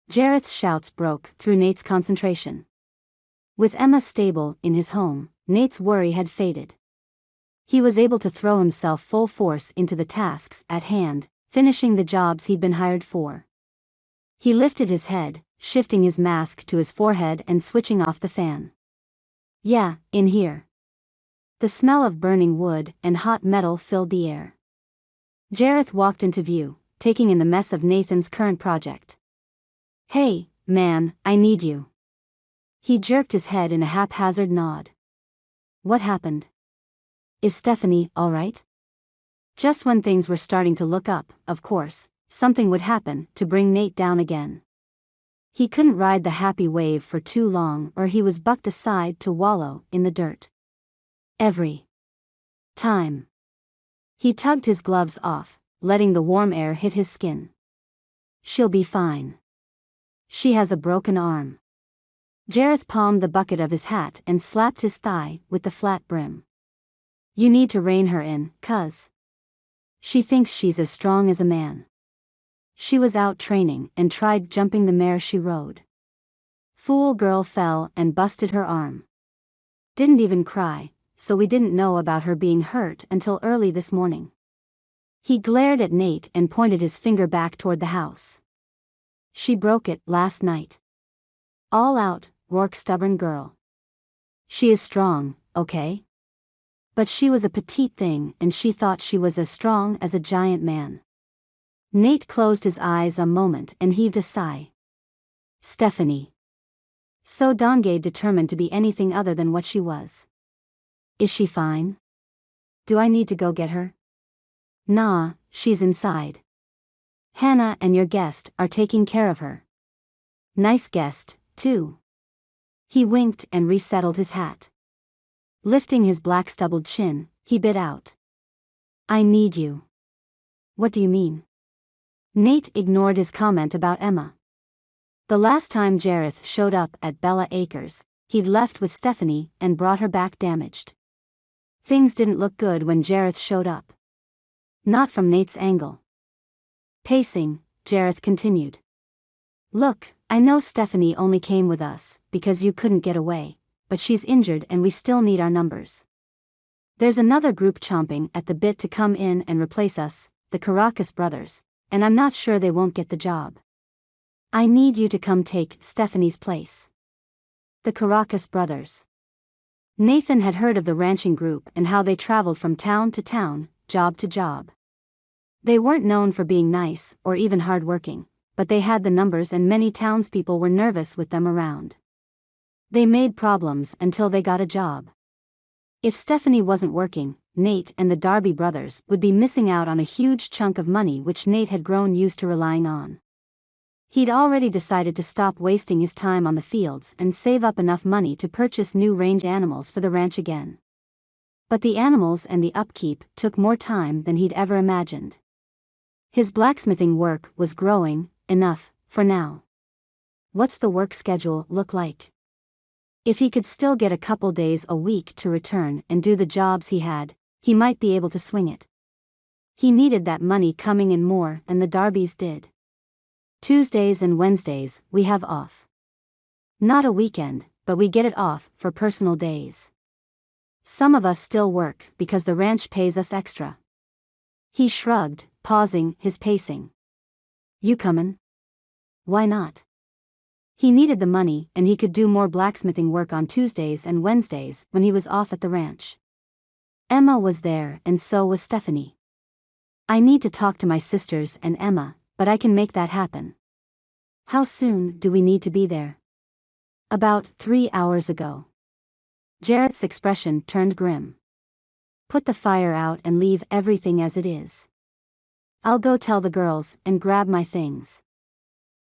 Jareth's shouts broke through Nate's concentration. With Emma stable in his home, Nate's worry had faded. He was able to throw himself full force into the tasks at hand, finishing the jobs he'd been hired for. He lifted his head, shifting his mask to his forehead and switching off the fan. "Yeah, in here." The smell of burning wood and hot metal filled the air. Jareth walked into view, taking in the mess of Nathan's current project. "Hey, man, I need you." He jerked his head in a haphazard nod. "What happened? Is Stephanie all right?" Just when things were starting to look up, of course, something would happen to bring Nate down again. He couldn't ride the happy wave for too long or he was bucked aside to wallow in the dirt. Every time. He tugged his gloves off, letting the warm air hit his skin. "She'll be fine. She has a broken arm." Jareth palmed the bucket of his hat and slapped his thigh with the flat brim. "You need to rein her in, cuz she thinks she's as strong as a man. She was out training and tried jumping the mare she rode. Fool girl fell and busted her arm. Didn't even cry, so we didn't know about her being hurt until early this morning." He glared at Nate and pointed his finger back toward the house. "She broke it last night. All out, Rourke stubborn girl. She is strong, okay? But she was a petite thing and she thought she was as strong as a giant man." Nate closed his eyes a moment and heaved a sigh. "Stephanie." So Dongay determined to be anything other than what she was. "Is she fine? Do I need to go get her?" "Nah, she's inside. Hannah and your guest are taking care of her. Nice guest, too." He winked and resettled his hat. Lifting his black stubbled chin, he bit out. I need you. What do you mean? Nate ignored his comment about Emma. The last time Jareth showed up at Bella Acres, he'd left with Stephanie and brought her back damaged. Things didn't look good when Jareth showed up. Not from Nate's angle. Pacing, Jareth continued. Look, I know Stephanie only came with us because you couldn't get away, but she's injured and we still need our numbers. There's another group chomping at the bit to come in and replace us, the Caracas brothers, and I'm not sure they won't get the job. I need you to come take Stephanie's place. The Caracas brothers. Nathan had heard of the ranching group and how they traveled from town to town, job to job. They weren't known for being nice or even hard-working, but they had the numbers and many townspeople were nervous with them around. They made problems until they got a job. If Stephanie wasn't working, Nate and the Darby brothers would be missing out on a huge chunk of money which Nate had grown used to relying on. He'd already decided to stop wasting his time on the fields and save up enough money to purchase new range animals for the ranch again. But the animals and the upkeep took more time than he'd ever imagined. His blacksmithing work was growing enough for now. What's the work schedule look like? If he could still get a couple days a week to return and do the jobs he had, he might be able to swing it. He needed that money coming in more than the Darbys did. Tuesdays and Wednesdays, we have off. Not a weekend, but we get it off for personal days. Some of us still work because the ranch pays us extra. He shrugged, pausing his pacing. You comin'? Why not? He needed the money and he could do more blacksmithing work on Tuesdays and Wednesdays when he was off at the ranch. Emma was there and so was Stephanie. I need to talk to my sisters and Emma, but I can make that happen. How soon do we need to be there? About 3 hours ago. Jareth's expression turned grim. Put the fire out and leave everything as it is. I'll go tell the girls and grab my things.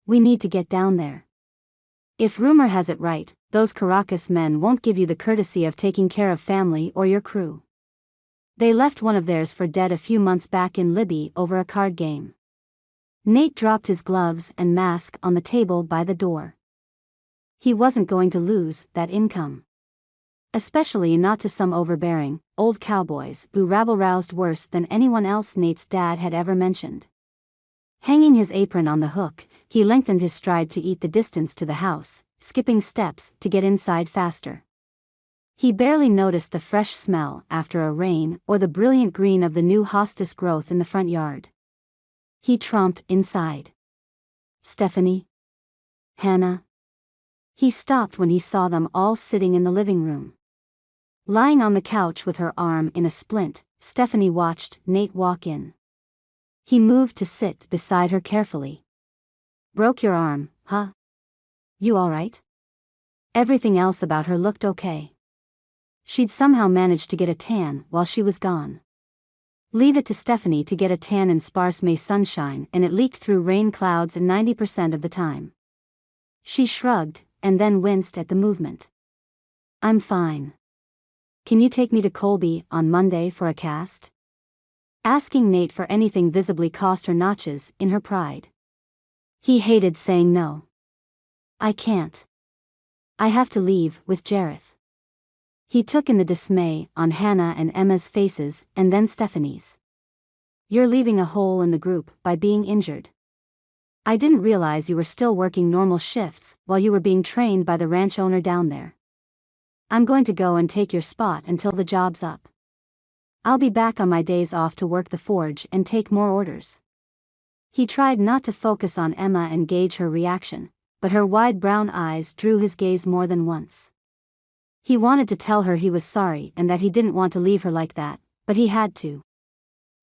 We need to get down there. If rumor has it right, those Caracas men won't give you the courtesy of taking care of family or your crew. They left one of theirs for dead a few months back in Libby over a card game. Nate dropped his gloves and mask on the table by the door. He wasn't going to lose that income. Especially not to some overbearing, old cowboys who rabble-roused worse than anyone else Nate's dad had ever mentioned. Hanging his apron on the hook, he lengthened his stride to eat the distance to the house, skipping steps to get inside faster. He barely noticed the fresh smell after a rain or the brilliant green of the new hostas growth in the front yard. He tromped inside. Stephanie? Hannah? He stopped when he saw them all sitting in the living room. Lying on the couch with her arm in a splint, Stephanie watched Nate walk in. He moved to sit beside her carefully. Broke your arm, huh? You all right? Everything else about her looked okay. She'd somehow managed to get a tan while she was gone. Leave it to Stephanie to get a tan in sparse May sunshine and it leaked through rain clouds 90% of the time. She shrugged, and then winced at the movement. I'm fine. Can you take me to Colby on Monday for a cast? Asking Nate for anything visibly cost her notches in her pride. He hated saying no. I can't. I have to leave with Jareth. He took in the dismay on Hannah and Emma's faces and then Stephanie's. You're leaving a hole in the group by being injured. I didn't realize you were still working normal shifts while you were being trained by the ranch owner down there. I'm going to go and take your spot until the job's up. I'll be back on my days off to work the forge and take more orders. He tried not to focus on Emma and gauge her reaction, but her wide brown eyes drew his gaze more than once. He wanted to tell her he was sorry and that he didn't want to leave her like that, but he had to.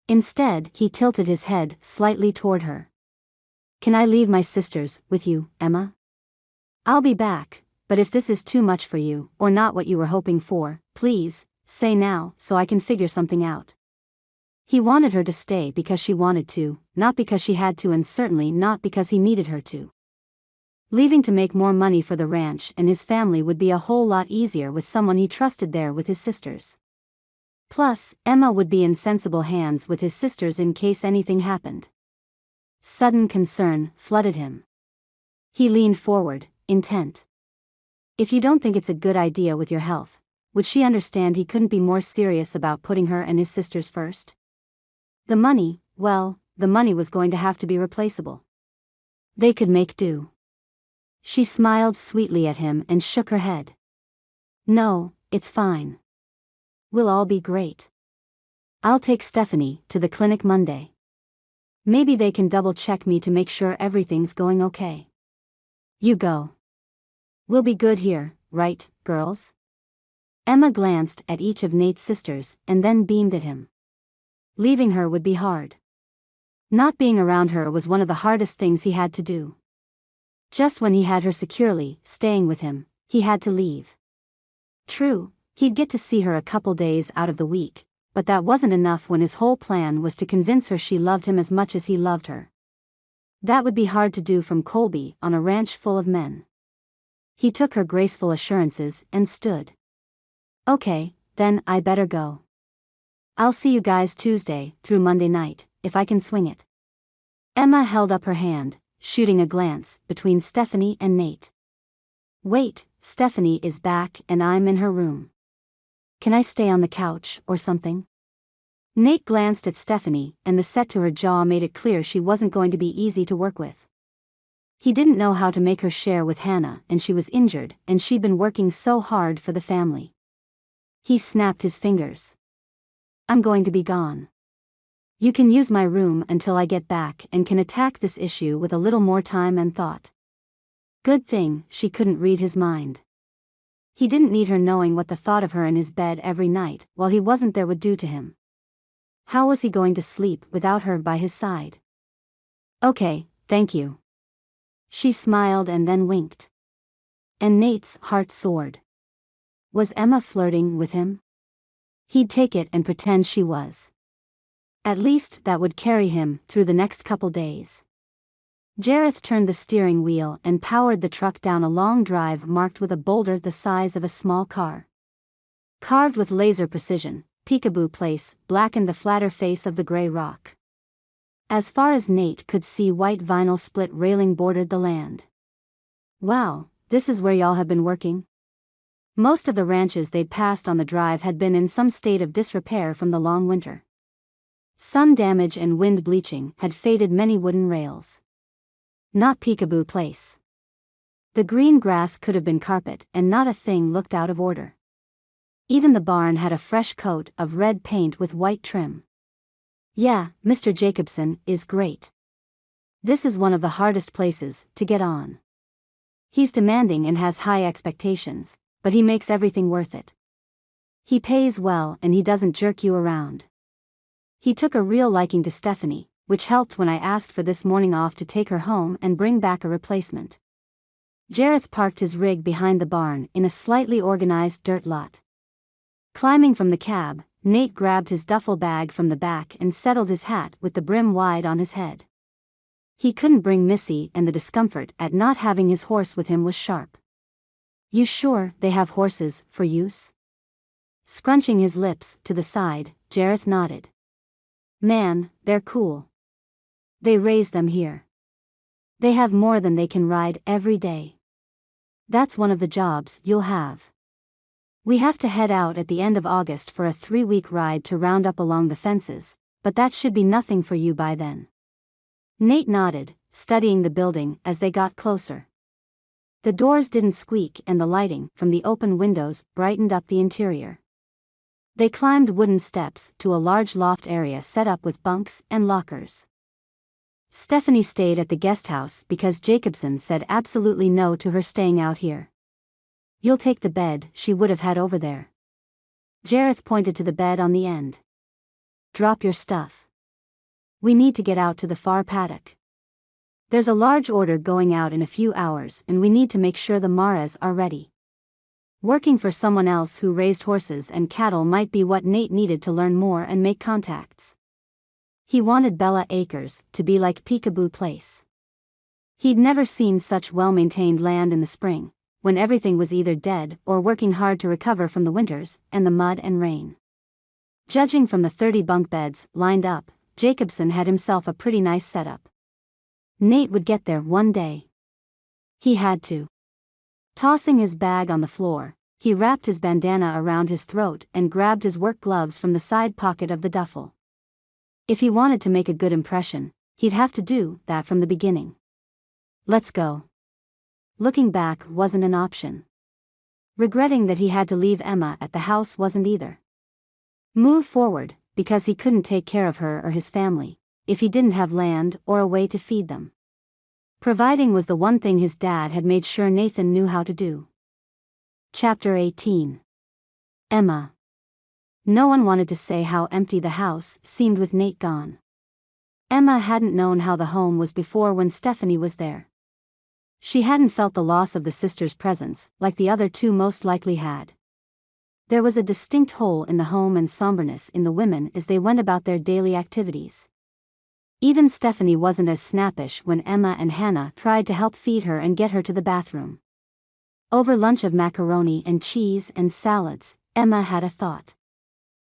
Instead, he tilted his head slightly toward her. Can I leave my sisters with you, Emma? I'll be back, but if this is too much for you, or not what you were hoping for, please, say now so I can figure something out. He wanted her to stay because she wanted to, not because she had to and certainly not because he needed her to. Leaving to make more money for the ranch and his family would be a whole lot easier with someone he trusted there with his sisters. Plus, Emma would be in sensible hands with his sisters in case anything happened. Sudden concern flooded him. He leaned forward, intent. If you don't think it's a good idea with your health, would she understand he couldn't be more serious about putting her and his sisters first? The money, well, the money was going to have to be replaceable. They could make do. She smiled sweetly at him and shook her head. No, it's fine. We'll all be great. I'll take Stephanie to the clinic Monday. Maybe they can double-check me to make sure everything's going okay. You go. We'll be good here, right, girls? Emma glanced at each of Nate's sisters and then beamed at him. Leaving her would be hard. Not being around her was one of the hardest things he had to do. Just when he had her securely staying with him, he had to leave. True, he'd get to see her a couple days out of the week, but that wasn't enough when his whole plan was to convince her she loved him as much as he loved her. That would be hard to do from Colby on a ranch full of men. He took her graceful assurances and stood. Okay, then I better go. I'll see you guys Tuesday through Monday night, if I can swing it. Emma held up her hand, shooting a glance between Stephanie and Nate. Wait, Stephanie is back and I'm in her room. Can I stay on the couch or something? Nate glanced at Stephanie, and the set to her jaw made it clear she wasn't going to be easy to work with. He didn't know how to make her share with Hannah, and she was injured, and she'd been working so hard for the family. He snapped his fingers. I'm going to be gone. You can use my room until I get back and can attack this issue with a little more time and thought. Good thing she couldn't read his mind. He didn't need her knowing what the thought of her in his bed every night while he wasn't there would do to him. How was he going to sleep without her by his side? Okay, thank you. She smiled and then winked. And Nate's heart soared. Was Emma flirting with him? He'd take it and pretend she was. At least that would carry him through the next couple days. Jareth turned the steering wheel and powered the truck down a long drive marked with a boulder the size of a small car. Carved with laser precision, Peekaboo Place blackened the flatter face of the gray rock. As far as Nate could see, white vinyl split railing bordered the land. Wow, this is where y'all have been working? Most of the ranches they'd passed on the drive had been in some state of disrepair from the long winter. Sun damage and wind bleaching had faded many wooden rails. Not Peekaboo Place. The green grass could have been carpet, and not a thing looked out of order. Even the barn had a fresh coat of red paint with white trim. Yeah, Mr. Jacobson is great. This is one of the hardest places to get on. He's demanding and has high expectations, but he makes everything worth it. He pays well and he doesn't jerk you around. He took a real liking to Stephanie, which helped when I asked for this morning off to take her home and bring back a replacement. Jareth parked his rig behind the barn in a slightly organized dirt lot. Climbing from the cab, Nate grabbed his duffel bag from the back and settled his hat with the brim wide on his head. He couldn't bring Missy, and the discomfort at not having his horse with him was sharp. You sure they have horses for use? Scrunching his lips to the side, Jareth nodded. Man, they're cool. They raise them here. They have more than they can ride every day. That's one of the jobs you'll have. We have to head out at the end of August for a 3-week ride to round up along the fences, but that should be nothing for you by then. Nate nodded, studying the building as they got closer. The doors didn't squeak and the lighting from the open windows brightened up the interior. They climbed wooden steps to a large loft area set up with bunks and lockers. Stephanie stayed at the guest house because Jacobson said absolutely no to her staying out here. You'll take the bed she would have had over there. Jareth pointed to the bed on the end. Drop your stuff. We need to get out to the far paddock. There's a large order going out in a few hours and we need to make sure the Maras are ready. Working for someone else who raised horses and cattle might be what Nate needed to learn more and make contacts. He wanted Bella Acres to be like Peekaboo Place. He'd never seen such well-maintained land in the spring, when everything was either dead or working hard to recover from the winters and the mud and rain. Judging from the 30 bunk beds lined up, Jacobson had himself a pretty nice setup. Nate would get there one day. He had to. Tossing his bag on the floor, he wrapped his bandana around his throat and grabbed his work gloves from the side pocket of the duffel. If he wanted to make a good impression, he'd have to do that from the beginning. Let's go. Looking back wasn't an option. Regretting that he had to leave Emma at the house wasn't either. Move forward, because he couldn't take care of her or his family, if he didn't have land or a way to feed them. Providing was the one thing his dad had made sure Nathan knew how to do. Chapter 18. Emma. No one wanted to say how empty the house seemed with Nate gone. Emma hadn't known how the home was before when Stephanie was there. She hadn't felt the loss of the sister's presence, like the other two most likely had. There was a distinct hole in the home and somberness in the women as they went about their daily activities. Even Stephanie wasn't as snappish when Emma and Hannah tried to help feed her and get her to the bathroom. Over lunch of macaroni and cheese and salads, Emma had a thought.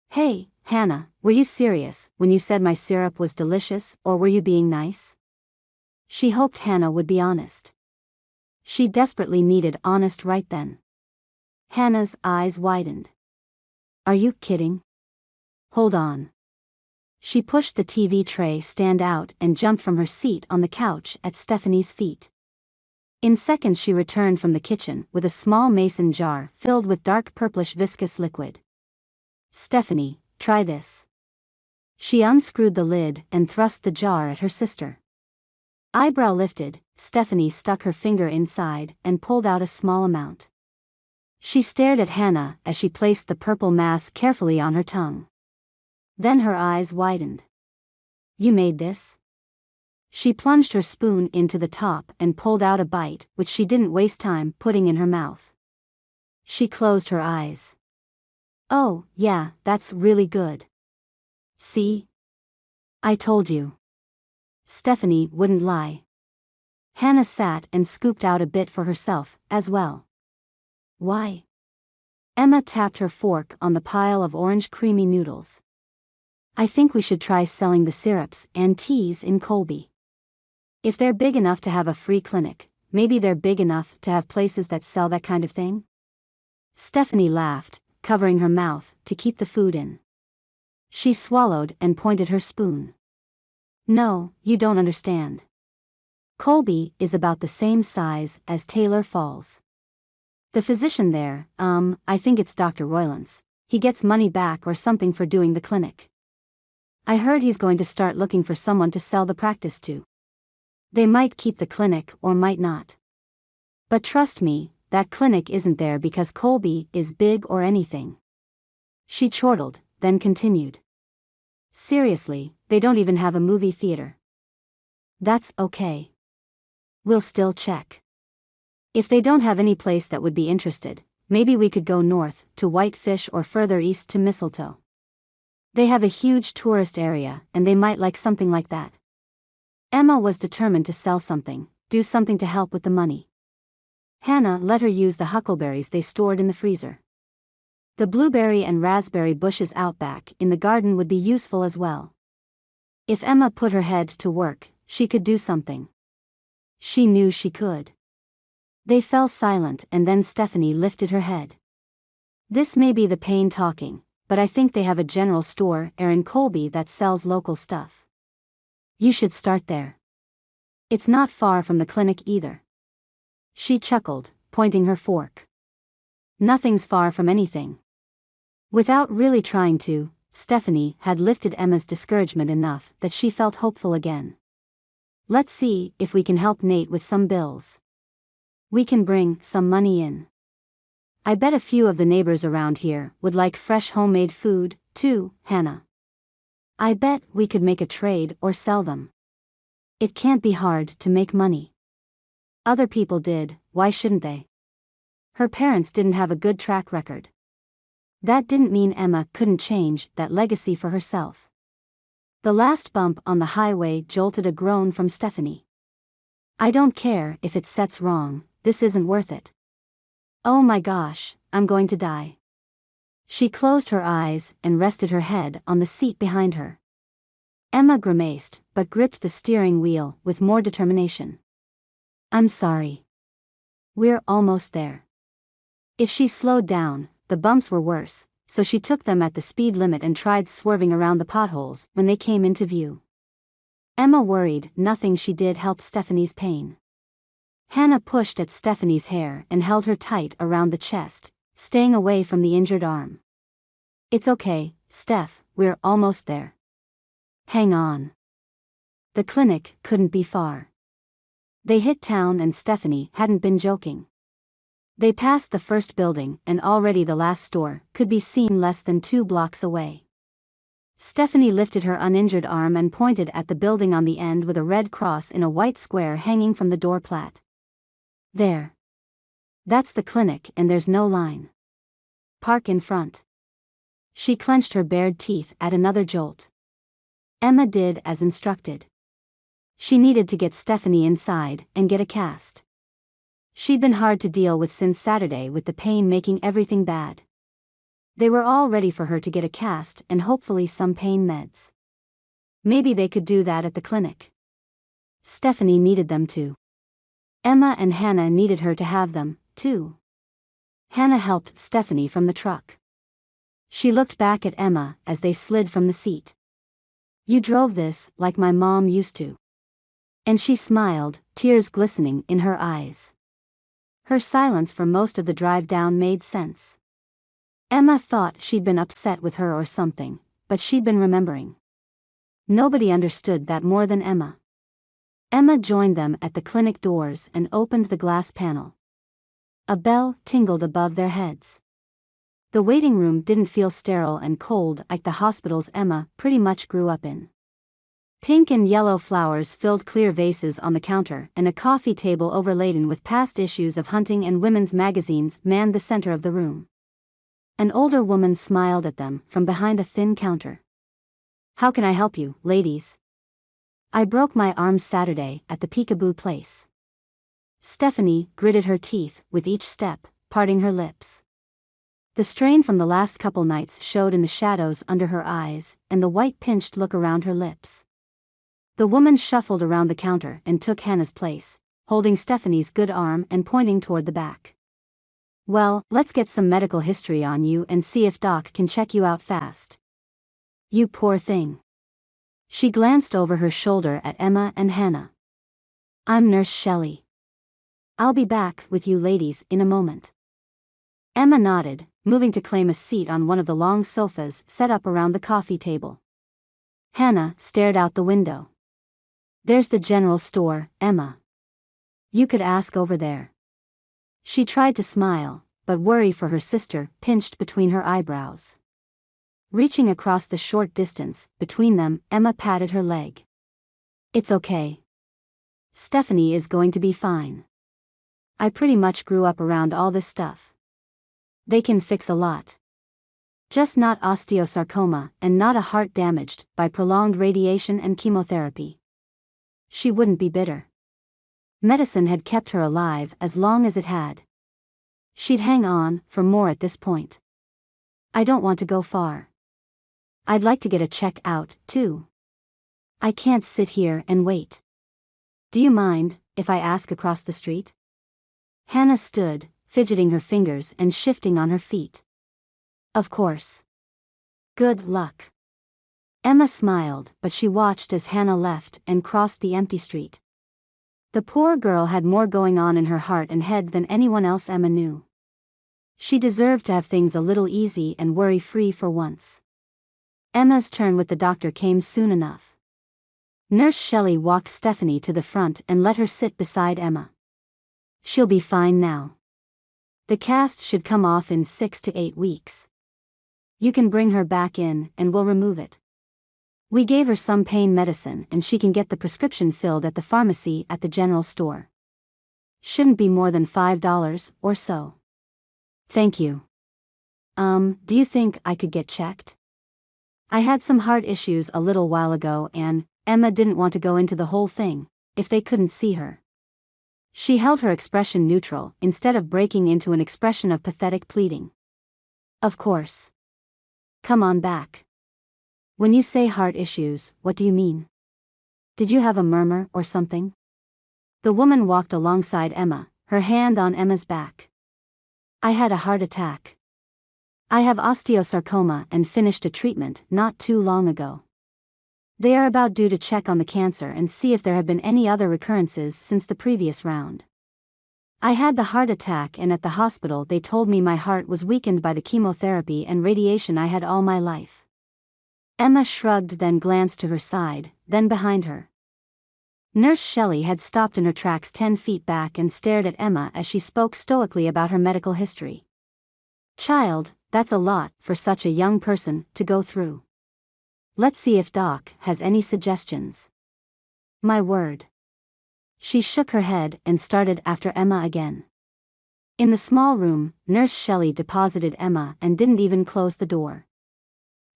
Hey, Hannah, were you serious when you said my syrup was delicious, or were you being nice? She hoped Hannah would be honest. She desperately needed honest right then. Hannah's eyes widened. Are you kidding? Hold on. She pushed the TV tray stand out and jumped from her seat on the couch at Stephanie's feet. In seconds she returned from the kitchen with a small mason jar filled with dark purplish viscous liquid. Stephanie, try this. She unscrewed the lid and thrust the jar at her sister. Eyebrow lifted, Stephanie stuck her finger inside and pulled out a small amount. She stared at Hannah as she placed the purple mass carefully on her tongue. Then her eyes widened. You made this? She plunged her spoon into the top and pulled out a bite, which she didn't waste time putting in her mouth. She closed her eyes. Oh, yeah, that's really good. See? I told you. Stephanie wouldn't lie. Hannah sat and scooped out a bit for herself, as well. Why? Emma tapped her fork on the pile of orange creamy noodles. I think we should try selling the syrups and teas in Colby. If they're big enough to have a free clinic, maybe they're big enough to have places that sell that kind of thing? Stephanie laughed, covering her mouth to keep the food in. She swallowed and pointed her spoon. No, you don't understand. Colby is about the same size as Taylor Falls. The physician there, I think it's Dr. Roylance, he gets money back or something for doing the clinic. I heard he's going to start looking for someone to sell the practice to. They might keep the clinic or might not. But trust me, that clinic isn't there because Colby is big or anything. She chortled, then continued. Seriously, they don't even have a movie theater. That's okay. We'll still check. If they don't have any place that would be interested, maybe we could go north, to Whitefish or further east to Mistletoe. They have a huge tourist area and they might like something like that. Emma was determined to sell something, do something to help with the money. Hannah let her use the huckleberries they stored in the freezer. The blueberry and raspberry bushes out back in the garden would be useful as well. If Emma put her head to work, she could do something. She knew she could. They fell silent and then Stephanie lifted her head. This may be the pain talking, but I think they have a general store in Colby that sells local stuff. You should start there. It's not far from the clinic either. She chuckled, pointing her fork. Nothing's far from anything. Without really trying to, Stephanie had lifted Emma's discouragement enough that she felt hopeful again. Let's see if we can help Nate with some bills. We can bring some money in. I bet a few of the neighbors around here would like fresh homemade food, too, Hannah. I bet we could make a trade or sell them. It can't be hard to make money. Other people did, why shouldn't they? Her parents didn't have a good track record. That didn't mean Emma couldn't change that legacy for herself. The last bump on the highway jolted a groan from Stephanie. I don't care if it sets wrong, this isn't worth it. Oh my gosh, I'm going to die. She closed her eyes and rested her head on the seat behind her. Emma grimaced, but gripped the steering wheel with more determination. I'm sorry. We're almost there. If she slowed down, the bumps were worse, so she took them at the speed limit and tried swerving around the potholes when they came into view. Emma worried nothing she did helped Stephanie's pain. Hannah pushed at Stephanie's hair and held her tight around the chest, staying away from the injured arm. It's okay, Steph, we're almost there. Hang on. The clinic couldn't be far. They hit town and Stephanie hadn't been joking. They passed the first building and already the last store could be seen less than 2 blocks away. Stephanie lifted her uninjured arm and pointed at the building on the end with a red cross in a white square hanging from the door plat. There. That's the clinic and there's no line. Park in front. She clenched her bared teeth at another jolt. Emma did as instructed. She needed to get Stephanie inside and get a cast. She'd been hard to deal with since Saturday with the pain making everything bad. They were all ready for her to get a cast and hopefully some pain meds. Maybe they could do that at the clinic. Stephanie needed them too. Emma and Hannah needed her to have them, too. Hannah helped Stephanie from the truck. She looked back at Emma as they slid from the seat. You drove this like my mom used to. And she smiled, tears glistening in her eyes. Her silence for most of the drive down made sense. Emma thought she'd been upset with her or something, but she'd been remembering. Nobody understood that more than Emma. Emma joined them at the clinic doors and opened the glass panel. A bell tingled above their heads. The waiting room didn't feel sterile and cold like the hospitals Emma pretty much grew up in. Pink and yellow flowers filled clear vases on the counter, and a coffee table overladen with past issues of hunting and women's magazines manned the center of the room. An older woman smiled at them from behind a thin counter. How can I help you, ladies? I broke my arm Saturday at the peekaboo place. Stephanie gritted her teeth with each step, parting her lips. The strain from the last couple nights showed in the shadows under her eyes and the white pinched look around her lips. The woman shuffled around the counter and took Hannah's place, holding Stephanie's good arm and pointing toward the back. Well, let's get some medical history on you and see if Doc can check you out fast. You poor thing. She glanced over her shoulder at Emma and Hannah. I'm Nurse Shelley. I'll be back with you ladies in a moment. Emma nodded, moving to claim a seat on one of the long sofas set up around the coffee table. Hannah stared out the window. There's the general store, Emma. You could ask over there. She tried to smile, but worry for her sister pinched between her eyebrows. Reaching across the short distance between them, Emma patted her leg. It's okay. Stephanie is going to be fine. I pretty much grew up around all this stuff. They can fix a lot. Just not osteosarcoma and not a heart damaged by prolonged radiation and chemotherapy. She wouldn't be bitter. Medicine had kept her alive as long as it had. She'd hang on for more at this point. I don't want to go far. I'd like to get a check out, too. I can't sit here and wait. Do you mind if I ask across the street? Hannah stood, fidgeting her fingers and shifting on her feet. Of course. Good luck. Emma smiled, but she watched as Hannah left and crossed the empty street. The poor girl had more going on in her heart and head than anyone else Emma knew. She deserved to have things a little easy and worry-free for once. Emma's turn with the doctor came soon enough. Nurse Shelley walked Stephanie to the front and let her sit beside Emma. She'll be fine now. The cast should come off in 6 to 8 weeks. You can bring her back in and we'll remove it. We gave her some pain medicine and she can get the prescription filled at the pharmacy at the general store. Shouldn't be more than $5 or so. Thank you. Do you think I could get checked? I had some heart issues a little while ago and Emma didn't want to go into the whole thing if they couldn't see her. She held her expression neutral instead of breaking into an expression of pathetic pleading. Of course. Come on back. When you say heart issues, what do you mean? Did you have a murmur or something? The woman walked alongside Emma, her hand on Emma's back. I had a heart attack. I have osteosarcoma and finished a treatment not too long ago. They are about due to check on the cancer and see if there have been any other recurrences since the previous round. I had the heart attack, and at the hospital they told me my heart was weakened by the chemotherapy and radiation I had all my life. Emma shrugged, then glanced to her side, then behind her. Nurse Shelley had stopped in her tracks 10 feet back and stared at Emma as she spoke stoically about her medical history. Child, that's a lot for such a young person to go through. Let's see if Doc has any suggestions. My word. She shook her head and started after Emma again. In the small room, Nurse Shelley deposited Emma and didn't even close the door.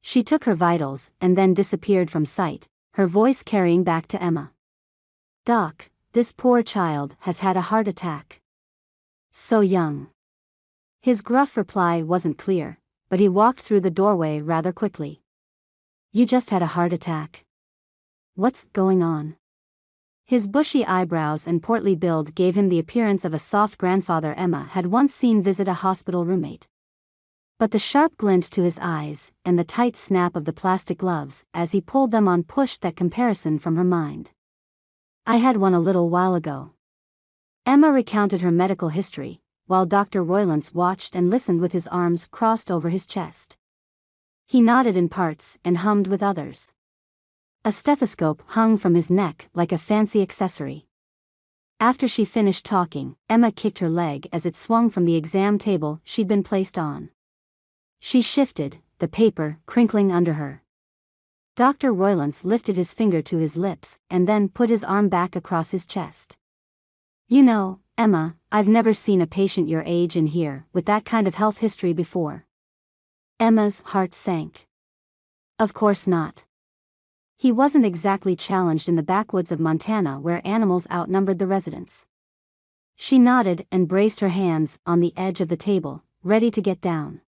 She took her vitals and then disappeared from sight, her voice carrying back to Emma. Doc, this poor child has had a heart attack. So young. His gruff reply wasn't clear, but he walked through the doorway rather quickly. You just had a heart attack. What's going on? His bushy eyebrows and portly build gave him the appearance of a soft grandfather Emma had once seen visit a hospital roommate. But the sharp glint to his eyes, and the tight snap of the plastic gloves as he pulled them on pushed that comparison from her mind. I had one a little while ago. Emma recounted her medical history, while Dr. Roylance watched and listened with his arms crossed over his chest. He nodded in parts and hummed with others. A stethoscope hung from his neck like a fancy accessory. After she finished talking, Emma kicked her leg as it swung from the exam table she'd been placed on. She shifted, the paper crinkling under her. Dr. Roylance lifted his finger to his lips and then put his arm back across his chest. You know, Emma, I've never seen a patient your age in here with that kind of health history before. Emma's heart sank. Of course not. He wasn't exactly challenged in the backwoods of Montana where animals outnumbered the residents. She nodded and braced her hands on the edge of the table, ready to get down.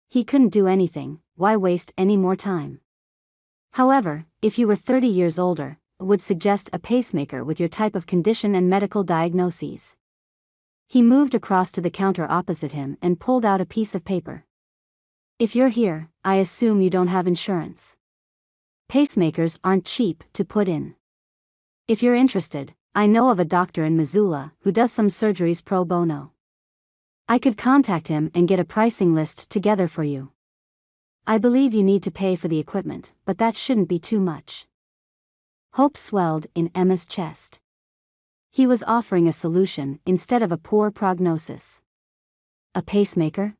He couldn't do anything, why waste any more time? However, if you were 30 years older, would suggest a pacemaker with your type of condition and medical diagnoses. He moved across to the counter opposite him and pulled out a piece of paper. If you're here, I assume you don't have insurance. Pacemakers aren't cheap to put in. If you're interested, I know of a doctor in Missoula who does some surgeries pro bono. I could contact him and get a pricing list together for you. I believe you need to pay for the equipment, but that shouldn't be too much. Hope swelled in Emma's chest. He was offering a solution instead of a poor prognosis. A pacemaker?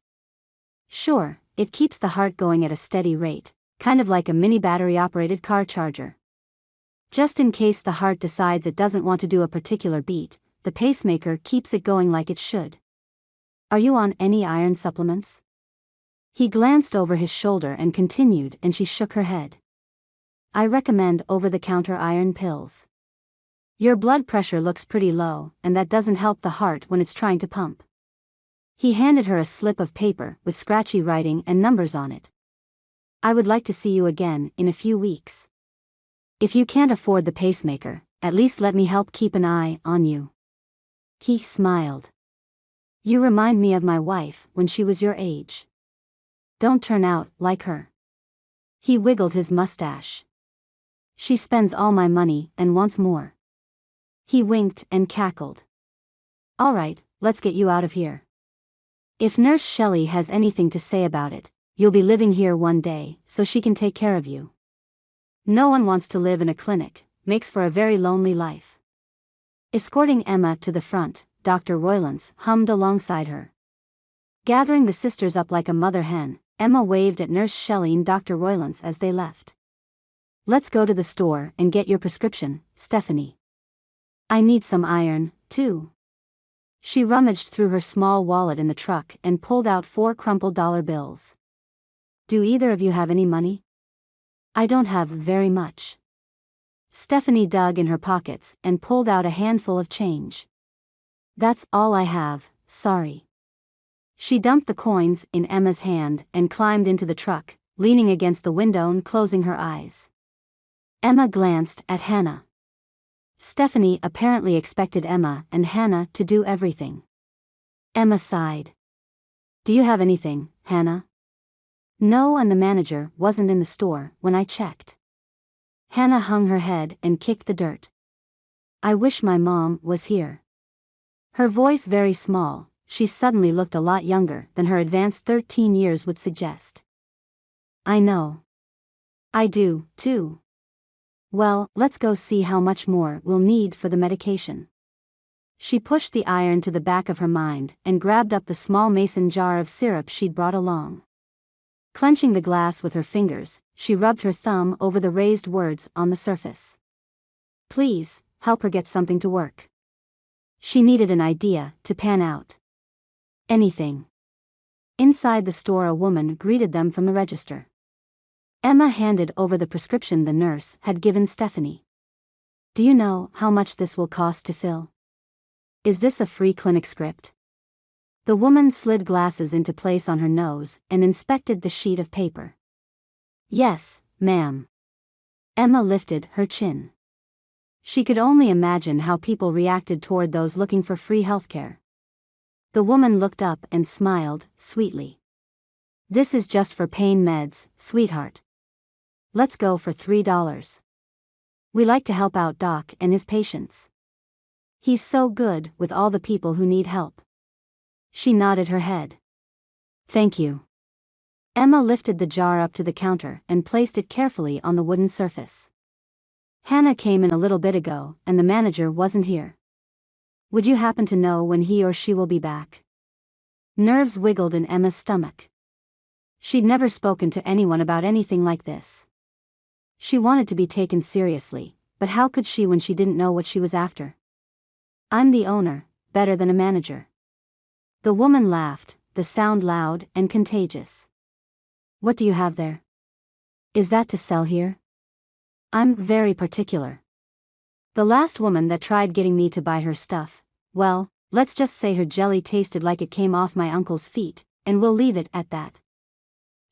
Sure, it keeps the heart going at a steady rate, kind of like a mini battery-operated car charger. Just in case the heart decides it doesn't want to do a particular beat, the pacemaker keeps it going like it should. Are you on any iron supplements? He glanced over his shoulder and continued, and she shook her head. I recommend over-the-counter iron pills. Your blood pressure looks pretty low, and that doesn't help the heart when it's trying to pump. He handed her a slip of paper with scratchy writing and numbers on it. I would like to see you again in a few weeks. If you can't afford the pacemaker, at least let me help keep an eye on you. He smiled. You remind me of my wife when she was your age. Don't turn out like her. He wiggled his mustache. She spends all my money and wants more. He winked and cackled. All right, let's get you out of here. If Nurse Shelley has anything to say about it, you'll be living here one day, so she can take care of you. No one wants to live in a clinic, makes for a very lonely life. Escorting Emma to the front, Dr. Roylance hummed alongside her. Gathering the sisters up like a mother hen, Emma waved at Nurse Shelley and Dr. Roylance as they left. Let's go to the store and get your prescription, Stephanie. I need some iron, too. She rummaged through her small wallet in the truck and pulled out 4 crumpled dollar bills. Do either of you have any money? I don't have very much. Stephanie dug in her pockets and pulled out a handful of change. That's all I have, sorry. She dumped the coins in Emma's hand and climbed into the truck, leaning against the window and closing her eyes. Emma glanced at Hannah. Stephanie apparently expected Emma and Hannah to do everything. Emma sighed. "Do you have anything, Hannah?" "No, and the manager wasn't in the store when I checked." Hannah hung her head and kicked the dirt. "I wish my mom was here." Her voice very small, she suddenly looked a lot younger than her advanced 13 years would suggest. "I know. I do, too. Well, let's go see how much more we'll need for the medication." She pushed the iron to the back of her mind and grabbed up the small mason jar of syrup she'd brought along. Clenching the glass with her fingers, she rubbed her thumb over the raised words on the surface. "Please, help her get something to work." She needed an idea to pan out. "Anything." Inside the store, a woman greeted them from the register. Emma handed over the prescription the nurse had given Stephanie. "Do you know how much this will cost to fill? Is this a free clinic script?" The woman slid glasses into place on her nose and inspected the sheet of paper. "Yes, ma'am." Emma lifted her chin. She could only imagine how people reacted toward those looking for free healthcare. The woman looked up and smiled sweetly. "This is just for pain meds, sweetheart. Let's go for $3. We like to help out Doc and his patients. He's so good with all the people who need help." She nodded her head. "Thank you." Emma lifted the jar up to the counter and placed it carefully on the wooden surface. "Hannah came in a little bit ago, and the manager wasn't here. Would you happen to know when he or she will be back?" Nerves wiggled in Emma's stomach. She'd never spoken to anyone about anything like this. She wanted to be taken seriously, but how could she when she didn't know what she was after? "I'm the owner, better than a manager." The woman laughed, the sound loud and contagious. "What do you have there? Is that to sell here?" "I'm very particular. The last woman that tried getting me to buy her stuff, well, let's just say her jelly tasted like it came off my uncle's feet, and we'll leave it at that."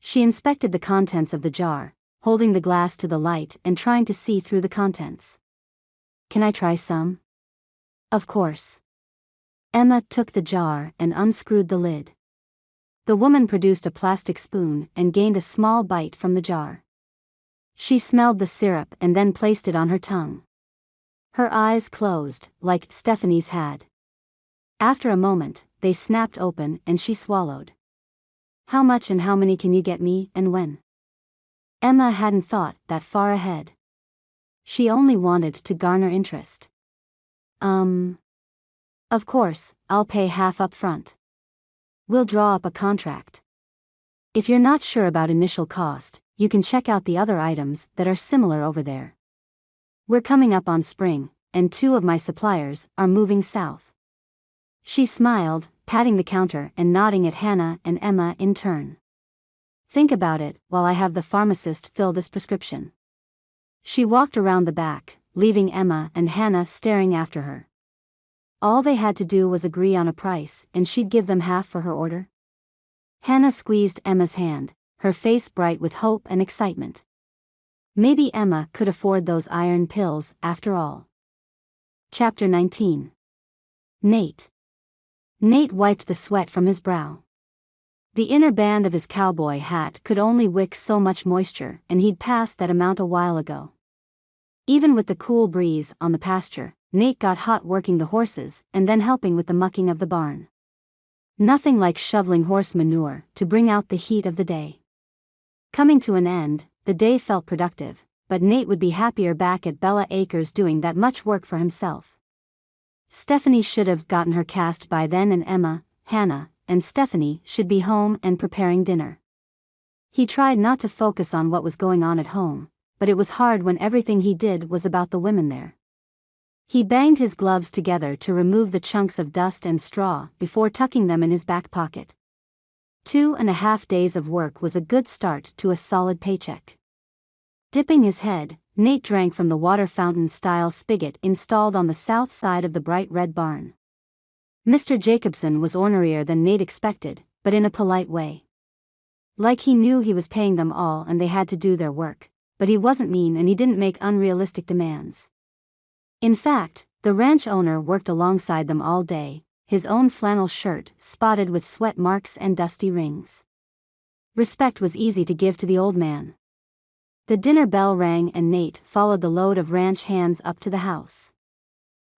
She inspected the contents of the jar, holding the glass to the light and trying to see through the contents. "Can I try some?" "Of course." Emma took the jar and unscrewed the lid. The woman produced a plastic spoon and gained a small bite from the jar. She smelled the syrup and then placed it on her tongue. Her eyes closed, like Stephanie's had. After a moment, they snapped open and she swallowed. "How much and how many can you get me, and when?" Emma hadn't thought that far ahead. She only wanted to garner interest. Of course, I'll pay half up front. We'll draw up a contract. If you're not sure about initial cost, you can check out the other items that are similar over there. We're coming up on spring, and 2 of my suppliers are moving south." She smiled, patting the counter and nodding at Hannah and Emma in turn. "Think about it while I have the pharmacist fill this prescription." She walked around the back, leaving Emma and Hannah staring after her. All they had to do was agree on a price, and she'd give them half for her order. Hannah squeezed Emma's hand, her face bright with hope and excitement. Maybe Emma could afford those iron pills after all. Chapter 19. Nate. Nate wiped the sweat from his brow. The inner band of his cowboy hat could only wick so much moisture, and he'd passed that amount a while ago. Even with the cool breeze on the pasture, Nate got hot working the horses and then helping with the mucking of the barn. Nothing like shoveling horse manure to bring out the heat of the day. Coming to an end, the day felt productive, but Nate would be happier back at Bella Acres doing that much work for himself. Stephanie should have gotten her cast by then, and Emma, Hannah, and Stephanie should be home and preparing dinner. He tried not to focus on what was going on at home, but it was hard when everything he did was about the women there. He banged his gloves together to remove the chunks of dust and straw before tucking them in his back pocket. 2.5 days of work was a good start to a solid paycheck. Dipping his head, Nate drank from the water fountain-style spigot installed on the south side of the bright red barn. Mr. Jacobson was ornerier than Nate expected, but in a polite way. Like he knew he was paying them all and they had to do their work, but he wasn't mean and he didn't make unrealistic demands. In fact, the ranch owner worked alongside them all day, his own flannel shirt spotted with sweat marks and dusty rings. Respect was easy to give to the old man. The dinner bell rang and Nate followed the load of ranch hands up to the house.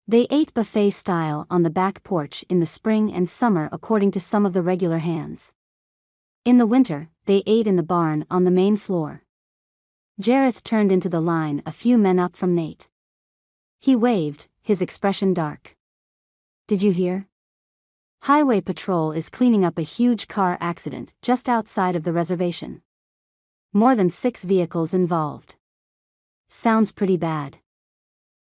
They ate buffet style on the back porch in the spring and summer according to some of the regular hands. In the winter, they ate in the barn on the main floor. Jareth turned into the line a few men up from Nate. He waved, his expression dark. "Did you hear? Highway Patrol is cleaning up a huge car accident just outside of the reservation. More than 6 vehicles involved. Sounds pretty bad."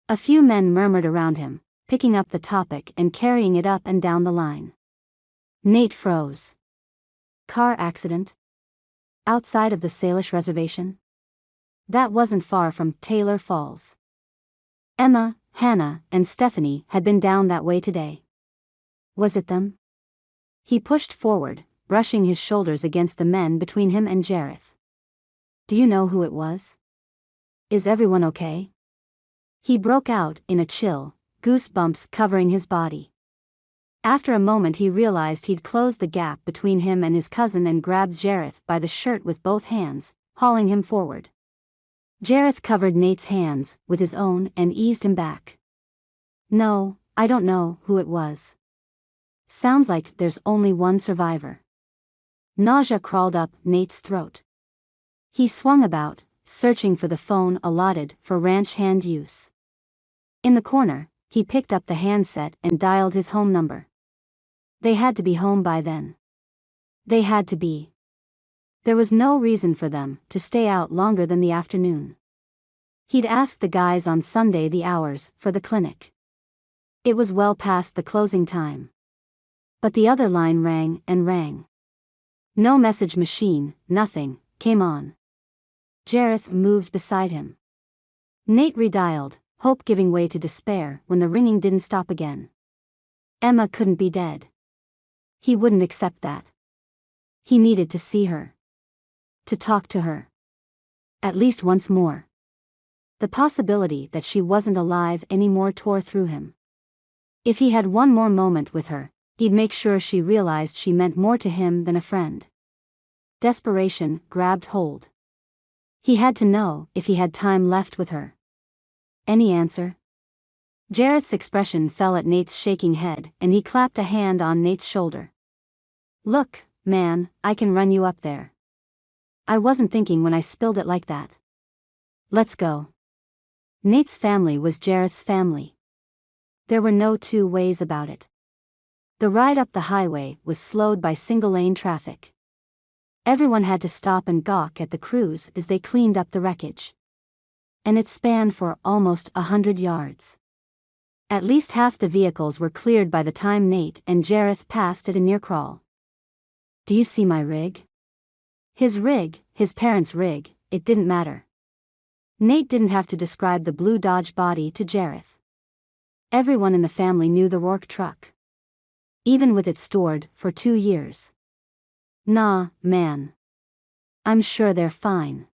A few men murmured around him, picking up the topic and carrying it up and down the line. Nate froze. Car accident? Outside of the Salish reservation? That wasn't far from Taylor Falls. Emma, Hannah, and Stephanie had been down that way today. Was it them? He pushed forward, brushing his shoulders against the men between him and Jareth. "Do you know who it was? Is everyone okay?" He broke out in a chill, goosebumps covering his body. After a moment he realized he'd closed the gap between him and his cousin and grabbed Jareth by the shirt with both hands, hauling him forward. Jareth covered Nate's hands with his own and eased him back. "No, I don't know who it was. Sounds like there's only one survivor." Nausea crawled up Nate's throat. He swung about, searching for the phone allotted for ranch hand use. In the corner, he picked up the handset and dialed his home number. They had to be home by then. They had to be. There was no reason for them to stay out longer than the afternoon. He'd asked the guys on Sunday the hours for the clinic. It was well past the closing time. But the other line rang and rang. No message machine, nothing, came on. Jareth moved beside him. Nate redialed, hope giving way to despair when the ringing didn't stop again. Emma couldn't be dead. He wouldn't accept that. He needed to see her. To talk to her. At least once more. The possibility that she wasn't alive anymore tore through him. If he had one more moment with her, he'd make sure she realized she meant more to him than a friend. Desperation grabbed hold. He had to know if he had time left with her. Any answer? Jareth's expression fell at Nate's shaking head and he clapped a hand on Nate's shoulder. "Look, man, I can run you up there. I wasn't thinking when I spilled it like that. Let's go." Nate's family was Jareth's family. There were no two ways about it. The ride up the highway was slowed by single-lane traffic. Everyone had to stop and gawk at the crews as they cleaned up the wreckage. And it spanned for almost 100 yards. At least half the vehicles were cleared by the time Nate and Jareth passed at a near crawl. "Do you see my rig?" His rig, his parents' rig, it didn't matter. Nate didn't have to describe the blue Dodge body to Jareth. Everyone in the family knew the Rourke truck. Even with it stored for 2 years. "Nah, man. I'm sure they're fine."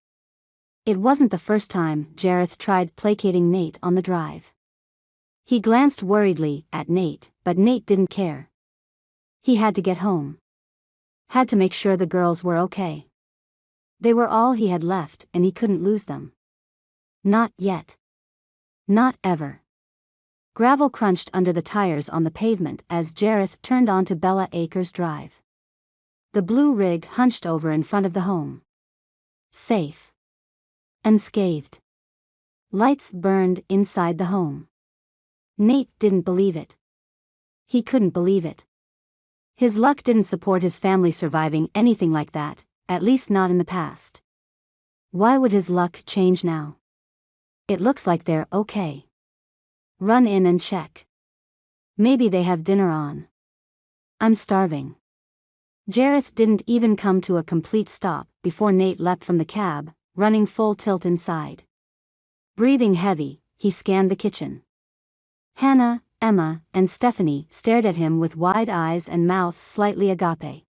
It wasn't the first time Jareth tried placating Nate on the drive. He glanced worriedly at Nate, but Nate didn't care. He had to get home. Had to make sure the girls were okay. They were all he had left and he couldn't lose them. Not yet. Not ever. Gravel crunched under the tires on the pavement as Jareth turned onto Bella Acres Drive. The blue rig hunched over in front of the home. Safe. Unscathed. Lights burned inside the home. Nate didn't believe it. He couldn't believe it. His luck didn't support his family surviving anything like that, at least not in the past. Why would his luck change now? "It looks like they're okay. Run in and check. Maybe they have dinner on. I'm starving." Jareth didn't even come to a complete stop before Nate leapt from the cab, running full tilt inside. Breathing heavy, he scanned the kitchen. Hannah, Emma, and Stephanie stared at him with wide eyes and mouths slightly agape.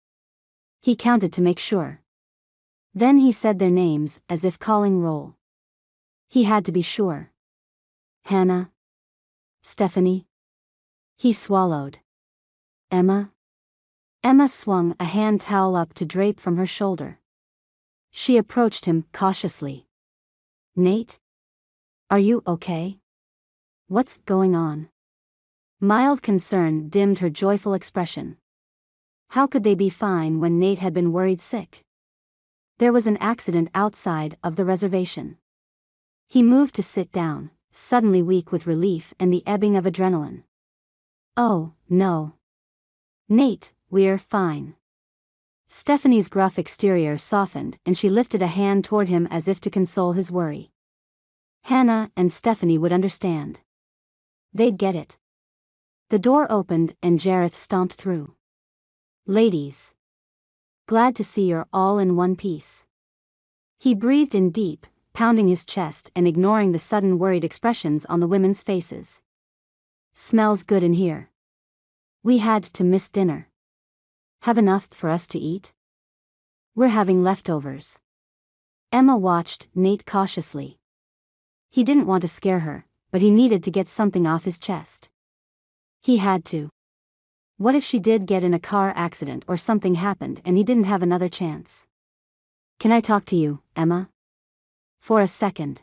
He counted to make sure. Then he said their names as if calling roll. He had to be sure. Hannah? Stephanie? He swallowed. Emma? Emma swung a hand towel up to drape from her shoulder. She approached him cautiously. Nate? Are you okay? What's going on? Mild concern dimmed her joyful expression. How could they be fine when Nate had been worried sick? There was an accident outside of the reservation. He moved to sit down, suddenly weak with relief and the ebbing of adrenaline. Oh, no. Nate, we're fine. Stephanie's gruff exterior softened and she lifted a hand toward him as if to console his worry. Hannah and Stephanie would understand. They'd get it. The door opened and Jareth stomped through. Ladies. Glad to see you're all in one piece. He breathed in deep, pounding his chest and ignoring the sudden worried expressions on the women's faces. Smells good in here. We had to miss dinner. Have enough for us to eat? We're having leftovers. Emma watched Nate cautiously. He didn't want to scare her, but he needed to get something off his chest. He had to. What if she did get in a car accident or something happened and he didn't have another chance? Can I talk to you, Emma? For a second.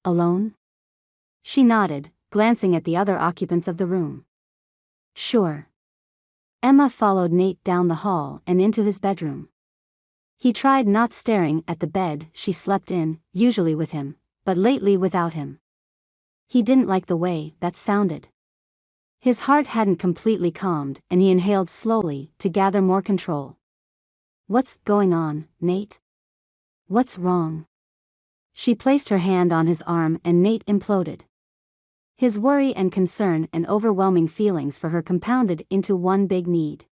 Alone? She nodded, glancing at the other occupants of the room. Sure. Emma followed Nate down the hall and into his bedroom. He tried not staring at the bed she slept in, usually with him, but lately without him. He didn't like the way that sounded. His heart hadn't completely calmed and he inhaled slowly to gather more control. What's going on, Nate? What's wrong? She placed her hand on his arm and Nate imploded. His worry and concern and overwhelming feelings for her compounded into one big need.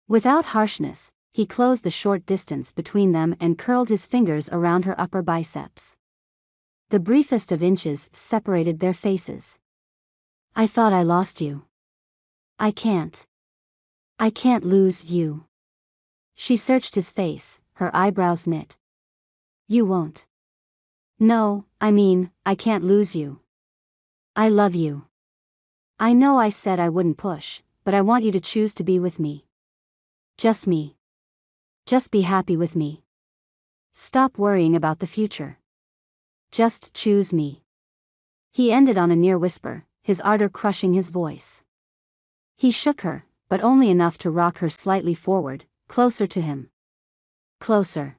Without harshness, he closed the short distance between them and curled his fingers around her upper biceps. The briefest of inches separated their faces. I thought I lost you. I can't lose you. She searched his face, her eyebrows knit. You won't. No, I mean, I can't lose you. I love you. I know I said I wouldn't push, but I want you to choose to be with me. Just me. Just be happy with me. Stop worrying about the future. Just choose me. He ended on a near whisper, his ardor crushing his voice. He shook her, but only enough to rock her slightly forward, closer to him. Closer.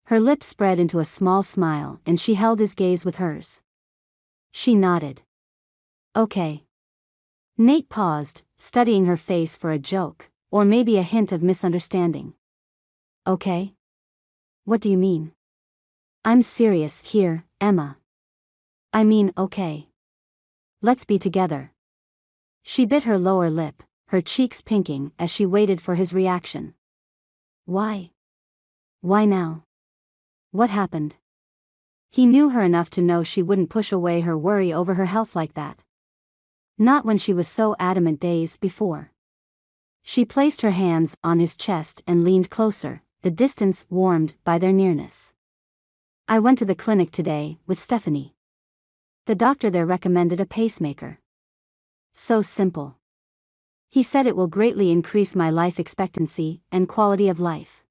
Her lips spread into a small smile and she held his gaze with hers. She nodded. Okay. Nate paused, studying her face for a joke, or maybe a hint of misunderstanding. Okay? What do you mean? I'm serious here, Emma. I mean, okay. Let's be together. She bit her lower lip, her cheeks pinking as she waited for his reaction. Why? Why now? What happened? He knew her enough to know she wouldn't push away her worry over her health like that. Not when she was so adamant days before. She placed her hands on his chest and leaned closer, the distance warmed by their nearness. I went to the clinic today with Stephanie. The doctor there recommended a pacemaker. So simple. He said it will greatly increase my life expectancy and quality of life.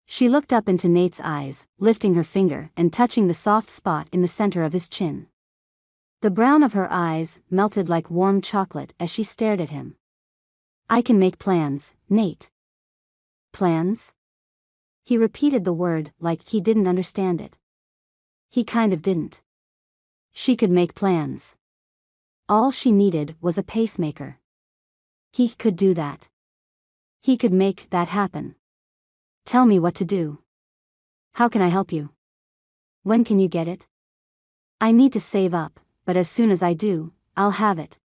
She looked up into Nate's eyes, lifting her finger and touching the soft spot in the center of his chin. The brown of her eyes melted like warm chocolate as she stared at him. I can make plans, Nate. Plans? He repeated the word like he didn't understand it. He kind of didn't. She could make plans. All she needed was a pacemaker. He could do that. He could make that happen. Tell me what to do. How can I help you? When can you get it? I need to save up, but as soon as I do, I'll have it.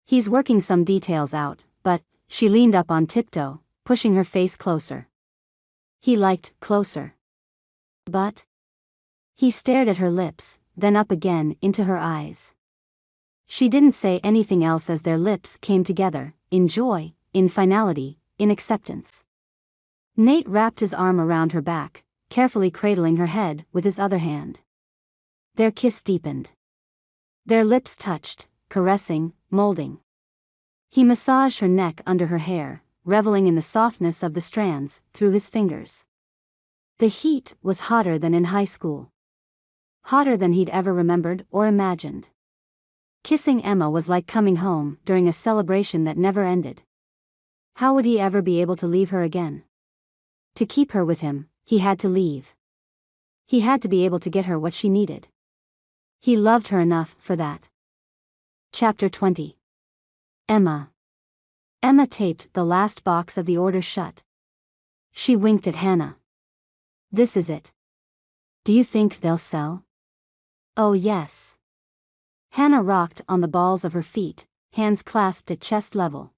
He's working some details out, but, she leaned up on tiptoe, pushing her face closer. He liked closer. But? He stared at her lips, then up again into her eyes. She didn't say anything else as their lips came together, in joy, in finality, in acceptance. Nate wrapped his arm around her back, carefully cradling her head with his other hand. Their kiss deepened. Their lips touched, caressing, molding. He massaged her neck under her hair, reveling in the softness of the strands through his fingers. The heat was hotter than in high school. Hotter than he'd ever remembered or imagined. Kissing Emma was like coming home during a celebration that never ended. How would he ever be able to leave her again? To keep her with him, he had to leave. He had to be able to get her what she needed. He loved her enough for that. Chapter 20. Emma. Emma taped the last box of the order shut. She winked at Hannah. This is it. Do you think they'll sell? Oh yes. Hannah rocked on the balls of her feet, hands clasped at chest level.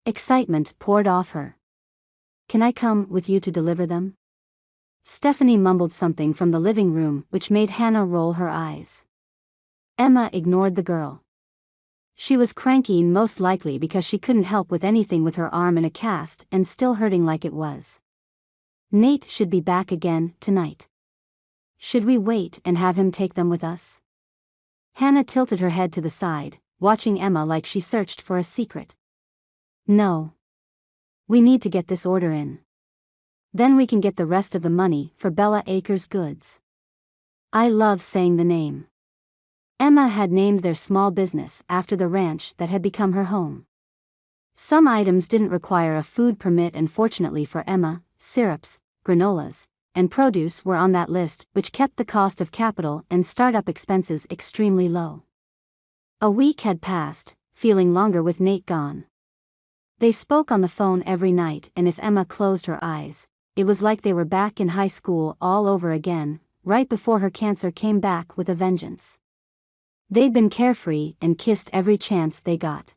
Excitement poured off her. Can I come with you to deliver them? Stephanie mumbled something from the living room which made Hannah roll her eyes. Emma ignored the girl. She was cranky, most likely because she couldn't help with anything with her arm in a cast and still hurting like it was. Nate should be back again tonight. Should we wait and have him take them with us? Hannah tilted her head to the side, watching Emma like she searched for a secret. No. We need to get this order in. Then we can get the rest of the money for Bella Acres goods. I love saying the name. Emma had named their small business after the ranch that had become her home. Some items didn't require a food permit, and fortunately for Emma, syrups, granolas, and produce were on that list, which kept the cost of capital and startup expenses extremely low. A week had passed, feeling longer with Nate gone. They spoke on the phone every night, and if Emma closed her eyes, it was like they were back in high school all over again, right before her cancer came back with a vengeance. They'd been carefree and kissed every chance they got.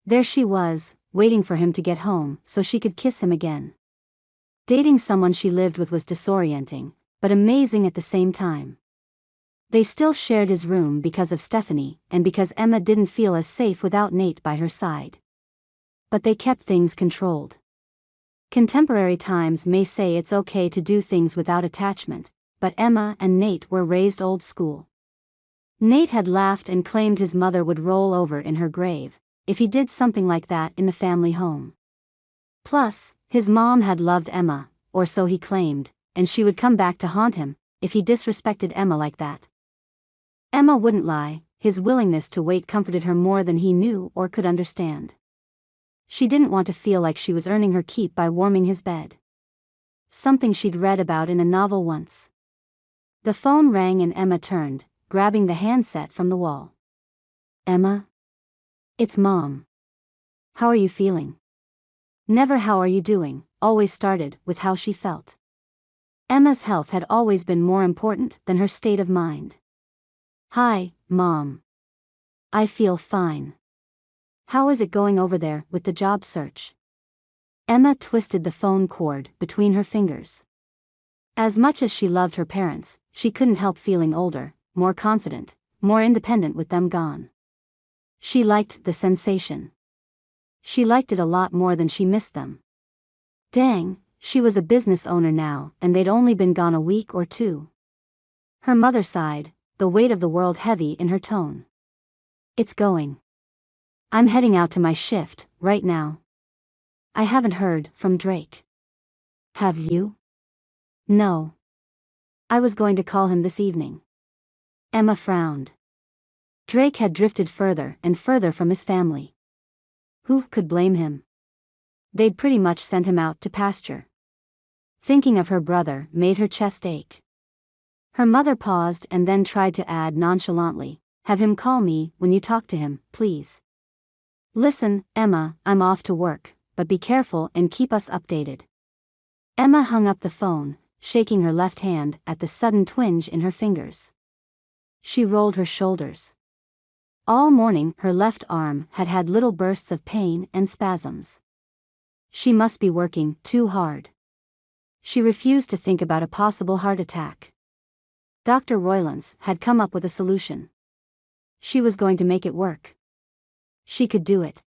There she was, waiting for him to get home so she could kiss him again. Dating someone she lived with was disorienting, but amazing at the same time. They still shared his room because of Stephanie, and because Emma didn't feel as safe without Nate by her side. But they kept things controlled. Contemporary times may say it's okay to do things without attachment, but Emma and Nate were raised old school. Nate had laughed and claimed his mother would roll over in her grave if he did something like that in the family home. Plus, his mom had loved Emma, or so he claimed, and she would come back to haunt him if he disrespected Emma like that. Emma wouldn't lie, his willingness to wait comforted her more than he knew or could understand. She didn't want to feel like she was earning her keep by warming his bed. Something she'd read about in a novel once. The phone rang and Emma turned, grabbing the handset from the wall. Emma? It's Mom. How are you feeling? Never how are you doing, always started with how she felt. Emma's health had always been more important than her state of mind. Hi, Mom. I feel fine. How is it going over there with the job search? Emma twisted the phone cord between her fingers. As much as she loved her parents, she couldn't help feeling older, more confident, more independent with them gone. She liked the sensation. She liked it a lot more than she missed them. Dang, she was a business owner now, and they'd only been gone a week or two. Her mother sighed, the weight of the world heavy in her tone. It's going. I'm heading out to my shift, right now. I haven't heard from Drake. Have you? No. I was going to call him this evening. Emma frowned. Drake had drifted further and further from his family. Who could blame him? They'd pretty much sent him out to pasture. Thinking of her brother made her chest ache. Her mother paused and then tried to add nonchalantly, "Have him call me when you talk to him, please." "Listen, Emma, I'm off to work, but be careful and keep us updated." Emma hung up the phone, shaking her left hand at the sudden twinge in her fingers. She rolled her shoulders. All morning her left arm had had little bursts of pain and spasms. She must be working too hard. She refused to think about a possible heart attack. Dr. Roylance had come up with a solution. She was going to make it work. She could do it.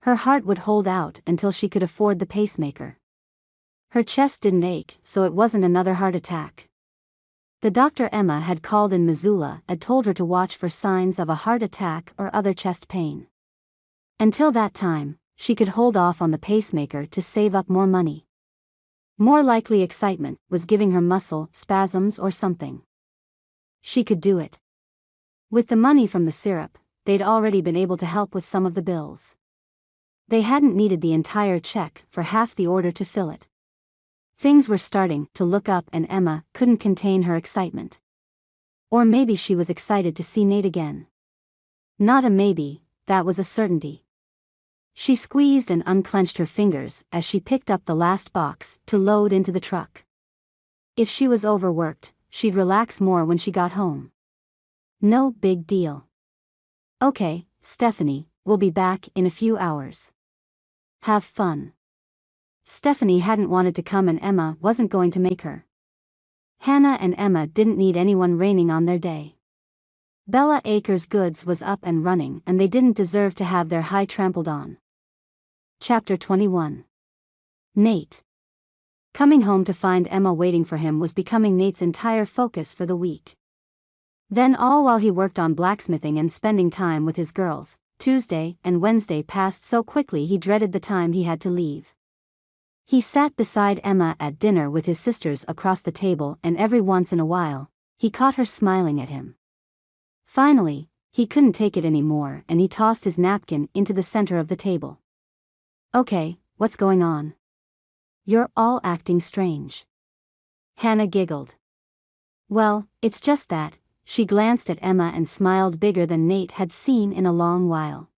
Her heart would hold out until she could afford the pacemaker. Her chest didn't ache, so it wasn't another heart attack. The doctor Emma had called in Missoula had told her to watch for signs of a heart attack or other chest pain. Until that time, she could hold off on the pacemaker to save up more money. More likely excitement was giving her muscle spasms or something. She could do it. With the money from the syrup, they'd already been able to help with some of the bills. They hadn't needed the entire check for half the order to fill it. Things were starting to look up and Emma couldn't contain her excitement. Or maybe she was excited to see Nate again. Not a maybe, that was a certainty. She squeezed and unclenched her fingers as she picked up the last box to load into the truck. If she was overworked, she'd relax more when she got home. No big deal. Okay, Stephanie, we'll be back in a few hours. Have fun. Stephanie hadn't wanted to come and Emma wasn't going to make her. Hannah and Emma didn't need anyone raining on their day. Bella Acres Goods was up and running and they didn't deserve to have their high trampled on. Chapter 21. Nate. Coming home to find Emma waiting for him was becoming Nate's entire focus for the week. Then all while he worked on blacksmithing and spending time with his girls, Tuesday and Wednesday passed so quickly he dreaded the time he had to leave. He sat beside Emma at dinner with his sisters across the table and every once in a while, he caught her smiling at him. Finally, he couldn't take it anymore and he tossed his napkin into the center of the table. Okay, what's going on? You're all acting strange. Hannah giggled. Well, it's just that, she glanced at Emma and smiled bigger than Nate had seen in a long while.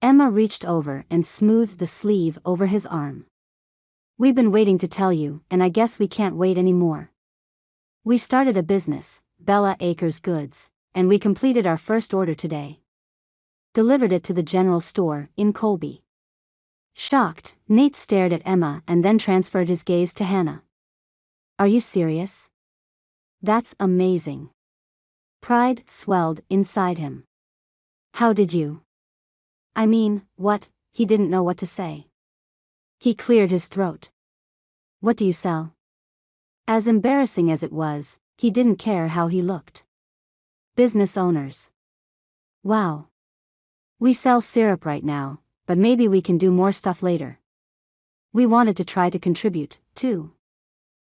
Emma reached over and smoothed the sleeve over his arm. We've been waiting to tell you, and I guess we can't wait anymore. We started a business, Bella Acres Goods, and we completed our first order today. Delivered it to the general store in Colby. Shocked, Nate stared at Emma and then transferred his gaze to Hannah. Are you serious? That's amazing. Pride swelled inside him. How did you? I mean, what? He didn't know what to say. He cleared his throat. What do you sell? As embarrassing as it was, he didn't care how he looked. Business owners. Wow. We sell syrup right now, but maybe we can do more stuff later. We wanted to try to contribute, too.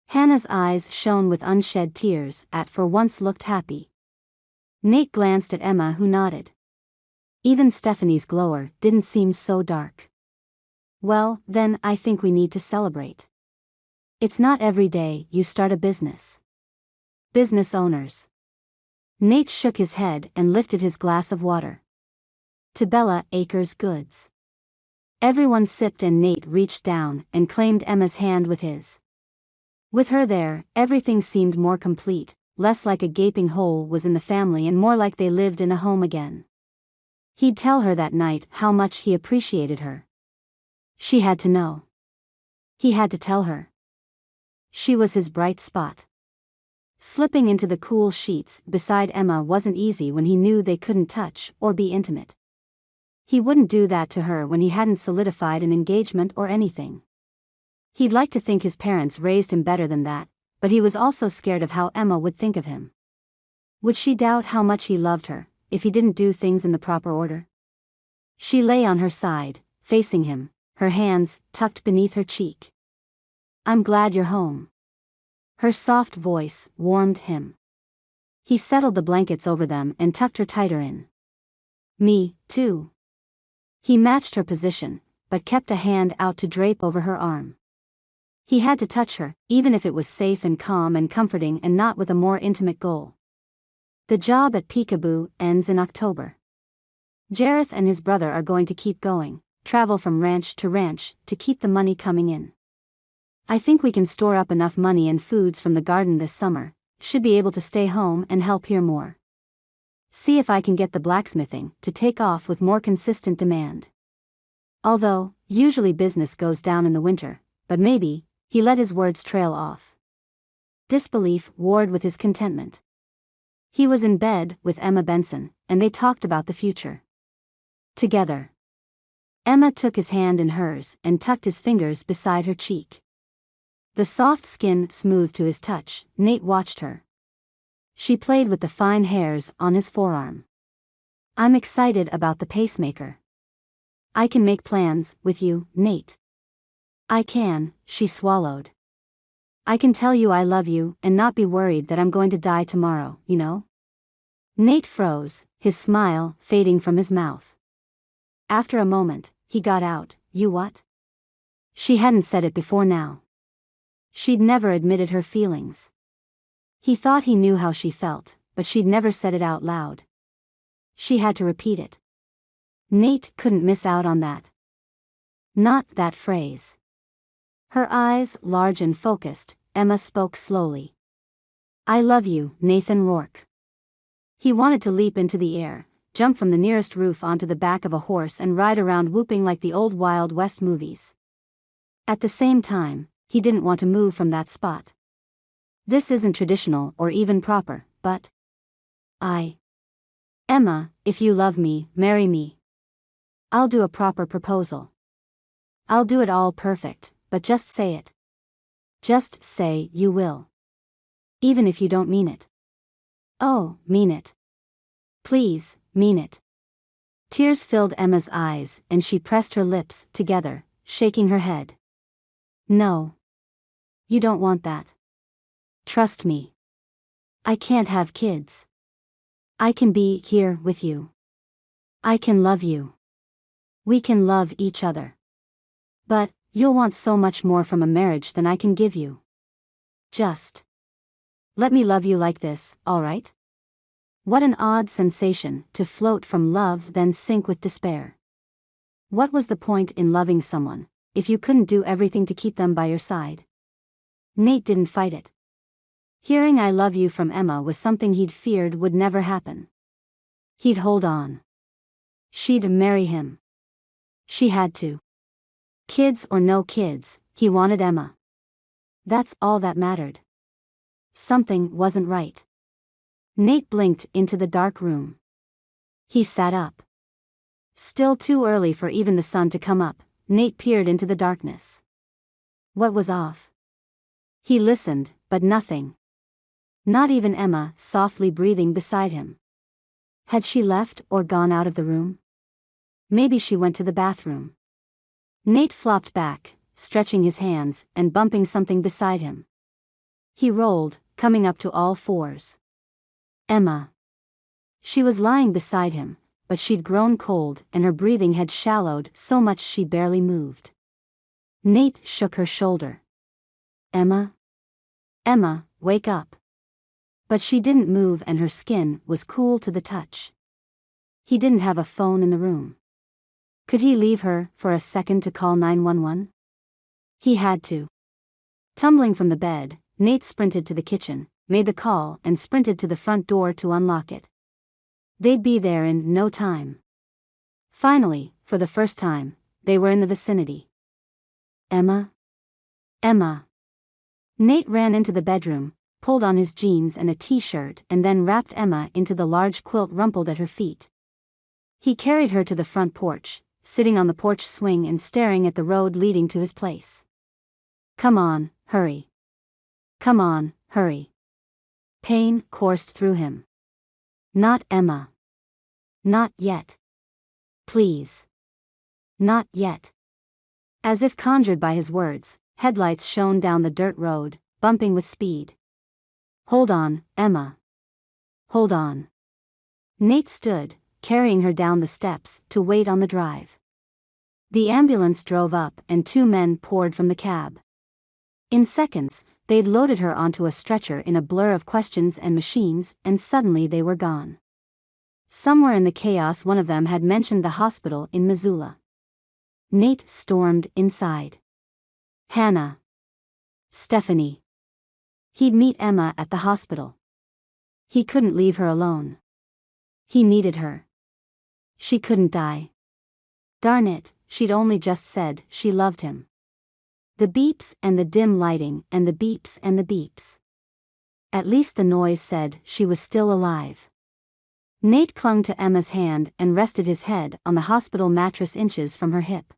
Hannah's eyes shone with unshed tears at for once looked happy. Nate glanced at Emma who nodded. Even Stephanie's glower didn't seem so dark. Well, then I think we need to celebrate. It's not every day you start a business. Business owners. Nate shook his head and lifted his glass of water. To Bella Acres Goods. Everyone sipped and Nate reached down and claimed Emma's hand with his. With her there, everything seemed more complete, less like a gaping hole was in the family and more like they lived in a home again. He'd tell her that night how much he appreciated her. She had to know. He had to tell her. She was his bright spot. Slipping into the cool sheets beside Emma wasn't easy when he knew they couldn't touch or be intimate. He wouldn't do that to her when he hadn't solidified an engagement or anything. He'd like to think his parents raised him better than that, but he was also scared of how Emma would think of him. Would she doubt how much he loved her, if he didn't do things in the proper order? She lay on her side, facing him, her hands tucked beneath her cheek. I'm glad you're home. Her soft voice warmed him. He settled the blankets over them and tucked her tighter in. Me, too. He matched her position, but kept a hand out to drape over her arm. He had to touch her, even if it was safe and calm and comforting and not with a more intimate goal. The job at Peekaboo ends in October. Jareth and his brother are going to keep going, travel from ranch to keep the money coming in. I think we can store up enough money and foods from the garden this summer, should be able to stay home and help here more. See if I can get the blacksmithing to take off with more consistent demand. Although, usually business goes down in the winter, but maybe, he let his words trail off. Disbelief warred with his contentment. He was in bed with Emma Benson, and they talked about the future. Together. Emma took his hand in hers and tucked his fingers beside her cheek. The soft skin smooth to his touch, Nate watched her. She played with the fine hairs on his forearm. I'm excited about the pacemaker. I can make plans with you, Nate. I can, she swallowed. I can tell you I love you and not be worried that I'm going to die tomorrow, you know? Nate froze, his smile fading from his mouth. After a moment, he got out, you what? She hadn't said it before now. She'd never admitted her feelings. He thought he knew how she felt, but she'd never said it out loud. She had to repeat it. Nate couldn't miss out on that. Not that phrase. Her eyes large and focused, Emma spoke slowly. I love you, Nathan Rourke. He wanted to leap into the air, jump from the nearest roof onto the back of a horse and ride around whooping like the old Wild West movies. At the same time, he didn't want to move from that spot. This isn't traditional or even proper, but Emma, if you love me, marry me. I'll do a proper proposal. I'll do it all perfect, but just say it. Just say you will. Even if you don't mean it. Oh, mean it. Please, mean it. Tears filled Emma's eyes and she pressed her lips together, shaking her head. No. You don't want that. Trust me. I can't have kids. I can be here with you. I can love you. We can love each other. But, you'll want so much more from a marriage than I can give you. Just let me love you like this, all right? What an odd sensation, to float from love then sink with despair. What was the point in loving someone, if you couldn't do everything to keep them by your side? Nate didn't fight it. Hearing I love you from Emma was something he'd feared would never happen. He'd hold on. She'd marry him. She had to. Kids or no kids, he wanted Emma. That's all that mattered. Something wasn't right. Nate blinked into the dark room. He sat up. Still too early for even the sun to come up, Nate peered into the darkness. What was off? He listened, but nothing. Not even Emma softly breathing beside him. Had she left or gone out of the room? Maybe she went to the bathroom. Nate flopped back, stretching his hands and bumping something beside him. He rolled, coming up to all fours. Emma. She was lying beside him, but she'd grown cold and her breathing had shallowed so much she barely moved. Nate shook her shoulder. Emma? Emma, wake up. But she didn't move and her skin was cool to the touch. He didn't have a phone in the room. Could he leave her for a second to call 911? He had to. Tumbling from the bed, Nate sprinted to the kitchen, made the call and sprinted to the front door to unlock it. They'd be there in no time. Finally, for the first time, they were in the vicinity. Emma? Emma. Nate ran into the bedroom, pulled on his jeans and a t-shirt and then wrapped Emma into the large quilt rumpled at her feet. He carried her to the front porch, sitting on the porch swing and staring at the road leading to his place. Come on, hurry. Come on, hurry. Pain coursed through him. Not Emma. Not yet. Please. Not yet. As if conjured by his words, headlights shone down the dirt road, bumping with speed. Hold on, Emma. Hold on. Nate stood, carrying her down the steps, to wait on the drive. The ambulance drove up and two men poured from the cab. In seconds, they'd loaded her onto a stretcher in a blur of questions and machines, and suddenly they were gone. Somewhere in the chaos one of them had mentioned the hospital in Missoula. Nate stormed inside. Hannah. Stephanie. He'd meet Emma at the hospital. He couldn't leave her alone. He needed her. She couldn't die. Darn it, she'd only just said she loved him. The beeps and the dim lighting and the beeps and the beeps. At least the noise said she was still alive. Nate clung to Emma's hand and rested his head on the hospital mattress inches from her hip.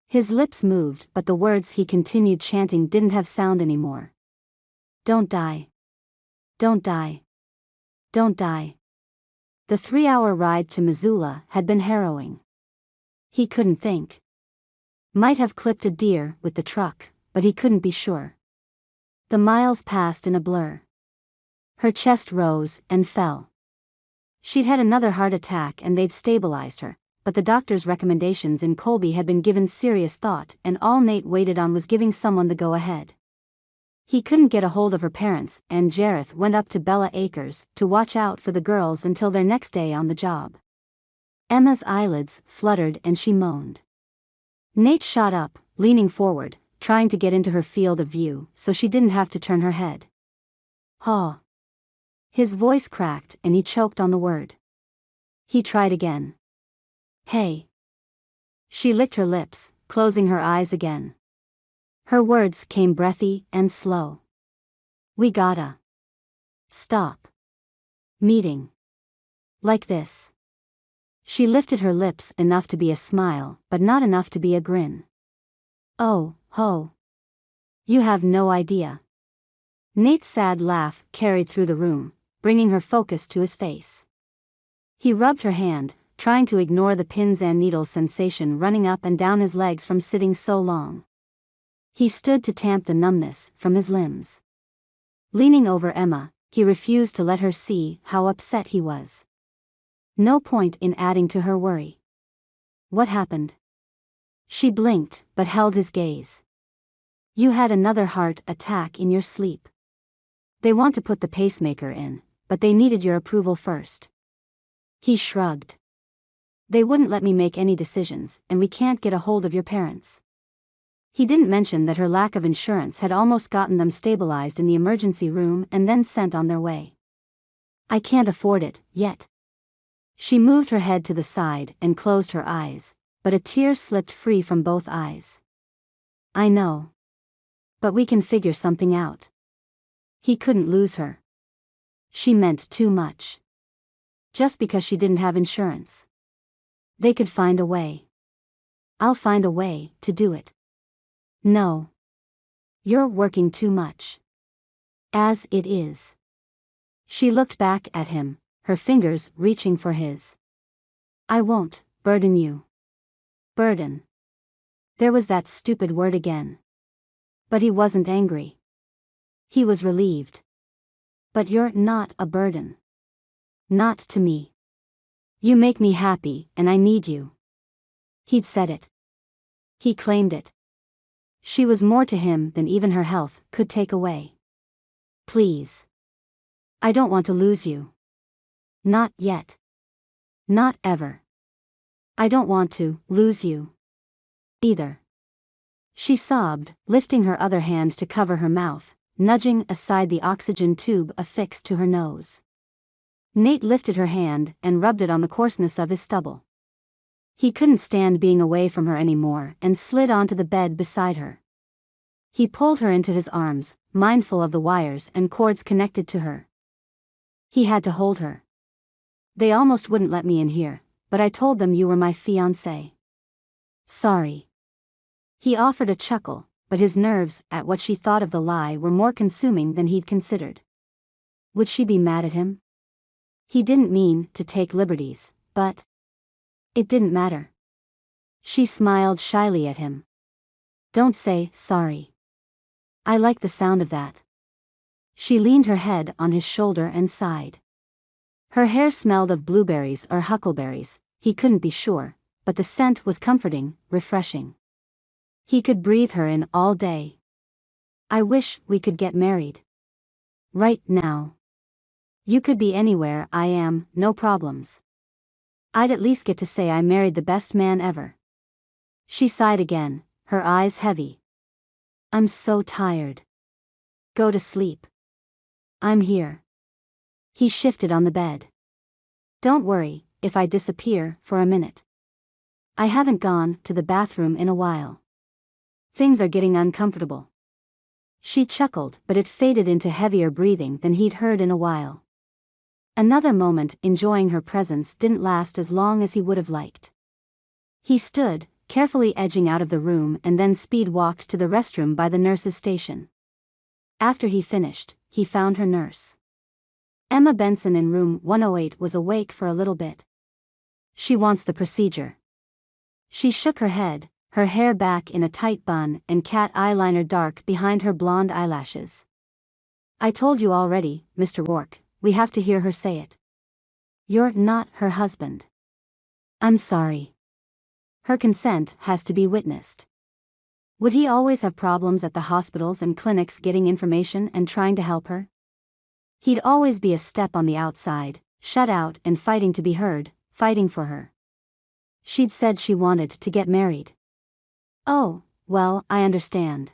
His lips moved, but the words he continued chanting didn't have sound anymore. Don't die. Don't die. Don't die. The 3-hour ride to Missoula had been harrowing. He couldn't think. Might have clipped a deer with the truck, but he couldn't be sure. The miles passed in a blur. Her chest rose and fell. She'd had another heart attack and they'd stabilized her, but the doctor's recommendations in Colby had been given serious thought, and all Nate waited on was giving someone the go-ahead. He couldn't get a hold of her parents, and Jareth went up to Bella Acres to watch out for the girls until their next day on the job. Emma's eyelids fluttered and she moaned. Nate shot up, leaning forward, trying to get into her field of view so she didn't have to turn her head. "Haw." His voice cracked and he choked on the word. He tried again. "Hey." She licked her lips, closing her eyes again. Her words came breathy and slow. "We gotta stop meeting like this." She lifted her lips enough to be a smile, but not enough to be a grin. "Oh, ho. You have no idea." Nate's sad laugh carried through the room, bringing her focus to his face. He rubbed her hand, trying to ignore the pins and needles sensation running up and down his legs from sitting so long. He stood to tamp the numbness from his limbs. Leaning over Emma, he refused to let her see how upset he was. No point in adding to her worry. "What happened?" She blinked, but held his gaze. "You had another heart attack in your sleep. They want to put the pacemaker in, but they needed your approval first." He shrugged. "They wouldn't let me make any decisions, and we can't get a hold of your parents." He didn't mention that her lack of insurance had almost gotten them stabilized in the emergency room and then sent on their way. "I can't afford it, yet." She moved her head to the side and closed her eyes, but a tear slipped free from both eyes. "I know. But we can figure something out." He couldn't lose her. She meant too much. Just because she didn't have insurance. They could find a way. "I'll find a way to do it." "No. You're working too much. As it is." She looked back at him, her fingers reaching for his. "I won't burden you." Burden. There was that stupid word again. But he wasn't angry. He was relieved. "But you're not a burden. Not to me. You make me happy, and I need you." He'd said it. He claimed it. She was more to him than even her health could take away. "Please. I don't want to lose you. Not yet. Not ever. I don't want to lose you either." She sobbed, lifting her other hand to cover her mouth, nudging aside the oxygen tube affixed to her nose. Nate lifted her hand and rubbed it on the coarseness of his stubble. He couldn't stand being away from her anymore and slid onto the bed beside her. He pulled her into his arms, mindful of the wires and cords connected to her. He had to hold her. "They almost wouldn't let me in here, but I told them you were my fiancé." "Sorry." He offered a chuckle, but his nerves at what she thought of the lie were more consuming than he'd considered. Would she be mad at him? He didn't mean to take liberties, but it didn't matter. She smiled shyly at him. "Don't say sorry. I like the sound of that." She leaned her head on his shoulder and sighed. Her hair smelled of blueberries or huckleberries, he couldn't be sure, but the scent was comforting, refreshing. He could breathe her in all day. "I wish we could get married. Right now. You could be anywhere I am, no problems. I'd at least get to say I married the best man ever." She sighed again, her eyes heavy. "I'm so tired. Go to sleep. I'm here." He shifted on the bed. "Don't worry if I disappear for a minute. I haven't gone to the bathroom in a while. Things are getting uncomfortable." She chuckled, but it faded into heavier breathing than he'd heard in a while. Another moment enjoying her presence didn't last as long as he would have liked. He stood, carefully edging out of the room, and then speed-walked to the restroom by the nurse's station. After he finished, he found her nurse. Emma Benson in room 108 was awake for a little bit. She wants the procedure. She shook her head, her hair back in a tight bun and cat eyeliner dark behind her blonde eyelashes. I told you already, Mr. Rourke, we have to hear her say it. You're not her husband. I'm sorry. Her consent has to be witnessed. Would he always have problems at the hospitals and clinics getting information and trying to help her? He'd always be a step on the outside, shut out and fighting to be heard, fighting for her. She'd said she wanted to get married. Oh, well, I understand.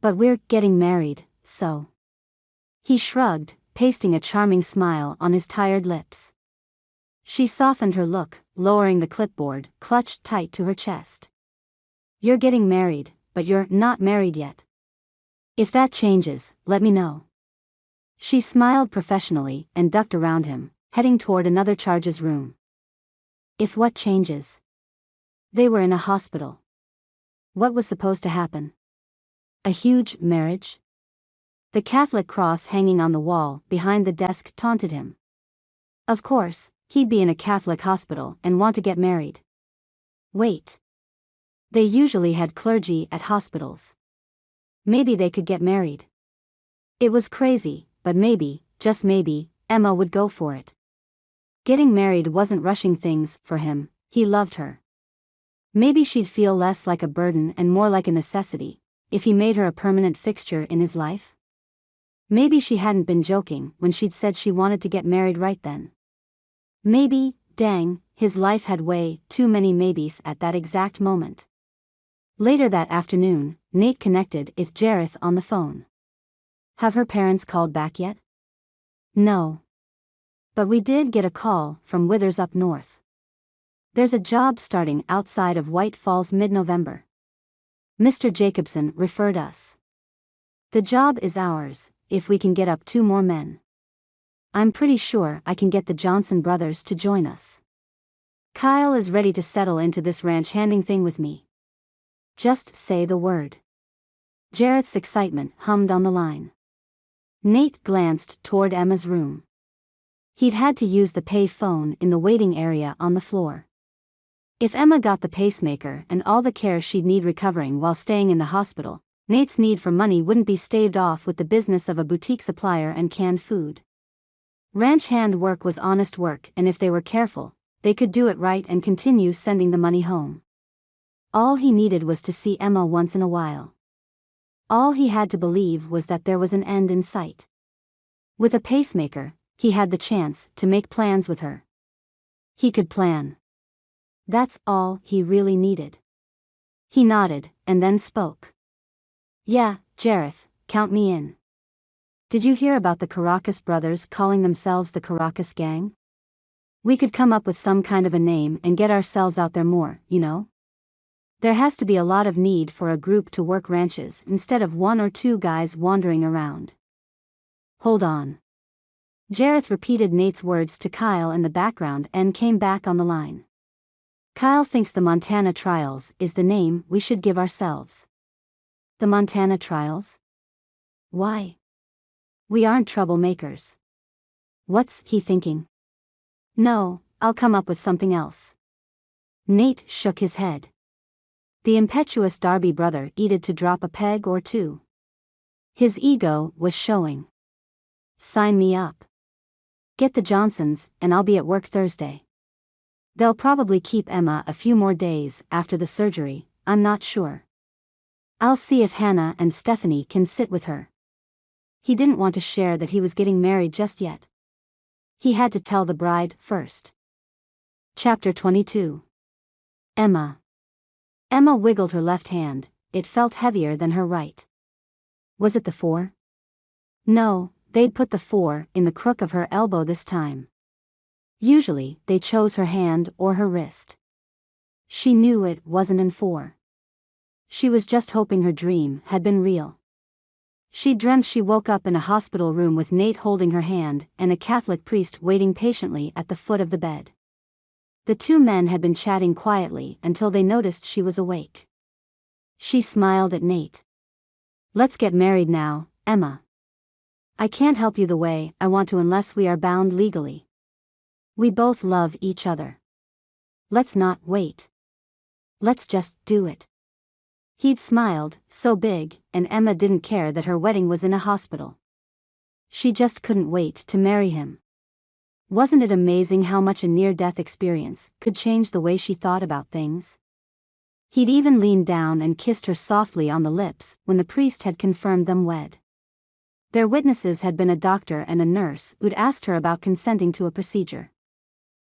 But we're getting married, so. He shrugged, pasting a charming smile on his tired lips. She softened her look, lowering the clipboard, clutched tight to her chest. You're getting married, but you're not married yet. If that changes, let me know. She smiled professionally and ducked around him, heading toward another charge's room. If what changes? They were in a hospital. What was supposed to happen? A huge marriage? The Catholic cross hanging on the wall behind the desk taunted him. Of course, he'd be in a Catholic hospital and want to get married. Wait. They usually had clergy at hospitals. Maybe they could get married. It was crazy, but maybe, just maybe, Emma would go for it. Getting married wasn't rushing things for him, he loved her. Maybe she'd feel less like a burden and more like a necessity, if he made her a permanent fixture in his life. Maybe she hadn't been joking when she'd said she wanted to get married right then. Maybe, dang, his life had way too many maybes at that exact moment. Later that afternoon, Nate connected with Jareth on the phone. Have her parents called back yet? No. But we did get a call from Withers up north. There's a job starting outside of White Falls mid-November. Mr. Jacobson referred us. The job is ours, if we can get up 2 more men. I'm pretty sure I can get the Johnson brothers to join us. Kyle is ready to settle into this ranch-handing thing with me. Just say the word. Jareth's excitement hummed on the line. Nate glanced toward Emma's room. He'd had to use the pay phone in the waiting area on the floor. If Emma got the pacemaker and all the care she'd need recovering while staying in the hospital, Nate's need for money wouldn't be staved off with the business of a boutique supplier and canned food. Ranch hand work was honest work, and if they were careful, they could do it right and continue sending the money home. All he needed was to see Emma once in a while. All he had to believe was that there was an end in sight. With a pacemaker, he had the chance to make plans with her. He could plan. That's all he really needed. He nodded, and then spoke. Yeah, Jareth, count me in. Did you hear about the Caracas brothers calling themselves the Caracas Gang? We could come up with some kind of a name and get ourselves out there more, you know? There has to be a lot of need for a group to work ranches instead of 1 or 2 guys wandering around. Hold on. Jareth repeated Nate's words to Kyle in the background and came back on the line. Kyle thinks the Montana Trials is the name we should give ourselves. The Montana Trials? Why? We aren't troublemakers. What's he thinking? No, I'll come up with something else. Nate shook his head. The impetuous Darby brother needed to drop a peg or 2. His ego was showing. Sign me up. Get the Johnsons, and I'll be at work Thursday. They'll probably keep Emma a few more days after the surgery, I'm not sure. I'll see if Hannah and Stephanie can sit with her. He didn't want to share that he was getting married just yet. He had to tell the bride first. Chapter 22. Emma. Emma wiggled her left hand, it felt heavier than her right. Was it the 4? No, they'd put the 4 in the crook of her elbow this time. Usually, they chose her hand or her wrist. She knew it wasn't an 4. She was just hoping her dream had been real. She dreamt she woke up in a hospital room with Nate holding her hand and a Catholic priest waiting patiently at the foot of the bed. The two men had been chatting quietly until they noticed she was awake. She smiled at Nate. "Let's get married now, Emma. I can't help you the way I want to unless we are bound legally. We both love each other. Let's not wait. Let's just do it." He'd smiled, so big, and Emma didn't care that her wedding was in a hospital. She just couldn't wait to marry him. Wasn't it amazing how much a near-death experience could change the way she thought about things? He'd even leaned down and kissed her softly on the lips when the priest had confirmed them wed. Their witnesses had been a doctor and a nurse who'd asked her about consenting to a procedure.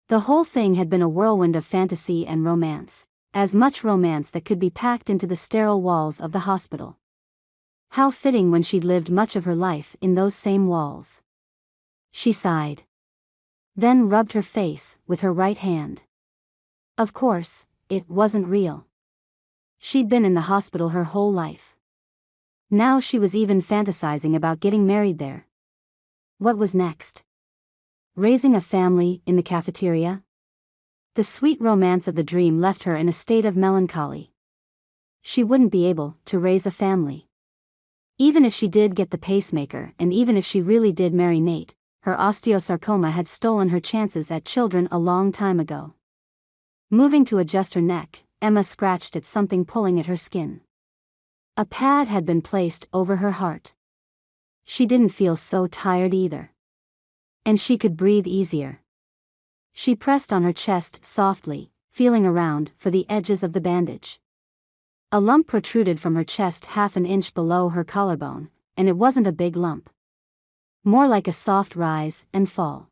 The whole thing had been a whirlwind of fantasy and romance, as much romance that could be packed into the sterile walls of the hospital. How fitting when she'd lived much of her life in those same walls. She sighed. Then rubbed her face with her right hand. Of course, it wasn't real. She'd been in the hospital her whole life. Now she was even fantasizing about getting married there. What was next? Raising a family in the cafeteria? The sweet romance of the dream left her in a state of melancholy. She wouldn't be able to raise a family. Even if she did get the pacemaker and even if she really did marry Nate, her osteosarcoma had stolen her chances at children a long time ago. Moving to adjust her neck, Emma scratched at something pulling at her skin. A pad had been placed over her heart. She didn't feel so tired either. And she could breathe easier. She pressed on her chest softly, feeling around for the edges of the bandage. A lump protruded from her chest half an inch below her collarbone, and it wasn't a big lump. More like a soft rise and fall.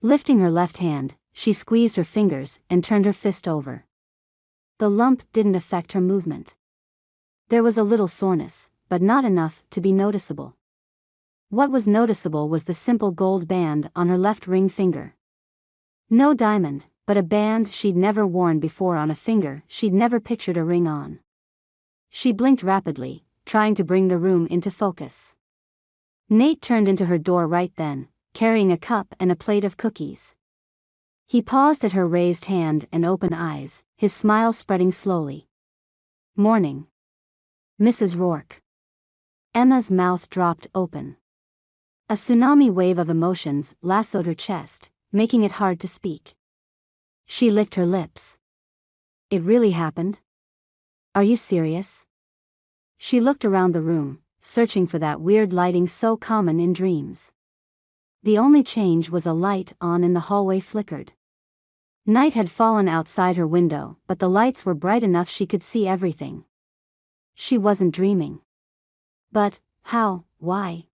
Lifting her left hand, she squeezed her fingers and turned her fist over. The lump didn't affect her movement. There was a little soreness, but not enough to be noticeable. What was noticeable was the simple gold band on her left ring finger. No diamond, but a band she'd never worn before on a finger she'd never pictured a ring on. She blinked rapidly, trying to bring the room into focus. Nate turned into her door right then, carrying a cup and a plate of cookies. He paused at her raised hand and open eyes, his smile spreading slowly. "Morning, Mrs. Rourke." Emma's mouth dropped open. A tsunami wave of emotions lassoed her chest, making it hard to speak. She licked her lips. "It really happened? Are you serious?" She looked around the room, searching for that weird lighting so common in dreams. The only change was a light on in the hallway flickered. Night had fallen outside her window, but the lights were bright enough she could see everything. She wasn't dreaming. But, how, why?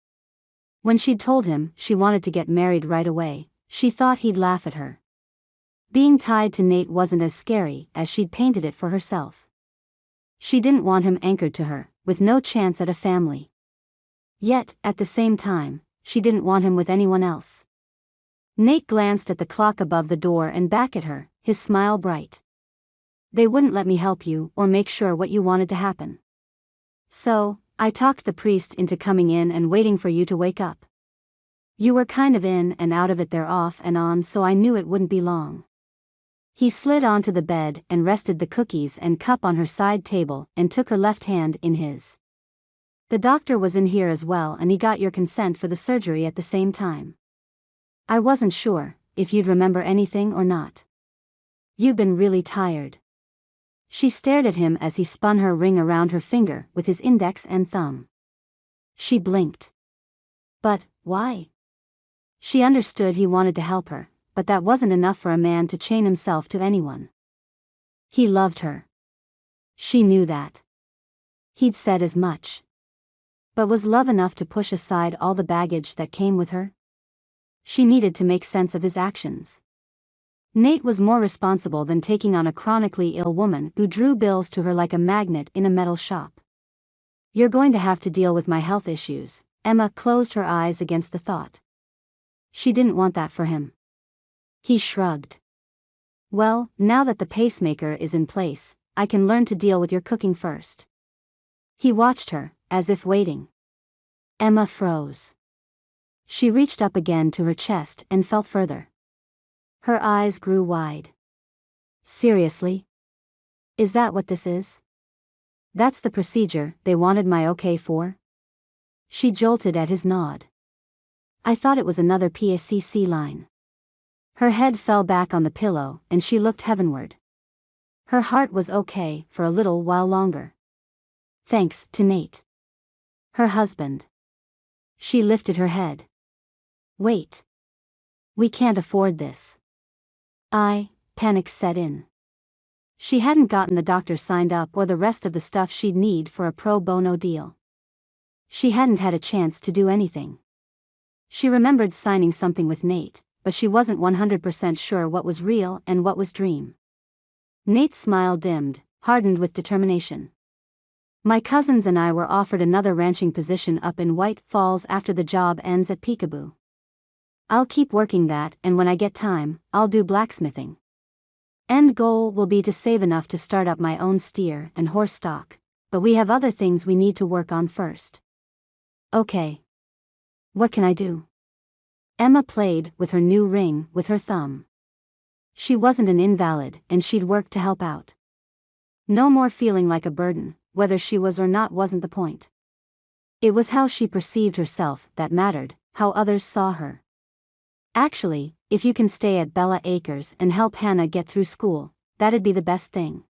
When she'd told him she wanted to get married right away, she thought he'd laugh at her. Being tied to Nate wasn't as scary as she'd painted it for herself. She didn't want him anchored to her, with no chance at a family. Yet, at the same time, she didn't want him with anyone else. Nate glanced at the clock above the door and back at her, his smile bright. "They wouldn't let me help you or make sure what you wanted to happen. So, I talked the priest into coming in and waiting for you to wake up. You were kind of in and out of it there off and on, so I knew it wouldn't be long." He slid onto the bed and rested the cookies and cup on her side table and took her left hand in his. "The doctor was in here as well and he got your consent for the surgery at the same time. I wasn't sure if you'd remember anything or not. You've been really tired." She stared at him as he spun her ring around her finger with his index and thumb. She blinked. But, why? She understood he wanted to help her, but that wasn't enough for a man to chain himself to anyone. He loved her. She knew that. He'd said as much. But was love enough to push aside all the baggage that came with her? She needed to make sense of his actions. Nate was more responsible than taking on a chronically ill woman who drew bills to her like a magnet in a metal shop. "You're going to have to deal with my health issues." Emma closed her eyes against the thought. She didn't want that for him. He shrugged. "Well, now that the pacemaker is in place, I can learn to deal with your cooking first." He watched her, as if waiting. Emma froze. She reached up again to her chest and felt further. Her eyes grew wide. Seriously? Is that what this is? That's the procedure they wanted my okay for? She jolted at his nod. I thought it was another PACC line. Her head fell back on the pillow and she looked heavenward. Her heart was okay for a little while longer. Thanks to Nate. Her husband. She lifted her head. Wait. We can't afford this. Panic set in. She hadn't gotten the doctor signed up or the rest of the stuff she'd need for a pro bono deal. She hadn't had a chance to do anything. She remembered signing something with Nate, but she wasn't 100% sure what was real and what was dream. Nate's smile dimmed, hardened with determination. My cousins and I were offered another ranching position up in White Falls after the job ends at Peekaboo. I'll keep working that, and when I get time, I'll do blacksmithing. End goal will be to save enough to start up my own steer and horse stock, but we have other things we need to work on first. Okay. What can I do? Emma played with her new ring with her thumb. She wasn't an invalid and she'd work to help out. No more feeling like a burden, whether she was or not wasn't the point. It was how she perceived herself that mattered, how others saw her. Actually, if you can stay at Bella Acres and help Hannah get through school, that'd be the best thing.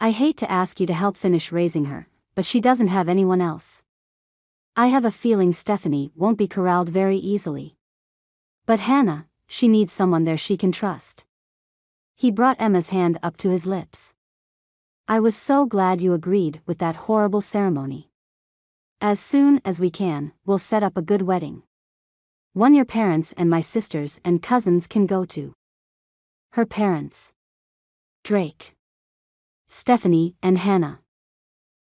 I hate to ask you to help finish raising her, but she doesn't have anyone else. I have a feeling Stephanie won't be corralled very easily. But Hannah, she needs someone there she can trust. He brought Emma's hand up to his lips. I was so glad you agreed with that horrible ceremony. As soon as we can, we'll set up a good wedding. One your parents and my sisters and cousins can go to. Her parents. Drake. Stephanie and Hannah.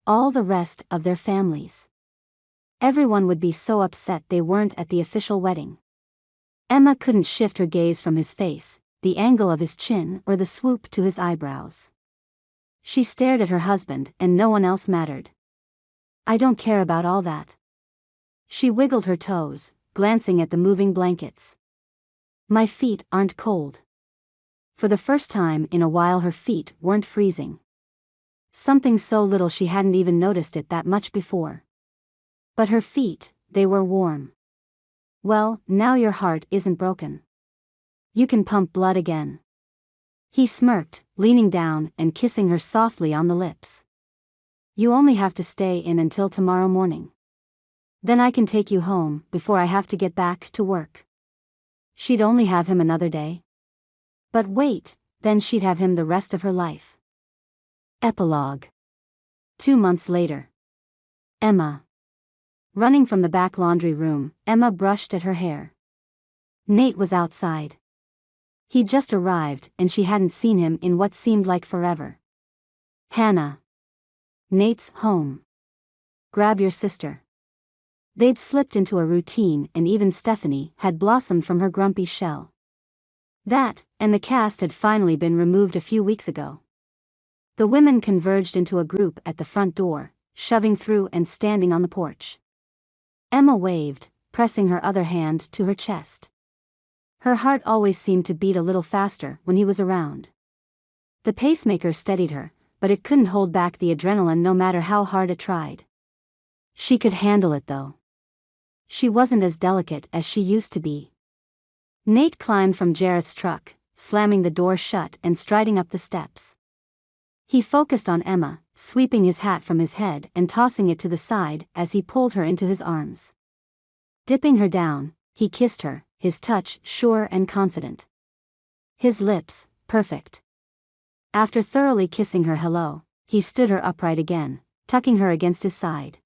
All the rest of their families. Everyone would be so upset they weren't at the official wedding. Emma couldn't shift her gaze from his face, the angle of his chin or the swoop to his eyebrows. She stared at her husband and no one else mattered. I don't care about all that. She wiggled her toes, glancing at the moving blankets. My feet aren't cold. For the first time in a while her feet weren't freezing. Something so little she hadn't even noticed it that much before. But her feet, they were warm. Well, now your heart isn't broken. You can pump blood again. He smirked, leaning down and kissing her softly on the lips. You only have to stay in until tomorrow morning. Then I can take you home before I have to get back to work. She'd only have him another day. But wait, then she'd have him the rest of her life. Epilogue. 2 months later. Emma. Running from the back laundry room, Emma brushed at her hair. Nate was outside. He'd just arrived and she hadn't seen him in what seemed like forever. Hannah. Nate's home. Grab your sister. They'd slipped into a routine and even Stephanie had blossomed from her grumpy shell. That, and the cast had finally been removed a few weeks ago. The women converged into a group at the front door, shoving through and standing on the porch. Emma waved, pressing her other hand to her chest. Her heart always seemed to beat a little faster when he was around. The pacemaker steadied her, but it couldn't hold back the adrenaline no matter how hard it tried. She could handle it though. She wasn't as delicate as she used to be. Nate climbed from Jareth's truck, slamming the door shut and striding up the steps. He focused on Emma, sweeping his hat from his head and tossing it to the side as he pulled her into his arms. Dipping her down, he kissed her, his touch sure and confident. His lips, perfect. After thoroughly kissing her hello, he stood her upright again, tucking her against his side.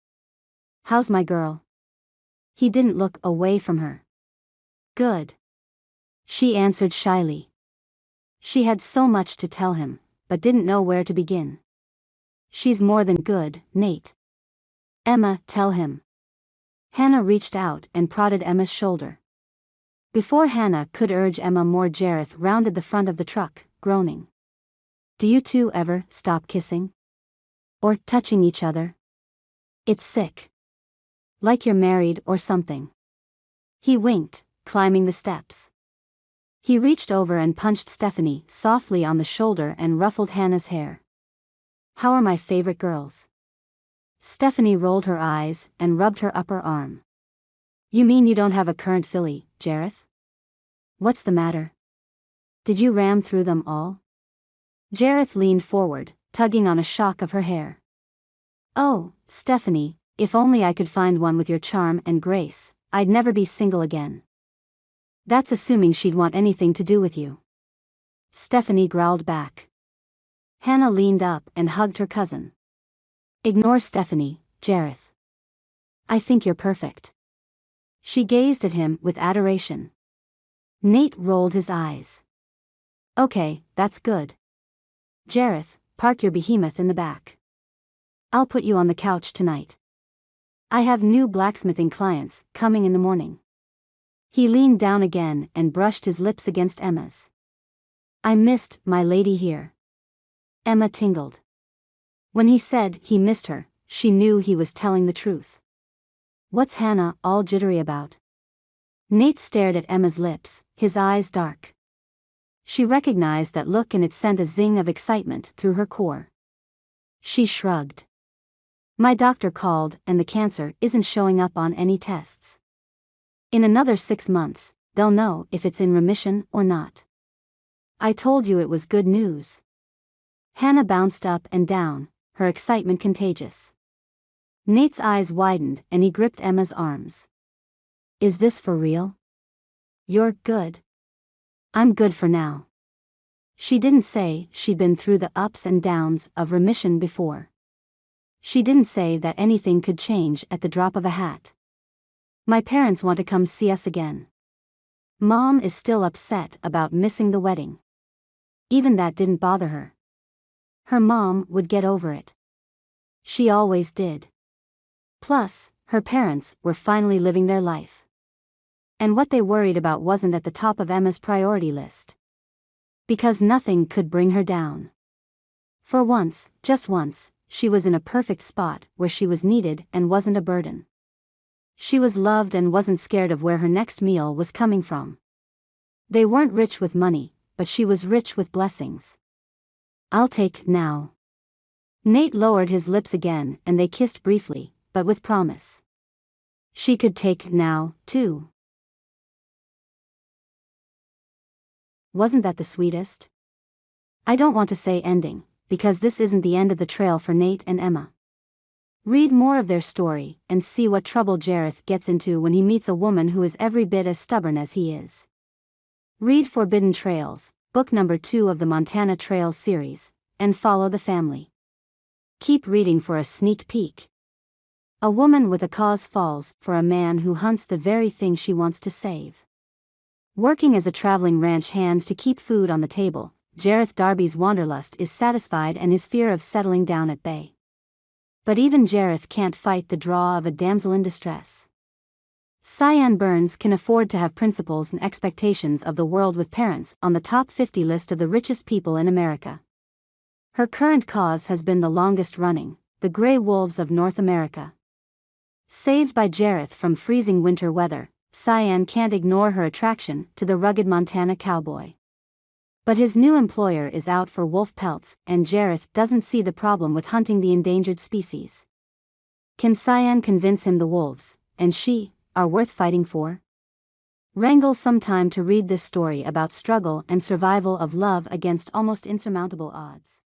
How's my girl? He didn't look away from her. Good. She answered shyly. She had so much to tell him, but didn't know where to begin. She's more than good, Nate. Emma, tell him. Hannah reached out and prodded Emma's shoulder. Before Hannah could urge Emma more, Jareth rounded the front of the truck, groaning. Do you two ever stop kissing? Or touching each other? It's sick. Like you're married or something. He winked, climbing the steps. He reached over and punched Stephanie softly on the shoulder and ruffled Hannah's hair. "How are my favorite girls?" Stephanie rolled her eyes and rubbed her upper arm. "You mean you don't have a current filly, Jareth? What's the matter? Did you ram through them all?" Jareth leaned forward, tugging on a shock of her hair. "Oh, Stephanie, if only I could find one with your charm and grace, I'd never be single again." "That's assuming she'd want anything to do with you." Stephanie growled back. Hannah leaned up and hugged her cousin. "Ignore Stephanie, Jareth. I think you're perfect." She gazed at him with adoration. Nate rolled his eyes. "Okay, that's good. Jareth, park your behemoth in the back. I'll put you on the couch tonight. I have new blacksmithing clients coming in the morning." He leaned down again and brushed his lips against Emma's. "I missed my lady here." Emma tingled. When he said he missed her, she knew he was telling the truth. "What's Hannah all jittery about?" Nate stared at Emma's lips, his eyes dark. She recognized that look and it sent a zing of excitement through her core. She shrugged. "My doctor called and the cancer isn't showing up on any tests. In another 6 months, they'll know if it's in remission or not. I told you it was good news." Hannah bounced up and down, her excitement contagious. Nate's eyes widened and he gripped Emma's arms. "Is this for real? You're good?" "I'm good for now." She didn't say she'd been through the ups and downs of remission before. She didn't say that anything could change at the drop of a hat. "My parents want to come see us again. Mom is still upset about missing the wedding." Even that didn't bother her. Her mom would get over it. She always did. Plus, her parents were finally living their life. And what they worried about wasn't at the top of Emma's priority list. Because nothing could bring her down. For once, just once, she was in a perfect spot where she was needed and wasn't a burden. She was loved and wasn't scared of where her next meal was coming from. They weren't rich with money, but she was rich with blessings. "I'll take now." Nate lowered his lips again and they kissed briefly, but with promise. She could take now, too. Wasn't that the sweetest? I don't want to say ending, because this isn't the end of the trail for Nate and Emma. Read more of their story and see what trouble Jareth gets into when he meets a woman who is every bit as stubborn as he is. Read Forbidden Trails, book number 2 of the Montana Trails series, and follow the family. Keep reading for a sneak peek. A woman with a cause falls for a man who hunts the very thing she wants to save. Working as a traveling ranch hand to keep food on the table, Jareth Darby's wanderlust is satisfied and his fear of settling down at bay. But even Jareth can't fight the draw of a damsel in distress. Cyan Burns can afford to have principles and expectations of the world with parents on the top 50 list of the richest people in America. Her current cause has been the longest running, the gray wolves of North America. Saved by Jareth from freezing winter weather, Cyan can't ignore her attraction to the rugged Montana cowboy. But his new employer is out for wolf pelts, and Jareth doesn't see the problem with hunting the endangered species. Can Cyan convince him the wolves, and she, are worth fighting for? Wrangle some time to read this story about struggle and survival of love against almost insurmountable odds.